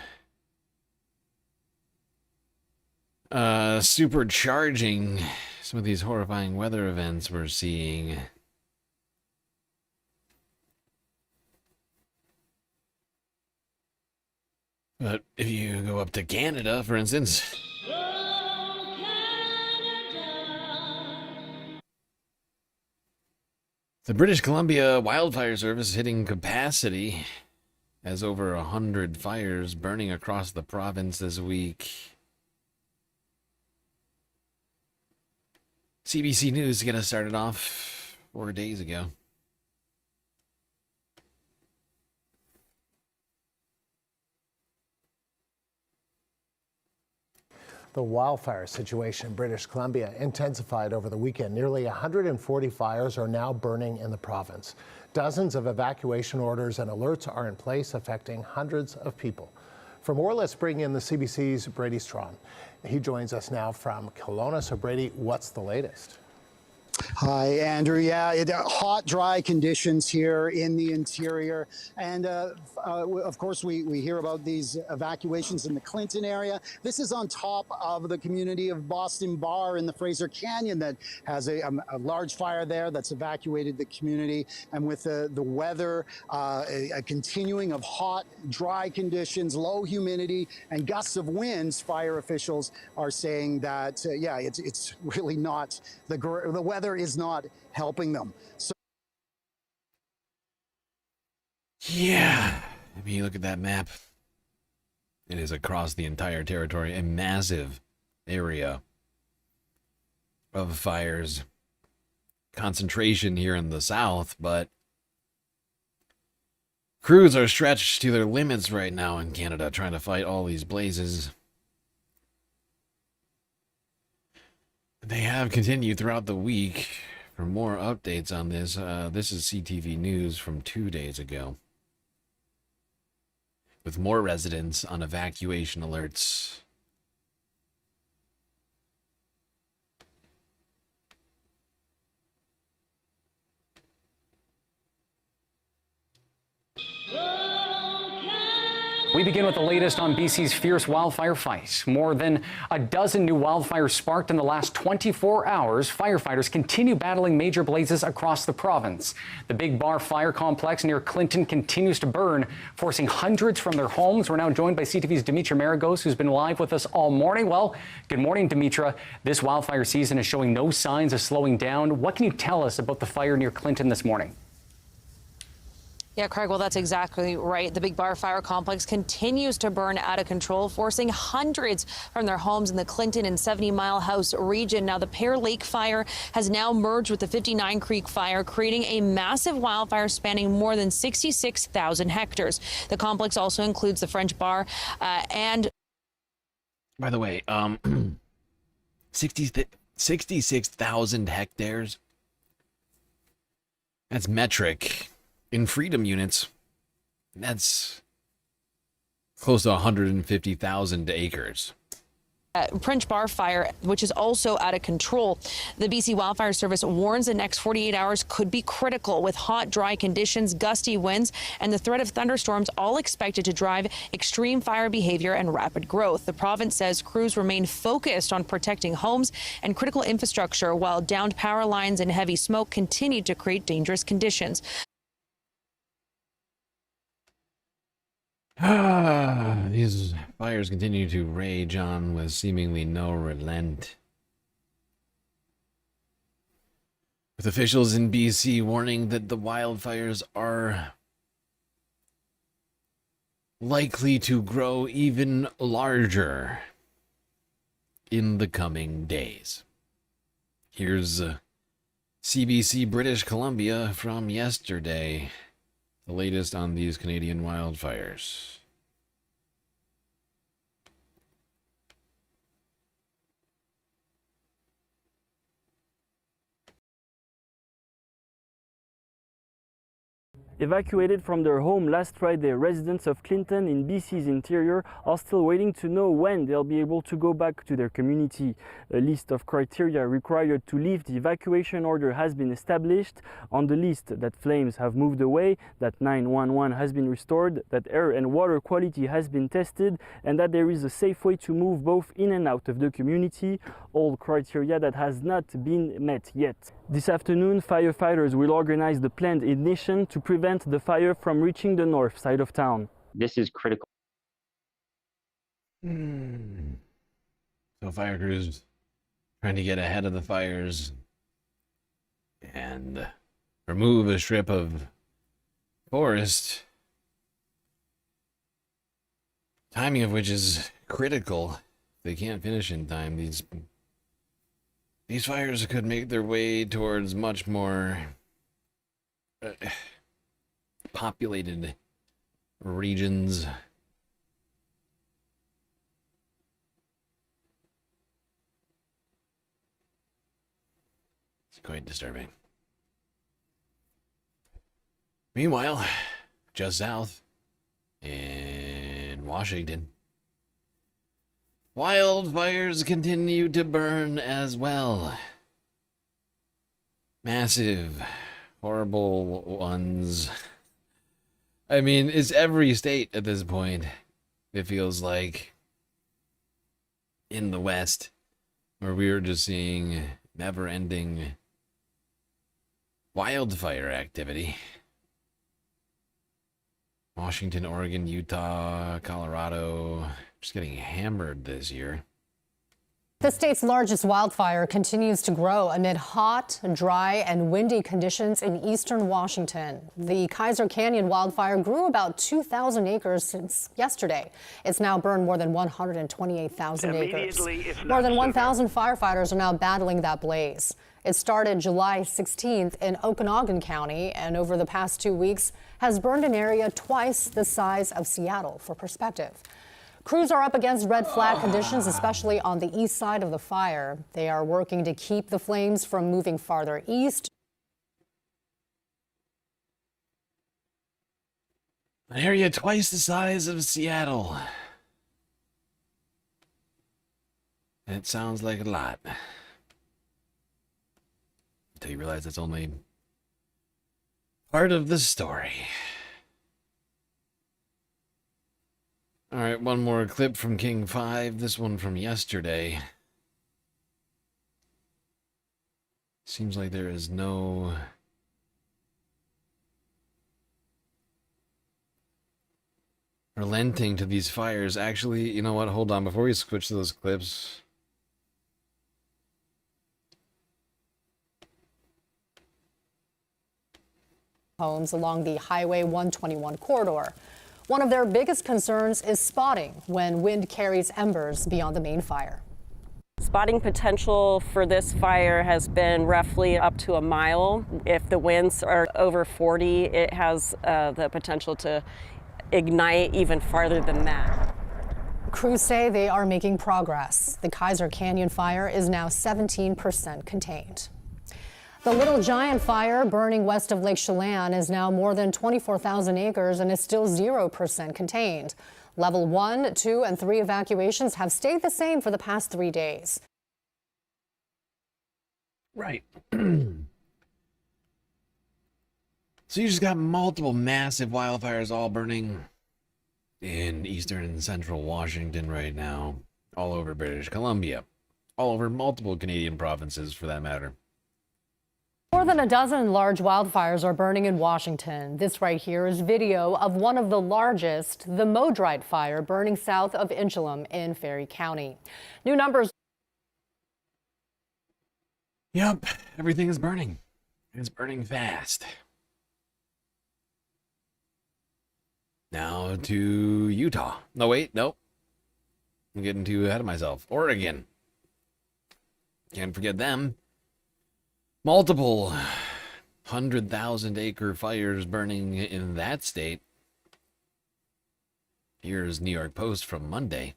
Supercharging some of these horrifying weather events we're seeing. But if you go up to Canada, for instance, the British Columbia Wildfire Service is hitting capacity as over 100 fires burning across the province this week. CBC News got us started off 4 days ago.
The wildfire situation in British Columbia intensified over the weekend. Nearly 140 fires are now burning in the province. Dozens of evacuation orders and alerts are in place, affecting hundreds of people. For more, let's bring in the CBC's Brady Strawn. He joins us now from Kelowna. So, Brady, what's the latest?
Hi, Andrew. Yeah, hot, dry conditions here in the interior. And of course, we hear about these evacuations in the Clinton area. This is on top of the community of Boston Bar in the Fraser Canyon that has a large fire there that's evacuated the community. And with the weather, a continuing of hot, dry conditions, low humidity, and gusts of winds, fire officials are saying that, yeah, it's really not, the weather is not helping them. So
yeah, I mean, look at that map. It is across the entire territory, a massive area of fires. Concentration here in the south, but crews are stretched to their limits right now in Canada, trying to fight all these blazes. They have continued throughout the week. For more updates on this, this is CTV News from 2 days ago, with more residents on evacuation alerts.
We begin with the latest on BC's fierce wildfire fight. More than a dozen new wildfires sparked in the last 24 hours. Firefighters continue battling major blazes across the province. The Big Bar Fire Complex near Clinton continues to burn, forcing hundreds from their homes. We're now joined by CTV's Dimitra Maragos, who's been live with us all morning. Well, good morning, Dimitra. This wildfire season is showing no signs of slowing down. What can you tell us about the fire near Clinton this morning?
Yeah, Craig, well, that's exactly right. The Big Bar Fire Complex continues to burn out of control, forcing hundreds from their homes in the Clinton and 70 Mile House region. Now, the Pear Lake fire has now merged with the 59 Creek fire, creating a massive wildfire spanning more than 66,000 hectares. The complex also includes the French Bar and...
By the way, 66,000 hectares. That's metric. In freedom units, that's close to 150,000 acres.
French Bar fire, which is also out of control. The BC Wildfire Service warns the next 48 hours could be critical, with hot, dry conditions, gusty winds, and the threat of thunderstorms all expected to drive extreme fire behavior and rapid growth. The province says crews remain focused on protecting homes and critical infrastructure, while downed power lines and heavy smoke continue to create dangerous conditions.
These fires continue to rage on with seemingly no relent. With officials in BC warning that the wildfires are likely to grow even larger in the coming days. Here's CBC British Columbia from yesterday. The latest on these Canadian wildfires.
Evacuated from their home last Friday, residents of Clinton in BC's interior are still waiting to know when they'll be able to go back to their community. A list of criteria required to leave the evacuation order has been established. On the list, that flames have moved away, that 911 has been restored, that air and water quality has been tested, and that there is a safe way to move both in and out of the community. All criteria that has not been met yet. This afternoon, firefighters will organize the planned ignition to prevent the fire from reaching the north side of town.
This is critical.
So fire crews trying to get ahead of the fires and remove a strip of forest, timing of which is critical. They can't finish in time. These fires could make their way towards much more populated regions. It's quite disturbing. Meanwhile, just south in Washington, wildfires continue to burn as well. Massive, horrible ones. I mean, it's every state at this point, it feels like, in the West, where we are just seeing never-ending wildfire activity. Washington, Oregon, Utah, Colorado, just getting hammered this year.
The state's largest wildfire continues to grow amid hot, dry, and windy conditions in eastern Washington. The Kaiser Canyon wildfire grew about 2,000 acres since yesterday. It's now burned more than 128,000 acres. More than 1,000 firefighters are now battling that blaze. It started July 16th in Okanogan County, and over the past 2 weeks has burned an area twice the size of Seattle. For perspective, crews are up against red flag conditions, especially on the east side of the fire. They are working to keep the flames from moving farther east.
An area twice the size of Seattle. And it sounds like a lot. Until you realize it's only part of the story. All right, one more clip from King 5, this one from yesterday. Seems like there is no relenting to these fires. Actually, you know what? Hold on, before we switch to those clips.
Homes along the Highway 121 corridor. One of their biggest concerns is spotting when wind carries embers beyond the main fire.
Spotting potential for this fire has been roughly up to a mile. If the winds are over 40, it has the potential to ignite even farther than that.
Crews say they are making progress. The Kaiser Canyon fire is now 17% contained. The Little Giant fire burning west of Lake Chelan is now more than 24,000 acres and is still 0% contained. Level 1, 2, and 3 evacuations have stayed the same for the past 3 days.
Right. So you just got multiple massive wildfires all burning in eastern and central Washington right now, all over British Columbia, all over multiple Canadian provinces for that matter.
More than a dozen large wildfires are burning in Washington. This right here is video of one of the largest, the Modrite fire, burning south of Inchelum in Ferry County. New numbers.
Yep, everything is burning. It's burning fast. Now to Utah. No, wait, nope. I'm getting too ahead of myself. Oregon. Can't forget them. Multiple 100,000 acre fires burning in that state. Here's New York Post from Monday.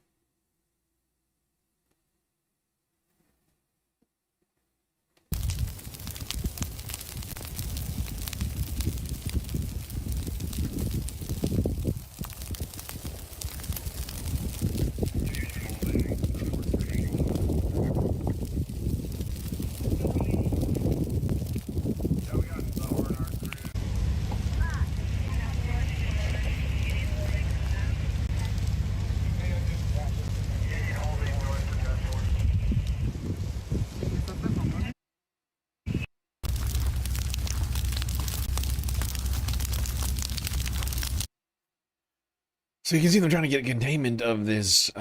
So you can see them trying to get containment of this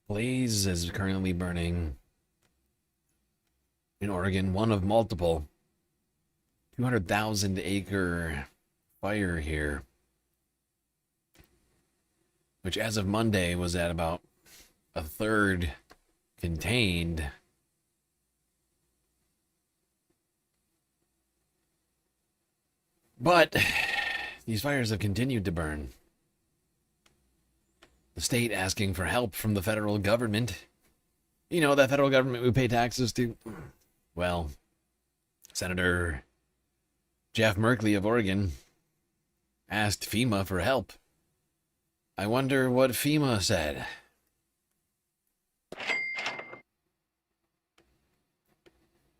blaze is currently burning in Oregon, one of multiple 200,000 acre fire here, which as of Monday was at about a third contained. But these fires have continued to burn. The state asking for help from the federal government. You know, that federal government we pay taxes to. Well, Senator Jeff Merkley of Oregon asked FEMA for help. I wonder what FEMA said.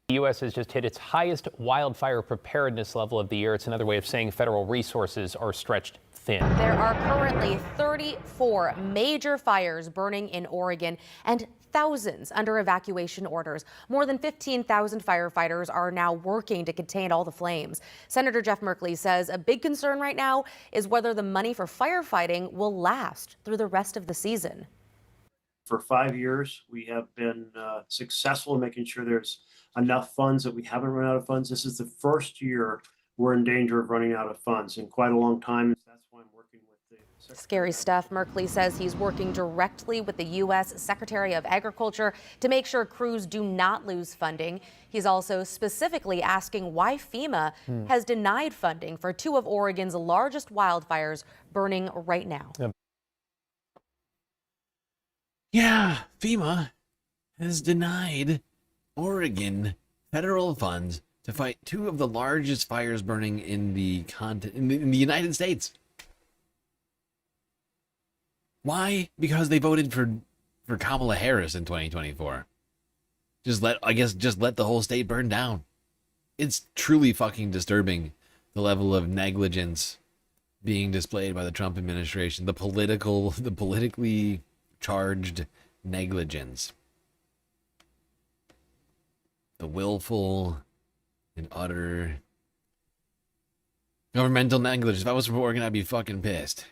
The U.S. has just hit its highest wildfire preparedness level of the year. It's another way of saying federal resources are stretched thin.
There are currently 34 major fires burning in Oregon and thousands under evacuation orders. More than 15,000 firefighters are now working to contain all the flames. Senator Jeff Merkley says a big concern right now is whether the money for firefighting will last through the rest of the season.
For 5 years, we have been successful in making sure there's enough funds, that we haven't run out of funds. This is the first year we're in danger of running out of funds in quite a long time. That's why I'm working with the
Scary stuff. Merkley says he's working directly with the U.S. Secretary of Agriculture to make sure crews do not lose funding. He's also specifically asking why FEMA has denied funding for two of Oregon's largest wildfires burning right now.
Yeah, FEMA has denied Oregon federal funds to fight two of the largest fires burning in the United States. Why? Because they voted for Kamala Harris in 2024. Just let the whole state burn down. It's truly fucking disturbing, the level of negligence being displayed by the Trump administration, the politically charged negligence, the willful and utter governmental negligence. If I was from Oregon, I'd be fucking pissed.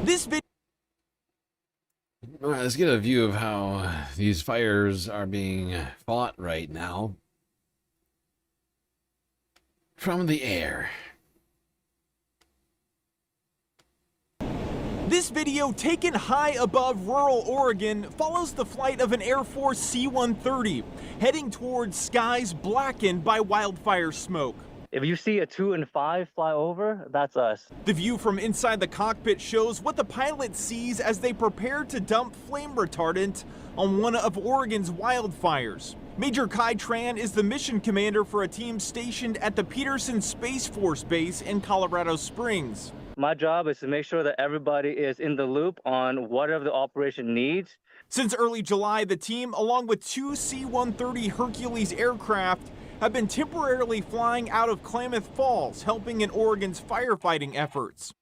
This video.
All right, let's get a view of how these fires are being fought right now from the air.
This video, taken high above rural Oregon, follows the flight of an Air Force C-130 heading towards skies blackened by wildfire smoke.
If you see a 2 and 5 fly over, that's us.
The view from inside the cockpit shows what the pilot sees as they prepare to dump flame retardant on one of Oregon's wildfires. Major Kai Tran is the mission commander for a team stationed at the Peterson Space Force Base in Colorado Springs.
My job is to make sure that everybody is in the loop on whatever the operation needs.
Since early July, the team, along with two C-130 Hercules aircraft, have been temporarily flying out of Klamath Falls, helping in Oregon's firefighting efforts.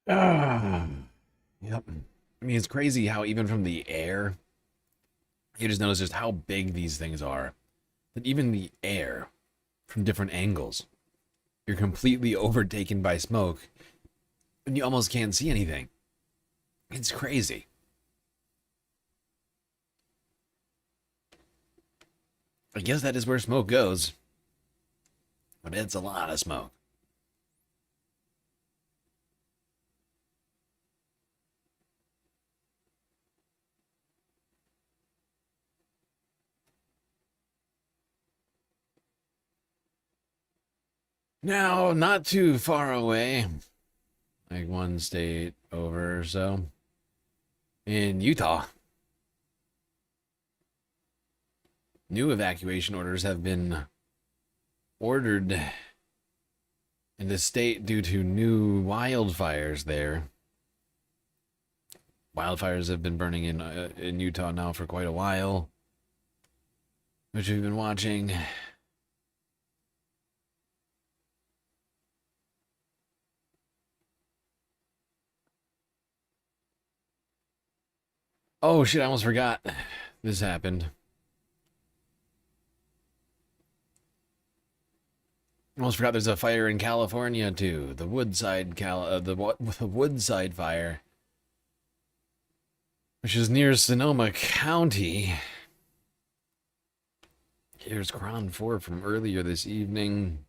Yep. I mean, it's crazy how even from the air, you just notice just how big these things are. That even the air, from different angles, you're completely overtaken by smoke, and you almost can't see anything. It's crazy. I guess that is where smoke goes. But it's a lot of smoke. Now, not too far away, like one state over or so, in Utah, new evacuation orders have been ordered in the state due to new wildfires there. Wildfires have been burning in Utah now for quite a while, which we've been watching. Oh shit, I almost forgot this happened. Almost forgot there's a fire in California too. The Woodside the Woodside fire, which is near Sonoma County. Here's Cron 4 from earlier this evening.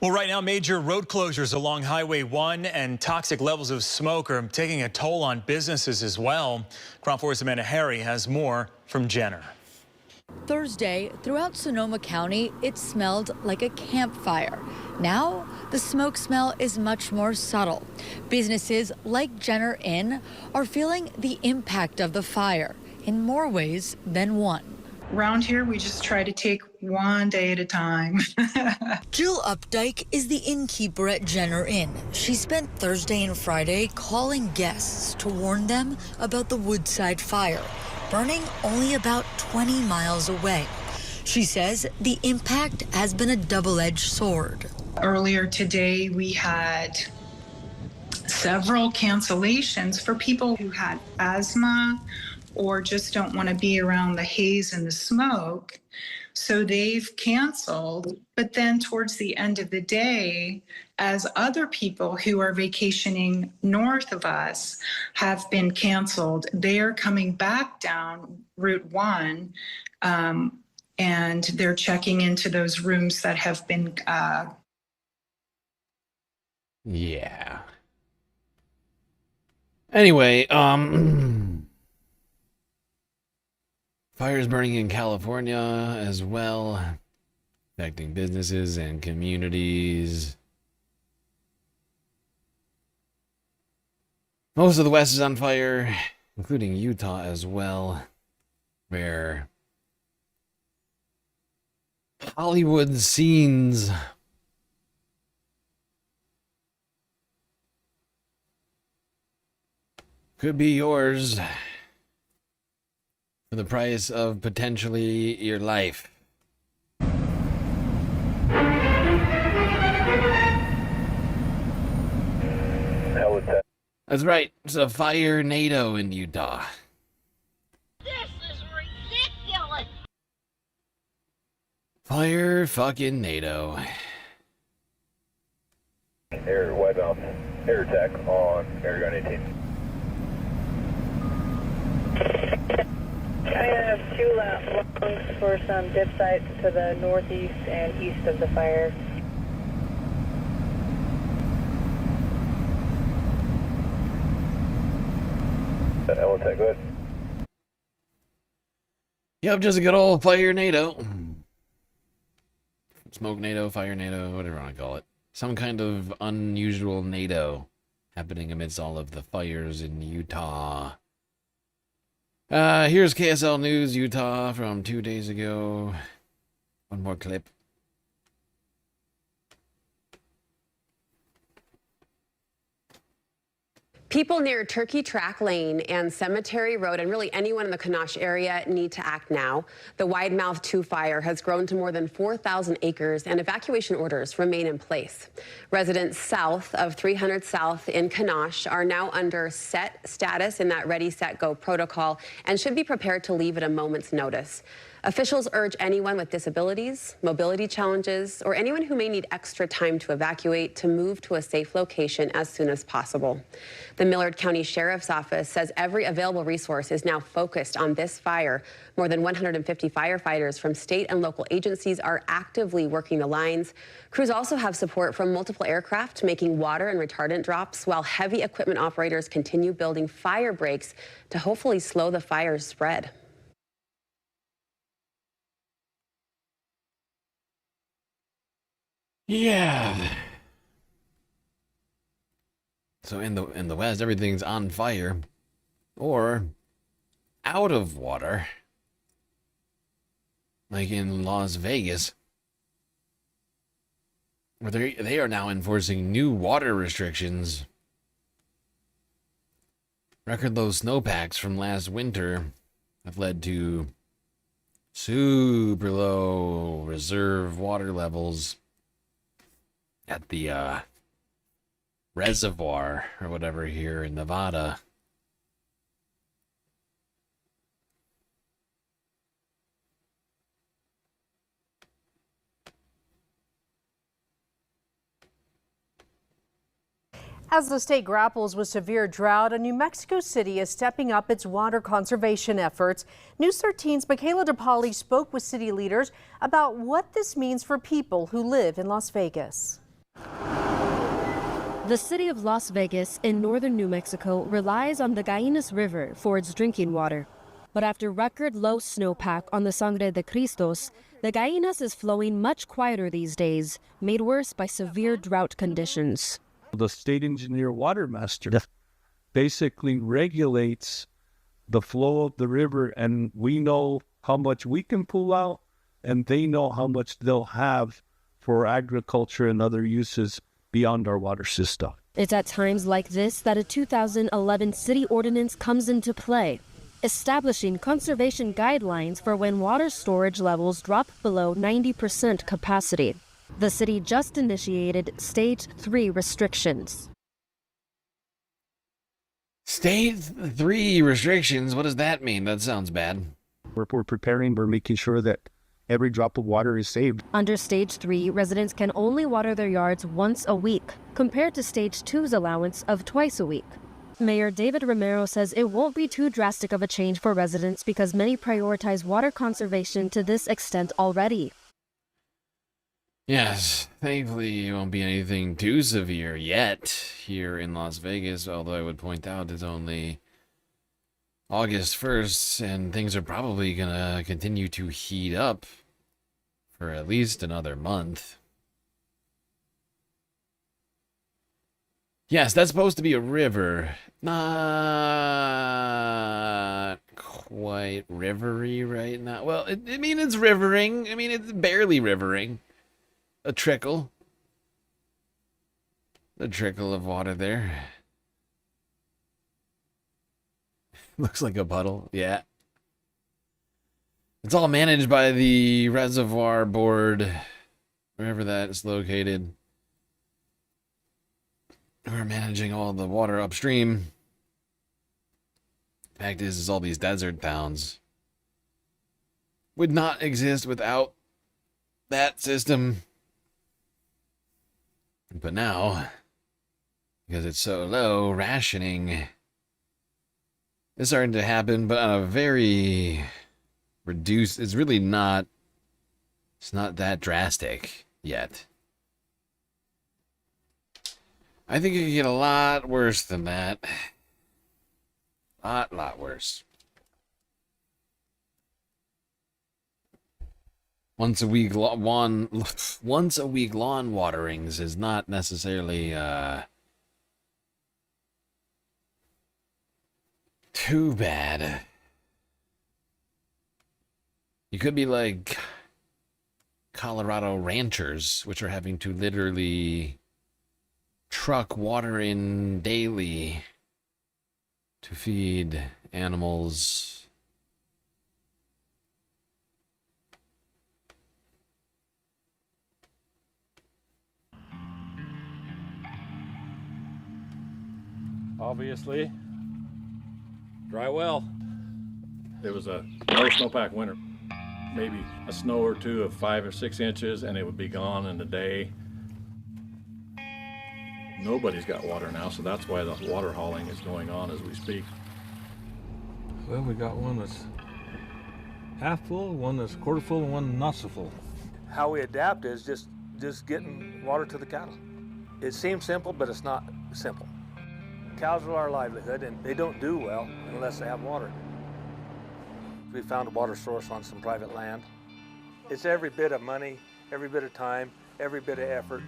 Well, right now, major road closures along Highway 1 and toxic levels of smoke are taking a toll on businesses as well. Cron 4's Amanda Harry has more from Jenner.
Thursday, throughout Sonoma County, it smelled like a campfire. Now, the smoke smell is much more subtle. Businesses like Jenner Inn are feeling the impact of the fire in more ways than one.
Around here, we just try to take one day at a time.
Jill Updike is the innkeeper at Jenner Inn. She spent Thursday and Friday calling guests to warn them about the Woodside fire, burning only about 20 miles away. She says the impact has been a double-edged sword.
Earlier today, we had several cancellations for people who had asthma or just don't want to be around the haze and the smoke. So they've canceled. But then towards the end of the day, as other people who are vacationing north of us have been canceled, they are coming back down Route 1 and they're checking into those rooms that have been.
Yeah. Anyway, fires burning in California as well, affecting businesses and communities. Most of the West is on fire, including Utah as well, where Hollywood scenes could be yours for the price of potentially your life. That's right, it's a fire NATO in Utah.
This is ridiculous!
Fire fucking NATO.
Air wide mouth, air attack on Airgun 18.
I have 2 longs for some dip sites to the northeast and east of the fire.
Attack, go ahead.
Yep, just a good old fire NATO. Smoke NATO, fire NATO, whatever you want to call it. Some kind of unusual NATO happening amidst all of the fires in Utah. Here's KSL News Utah from 2 days ago. One more clip.
People near Turkey Track Lane and Cemetery Road, and really anyone in the Kanash area, need to act now. The Wide Mouth 2 fire has grown to more than 4,000 acres, and evacuation orders remain in place. Residents south of 300 South in Kanash are now under set status in that Ready, Set, Go protocol and should be prepared to leave at a moment's notice. Officials urge anyone with disabilities, mobility challenges, or anyone who may need extra time to evacuate to move to a safe location as soon as possible. The Millard County Sheriff's Office says every available resource is now focused on this fire. More than 150 firefighters from state and local agencies are actively working the lines. Crews also have support from multiple aircraft making water and retardant drops, while heavy equipment operators continue building fire breaks to hopefully slow the fire's spread.
Yeah. So in the West, everything's on fire or out of water, like in Las Vegas, where they are now enforcing new water restrictions. Record low snowpacks from last winter have led to super low reserve water levels at the reservoir or whatever here in Nevada.
As the state grapples with severe drought, New Mexico City is stepping up its water conservation efforts. News 13's Michaela DePauli spoke with city leaders about what this means for people who live in Las Vegas.
The city of Las Vegas in northern New Mexico relies on the Gainas River for its drinking water. But after record low snowpack on the Sangre de Cristos, the Gainas is flowing much quieter these days, made worse by severe drought conditions.
The state engineer water master basically regulates the flow of the river, and we know how much we can pull out, and they know how much they'll have for agriculture and other uses beyond our water system.
It's at times like this that a 2011 city ordinance comes into play, establishing conservation guidelines for when water storage levels drop below 90% capacity. The city just initiated Stage 3 restrictions.
Stage 3 restrictions? What does that mean? That sounds bad.
We're preparing, we're making sure that every drop of water is saved.
Under Stage 3, residents can only water their yards once a week, compared to Stage 2's allowance of twice a week. Mayor David Romero says it won't be too drastic of a change for residents because many prioritize water conservation to this extent already.
Yes, thankfully it won't be anything too severe yet here in Las Vegas, although I would point out it's only August 1st, and things are probably going to continue to heat up for at least another month. Yes, that's supposed to be a river. Not quite rivery right now. Well, I mean, it's rivering. I mean, it's barely rivering. A trickle. A trickle of water there. Looks like a puddle, yeah. It's all managed by the reservoir board, wherever that is located. We're managing all the water upstream. Fact is all these desert towns would not exist without that system. But now, because it's so low, rationing is starting to happen, but on a very reduced, it's not that drastic yet. I think it could get a lot worse than that. Lot worse. Once a week lawn waterings is not necessarily too bad. You could be like Colorado ranchers, which are having to literally truck water in daily to feed animals.
Obviously, dry well. It was a no snowpack winter. Maybe a snow or two of 5 or 6 inches and it would be gone in a day. Nobody's got water now, so that's why the water hauling is going on as we speak.
Well, we got one that's half full, one that's quarter full, and one not so full.
How we adapt is just getting water to the cattle. It seems simple, but it's not simple. Cows are our livelihood, and they don't do well unless they have water. We found a water source on some private land. It's every bit of money, every bit of time, every bit of effort,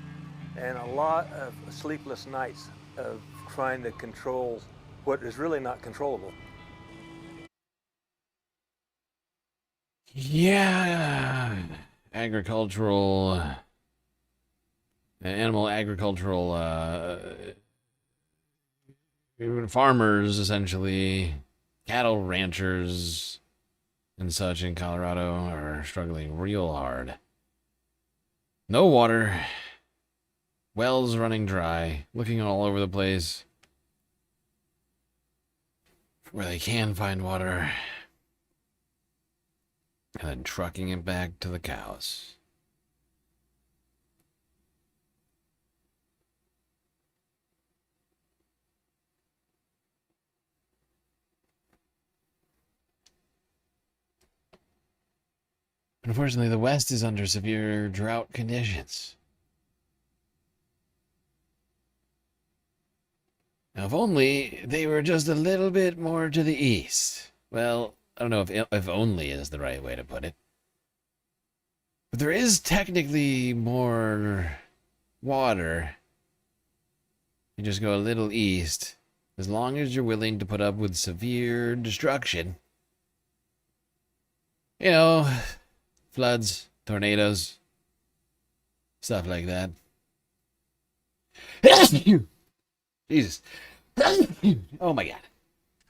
and a lot of sleepless nights of trying to control what is really not controllable.
Yeah, animal agricultural, farmers, essentially, cattle ranchers and such in Colorado are struggling real hard. No water. Wells running dry, looking all over the place where they can find water, and then trucking it back to the cows. Unfortunately, the West is under severe drought conditions. Now, if only they were just a little bit more to the east. Well, I don't know if only is the right way to put it. But there is technically more water. You just go a little east, as long as you're willing to put up with severe destruction. You know, floods, tornadoes, stuff like that. Jesus. Oh my God.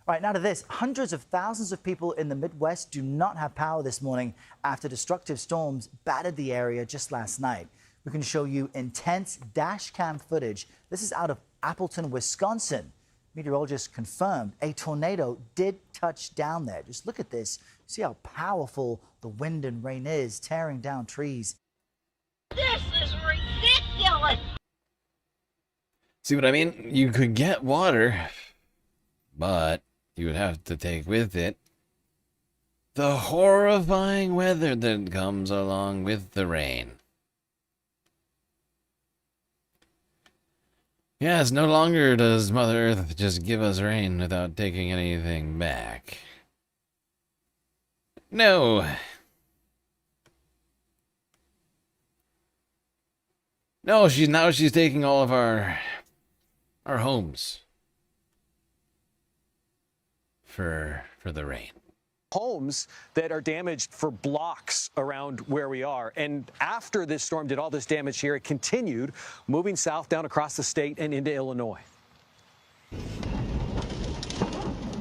All right, now to this. Hundreds of thousands of people in the Midwest do not have power this morning after destructive storms battered the area just last night. We can show you intense dash cam footage. This is out of Appleton, Wisconsin. Meteorologists confirmed a tornado did touch down there. Just look at this. See how powerful the wind and rain is, tearing down trees.
This is ridiculous!
See what I mean? You could get water, but you would have to take with it the horrifying weather that comes along with the rain. Yes, no longer does Mother Earth just give us rain without taking anything back. No. No, she's taking all of our homes for the rain.
Homes that are damaged for blocks around where we are. And after this storm did all this damage here, it continued moving south down across the state and into Illinois.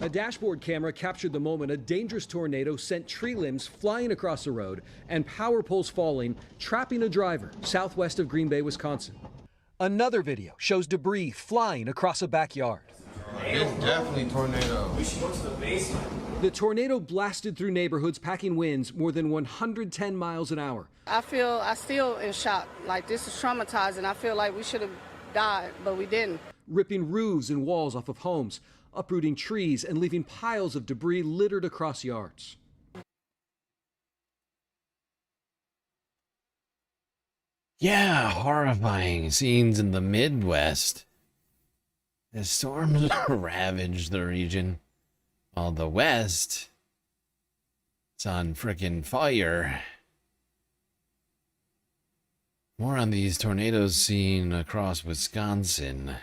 A dashboard camera captured the moment a dangerous tornado sent tree limbs flying across the road and power poles falling, trapping a driver southwest of Green Bay, Wisconsin. Another video shows debris flying across a backyard.
It's definitely a tornado. We should go to the basement.
The tornado blasted through neighborhoods, packing winds more than 110 miles an hour.
I still in shock. Like, this is traumatizing. I feel like we should have died, but we didn't.
Ripping roofs and walls off of homes, uprooting trees, and leaving piles of debris littered across yards.
Yeah, horrifying scenes in the Midwest. The storms ravaged the region, while the West, it's on frickin' fire. More on these tornadoes seen across Wisconsin.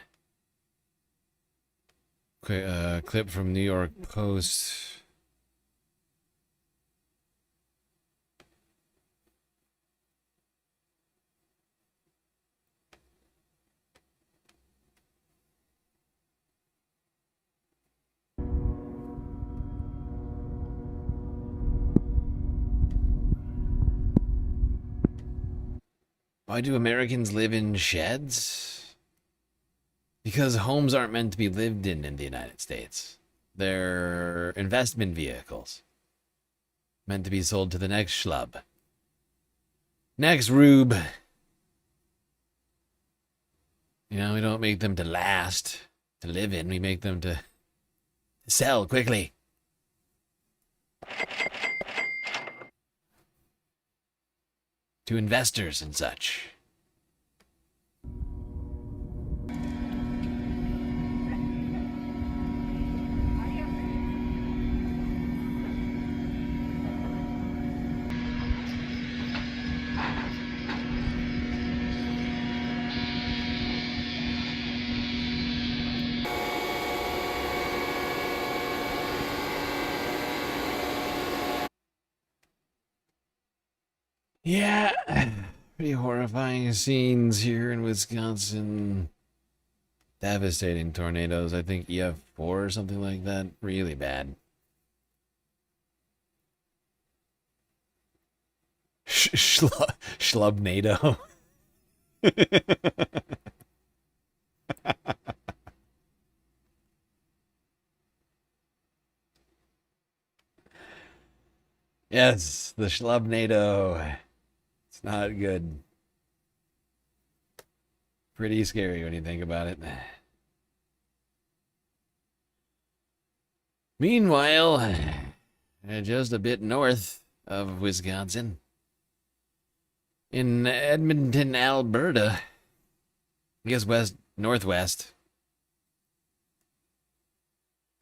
Clip from New York Post. Why do Americans live in sheds? Because homes aren't meant to be lived in the United States. They're investment vehicles. Meant to be sold to the next schlub. Next rube. You know, we don't make them to last, to live in. We make them to sell quickly. To investors and such. Yeah, pretty horrifying scenes here in Wisconsin. Devastating tornadoes. I think EF4 or something like that. Really bad. Schlubnado. Yes, the Schlubnado. It's not good. Pretty scary when you think about it. Meanwhile, just a bit north of Wisconsin, In Edmonton, Alberta, I guess northwest,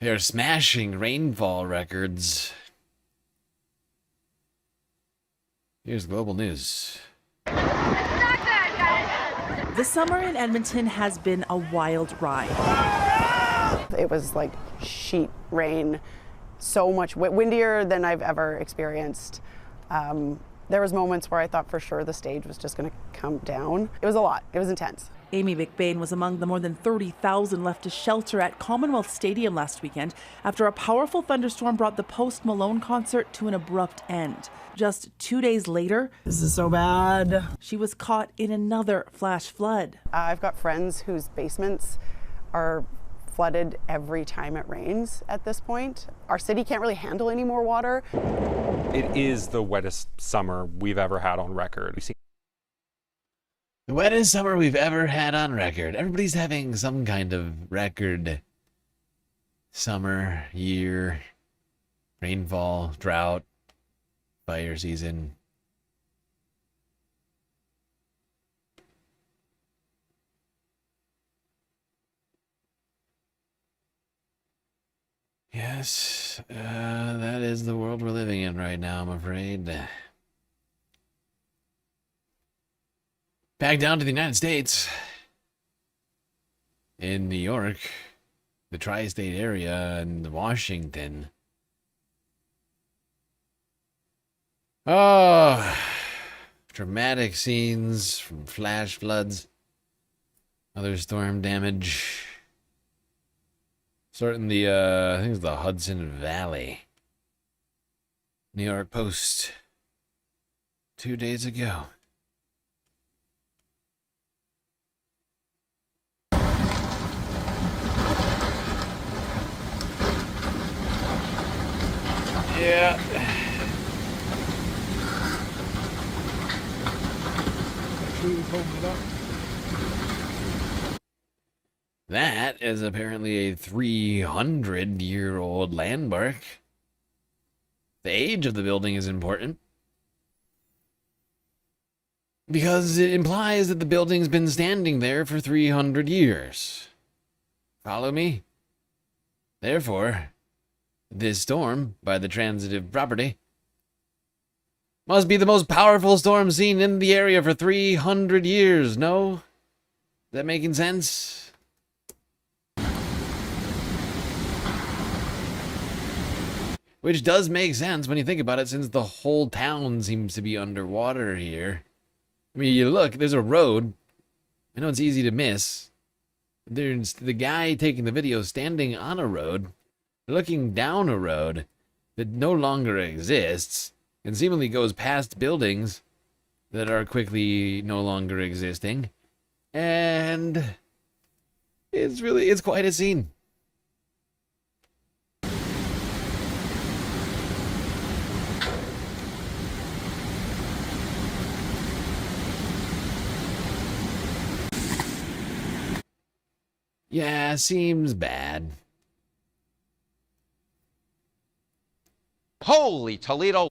they're smashing rainfall records. Here's global news.
The summer in Edmonton has been a wild ride.
It was like sheet rain, so much windier than I've ever experienced. There was moments where I thought for sure the stage was just going to come down. It was a lot. It was intense.
Amy McBain was among the more than 30,000 left to shelter at Commonwealth Stadium last weekend after a powerful thunderstorm brought the Post Malone concert to an abrupt end. Just 2 days later,
This is so bad.
She was caught in another flash flood.
I've got friends whose basements are flooded every time it rains at this point. Our city can't really handle any more water.
It is the wettest summer we've ever had on record.
The wettest summer we've ever had on record. Everybody's having some kind of record summer, year, rainfall, drought, fire season. Yes, that is the world we're living in right now, I'm afraid. Back down to the United States. In New York, the tri-state area, and Washington. Oh, dramatic scenes from flash floods, other storm damage. Starting the, I think it's the Hudson Valley. New York Post. 2 days ago. Yeah. That is apparently a 300-year-old landmark. The age of the building is important, because it implies that the building's been standing there for 300 years. Follow me? Therefore, this storm, by the transitive property, must be the most powerful storm seen in the area for 300 years, no? Is that making sense? Which does make sense when you think about it, since the whole town seems to be underwater here. I mean, you look, there's a road. I know it's easy to miss. There's the guy taking the video standing on a road, looking down a road that no longer exists, and seemingly goes past buildings that are quickly no longer existing. And it's quite a scene. Yeah, seems bad.
Holy Toledo.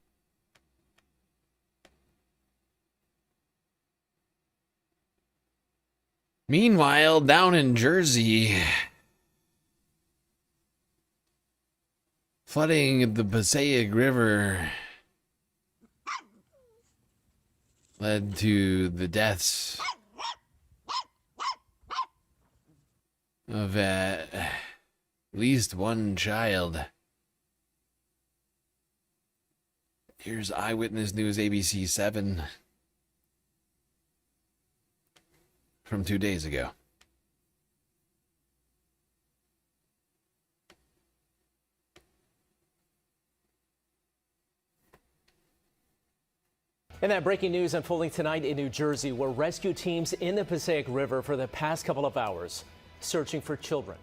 Meanwhile, down in Jersey, flooding at the Passaic River led to the deaths of at least one child. Here's Eyewitness News ABC 7 from 2 days ago.
And that breaking news unfolding tonight in New Jersey, where rescue teams in the Passaic River for the past couple of hours searching for children.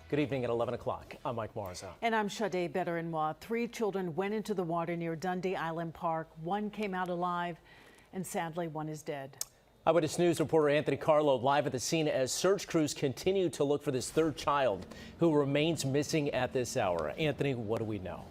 Good evening at 11 o'clock. I'm Mike Marza.
And I'm Sade Betterinwa. 3 children went into the water near Dundee Island Park. 1 came out alive, and sadly, 1 is dead.
Eyewitness News reporter Anthony Carlo live at the scene as search crews continue to look for this 3rd child who remains missing at this hour. Anthony, what do we know?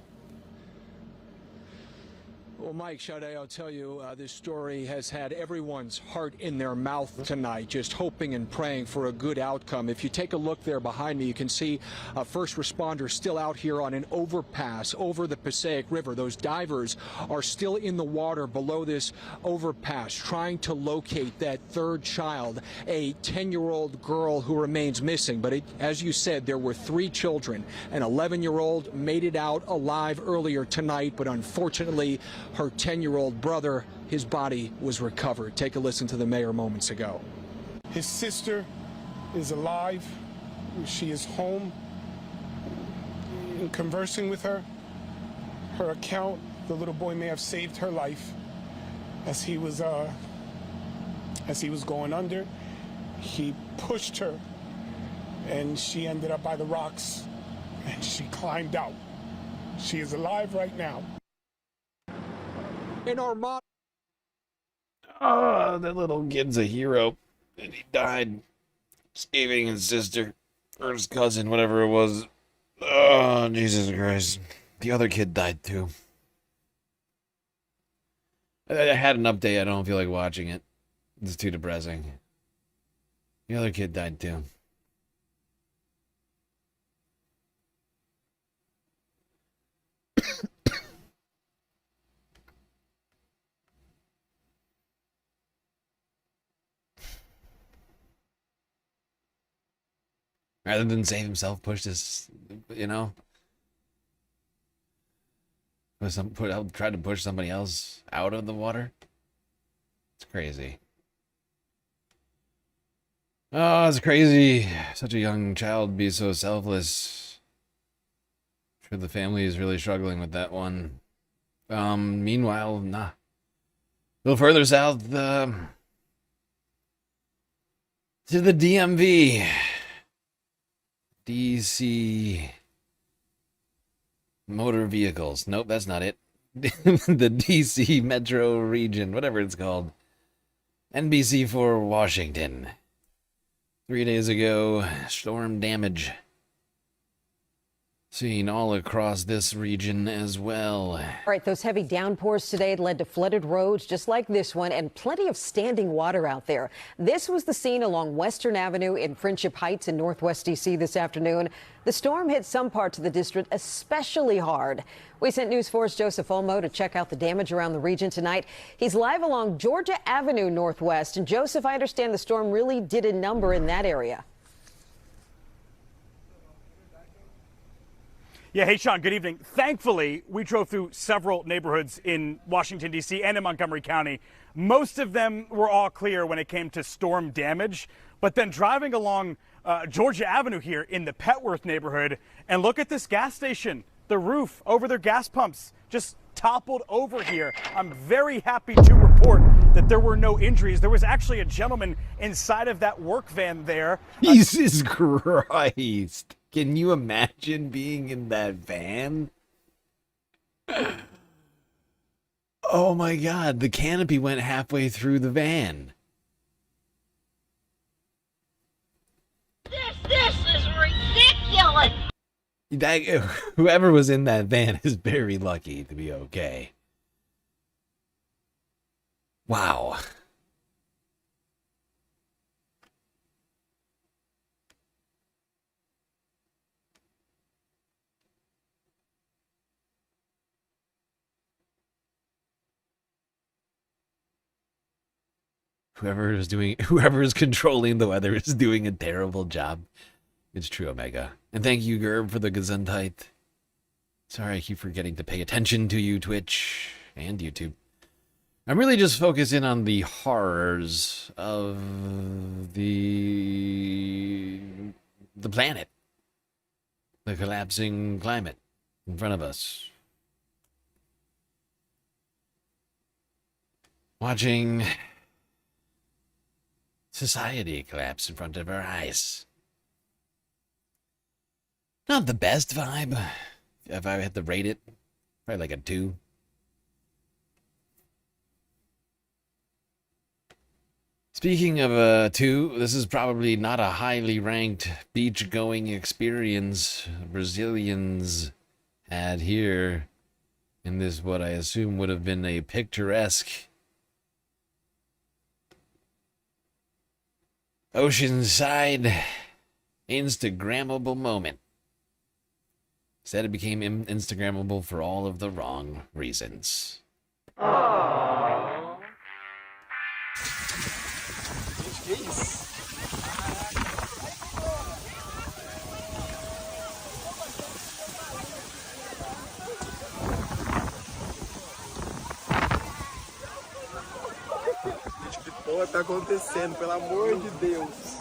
Well, Mike Sade, I'll tell you, this story has had everyone's heart in their mouth tonight, just hoping and praying for a good outcome. If you take a look there behind me, you can see first responders still out here on an overpass over the Passaic River. Those divers are still in the water below this overpass, trying to locate that third child, a 10-year-old girl who remains missing. But as you said, there were 3 children. An 11-year-old made it out alive earlier tonight, but unfortunately, her 10-year-old brother, his body was recovered. Take a listen to the mayor moments ago.
His sister is alive. She is home. In conversing with her, her account, the little boy may have saved her life as he was going under. He pushed her, and she ended up by the rocks, and she climbed out. She is alive right now.
In our mod.
Oh, that little kid's a hero. And he died saving his sister. Or his cousin, whatever it was. Oh, Jesus Christ. The other kid died too. I had an update. I don't feel like watching it. It's too depressing. The other kid died too. Rather than save himself, pushed his, you know, tried to push somebody else out of the water. It's crazy. Oh, it's crazy. Such a young child be so selfless. I'm sure the family is really struggling with that one. Meanwhile, a little further south, to the DMV. DC motor vehicles. Nope, that's not it. The DC metro region, whatever it's called. NBC for Washington. 3 days ago, storm damage seen all across this region as well.
All right, those heavy downpours today led to flooded roads just like this one and plenty of standing water out there. This was the scene along Western Avenue in Friendship Heights in Northwest D.C. this afternoon. The storm hit some parts of the district especially hard. We sent News 4's Joseph Olmo to check out the damage around the region tonight. He's live along Georgia Avenue Northwest. And Joseph, I understand the storm really did a number in that area.
Yeah, hey, Sean, good evening. Thankfully, we drove through several neighborhoods in Washington, D.C. and in Montgomery County. Most of them were all clear when it came to storm damage. But then driving along Georgia Avenue here in the Petworth neighborhood, and look at this gas station, the roof over their gas pumps just toppled over here. I'm very happy to report that there were no injuries. There was actually a gentleman inside of that work van there.
Jesus Christ. Can you imagine being in that van? Oh my God, the canopy went halfway through the van.
This is ridiculous.
Whoever was in that van is very lucky to be okay. Wow. Whoever is controlling the weather is doing a terrible job. It's true, Omega. And thank you, Gerb, for the Gesundheit. Sorry, I keep forgetting to pay attention to you, Twitch and YouTube. I'm really just focusing on the horrors of the planet. The collapsing climate in front of us. Watching society collapse in front of our eyes. Not the best vibe. If I had to rate it, probably like a 2. Speaking of a 2, this is probably not a highly ranked beach-going experience Brazilians had here in this, what I assume would have been a picturesque oceanside Instagrammable moment. Instead, it became Instagrammable for all of the wrong reasons.
Que porra tá acontecendo, pelo amor de Deus?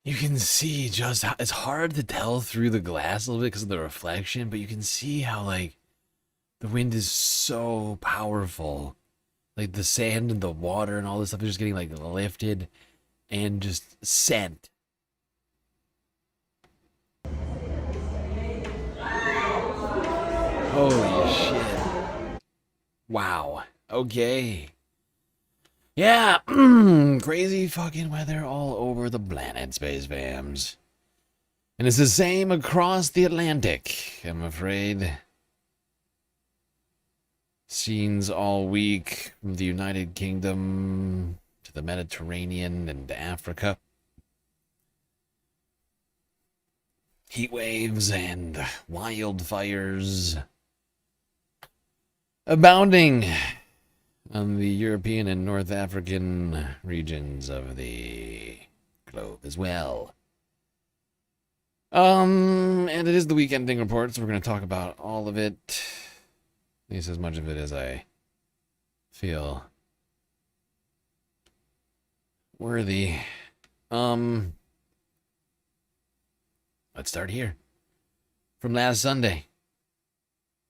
You can see just how it's hard to tell through the glass a little bit because of the reflection, but you can see how, like, the wind is so powerful. Like, the sand and the water and all this stuff is just getting, like, lifted and just sent. Holy shit. Wow. Okay. Yeah, crazy fucking weather all over the planet, Space Fams. And it's the same across the Atlantic, I'm afraid. Scenes all week from the United Kingdom to the Mediterranean and Africa. Heat waves and wildfires abounding on the European and North African regions of the globe as well. And it is the week ending report, so we're going to talk about all of it. At least as much of it as I feel worthy. Let's start here. From last Sunday.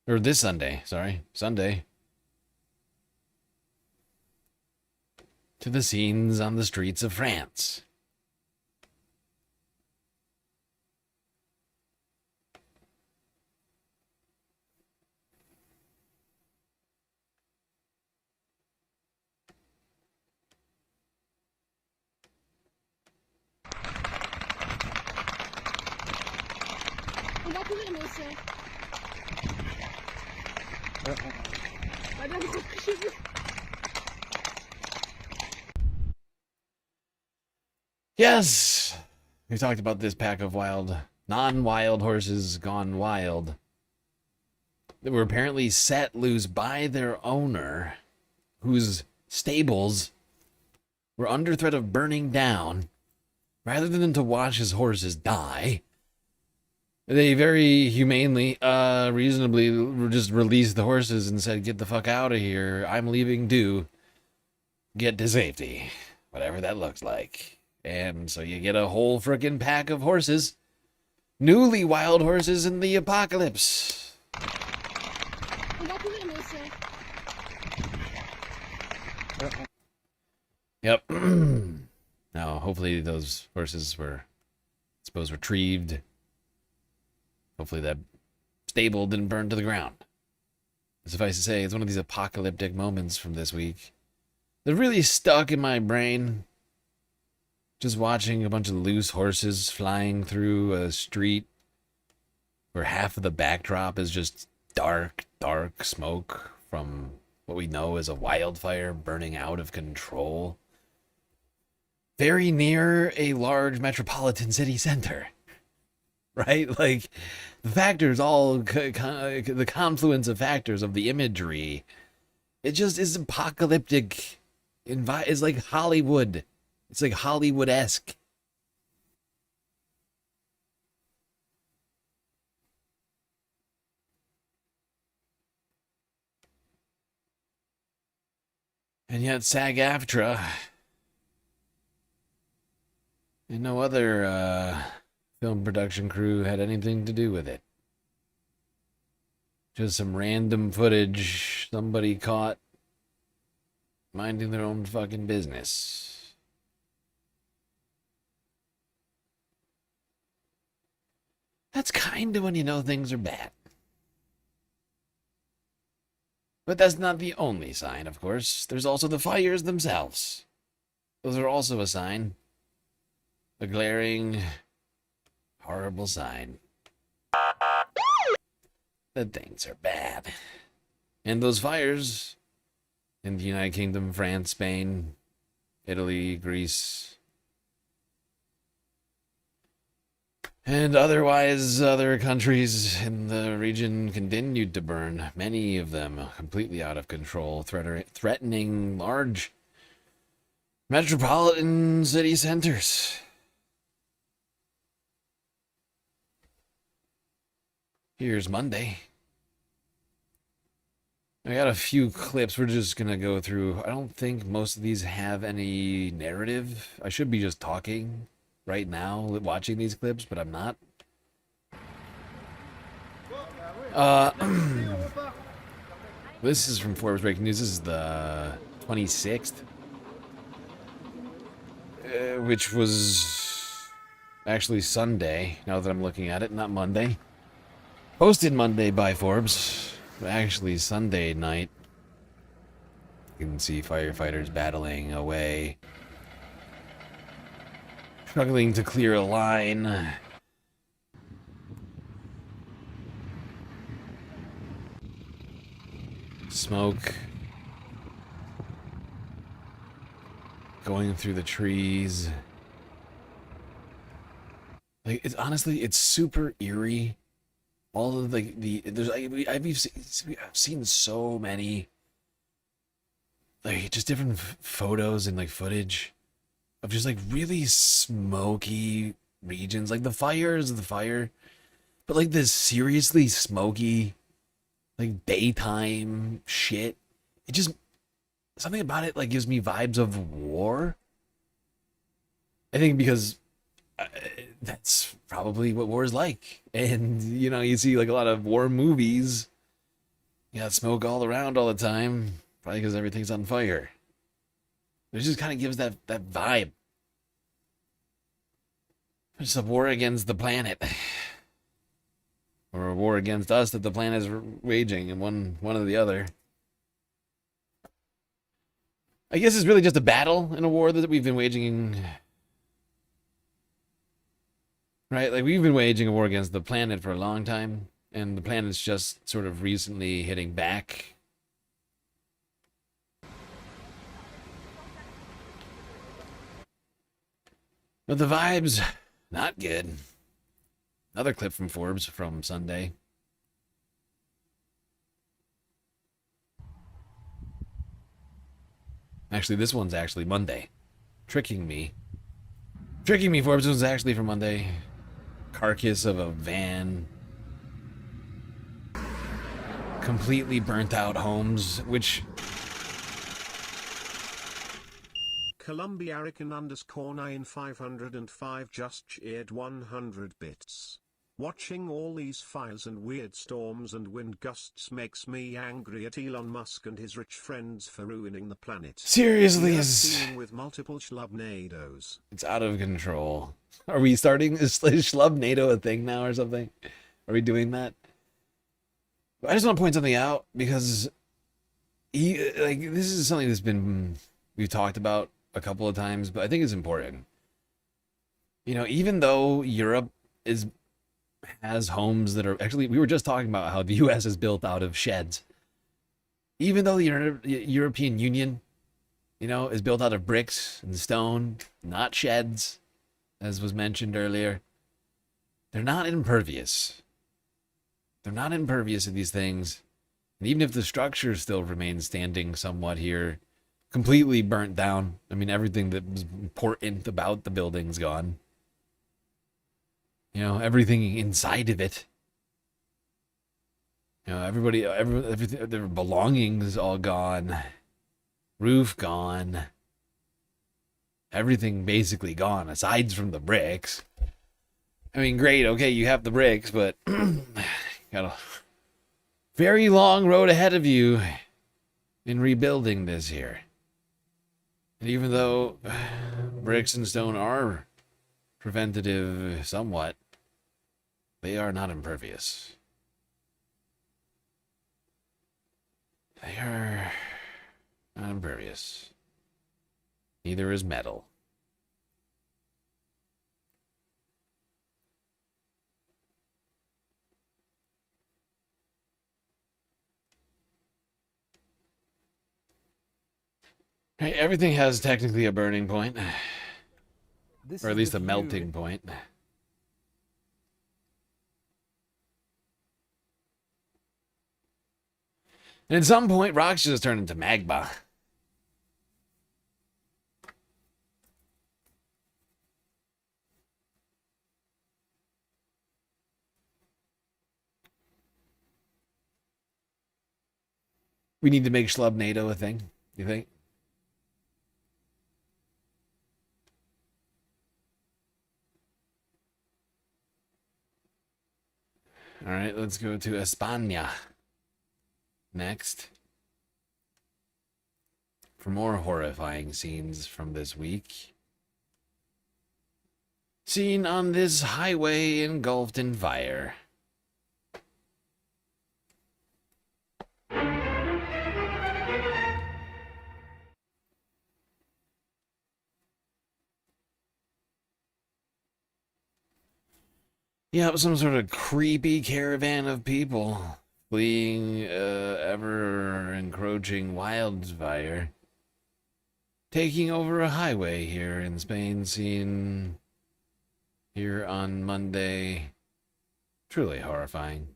Or this Sunday, sorry. Sunday. To the scenes on the streets of France. Yes, we talked about this pack of non-wild horses gone wild. They were apparently set loose by their owner, whose stables were under threat of burning down. Rather than to watch his horses die, they very humanely, reasonably just released the horses and said, "Get the fuck out of here. I'm leaving too. Get to safety." Whatever that looks like. And so you get a whole frickin' pack of horses. Newly wild horses in the apocalypse. Yep. Now, hopefully those horses were, I suppose, retrieved. Hopefully that stable didn't burn to the ground. Suffice to say, it's one of these apocalyptic moments from this week that really stuck in my brain. Just watching a bunch of loose horses flying through a street where half of the backdrop is just dark, dark smoke from what we know is a wildfire burning out of control. Very near a large metropolitan city center. Right? Like, the factors, all the confluence of factors of the imagery, it just is apocalyptic. It's like Hollywood. It's like Hollywood-esque. And yet SAG-AFTRA and no other film production crew had anything to do with it. Just some random footage somebody caught minding their own fucking business. That's kind of when you know things are bad. But that's not the only sign, of course. There's also the fires themselves. Those are also a sign. A glaring, horrible sign that things are bad. And those fires in the United Kingdom, France, Spain, Italy, Greece, and otherwise other countries in the region continued to burn, many of them completely out of control, threatening large metropolitan city centers. Here's Monday. I got a few clips we're just gonna go through. I don't think most of these have any narrative. I should be just talking right now, watching these clips, but I'm not. This is from Forbes Breaking News. This is the 26th, which was actually Sunday, now that I'm looking at it, not Monday. Posted Monday by Forbes, but actually Sunday night. You can see firefighters battling away, struggling to clear a line. Smoke going through the trees. Like, it's honestly, it's super eerie. All of I've seen so many, like, just different photos and like footage of just like really smoky regions. Like the fire is the fire, but like this seriously smoky, like daytime shit. It just, something about it like gives me vibes of war. I think because that's probably what war is like. And, you know, you see like a lot of war movies. You got smoke all around all the time. Probably because everything's on fire. It just kind of gives that vibe. It's a war against the planet. Or a war against us that the planet is waging, and one or the other. I guess it's really just a battle in a war that we've been waging. Right? Like, we've been waging a war against the planet for a long time, and the planet's just sort of recently hitting back. But the vibe's not good. Another clip from Forbes from Sunday. Actually, this one's actually Monday. Tricking me. Tricking me, Forbes. This one's actually from Monday. Carcass of a van. Completely burnt out homes, which...
Columbiarican_9505 just cheered 100 bits. Watching all these fires and weird storms and wind gusts makes me angry at Elon Musk and his rich friends for ruining the planet.
Seriously,
with multiple schlubnados.
It's out of control. Are we starting? Is schlubnado a thing now or something? Are we doing that? I just want to point something out because this is something that's been, we've talked about a couple of times, but I think it's important. You know, even though Europe has homes that are actually, we were just talking about how the U.S. is built out of sheds. Even though the European Union, you know, is built out of bricks and stone, not sheds, as was mentioned earlier, they're not impervious. They're not impervious to these things. And even if the structure still remains standing somewhat here, completely burnt down. I mean, everything that was important about the building's gone. You know, everything inside of it. You know, everything, their belongings all gone. Roof gone. Everything basically gone, aside from the bricks. I mean, great, okay, you have the bricks, but got a very long road ahead of you in rebuilding this here. And even though bricks and stone are preventative somewhat, they are not impervious. They are not impervious. Neither is metal. Hey, everything has technically a burning point. Or at least a melting point. And at some point, rocks just turn into magma. We need to make Schlubnado a thing, you think? All right, let's go to España next for more horrifying scenes from this week. Seen on this highway engulfed in fire. Yep, some sort of creepy caravan of people fleeing ever-encroaching wildfire, taking over a highway here in Spain, seen here on Monday. Truly horrifying.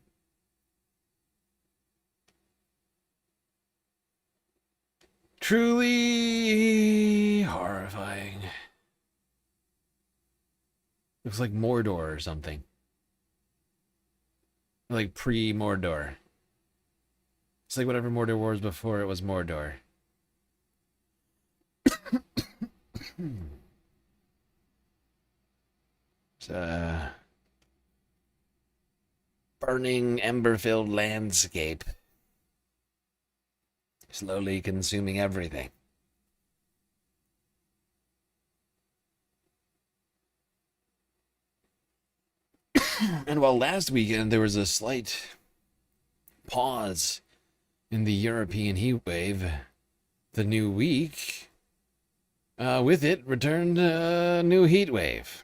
Truly horrifying. Looks like Mordor or something. Like pre-Mordor. It's like whatever Mordor was before it was Mordor. It's a burning, ember-filled landscape. Slowly consuming everything. And while last weekend there was a slight pause in the European heat wave, the new week, with it returned a new heat wave.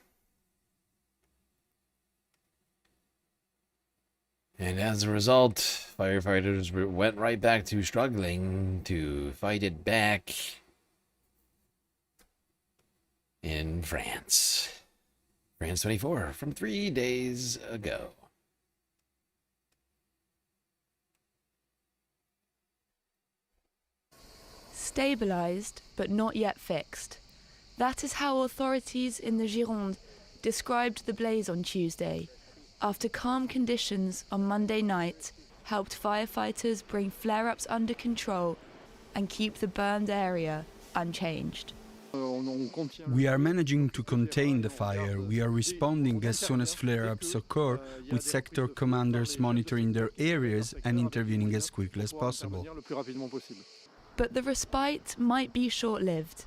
And as a result, firefighters went right back to struggling to fight it back in France. France 24 from 3 days ago.
Stabilized, but not yet fixed. That is how authorities in the Gironde described the blaze on Tuesday, after calm conditions on Monday night helped firefighters bring flare-ups under control and keep the burned area unchanged.
We are managing to contain the fire. We are responding as soon as flare-ups occur, with sector commanders monitoring their areas and intervening as quickly as possible.
But the respite might be short-lived.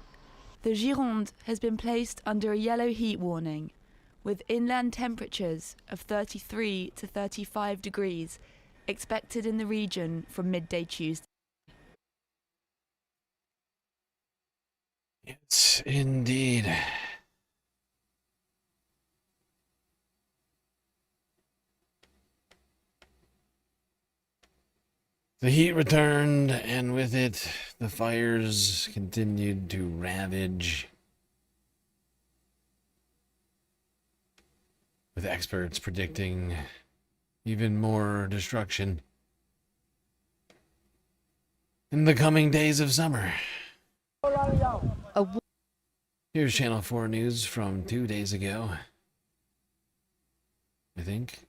The Gironde has been placed under a yellow heat warning, with inland temperatures of 33 to 35 degrees expected in the region from midday Tuesday.
Yes, indeed. The heat returned, and with it, the fires continued to ravage, with experts predicting even more destruction in the coming days of summer. Here's Channel 4 news from 2 days ago, I think.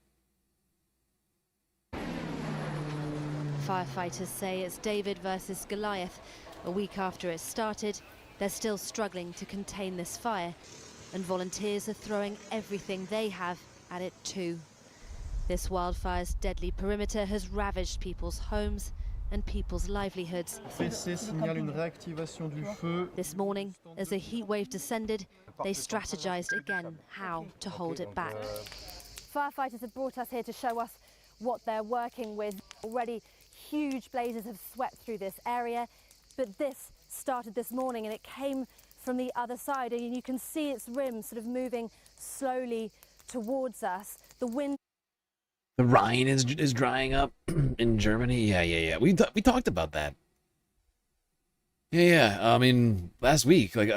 Firefighters say it's David versus Goliath. A week after it started, they're still struggling to contain this fire, and volunteers are throwing everything they have at it too. This wildfire's deadly perimeter has ravaged people's homes and people's livelihoods. This morning, as a heat wave descended, they strategized again how to hold it back.
Firefighters have brought us here to show us what they're working with. Already
huge blazes have swept through this area, but this started this morning and it came from the other side, and you can see its rim sort of moving slowly towards us. The wind.
The Rhine is drying up in Germany. Yeah. We talked about that. Yeah. I mean, last week, like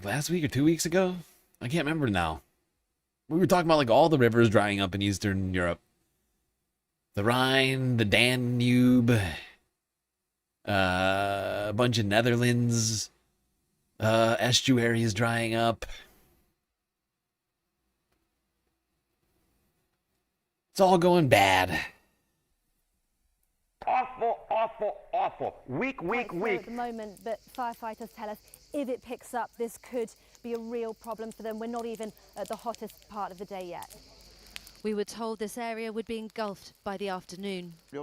last week or 2 weeks ago, I can't remember now. We were talking about like all the rivers drying up in Eastern Europe. The Rhine, the Danube, a bunch of Netherlands estuaries drying up. It's all going bad.
Awful. Weak.
At the moment, but firefighters tell us if it picks up, this could be a real problem for them. We're not even at the hottest part of the day yet. We were told this area would be engulfed by the afternoon.
The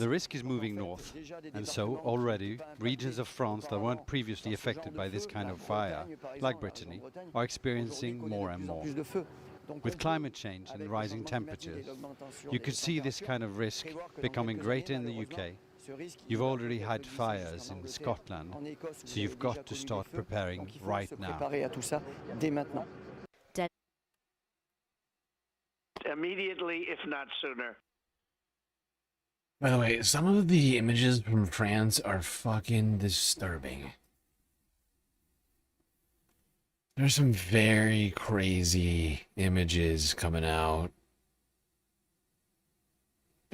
risk is moving north, and so already regions of France that weren't previously affected by this kind of fire, like Brittany, are experiencing more and more. With climate change and rising temperatures, you could see this kind of risk becoming greater in the UK. You've already had fires in Scotland, so you've got to start preparing right now.
Immediately, if not sooner.
By the way, some of the images from France are fucking disturbing. There's some very crazy images coming out.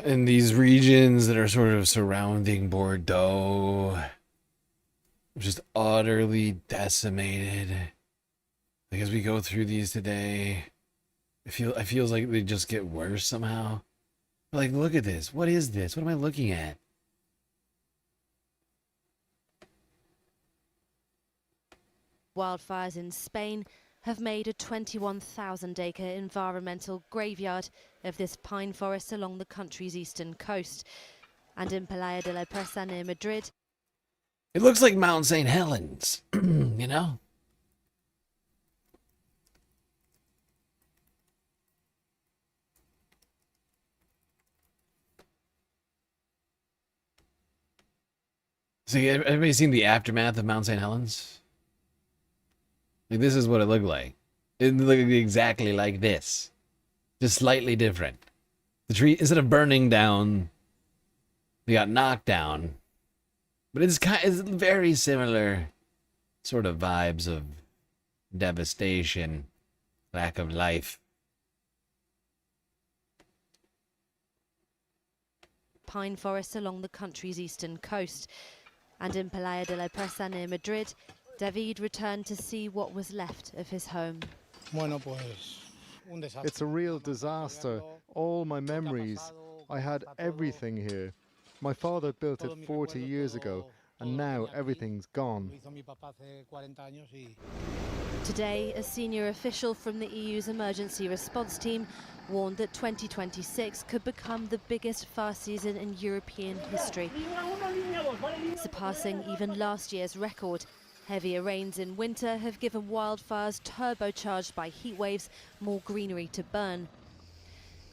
In these regions that are sort of surrounding Bordeaux, just utterly decimated. Like as we go through these today, it feels like they just get worse somehow. Like, look at this. What is this? What am I looking at?
Wildfires in Spain have made a 21,000-acre environmental graveyard of this pine forest along the country's eastern coast. And in Playa de la Presa near Madrid.
It looks like Mount St. Helens, you know? See, everybody seen the aftermath of Mount St. Helens? Like, this is what it looked like. It looked exactly like this. Just slightly different. The tree, instead of burning down, they got knocked down. But it's very similar sort of vibes of devastation, lack of life.
Pine forests along the country's eastern coast. And in Playa de la Presa near Madrid, David returned to see what was left of his home.
It's a real disaster. All my memories. I had everything here. My father built it 40 years ago, and now everything's gone.
Today, a senior official from the EU's emergency response team warned that 2026 could become the biggest fire season in European history, surpassing even last year's record. Heavier rains in winter have given wildfires turbocharged by heat waves more greenery to burn.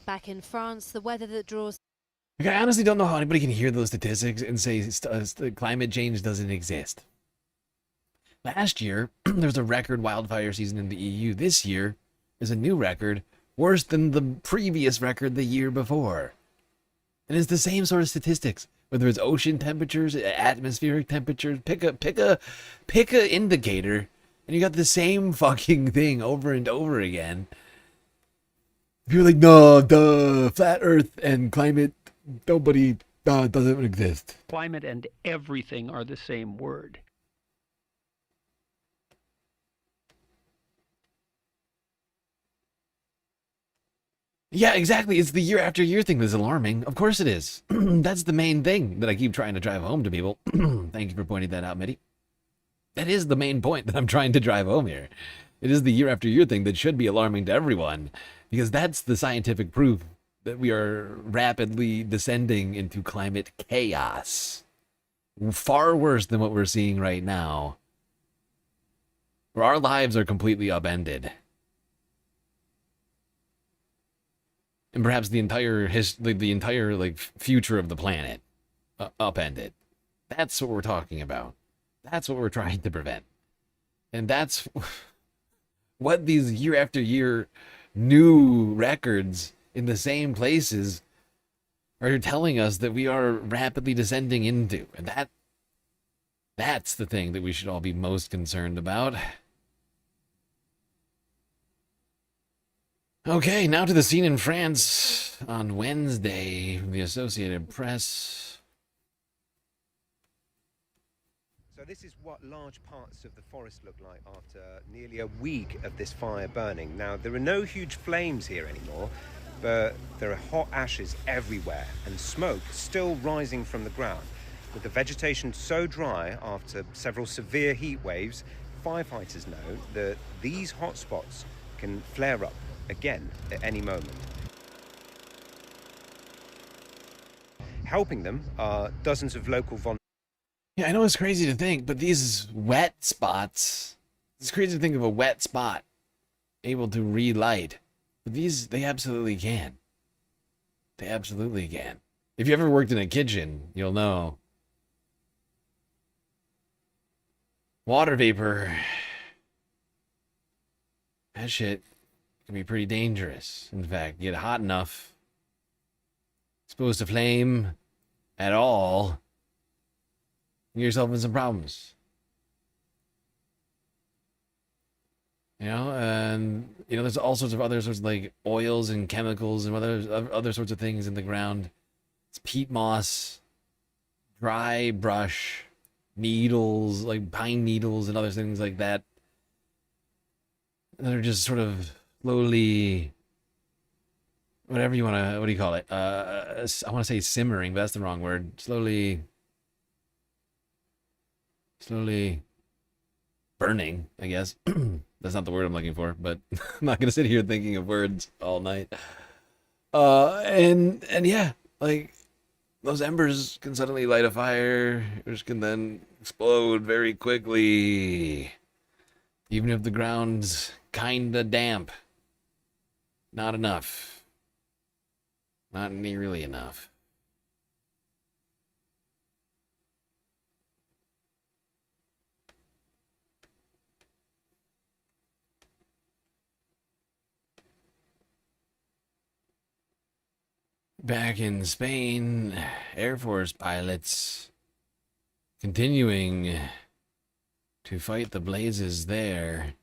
Back in France, the weather that draws...
Like, I honestly don't know how anybody can hear those statistics and say climate change doesn't exist. Last year, there was a record wildfire season in the EU. This year is a new record, worse than the previous record the year before. And it's the same sort of statistics. Whether it's ocean temperatures, atmospheric temperatures, pick a indicator, and you got the same fucking thing over and over again. If you're like, no, duh, flat Earth and climate, nobody doesn't exist.
Climate and everything are the same word.
Yeah, exactly. It's the year after year thing that's alarming. Of course it is. That's the main thing that I keep trying to drive home to people. Thank you for pointing that out, Mitty. That is the main point that I'm trying to drive home here. It is the year after year thing that should be alarming to everyone, because that's the scientific proof that we are rapidly descending into climate chaos. Far worse than what we're seeing right now, where our lives are completely upended. and perhaps the entire the entire like future of the planet upended. That's what we're talking about. That's what we're trying to prevent. And that's what these year after year new records in the same places are telling us that we are rapidly descending into. And that's the thing that we should all be most concerned about. Okay, now to the scene in France on Wednesday from the Associated Press.
So this is what large parts of the forest look like after nearly a week of this fire burning. Now, there are no huge flames here anymore, but there are hot ashes everywhere and smoke still rising from the ground. With the vegetation so dry after several severe heat waves, firefighters know that these hotspots can flare up again at any moment. Helping them are dozens of local volunteers.
Yeah, I know it's crazy to think, but these wet spots, it's crazy to think of a wet spot able to relight. But these, they absolutely can. They absolutely can. If you ever worked in a kitchen, you'll know. Water vapor, that shit can be pretty dangerous. In fact, get hot enough, exposed to flame at all, you get yourself in some problems. You know, and you know, there's all sorts of other sorts of like oils and chemicals and other sorts of things in the ground. It's peat moss, dry brush, needles, like pine needles and other things like that. That are just sort of slowly, whatever you want to, what do you call it? I want to say simmering, but that's the wrong word. Slowly burning, I guess. That's not the word I'm looking for, but I'm not going to sit here thinking of words all night. And yeah, like those embers can suddenly light a fire, which can then explode very quickly. Even if the ground's kinda damp. Not enough. Not nearly enough. Back in Spain, Air Force pilots continuing to fight the blazes there,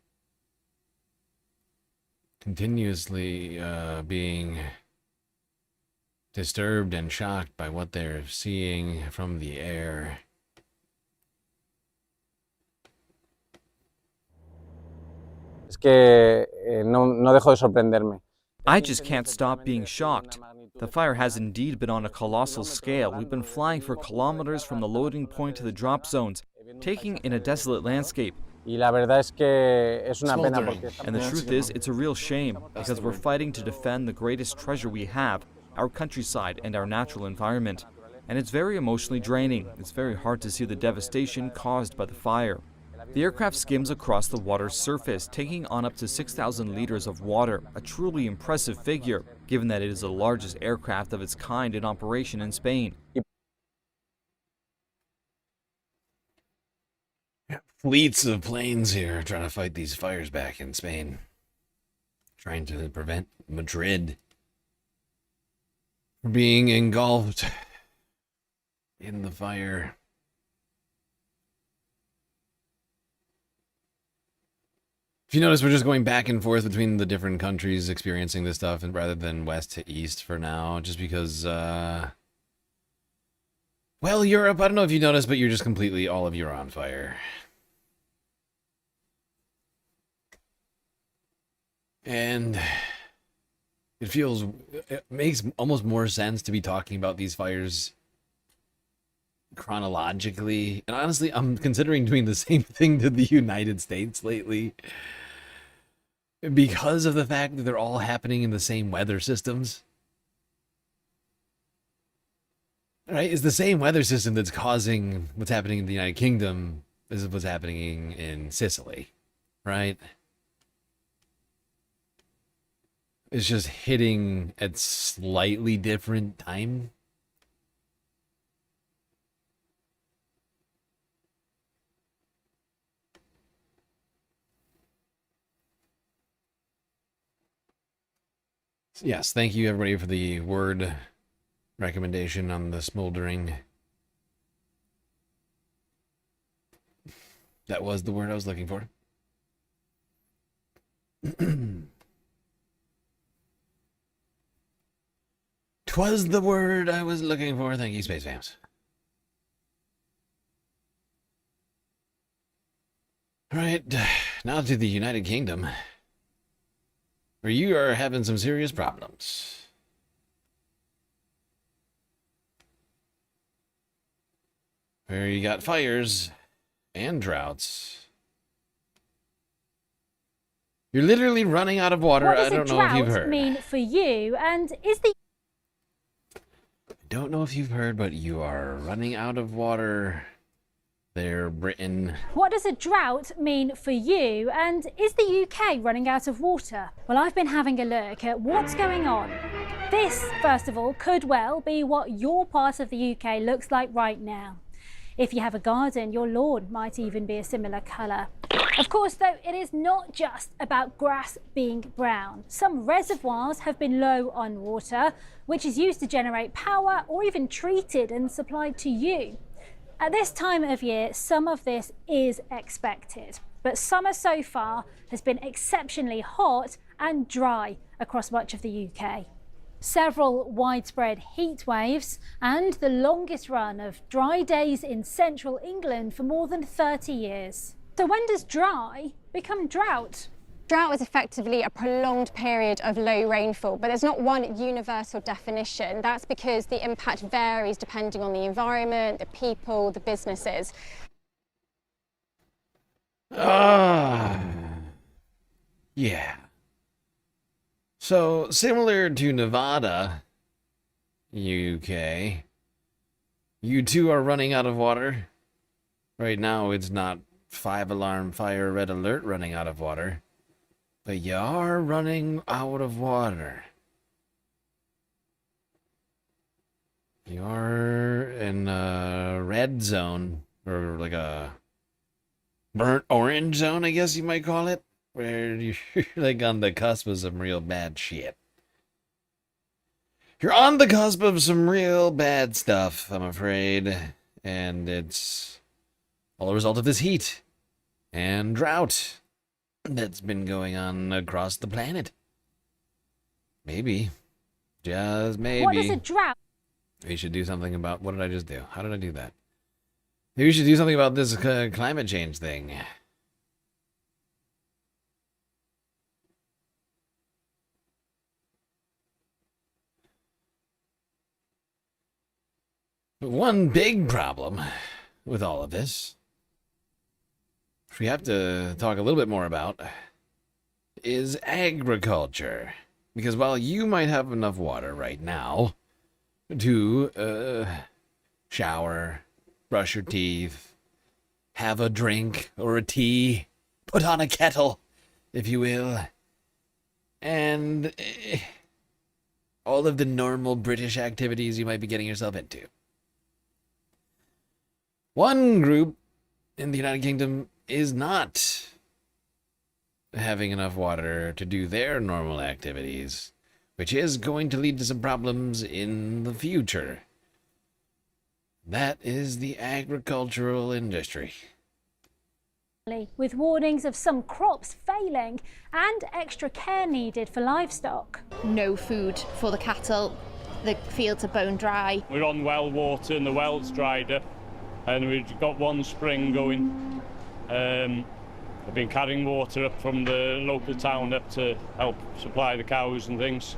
continuously being disturbed and shocked by what they're seeing from the air.
Es que no dejo de sorprenderme.
I just can't stop being shocked. The fire has indeed been on a colossal scale. We've been flying for kilometers from the loading point to the drop zones, taking in a desolate landscape.
And the
truth is, it's a real shame, because we're fighting to defend the greatest treasure we have, our countryside and our natural environment. And it's very emotionally draining. It's very hard to see the devastation caused by the fire. The aircraft skims across the water's surface, taking on up to 6,000 liters of water, a truly impressive figure, given that it is the largest aircraft of its kind in operation in Spain.
Fleets of planes here trying to fight these fires back in Spain. Trying to prevent Madrid from being engulfed in the fire. If you notice, we're just going back and forth between the different countries experiencing this stuff, and rather than west to east for now, just because, well, Europe, I don't know if you noticed, but you're just completely, all of you are on fire. And it makes almost more sense to be talking about these fires chronologically. And honestly, I'm considering doing the same thing to the United States lately, because of the fact that they're all happening in the same weather systems. Right? It's the same weather system that's causing what's happening in the United Kingdom as what's happening in Sicily, right? It's just hitting at slightly different time. Yes, thank you everybody for the word recommendation on the smoldering. That was the word I was looking for. 'Twas the word I was looking for. Thank you, Space Fams. Alright, now to the United Kingdom, where you are having some serious problems. Where you got fires and droughts. You're literally running out of water. I don't know if you've heard.
What does a drought mean for you? And is the...
I don't know if you've heard, but you are running out of water there, Britain.
What does a drought mean for you? And is the UK running out of water? Well, I've been having a look at what's going on. This, first of all, could well be what your part of the UK looks like right now. If you have a garden, your lawn might even be a similar colour. Of course, though, it is not just about grass being brown. Some reservoirs have been low on water, which is used to generate power or even treated and supplied to you. At this time of year, some of this is expected, but summer so far has been exceptionally hot and dry across much of the UK. Several widespread heat waves and the longest run of dry days in central England for more than 30 years. So when does dry become drought?
Drought is effectively a prolonged period of low rainfall, but there's not one universal definition. That's because the impact varies depending on the environment, the people, the businesses.
Yeah. So, similar to Nevada, UK, you too are running out of water. Right now, it's not 5-alarm fire red alert running out of water, but you are running out of water. You are in a red zone, or like a burnt orange zone, I guess you might call it, where you're like on the cusp of some real bad shit. You're on the cusp of some real bad stuff, I'm afraid, and it's all a result of this heat and drought that's been going on across the planet. Maybe, just maybe.
What is a drought?
We should do something about, what did I just do? How did I do that? Maybe we should do something about this climate change thing. But one big problem with all of this, which we have to talk a little bit more about, is agriculture. Because while you might have enough water right now to shower, brush your teeth, have a drink or a tea, put on a kettle, if you will, and all of the normal British activities you might be getting yourself into. One group in the United Kingdom is not having enough water to do their normal activities, which is going to lead to some problems in the future. That is the agricultural industry.
With warnings of some crops failing and extra care needed for livestock.
No food for the cattle. The fields are bone dry.
We're on well water and the well's dried up, and we've got one spring going. I've been carrying water up from the local town up to help supply the cows and things.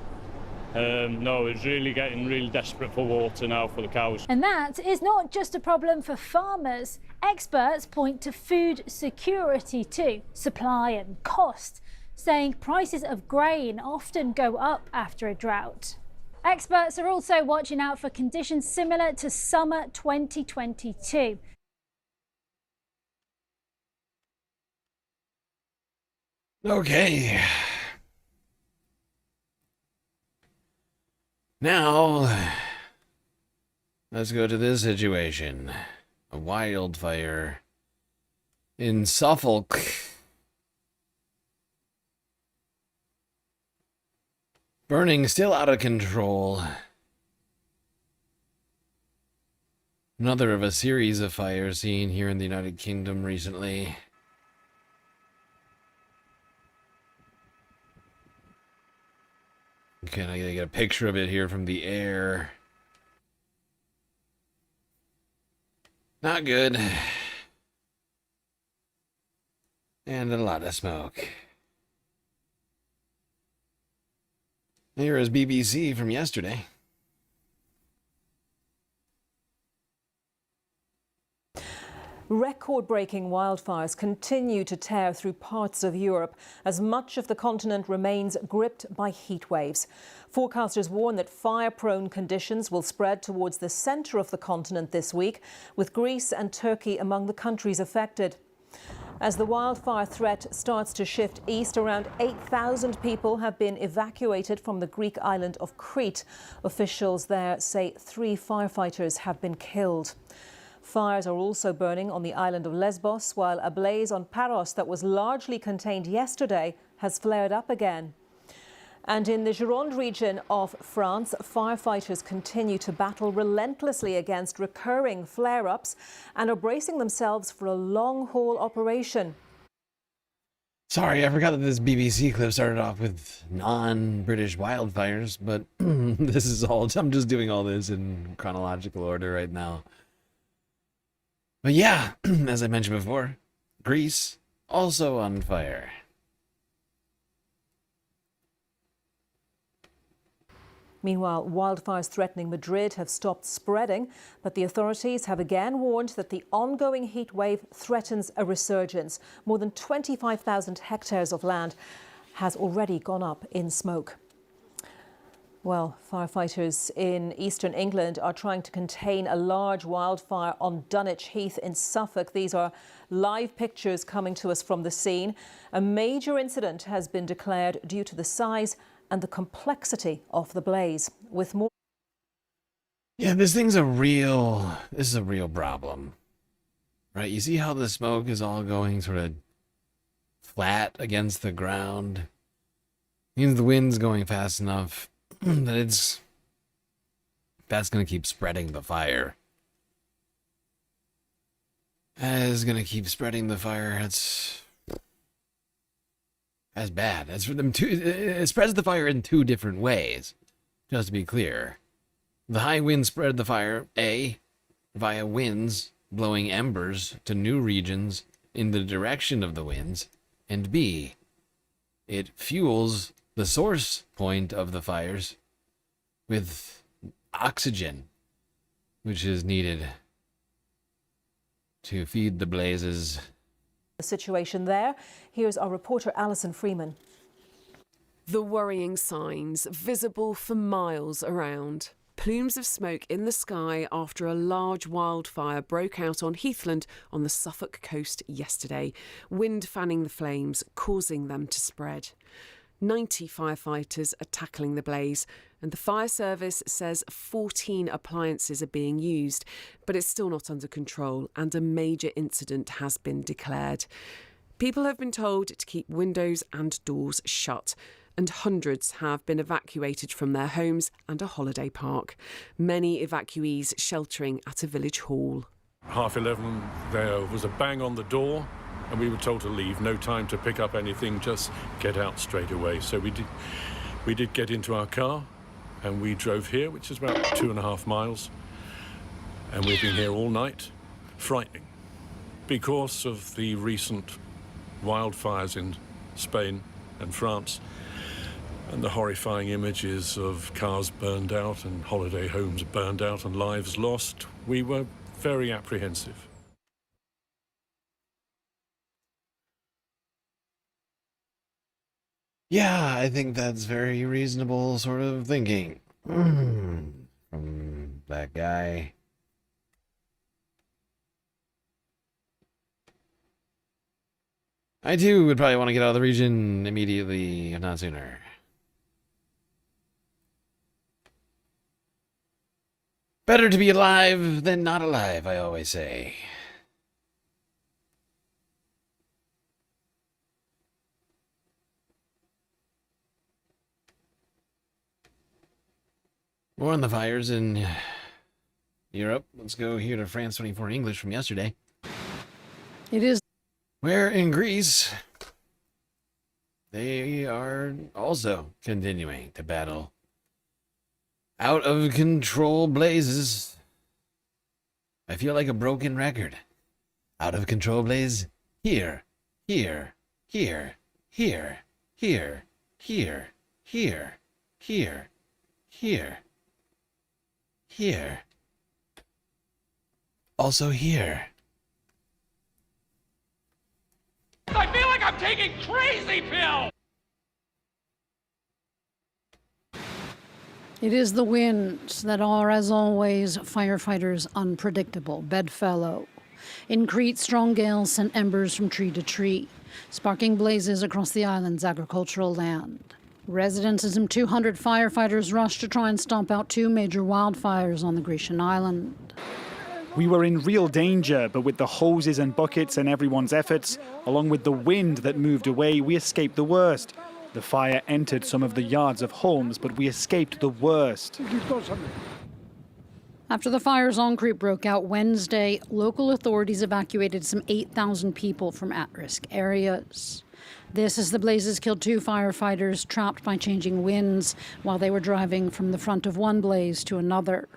No, it's really getting really desperate for water now for the cows.
And that is not just a problem for farmers. Experts point to food security too, supply and cost, saying prices of grain often go up after a drought. Experts are also watching out for conditions similar to summer 2022.
Okay. Now, let's go to this situation. A wildfire in Suffolk. Burning still out of control. Another of a series of fires seen here in the United Kingdom recently. Okay, I gotta get a picture of it here from the air. Not good. And a lot of smoke. Here is BBC from yesterday.
Record-breaking wildfires continue to tear through parts of Europe as much of the continent remains gripped by heat waves. Forecasters warn that fire-prone conditions will spread towards the centre of the continent this week, with Greece and Turkey among the countries affected. As the wildfire threat starts to shift east, around 8,000 people have been evacuated from the Greek island of Crete. Officials there say 3 firefighters have been killed. Fires are also burning on the island of Lesbos, while a blaze on Paros that was largely contained yesterday has flared up again. And in the Gironde region of France, firefighters continue to battle relentlessly against recurring flare-ups and are bracing themselves for a long-haul operation.
Sorry, I forgot that this BBC clip started off with non-British wildfires, but this is all, I'm just doing all this in chronological order right now. But yeah, as I mentioned before, Greece also on fire.
Meanwhile, wildfires threatening Madrid have stopped spreading, but the authorities have again warned that the ongoing heat wave threatens a resurgence. More than 25,000 hectares of land has already gone up in smoke. Well, firefighters in eastern England are trying to contain a large wildfire on Dunwich Heath in Suffolk. These are live pictures coming to us from the scene. A major incident has been declared due to the size and the complexity of the blaze. With more...
Yeah, this is a real problem. Right, you see how the smoke is all going sort of flat against the ground? Means the wind's going fast enough that that's going to keep spreading the fire. It's going to keep spreading the fire. That's bad. That's for them it spreads the fire in 2 different ways, just to be clear. The high wind spread the fire, A, via winds blowing embers to new regions in the direction of the winds, and B, it fuels the source point of the fires with oxygen, which is needed to feed the blazes.
The situation there. Here's our reporter Alison Freeman.
The worrying signs visible for miles around. Plumes of smoke in the sky after a large wildfire broke out on Heathland on the Suffolk coast yesterday. Wind fanning the flames, causing them to spread. 90 firefighters are tackling the blaze, and the fire service says 14 appliances are being used, but it's still not under control, and a major incident has been declared. People have been told to keep windows and doors shut, and hundreds have been evacuated from their homes and a holiday park. Many evacuees sheltering at a village hall.
11:30, there was a bang on the door, and we were told to leave. No time to pick up anything, just get out straight away. So we did get into our car, and we drove here, which is about 2.5 miles. And we've been here all night. Frightening. Because of the recent wildfires in Spain and France, and the horrifying images of cars burned out and holiday homes burned out and lives lost, we were very apprehensive.
Yeah, I think that's very reasonable sort of thinking from that guy. I too would probably want to get out of the region immediately, if not sooner. Better to be alive than not alive, I always say. More on the fires in Europe. Let's go here to France 24 English from yesterday.
It is.
Where in Greece, they are also continuing to battle out of control blazes. I feel like a broken record. Out of control blaze. Here, here, here, here, here, here, here, here, here, here. Also here.
I feel like I'm taking crazy pills!
It is the winds that are, as always, firefighters unpredictable, bedfellow. In Crete, strong gales sent embers from tree to tree, sparking blazes across the island's agricultural land. Residents and some 200 firefighters rushed to try and stomp out 2 major wildfires on the Grecian island.
We were in real danger, but with the hoses and buckets and everyone's efforts, along with the wind that moved away, we escaped the worst. The fire entered some of the yards of homes, but we escaped the worst.
After the fires on Crete broke out Wednesday, local authorities evacuated some 8,000 people from at-risk areas. This as the blazes killed 2 firefighters trapped by changing winds while they were driving from the front of one blaze to another.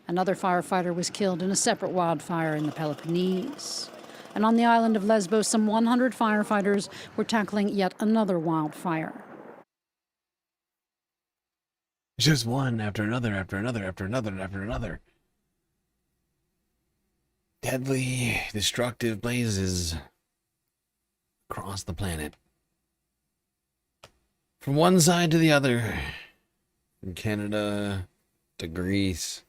Another firefighter was killed in a separate wildfire in the Peloponnese. And on the island of Lesbos, some 100 firefighters were tackling yet another wildfire.
Just one after another, after another, after another, after another. Deadly, destructive blazes across the planet. From one side to the other. From Canada to Greece.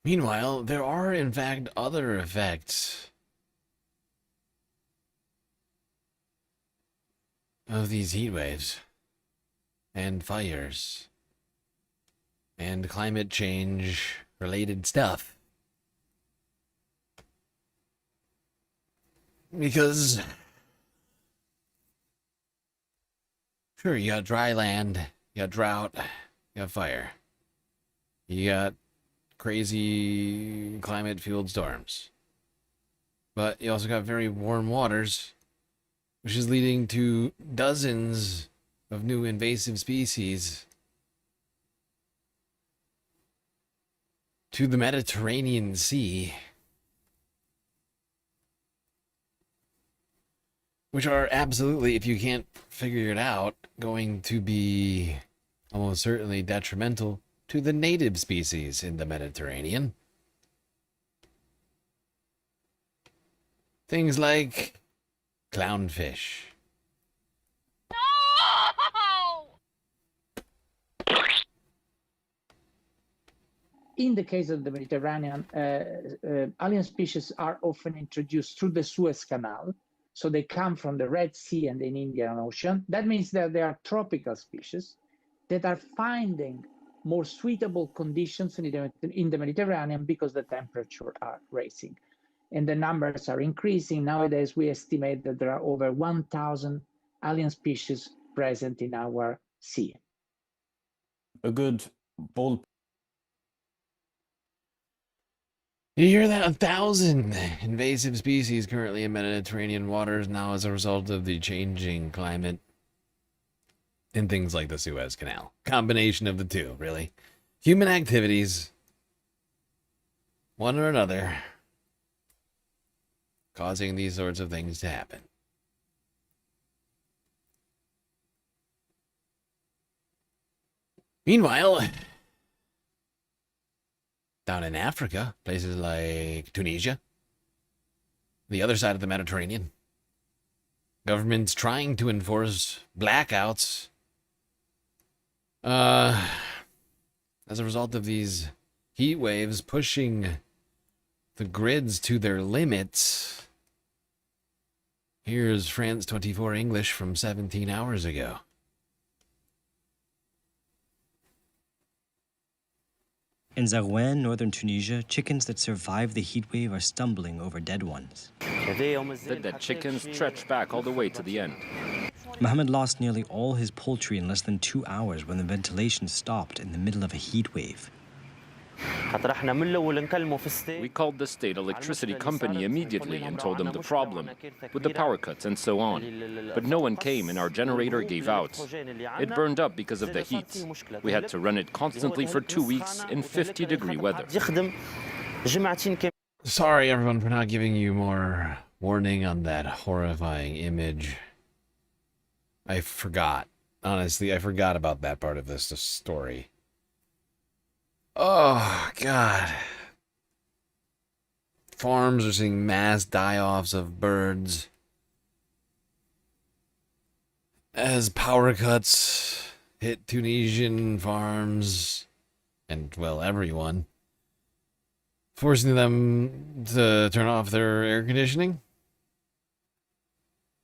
Meanwhile, there are, in fact, other effects of these heat waves and fires and climate change related stuff. Because, sure, you got dry land, you got drought, you got fire, you got crazy climate-fueled storms. But you also got very warm waters, which is leading to dozens of new invasive species to the Mediterranean Sea, which are absolutely, if you can't figure it out, going to be almost certainly detrimental to the native species in the Mediterranean. Things like clownfish.
In the case of the Mediterranean, alien species are often introduced through the Suez Canal. So they come from the Red Sea and the Indian Ocean. That means that there are tropical species that are finding more suitable conditions in the Mediterranean because the temperatures are rising. And the numbers are increasing. Nowadays, we estimate that there are over 1,000 alien species present in our sea.
A good ball.
You hear that? 1,000 invasive species currently in Mediterranean waters now as a result of the changing climate and things like the Suez Canal. Combination of the two, really. Human activities, one or another, causing these sorts of things to happen. Meanwhile, down in Africa, places like Tunisia, the other side of the Mediterranean, governments trying to enforce blackouts As a result of these heat waves pushing the grids to their limits, here's France 24 English from 17 hours ago.
In Zarouin, northern Tunisia, chickens that survive the heat wave are stumbling over dead ones.
The dead chickens stretch back all the way to the end.
Mohammed lost nearly all his poultry in less than 2 hours when the ventilation stopped in the middle of a heat wave.
We called the state electricity company immediately and told them the problem, with the power cuts and so on. But no one came and our generator gave out. It burned up because of the heat. We had to run it constantly for 2 weeks in 50-degree weather.
Sorry, everyone, for not giving you more warning on that horrifying image. I forgot. Honestly, I forgot about that part of this story. Oh, God. Farms are seeing mass die-offs of birds as power cuts hit Tunisian farms and, well, everyone, forcing them to turn off their air conditioning.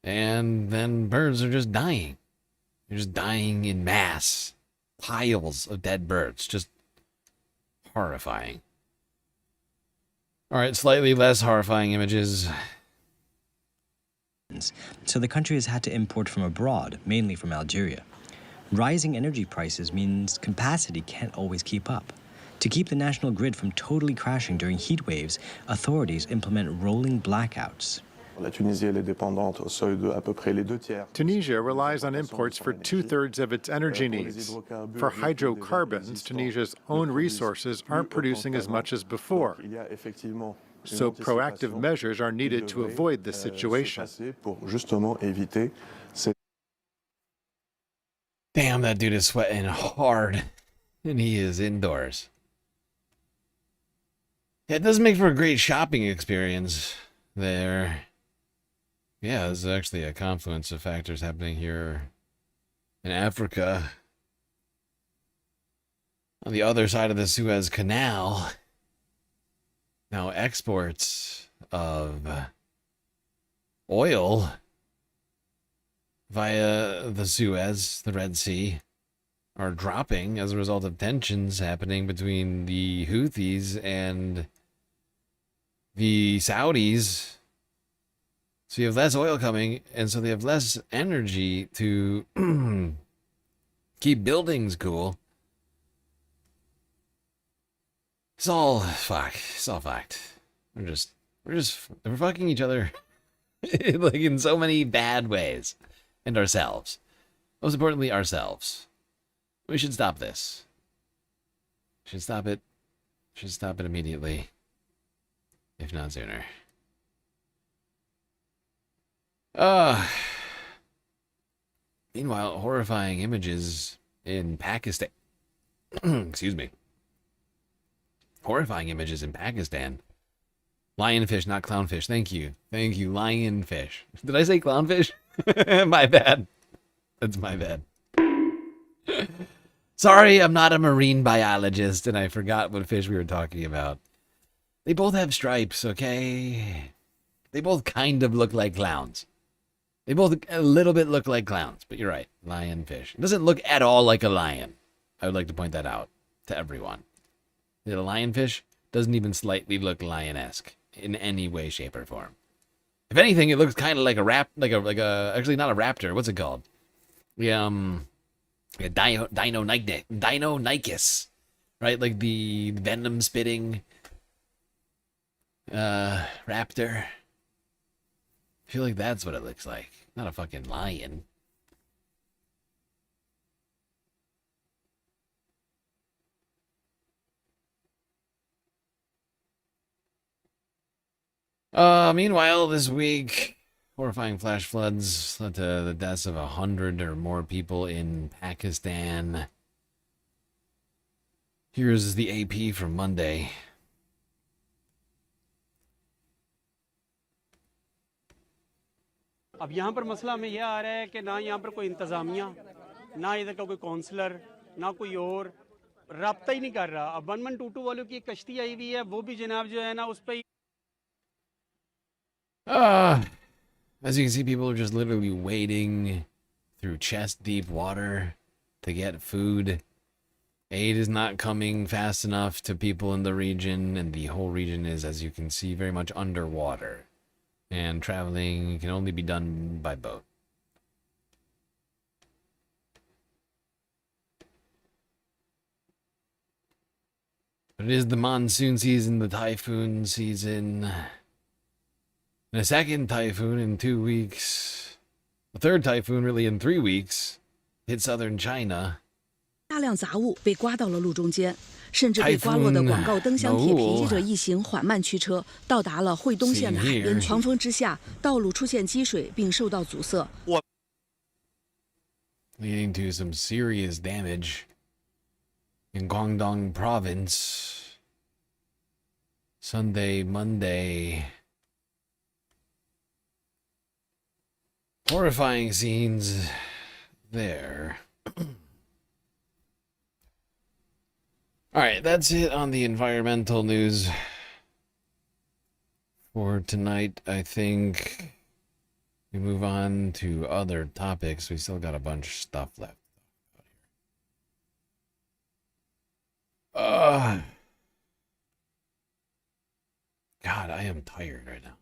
And then birds are just dying. They're just dying in mass. Piles of dead birds. Just horrifying. Alright, slightly less horrifying images.
So the country has had to import from abroad, mainly from Algeria. Rising energy prices means capacity can't always keep up. To keep the national grid from totally crashing during heat waves, authorities implement rolling blackouts.
Tunisia relies on imports for 2/3 of its energy needs. For hydrocarbons, Tunisia's own resources aren't producing as much as before. So proactive measures are needed to avoid this situation.
Damn, that dude is sweating hard. And he is indoors. Yeah, it does make for a great shopping experience there. Yeah, there's actually a confluence of factors happening here in Africa. On the other side of the Suez Canal, now exports of oil via the Suez, the Red Sea, are dropping as a result of tensions happening between the Houthis and the Saudis. So you have less oil coming, and so they have less energy to keep buildings cool. It's all fucked. We're fucking each other like in so many bad ways. And ourselves. Most importantly, ourselves. We should stop this. Should stop it immediately. If not sooner. Meanwhile, horrifying images in Pakistan. Excuse me. Horrifying images in Pakistan. Lionfish, not clownfish. Thank you. Thank you, lionfish. Did I say clownfish? My bad. That's my bad. Sorry, I'm not a marine biologist, and I forgot what fish we were talking about. They both have stripes, okay? They both kind of look like clowns. They both a little bit look like clowns, but you're right. Lionfish. It doesn't look at all like a lion. I would like to point that out to everyone. The lionfish doesn't even slightly look lion-esque in any way, shape, or form. If anything, it looks kind of like a actually not a raptor. What's it called? A Deinonychus, right? Like the venom-spitting raptor. I feel like that's what it looks like. Not a fucking lion. Meanwhile, this week, horrifying flash floods led to the deaths of 100 or more people in Pakistan. Here's the AP from Monday.
अब यहाँ पर मसला हमें यह आ रहा है कि ना यहाँ पर कोई इंतज़ामिया ना इधर का कोई काउंसलर ना कोई और राब्ता ही नहीं कर रहा। अब 1122 वालों की एक कश्ती आई हुई है, वो भी जनाब जो है ना उस पे
As you can see, people are just literally wading through chest-deep water to get food. Aid is not coming fast enough to people in the region, and the whole region is, as you can see, very much underwater. And traveling can only be done by boat. But it is the monsoon season, the typhoon season. And a second typhoon in 2 weeks. A third typhoon, really, in 3 weeks, hit southern China.
大量杂物被刮到了路中间，甚至被刮落的广告灯箱铁凭借着一行缓慢驱车，到达了惠东县的海边。狂风之下，道路出现积水并受到阻塞，
leading to some serious damage in Guangdong province. Sunday, Monday. Horrifying scenes there. Alright, that's it on the environmental news for tonight. I think we move on to other topics. We still got a bunch of stuff left. God, I am tired right now.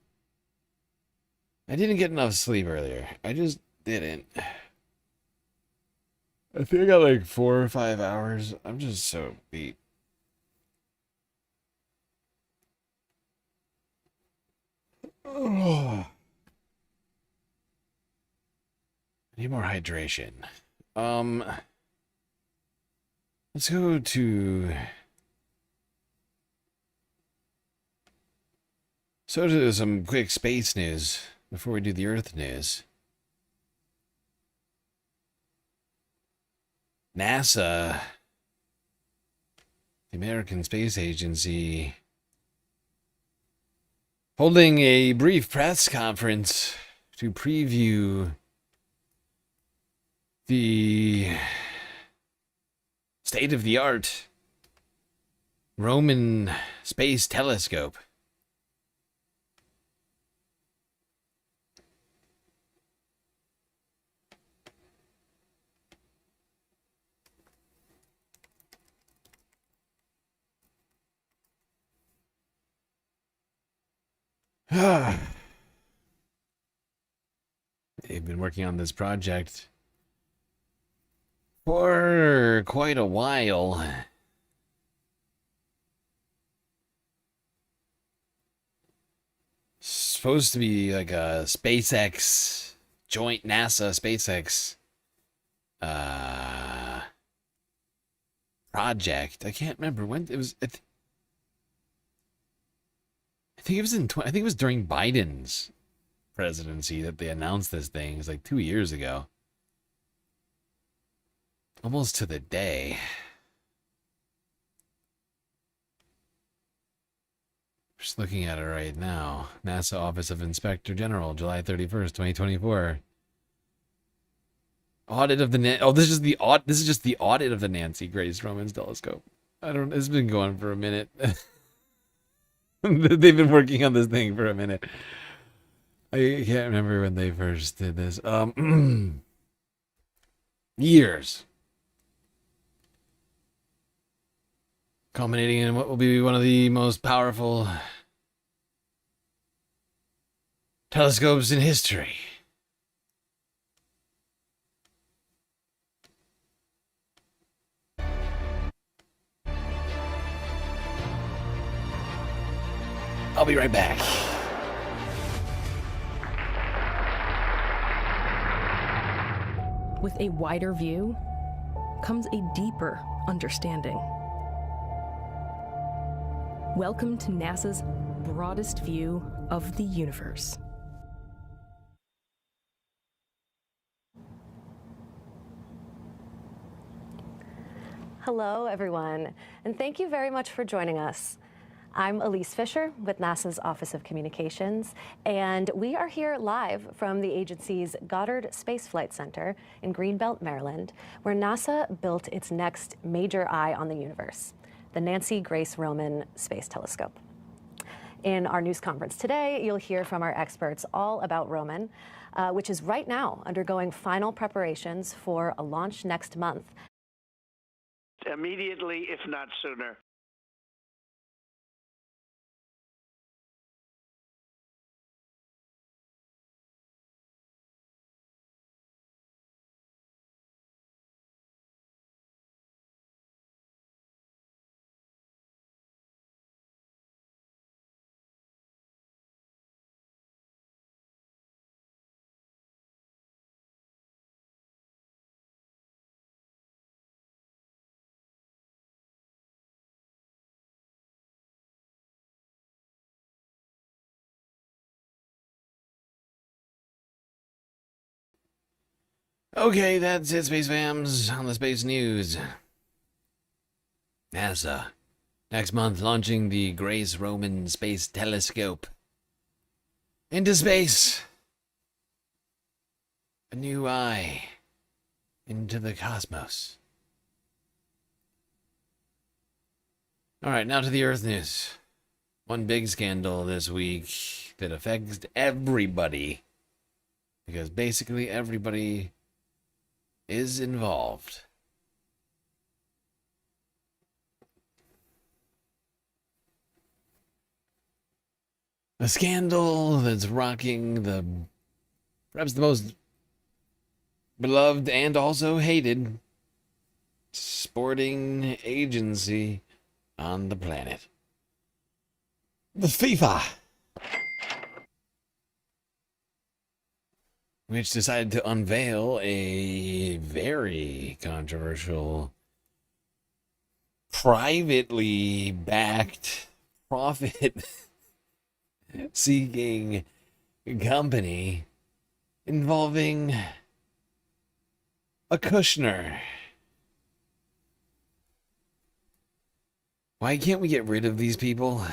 I didn't get enough sleep earlier. I just didn't. I think I got like 4 or 5 hours. I'm just so beat. Oh. I need more hydration. Let's go to some quick space news before we do the Earth news. NASA, the American Space Agency, holding a brief press conference to preview the state-of-the-art Roman space telescope. They've been working on this project for quite a while. Supposed to be like a SpaceX, joint NASA SpaceX project. I can't remember when it was. I think it was I think it was during Biden's presidency that they announced this thing. It was like 2 years ago. Almost to the day. Just looking at it right now. NASA Office of Inspector General, July 31st, 2024. Audit of the this is just the audit of the Nancy Grace Roman's telescope. It's been going for a minute. They've been working on this thing for a minute. I can't remember when they first did this. Years. Culminating in what will be one of the most powerful telescopes in history. I'll be right back.
With a wider view comes a deeper understanding. Welcome to NASA's broadest view of the universe.
Hello, everyone, and thank you very much for joining us.
I'm Elise Fisher with NASA's Office of Communications, and we are here live from the agency's Goddard Space Flight Center in Greenbelt, Maryland, where NASA built its next major eye on the universe, the Nancy Grace Roman Space Telescope. In our news conference today, you'll hear from our experts all about Roman, which is right now undergoing final preparations for a launch next month.
Immediately, if not sooner.
Okay, that's it, Space Fams, on the Space News. NASA, next month launching the Grace Roman Space Telescope into space. A new eye into the cosmos. Alright, now to the Earth news. One big scandal this week that affects everybody, because basically everybody is involved. A scandal that's rocking perhaps the most beloved and also hated sporting agency on the planet. The FIFA, which decided to unveil a very controversial, privately backed, profit-seeking company involving a Kushner. Why can't we get rid of these people?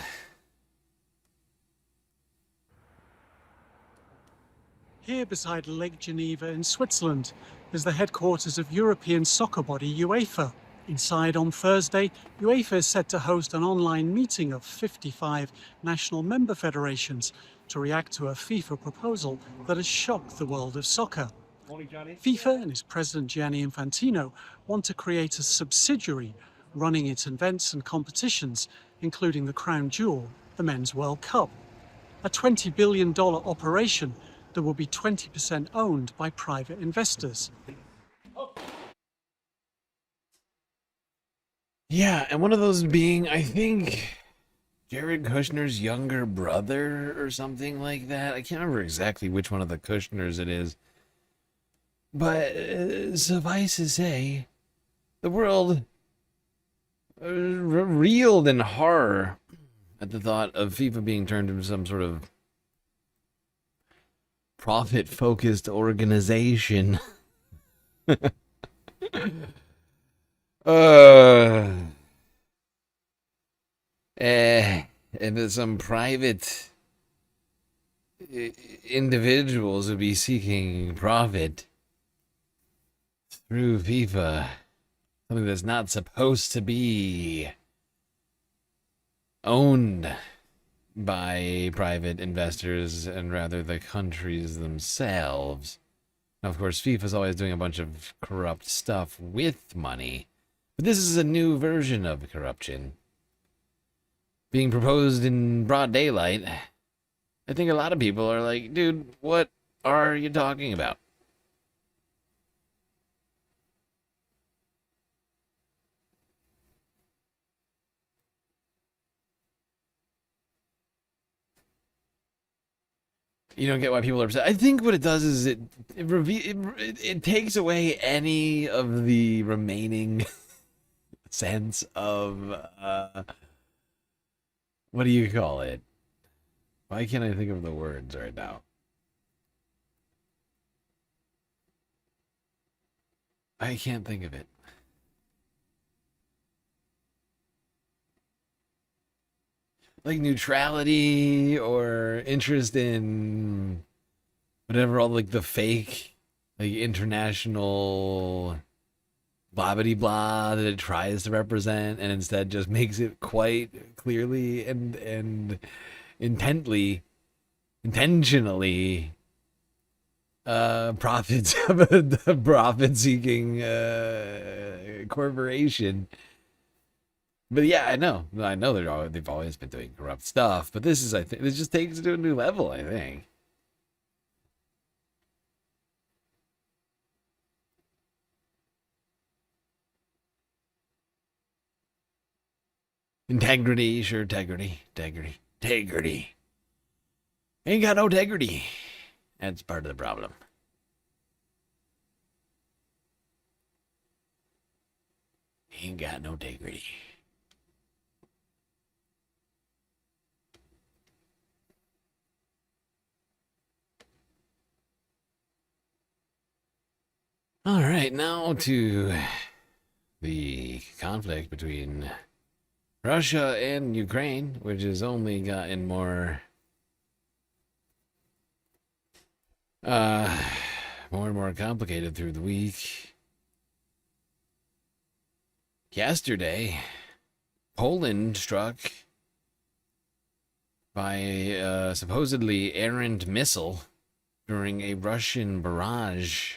Here beside Lake Geneva in Switzerland is the headquarters of European soccer body UEFA. Inside on Thursday, UEFA is set to host an online meeting of 55 national member federations to react to a FIFA proposal that has shocked the world of soccer. FIFA and its president Gianni Infantino want to create a subsidiary running its events and competitions, including the crown jewel, the Men's World Cup. A $20 billion operation that will be 20% owned by private investors.
Yeah, and one of those being, I think, Jared Kushner's younger brother or something like that. I can't remember exactly which one of the Kushners it is. But suffice to say, the world reeled in horror at the thought of FIFA being turned into some sort of profit-focused organization. And some private individuals would be seeking profit through FIFA, something that's not supposed to be owned by private investors and rather the countries themselves. Now, of course, FIFA's always doing a bunch of corrupt stuff with money, but this is a new version of corruption being proposed in broad daylight. I think a lot of people are like, dude, what are you talking about? You don't get why people are upset. I think what it does is it takes away any of the remaining sense of what do you call it? Why can't I think of the words right now? I can't think of it. like neutrality or interest in whatever all like the fake like international blah blah blah that it tries to represent, and instead just makes it quite clearly and intentionally profits of a profit-seeking corporation. But yeah, I know they've always been doing corrupt stuff, but this is, I think, this just takes it to a new level, I think. Integrity, sure, integrity. Ain't got no integrity. That's part of the problem. Ain't got no integrity. All right, now to the conflict between Russia and Ukraine, which has only gotten more and more complicated through the week. Yesterday, Poland struck by a supposedly errant missile during a Russian barrage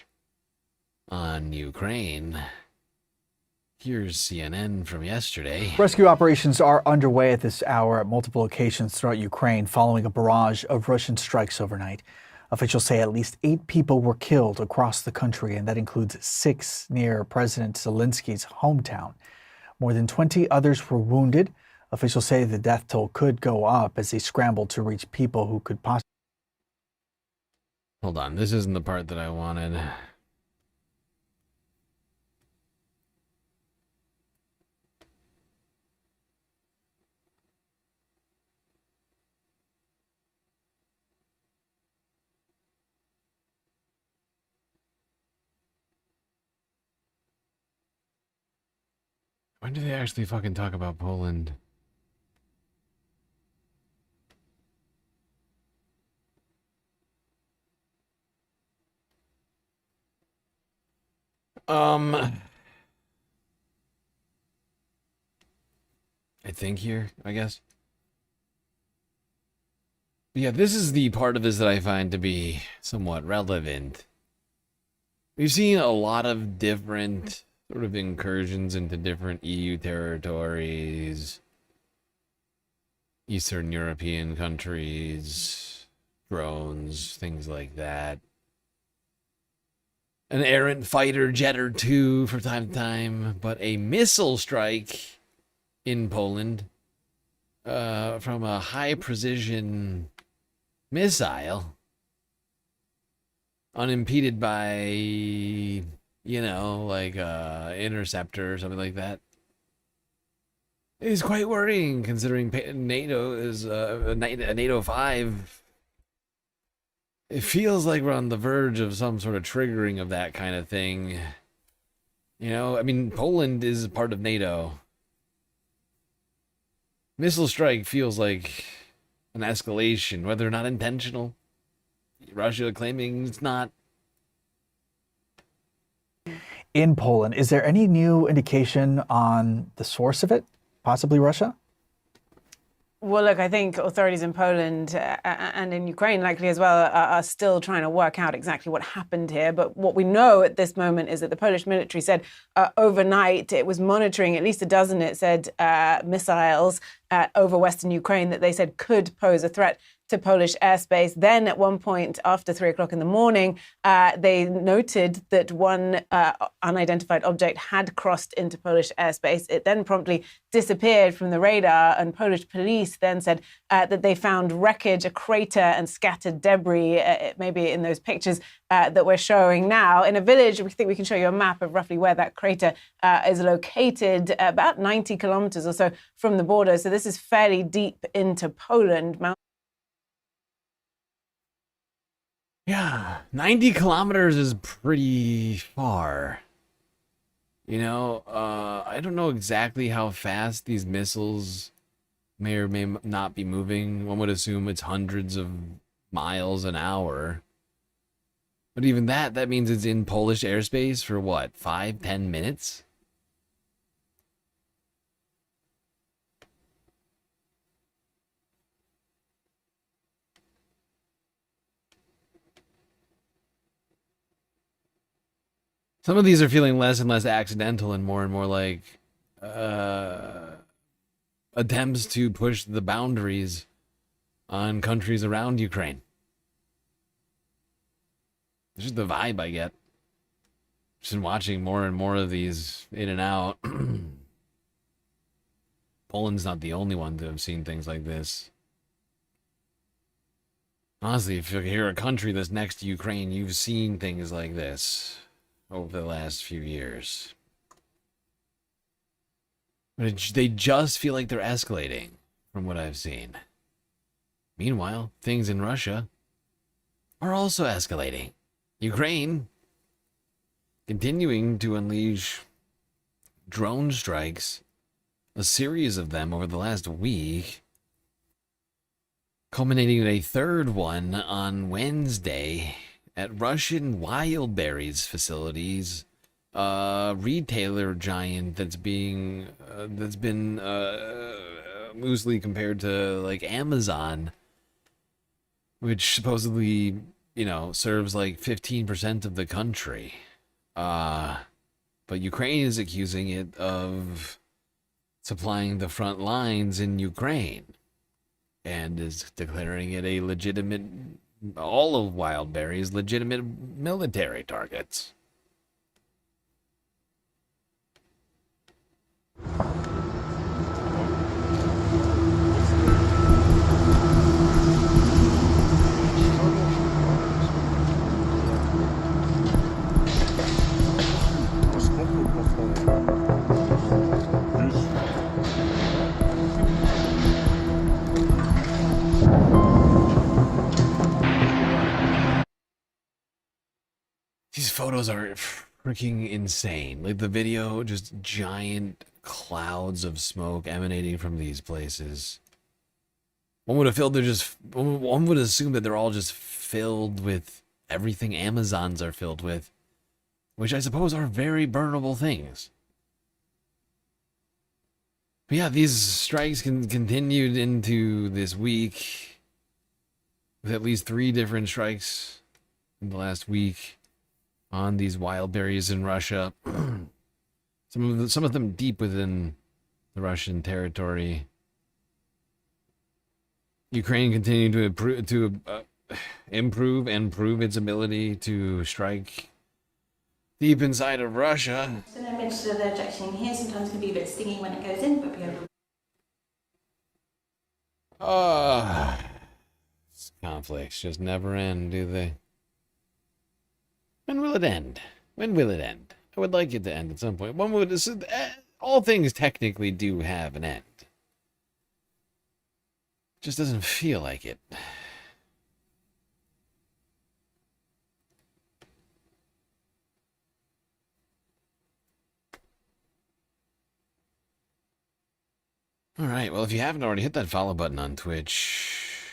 on Ukraine. Here's CNN from yesterday.
Rescue operations are underway at this hour at multiple locations throughout Ukraine following a barrage of Russian strikes overnight. Officials say at least 8 people were killed across the country, and that includes 6 near President Zelensky's hometown. More than 20 others were wounded. Officials say the death toll could go up as they scramble to reach people who could possibly...
Hold on, this isn't the part that I wanted. When do they actually fucking talk about Poland? I think here, I guess. But yeah, this is the part of this that I find to be somewhat relevant. We've seen a lot of different sort of incursions into different EU territories, Eastern European countries, drones, things like that. An errant fighter jet or two from time to time, but a missile strike in Poland from a high precision missile, unimpeded by, you know, like interceptor or something like that, is quite worrying, considering NATO is a NATO 5. It feels like we're on the verge of some sort of triggering of that kind of thing. You know, I mean, Poland is part of NATO. Missile strike feels like an escalation, whether or not intentional. Russia claiming it's not.
In Poland, is there any new indication on the source of it? Possibly Russia?
Well, look, I think authorities in Poland and in Ukraine likely as well are still trying to work out exactly what happened here. But what we know at this moment is that the Polish military said overnight it was monitoring at least a dozen, it said, missiles over Western Ukraine that they said could pose a threat to Polish airspace. Then at one point after 3 o'clock in the morning, they noted that one unidentified object had crossed into Polish airspace. It then promptly disappeared from the radar, and Polish police then said that they found wreckage, a crater, and scattered debris, maybe in those pictures that we're showing now, in a village. We think we can show you a map of roughly where that crater is located, about 90 kilometers or so from the border. So this is fairly deep into Poland.
Yeah, 90 kilometers is pretty far. You know, I don't know exactly how fast these missiles may or may not be moving. One would assume it's hundreds of miles an hour. But even that means it's in Polish airspace for what, 5-10 minutes? Some of these are feeling less and less accidental and more like attempts to push the boundaries on countries around Ukraine. This is the vibe I get. Just been watching more and more of these in and out. Poland's not the only one to have seen things like this. Honestly, if you're a country that's next to Ukraine, you've seen things like this over the last few years. But they just feel like they're escalating from what I've seen. Meanwhile, things in Russia are also escalating. Ukraine continuing to unleash drone strikes, a series of them over the last week, culminating in a third one on Wednesday at Russian wild berries facilities, a retailer giant that's been loosely compared to like Amazon, which supposedly, you know, serves like 15% of the country. But Ukraine is accusing it of supplying the front lines in Ukraine and is declaring it a legitimate, all of wild berries, legitimate military targets. These photos are freaking insane. Like the video, just giant clouds of smoke emanating from these places. One would assume that they're all just filled with everything Amazons are filled with, which I suppose are very burnable things. But yeah, these strikes continued into this week, with at least 3 different strikes in the last week on these wild berries in Russia. Some of them deep within the Russian territory. Ukraine continued to improve and prove its ability to strike deep inside of Russia.
The image that they're injecting here sometimes can be a bit stingy when it goes in, but be able to...
These conflicts just never end, do they? When will it end? When will it end? I would like it to end at some point. All things technically do have an end. Just doesn't feel like it. Alright, well, if you haven't already, hit that follow button on Twitch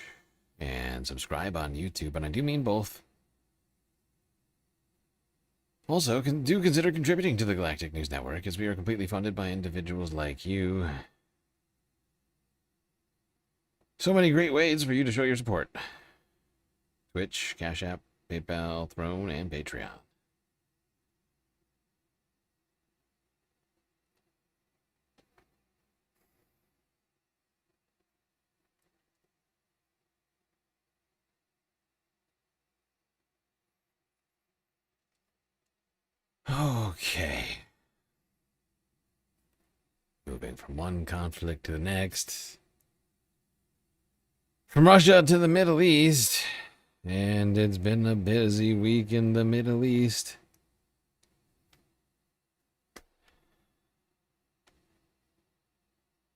and subscribe on YouTube, and I do mean both. Also, do consider contributing to the Galactic News Network, as we are completely funded by individuals like you. So many great ways for you to show your support. Twitch, Cash App, PayPal, Throne, and Patreon. Okay. Moving from one conflict to the next. From Russia to the Middle East. And it's been a busy week in the Middle East.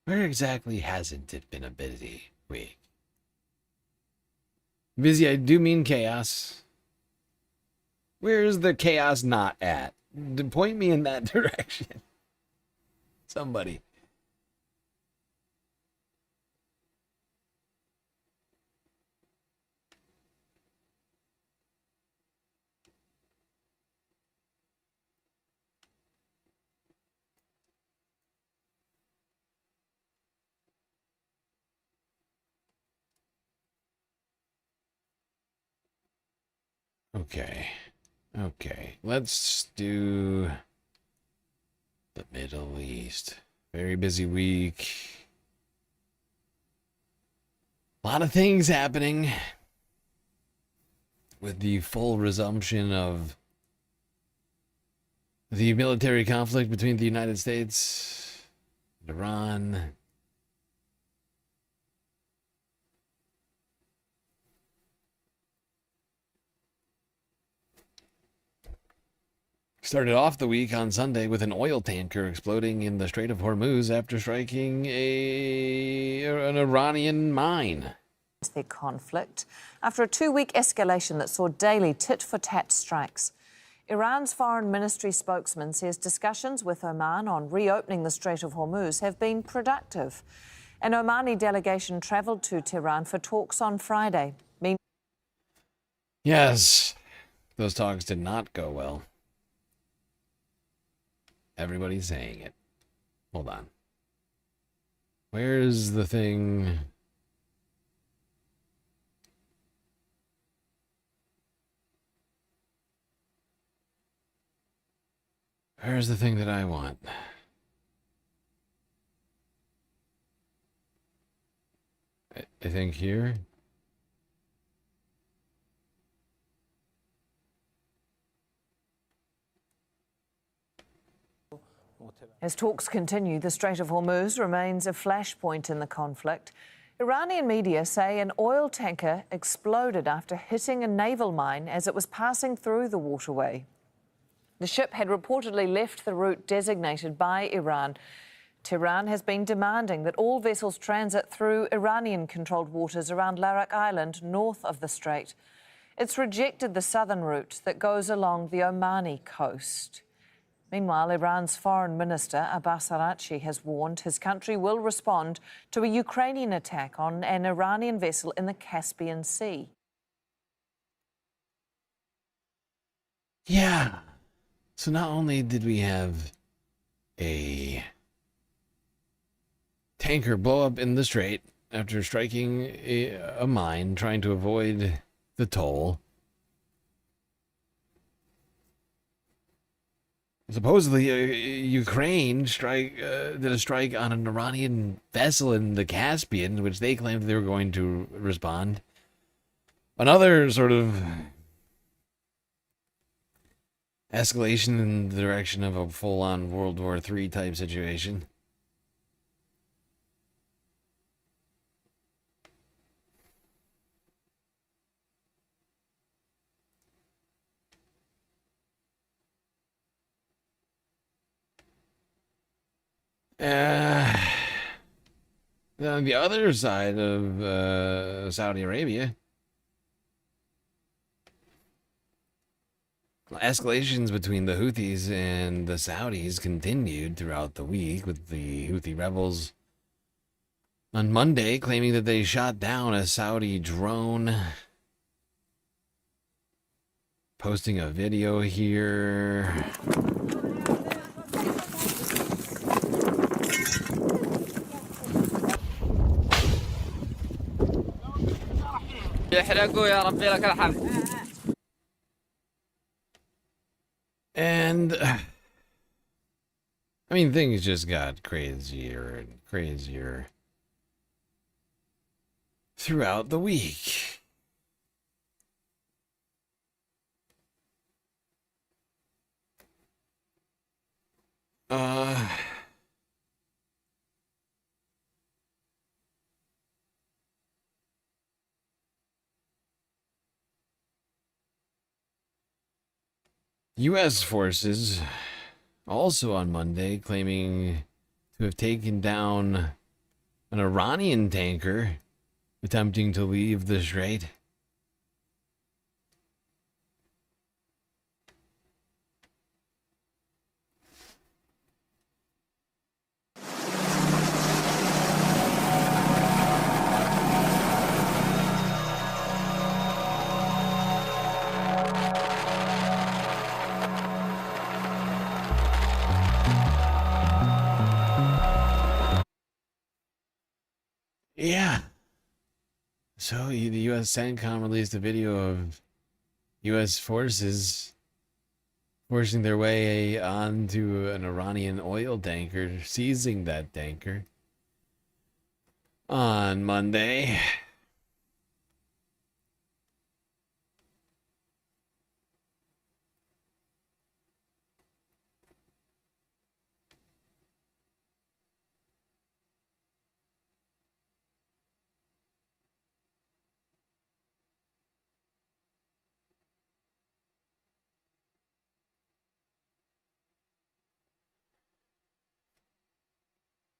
Where exactly hasn't it been a busy week? Busy, I do mean chaos. Where is the chaos not at? Point me in that direction. Somebody. Okay. Okay. Let's do the Middle East. Very busy week. A lot of things happening with the full resumption of the military conflict between the United States and Iran. Started off the week on Sunday with an oil tanker exploding in the Strait of Hormuz after striking an Iranian mine.
The conflict after a 2-week escalation that saw daily tit-for-tat strikes. Iran's foreign ministry spokesman says discussions with Oman on reopening the Strait of Hormuz have been productive. An Omani delegation travelled to Tehran for talks on Friday.
Yes, those talks did not go well. Everybody's saying it. Hold on. Where's the thing? Where's the thing that I want? I think here.
As talks continue, the Strait of Hormuz remains a flashpoint in the conflict. Iranian media say an oil tanker exploded after hitting a naval mine as it was passing through the waterway. The ship had reportedly left the route designated by Iran. Tehran has been demanding that all vessels transit through Iranian-controlled waters around Larak Island, north of the strait. It's rejected the southern route that goes along the Omani coast. Meanwhile, Iran's foreign minister, Abbas Araghchi, has warned his country will respond to a Ukrainian attack on an Iranian vessel in the Caspian Sea.
Yeah. So not only did we have a tanker blow up in the strait after striking a mine trying to avoid the toll, supposedly, Ukraine did a strike on an Iranian vessel in the Caspian, which they claimed they were going to respond. Another sort of escalation in the direction of a full-on World War III type situation. On the other side of Saudi Arabia, escalations between the Houthis and the Saudis continued throughout the week, with the Houthi rebels on Monday claiming that they shot down a Saudi drone. Posting a video here. And I mean, things just got crazier and crazier throughout the week. U.S. forces also on Monday claiming to have taken down an Iranian tanker attempting to leave the strait. Yeah. So the U.S. CENTCOM released a video of U.S. forces forcing their way onto an Iranian oil tanker, seizing that tanker on Monday.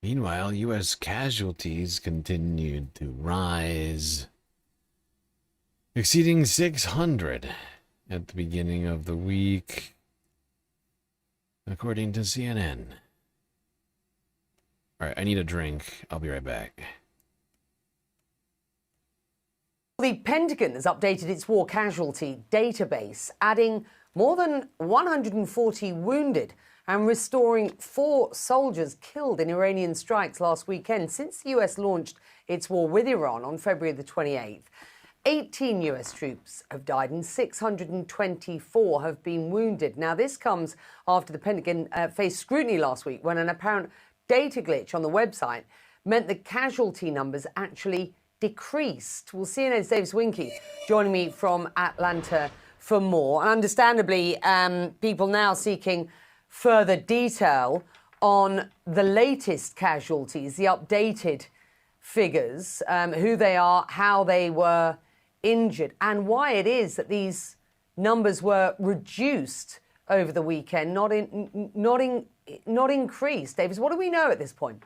Meanwhile, U.S. casualties continued to rise, exceeding 600 at the beginning of the week, according to CNN. All right, I need a drink. I'll be right back.
The Pentagon has updated its war casualty database, adding more than 140 wounded and restoring 4 soldiers killed in Iranian strikes last weekend since the US launched its war with Iran on February the 28th. 18 US troops have died and 624 have been wounded. Now, this comes after the Pentagon faced scrutiny last week when an apparent data glitch on the website meant the casualty numbers actually decreased. Well, CNN's Davis Winky joining me from Atlanta for more. And understandably, people now seeking further detail on the latest casualties, the updated figures, who they are, how they were injured, and why it is that these numbers were reduced over the weekend, not increased. Davis, what do we know at this point?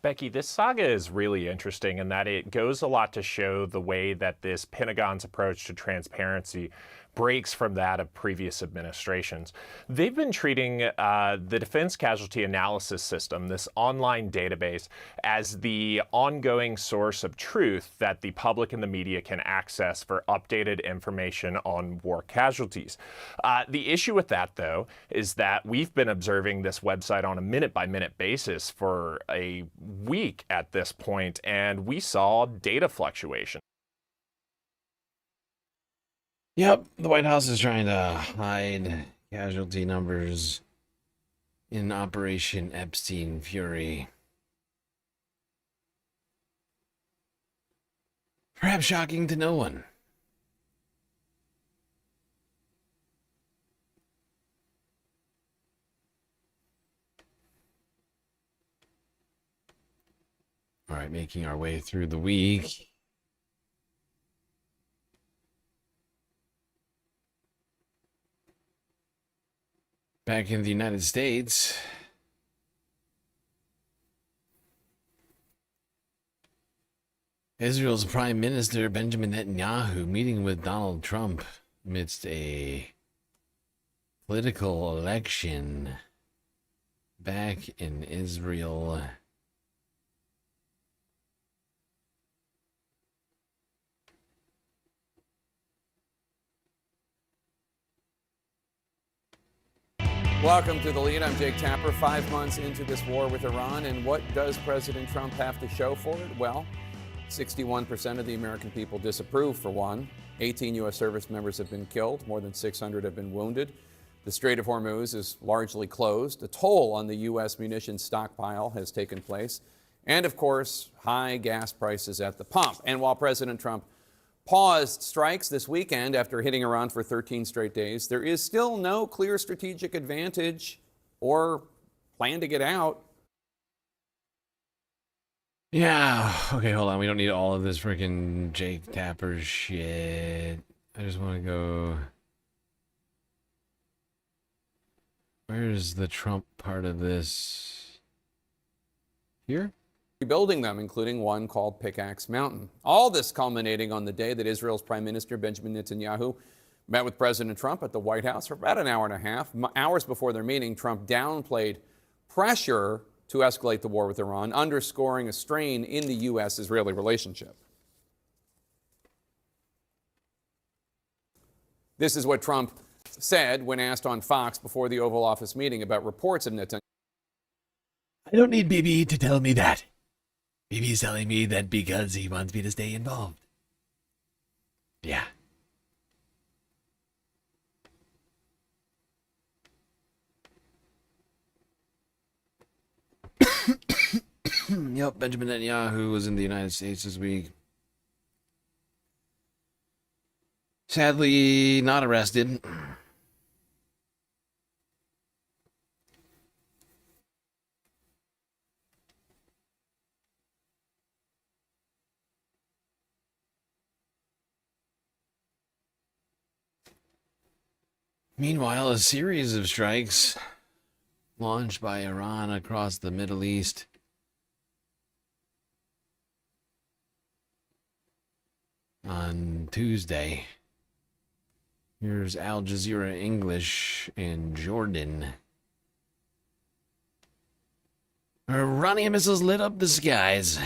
Becky, this saga is really interesting in that it goes a lot to show the way that this Pentagon's approach to transparency breaks from that of previous administrations. They've been treating the Defense Casualty Analysis System, this online database, as the ongoing source of truth that the public and the media can access for updated information on war casualties. The issue with that, though, is that we've been observing this website on a minute-by-minute basis for a week at this point, and we saw data fluctuation.
Yep, the White House is trying to hide casualty numbers in Operation Epstein Fury. Perhaps shocking to no one. All right, making our way through the week. Back in the United States, Israel's Prime Minister Benjamin Netanyahu meeting with Donald Trump amidst a political election back in Israel.
Welcome to The Lead. I'm Jake Tapper. 5 months into this war with Iran, and what does President Trump have to show for it? Well, 61% of the American people disapprove, for one. 18 U.S. service members have been killed. More than 600 have been wounded. The Strait of Hormuz is largely closed. A toll on the U.S. munitions stockpile has taken place. And, of course, high gas prices at the pump. And while President Trump paused strikes this weekend after hitting Iran for 13 straight days, there is still no clear strategic advantage or plan to get out.
Yeah, okay, hold on. We don't need all of this freaking Jake Tapper shit. I just want to go... Where's the Trump part of this? Here?
Rebuilding them, including one called Pickaxe Mountain. All this culminating on the day that Israel's Prime Minister Benjamin Netanyahu met with President Trump at the White House for about an hour and a half. Hours before their meeting, Trump downplayed pressure to escalate the war with Iran, underscoring a strain in the U.S.-Israeli relationship. This is what Trump said when asked on Fox before the Oval Office meeting about reports of Netanyahu.
I don't need Bibi to tell me that. Bibi's telling me that because he wants me to stay involved. Yeah. Yep, Benjamin Netanyahu was in the United States this week. Sadly, not arrested. Meanwhile, a series of strikes launched by Iran across the Middle East. On Tuesday. Here's Al Jazeera English in Jordan. Iranian missiles lit up the skies.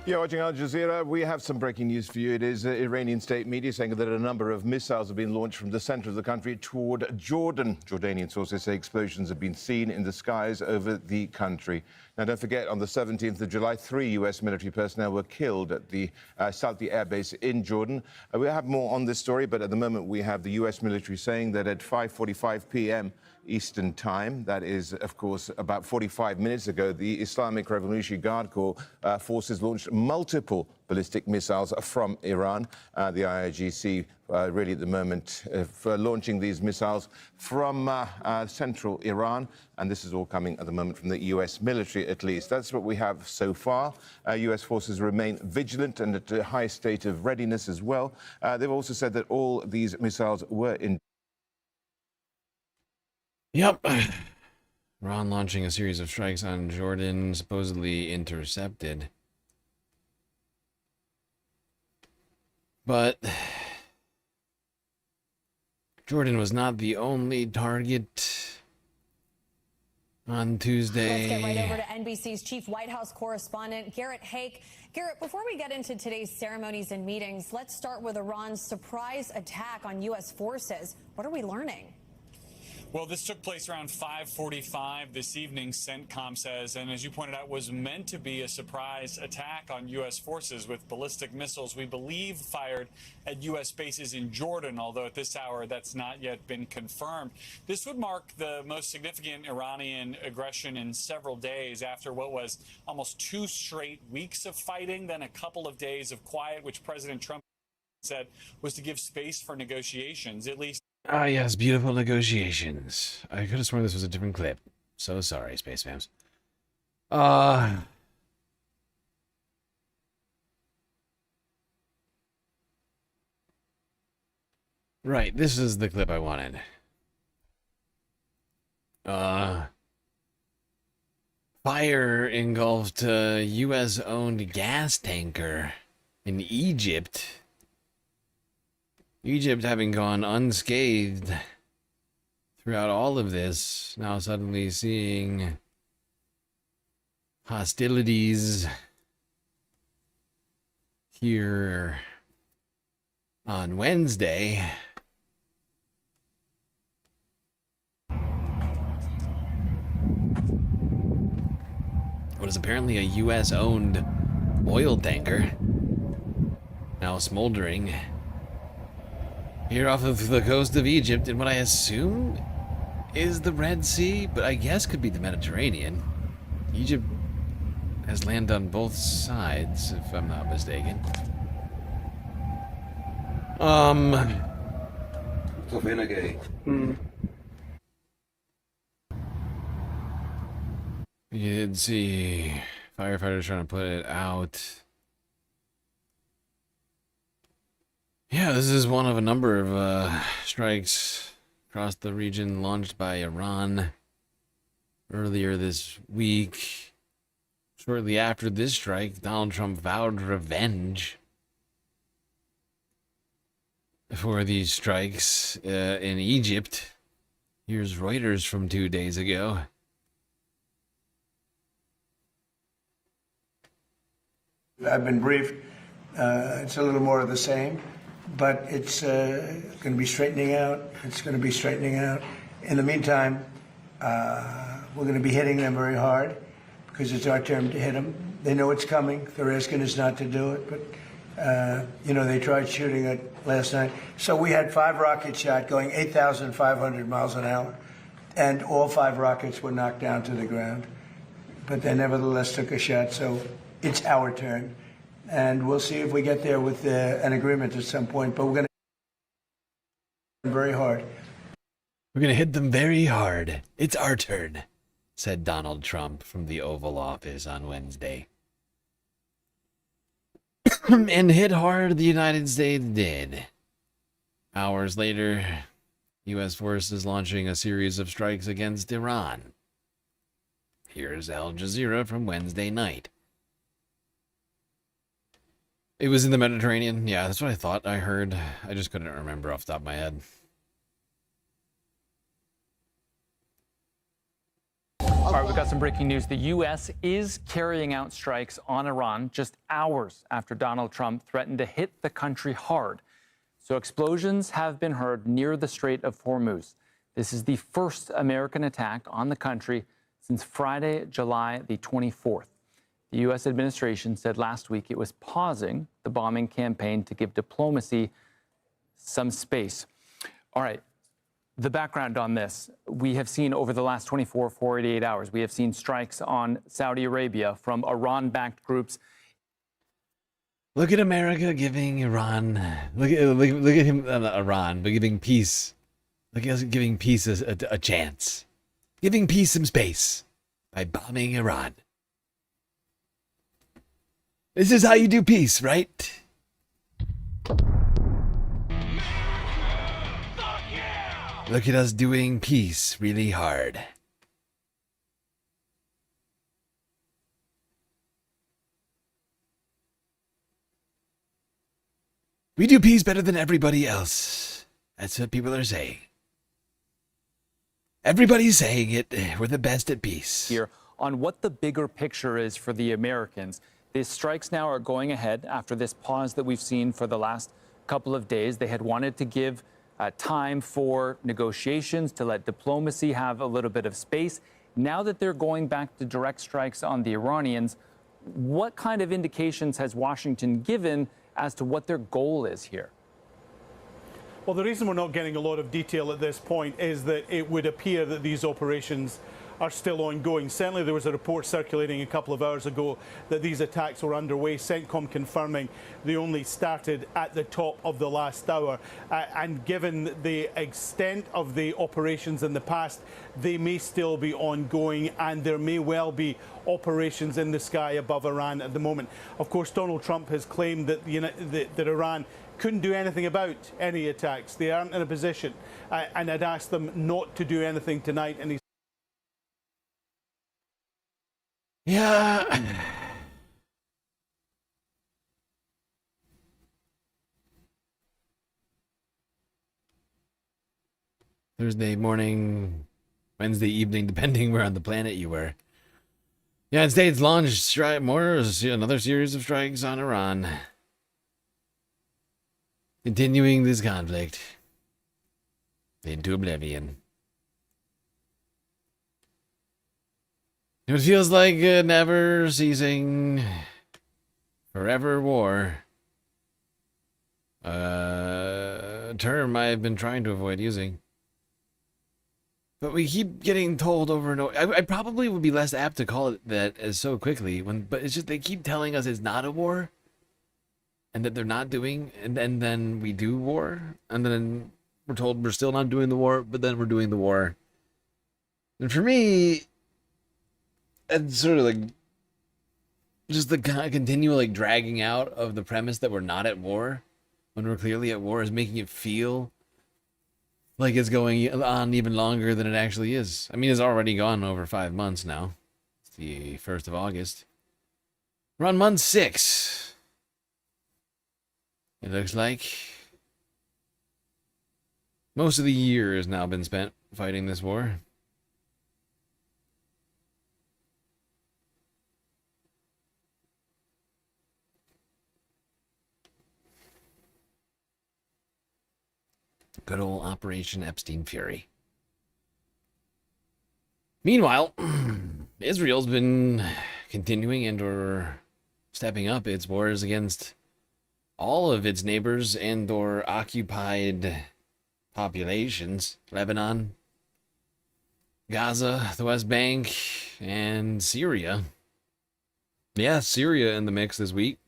You're watching Al Jazeera. We have some breaking news for you. It is Iranian state media saying that a number of missiles have been launched from the center of the country toward Jordan. Jordanian sources say explosions have been seen in the skies over the country. Now, don't forget, on the 17th of July, 3 U.S. military personnel were killed at the Salti Air Base in Jordan. We'll have more on this story, but at the moment we have the U.S. military saying that at 5:45 p.m. Eastern Time, that is, of course, about 45 minutes ago, the Islamic Revolutionary Guard Corps forces launched multiple ballistic missiles from Iran. The IRGC really at the moment for launching these missiles from central Iran, and this is all coming at the moment from the U.S. military, at least. That's what we have so far. U.S. forces remain vigilant and at a high state of readiness as well. They've also said that all these missiles were in.
Yep. Iran launching a series of strikes on Jordan, supposedly intercepted. But Jordan was not the only target on Tuesday.
Let's get right over to NBC's chief White House correspondent, Garrett Hake. Garrett, before we get into today's ceremonies and meetings, let's start with Iran's surprise attack on U.S. forces. What are we learning?
Well, this took place around 5:45 this evening, CENTCOM says, and as you pointed out, was meant to be a surprise attack on U.S. forces with ballistic missiles, we believe, fired at U.S. bases in Jordan, although at this hour that's not yet been confirmed. This would mark the most significant Iranian aggression in several days after what was almost 2 straight weeks of fighting, then a couple of days of quiet, which President Trump said was to give space for negotiations, at least.
Ah, yes, beautiful negotiations. I could have sworn this was a different clip. So sorry, Space Fams. Right, this is the clip I wanted. Fire engulfed a U.S.-owned gas tanker in Egypt. Egypt having gone unscathed throughout all of this, now suddenly seeing hostilities here on Wednesday. What is apparently a U.S.-owned oil tanker, now smoldering here off of the coast of Egypt in what I assume is the Red Sea, but I guess could be the Mediterranean. Egypt has land on both sides, if I'm not mistaken. You did see firefighters trying to put it out. Yeah, this is one of a number of strikes across the region launched by Iran earlier this week. Shortly after this strike, Donald Trump vowed revenge for these strikes in Egypt. Here's Reuters from 2 days ago.
I've been briefed. It's a little more of the same, but it's going to be straightening out. It's going to be straightening out. In the meantime, we're going to be hitting them very hard because it's our turn to hit them. They know it's coming. They're asking us not to do it, but They tried shooting it last night. So we had 5 rockets shot going 8,500 miles an hour, and all 5 rockets were knocked down to the ground. But they nevertheless took a shot, so it's our turn. And we'll see if we get there with an agreement at some point, but we're going to hit them very hard.
We're going to hit them very hard. It's our turn, said Donald Trump from the Oval Office on Wednesday. And hit hard the United States did. Hours later, U.S. forces launching a series of strikes against Iran. Here's Al Jazeera from Wednesday night. It was in the Mediterranean. Yeah, that's what I thought I heard. I just couldn't remember off the top of my head.
All right, we've got some breaking news. The U.S. is carrying out strikes on Iran just hours after Donald Trump threatened to hit the country hard. So explosions have been heard near the Strait of Hormuz. This is the first American attack on the country since Friday, July the 24th. The U.S. administration said last week it was pausing the bombing campaign to give diplomacy some space. All right. The background on this, we have seen over the last 48 hours, we have seen strikes on Saudi Arabia from Iran-backed groups.
Look at America giving Iran, look at him, Iran, but giving peace. Look at us giving peace a chance. Giving peace some space by bombing Iran. This is how you do peace, right? Look at us doing peace really hard. We do peace better than everybody else. That's what people are saying. Everybody's saying it. We're the best at peace.
Here on what the bigger picture is for the Americans. These strikes now are going ahead after this pause that we've seen for the last couple of days. They had wanted to give time for negotiations, to let diplomacy have a little bit of space. Now that they're going back to direct strikes on the Iranians, what kind of indications has Washington given as to what their goal is here?
Well, the reason we're not getting a lot of detail at this point is that it would appear that these operations are still ongoing. Certainly there was a report circulating a couple of hours ago that these attacks were underway, CENTCOM confirming they only started at the top of the last hour. And given the extent of the operations in the past, they may still be ongoing, and there may well be operations in the sky above Iran at the moment. Of course, Donald Trump has claimed that, that Iran couldn't do anything about any attacks. They aren't in a position, and I'd asked them not to do anything tonight. And
yeah. Thursday morning, Wednesday evening, depending where on the planet you were. The United States launched another series of strikes on Iran, continuing this conflict into oblivion. It feels like a never-ceasing, forever war. A term I've been trying to avoid using. But we keep getting told over and over. I probably would be less apt to call it that as so quickly, but it's just they keep telling us it's not a war, and that they're not doing, and then we do war, and then we're told we're still not doing the war, but then we're doing the war. And for me, it's sort of like just the continual like dragging out of the premise that we're not at war when we're clearly at war is making it feel like it's going on even longer than it actually is. I mean, it's already gone over 5 months now. It's the 1st of August. We're on month 6. It looks like most of the year has now been spent fighting this war. Good old Operation Epstein Fury. Meanwhile, Israel's been continuing and or stepping up its wars against all of its neighbors and or occupied populations. Lebanon, Gaza, the West Bank, and Syria. Yeah, Syria in the mix this week.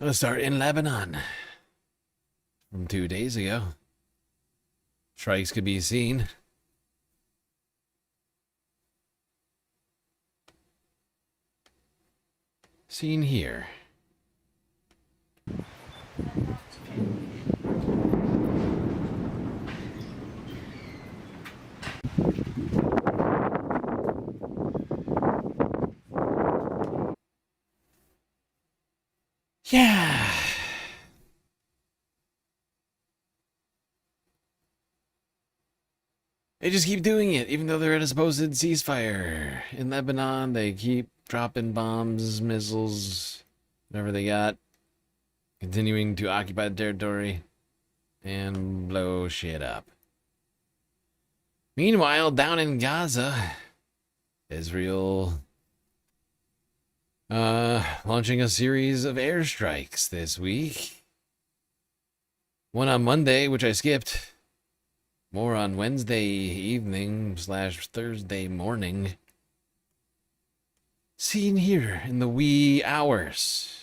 Let's start in Lebanon. From 2 days ago. Strikes could be seen. Seen here. Yeah. They just keep doing it, even though they're at a supposed ceasefire. In Lebanon, they keep dropping bombs, missiles, whatever they got, continuing to occupy the territory and blow shit up. Meanwhile, down in Gaza, Israel launching a series of airstrikes this week. One on Monday, which I skipped. More on Wednesday evening / Thursday morning. Seen here in the wee hours.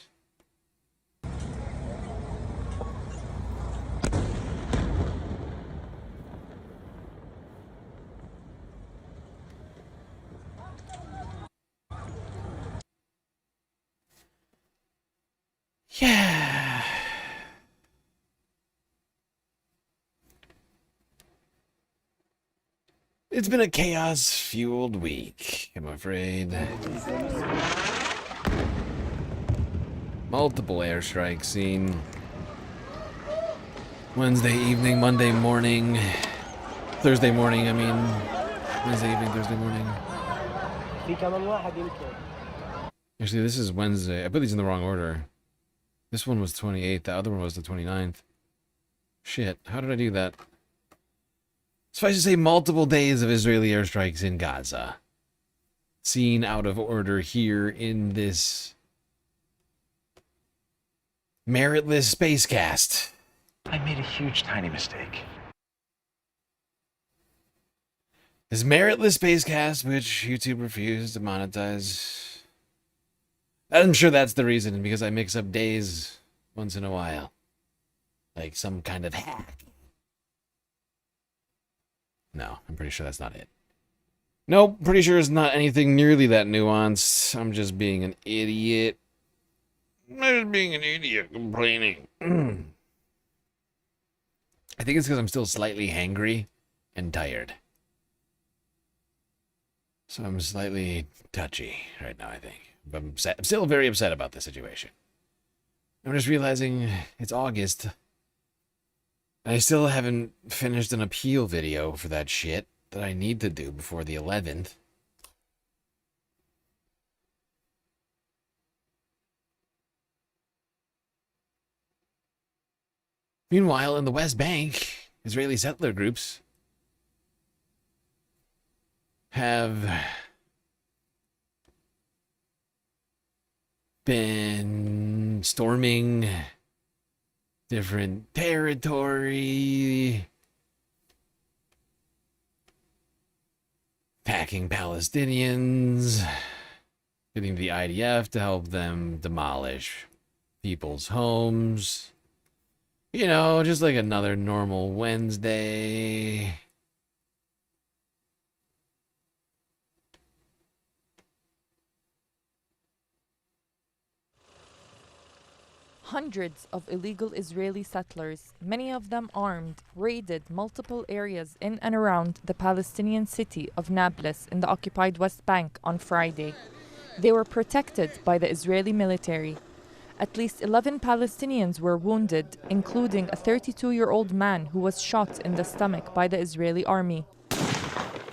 Yeah. It's been a chaos-fueled week, I'm afraid. Multiple airstrikes seen Wednesday evening, Monday morning, Thursday morning, I mean. Wednesday evening, Thursday morning. Actually, this is Wednesday. I put these in the wrong order. This one was 28th, the other one was the 29th. Shit, how did I do that? Suffice to say, multiple days of Israeli airstrikes in Gaza. Seen out of order here in this meritless spacecast.
I made a huge, tiny mistake.
This meritless spacecast, which YouTube refused to monetize. I'm sure that's the reason, because I mix up days once in a while. Like some kind of hack. No, I'm pretty sure that's not it. Nope, pretty sure it's not anything nearly that nuanced. I'm just being an idiot. I'm just being an idiot complaining. I think it's because I'm still slightly hangry and tired. So I'm slightly touchy right now, I think. But I'm still very upset about the situation. I'm just realizing it's August. I still haven't finished an appeal video for that shit that I need to do before the 11th. Meanwhile, in the West Bank, Israeli settler groups have been storming different territory, attacking Palestinians, getting the IDF to help them demolish people's homes. You know, just like another normal Wednesday.
Hundreds of illegal Israeli settlers, many of them armed, raided multiple areas in and around the Palestinian city of Nablus in the occupied West Bank on Friday. They were protected by the Israeli military. At least 11 Palestinians were wounded, including a 32-year-old man who was shot in the stomach by the Israeli army.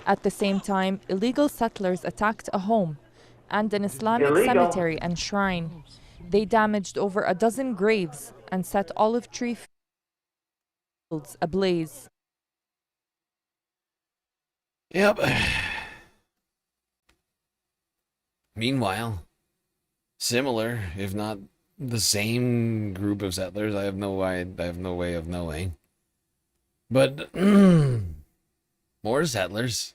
At the same time, illegal settlers attacked a home and an Islamic cemetery and shrine. They damaged over a dozen graves and set olive tree fields ablaze.
Yep. Meanwhile, similar, if not the same group of settlers. I have no way of knowing. But more settlers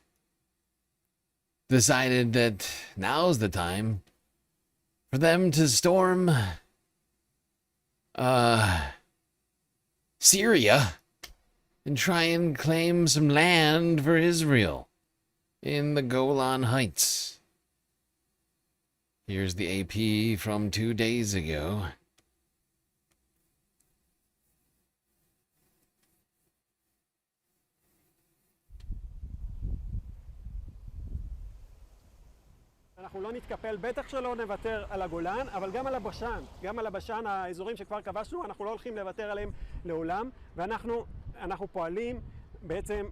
decided that now's the time for them to storm Syria and try and claim some land for Israel in the Golan Heights. Here's the AP from 2 days ago.
אנחנו לא נתקפל, בטח שלא נוותר על הגולן, אבל גם על הבשן. גם על הבשן, האזורים שכבר כבשנו, אנחנו לא הולכים לוותר עליהם לעולם, ואנחנו פועלים בעצם...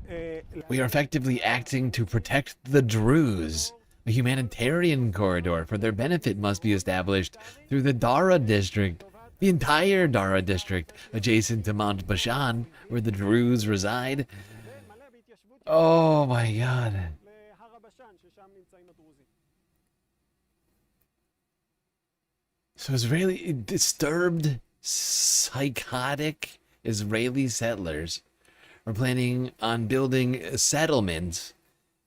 We are effectively acting to protect the Druze. A humanitarian corridor for their benefit must be established through the Dara district, the entire Dara district, adjacent to Mount Bashan, where the Druze reside. Oh my god. So Israeli disturbed, psychotic Israeli settlers are planning on building settlements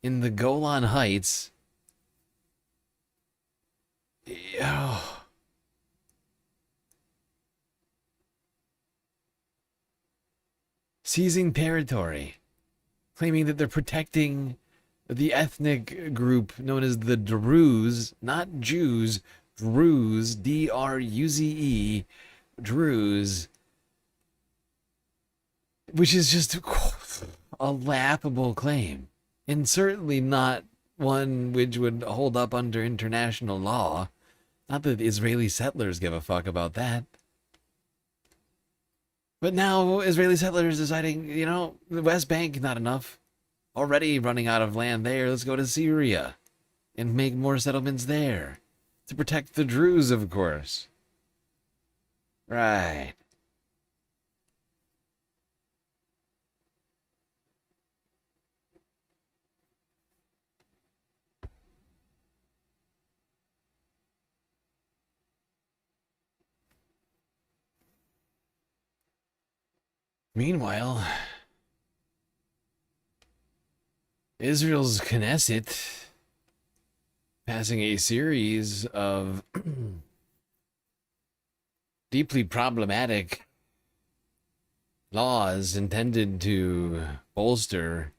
in the Golan Heights. Oh. Seizing territory, claiming that they're protecting the ethnic group known as the Druze, not Jews, Druze, D-R-U-Z-E, Druze, which is just a laughable claim, and certainly not one which would hold up under international law. Not that the Israeli settlers give a fuck about that. But now Israeli settlers deciding, you know, the West Bank, not enough. Already running out of land there, let's go to Syria and make more settlements there. To protect the Druze, of course. Right. Meanwhile, Israel's Knesset passing a series of deeply problematic laws intended to bolster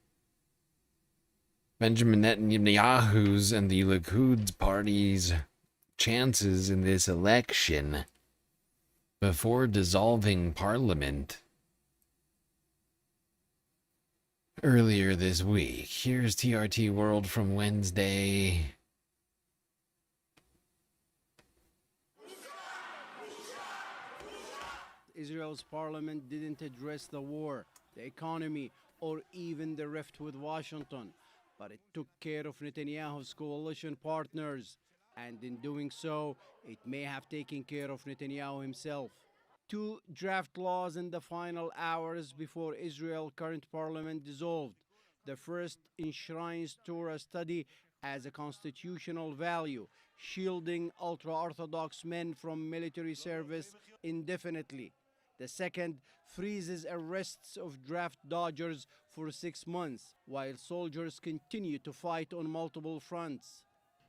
Benjamin Netanyahu's and the Likud party's chances in this election before dissolving parliament earlier this week. Here's TRT World from Wednesday.
Israel's parliament didn't address the war, the economy, or even the rift with Washington, but it took care of Netanyahu's coalition partners, and in doing so, it may have taken care of Netanyahu himself. 2 draft laws in the final hours before Israel's current parliament dissolved. The first enshrines Torah study as a constitutional value, shielding ultra-Orthodox men from military service indefinitely. The second freezes arrests of draft dodgers for 6 months, while soldiers continue to fight on multiple fronts.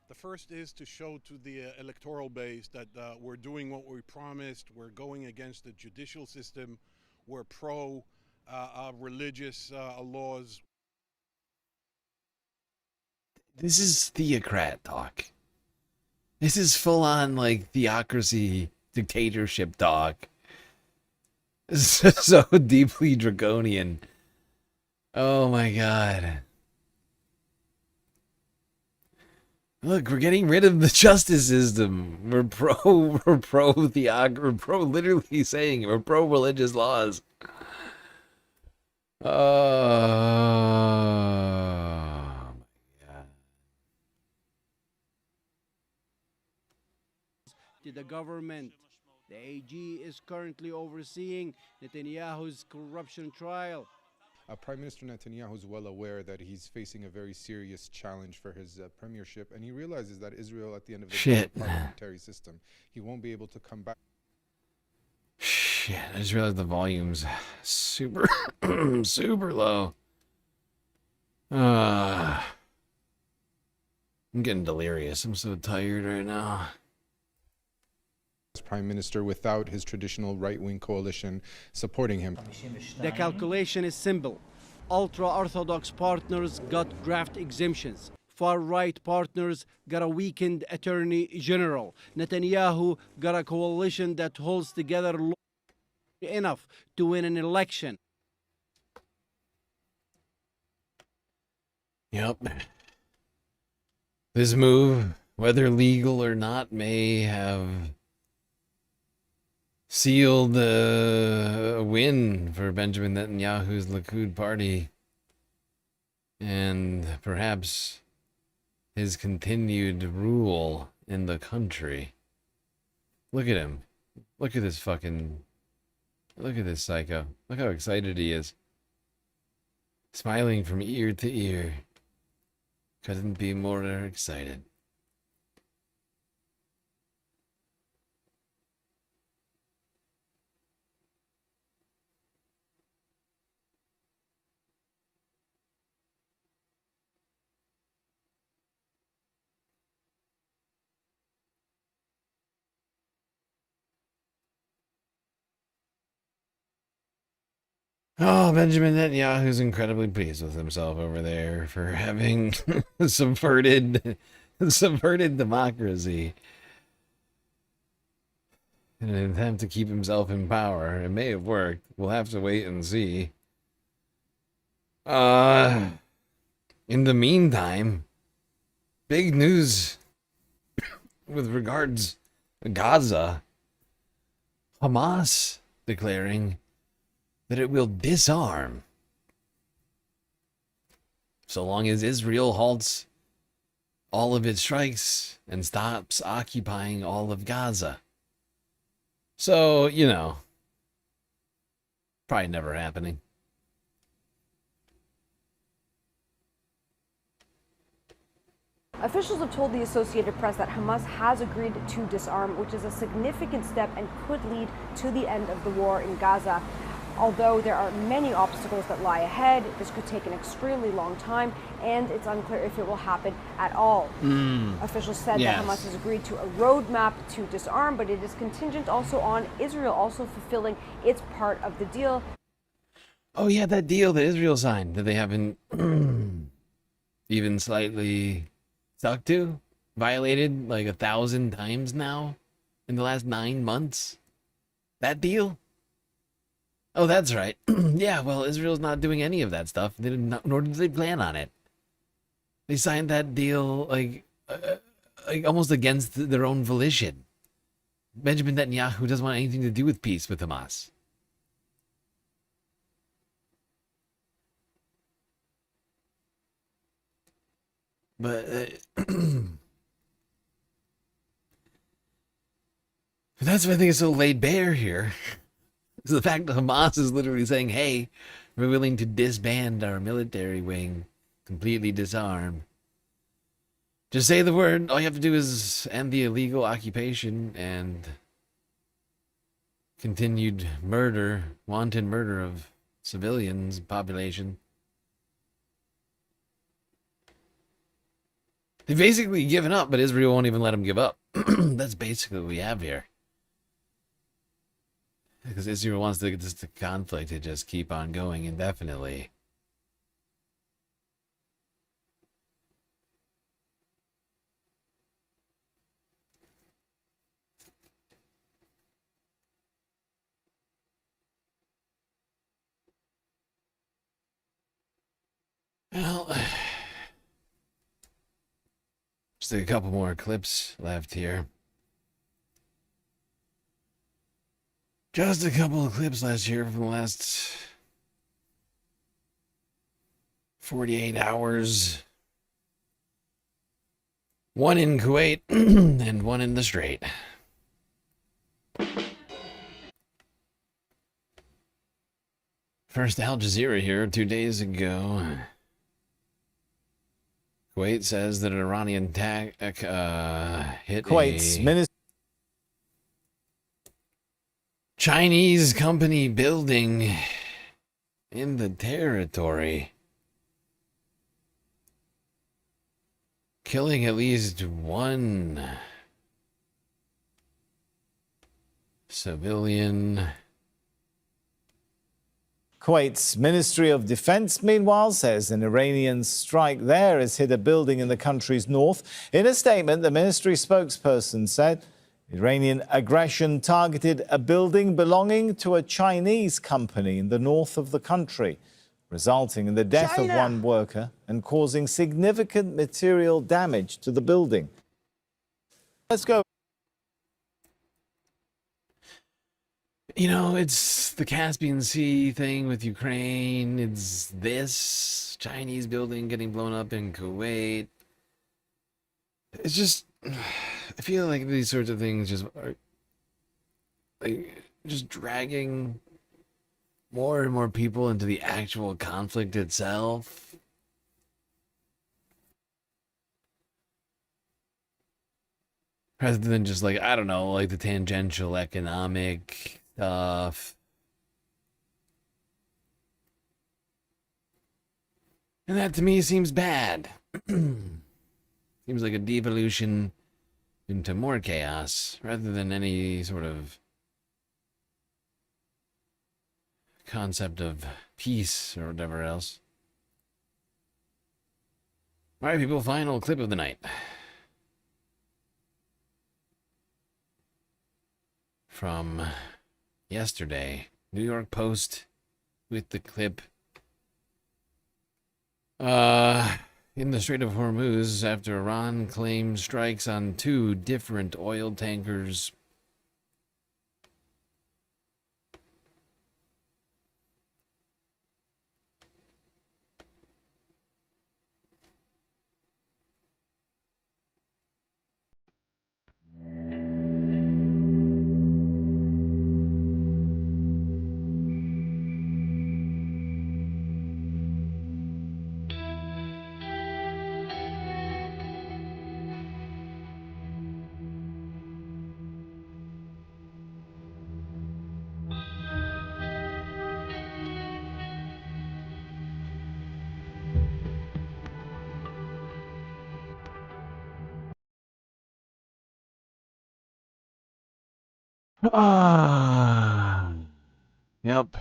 The first is to show to the electoral base that we're doing what we promised, we're going against the judicial system, we're pro-religious laws.
This is theocrat talk. This is full-on, like, theocracy, dictatorship talk. This is so deeply draconian. Oh my god. Look, we're getting rid of the justice system. We're literally saying we're pro-religious laws. Oh my god.
To the government. The AG is currently overseeing Netanyahu's corruption trial.
Prime Minister Netanyahu is well aware that he's facing a very serious challenge for his premiership, and he realizes that Israel, at the end of the day, is a parliamentary system. He won't be able to come back.
shit. I just realized the volume's super, super low. I'm getting delirious. I'm so tired right now.
As Prime Minister without his traditional right-wing coalition supporting him.
The calculation is simple. Ultra-Orthodox partners got draft exemptions. Far-right partners got a weakened attorney general. Netanyahu got a coalition that holds together enough to win an election.
Yep. This move, whether legal or not, may have sealed a win for Benjamin Netanyahu's Likud party, and perhaps his continued rule in the country. Look at him. Look at this fucking... Look at this psycho. Look how excited he is. Smiling from ear to ear. Couldn't be more excited. Oh, Benjamin Netanyahu's incredibly pleased with himself over there for having subverted democracy in an attempt to keep himself in power. It may have worked. We'll have to wait and see. In the meantime, big news with regards to Gaza. Hamas declaring that it will disarm so long as Israel halts all of its strikes and stops occupying all of Gaza. So, you know, probably never happening.
Officials have told the Associated Press that Hamas has agreed to disarm, which is a significant step and could lead to the end of the war in Gaza. Although there are many obstacles that lie ahead, this could take an extremely long time, and it's unclear if it will happen at all. Officials said that Hamas has agreed to a roadmap to disarm, but it is contingent also on Israel also fulfilling its part of the deal.
Oh yeah, that deal that Israel signed that they haven't even slightly stuck to, violated like 1,000 times now in the last 9 months. That deal? Oh, that's right. Yeah, well, Israel's not doing any of that stuff. They didn't, nor did they plan on it. They signed that deal like almost against their own volition. Benjamin Netanyahu doesn't want anything to do with peace with Hamas. But that's why I think it's so laid bare here. Is the fact that Hamas is literally saying, hey, we're willing to disband our military wing, completely disarm. Just say the word. All you have to do is end the illegal occupation and continued murder, wanton murder of civilians, population. They've basically given up, but Israel won't even let them give up. That's basically what we have here. Because Israel wants the conflict to just keep on going indefinitely. Well, just a couple more clips left here. Just a couple of clips last year from the last 48 hours. One in Kuwait and one in the Strait. First, Al Jazeera here 2 days ago. Kuwait says that an Iranian attack hit
Kuwait's minister.
Chinese company building in the territory, killing at least one civilian.
Kuwait's Ministry of Defense, meanwhile, says an Iranian strike there has hit a building in the country's north. In a statement, the ministry spokesperson said Iranian aggression targeted a building belonging to a Chinese company in the north of the country, resulting in the death of one worker and causing significant material damage to the building. Let's go.
You know, it's the Caspian Sea thing with Ukraine. It's this Chinese building getting blown up in Kuwait. It's just, I feel like these sorts of things just are like just dragging more and more people into the actual conflict itself. Rather than just like, I don't know, like the tangential economic stuff. And that to me seems bad. Seems like a devolution into more chaos rather than any sort of concept of peace or whatever else. All right, people, final clip of the night. From yesterday, New York Post with the clip. In the Strait of Hormuz, after Iran claims strikes on 2 different oil tankers. Yep.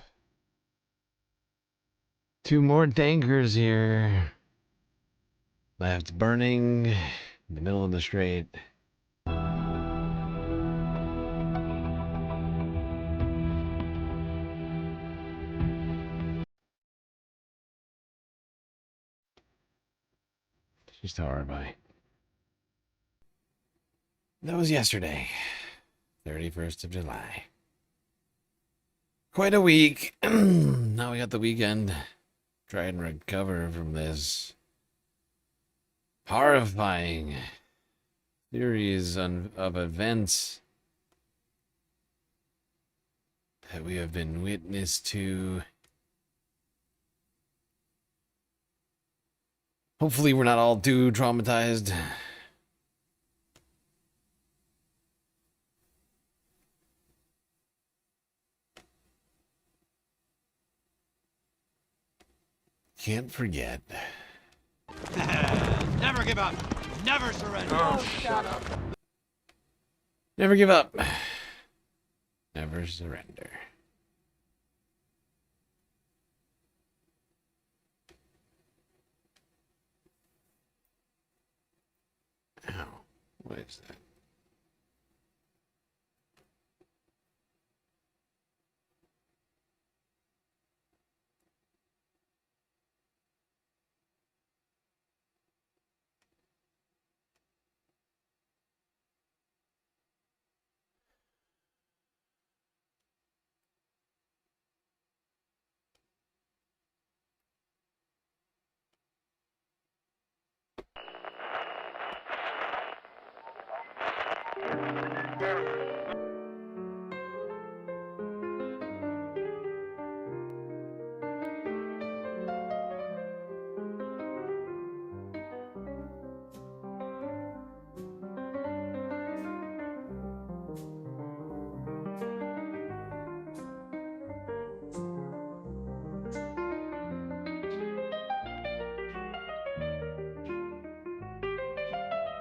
2 more tankers here. Left burning in the middle of the strait. Just horrifying. That was yesterday, 31st of July. Quite a week. Now we got the weekend. Try and recover from this horrifying series of events that we have been witness to. Hopefully we're not all too traumatized. Can't forget.
Never give up. Never surrender.
Oh, shut up. Never give up. Never surrender. Ow. What is that?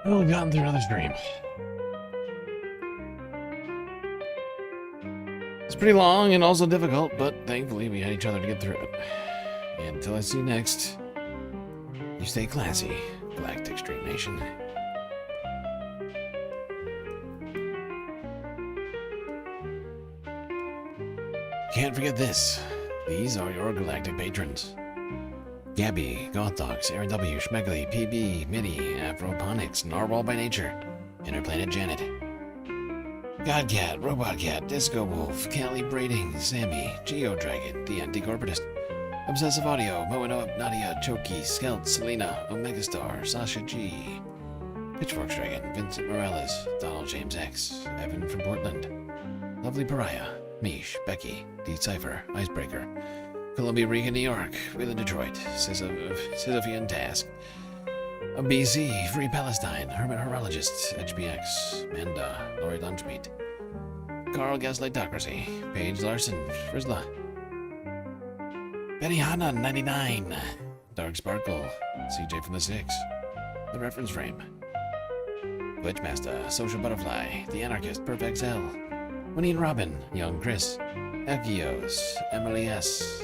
Well, we've gotten through another stream. It's pretty long and also difficult, but thankfully we had each other to get through it. And until I see you next, you stay classy, Galactic Stream Nation. Can't forget this. These are your galactic patrons. Gabby, Gothox, Aaron W, Schmegley, PB, Minnie, Afroponics, Narwhal by Nature, Interplanet Janet, Godcat, Robot Cat, Disco Wolf, Callie Braiding, Sammy, Geodragon, The Anticorporatist, Obsessive Audio, Moano, Nadia, Choki, Skelt, Selena, Omegastar, Sasha G, Pitchforks Dragon, Vincent Morales, Donald James X, Evan from Portland, Lovely Pariah, Mish, Becky, Decipher, Icebreaker, Columbia, Riga, New York, Wheeling, Detroit, Sisyphean Task, BC, Free Palestine, Hermit Horologist, HBX, Manda, Lori Lunchmeat, Carl Gaslightocracy, Paige Larson, Frizzla, Benny Hanna, 99, Dark Sparkle, CJ from the Six, The Reference Frame, Glitchmaster, Social Butterfly, The Anarchist, Perfect Cell, Winnie and Robin, Young Chris, Ekios, Emily S,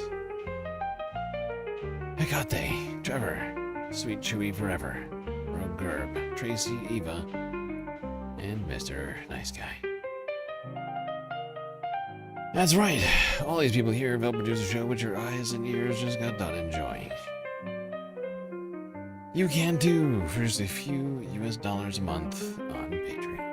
Hecate, Trevor, Sweet Chewy Forever, Rogue Gerb, Tracy, Eva, and Mr. Nice Guy. That's right, all these people here have helped produce a show which your eyes and ears just got done enjoying. You can too, for just a few US dollars a month on Patreon.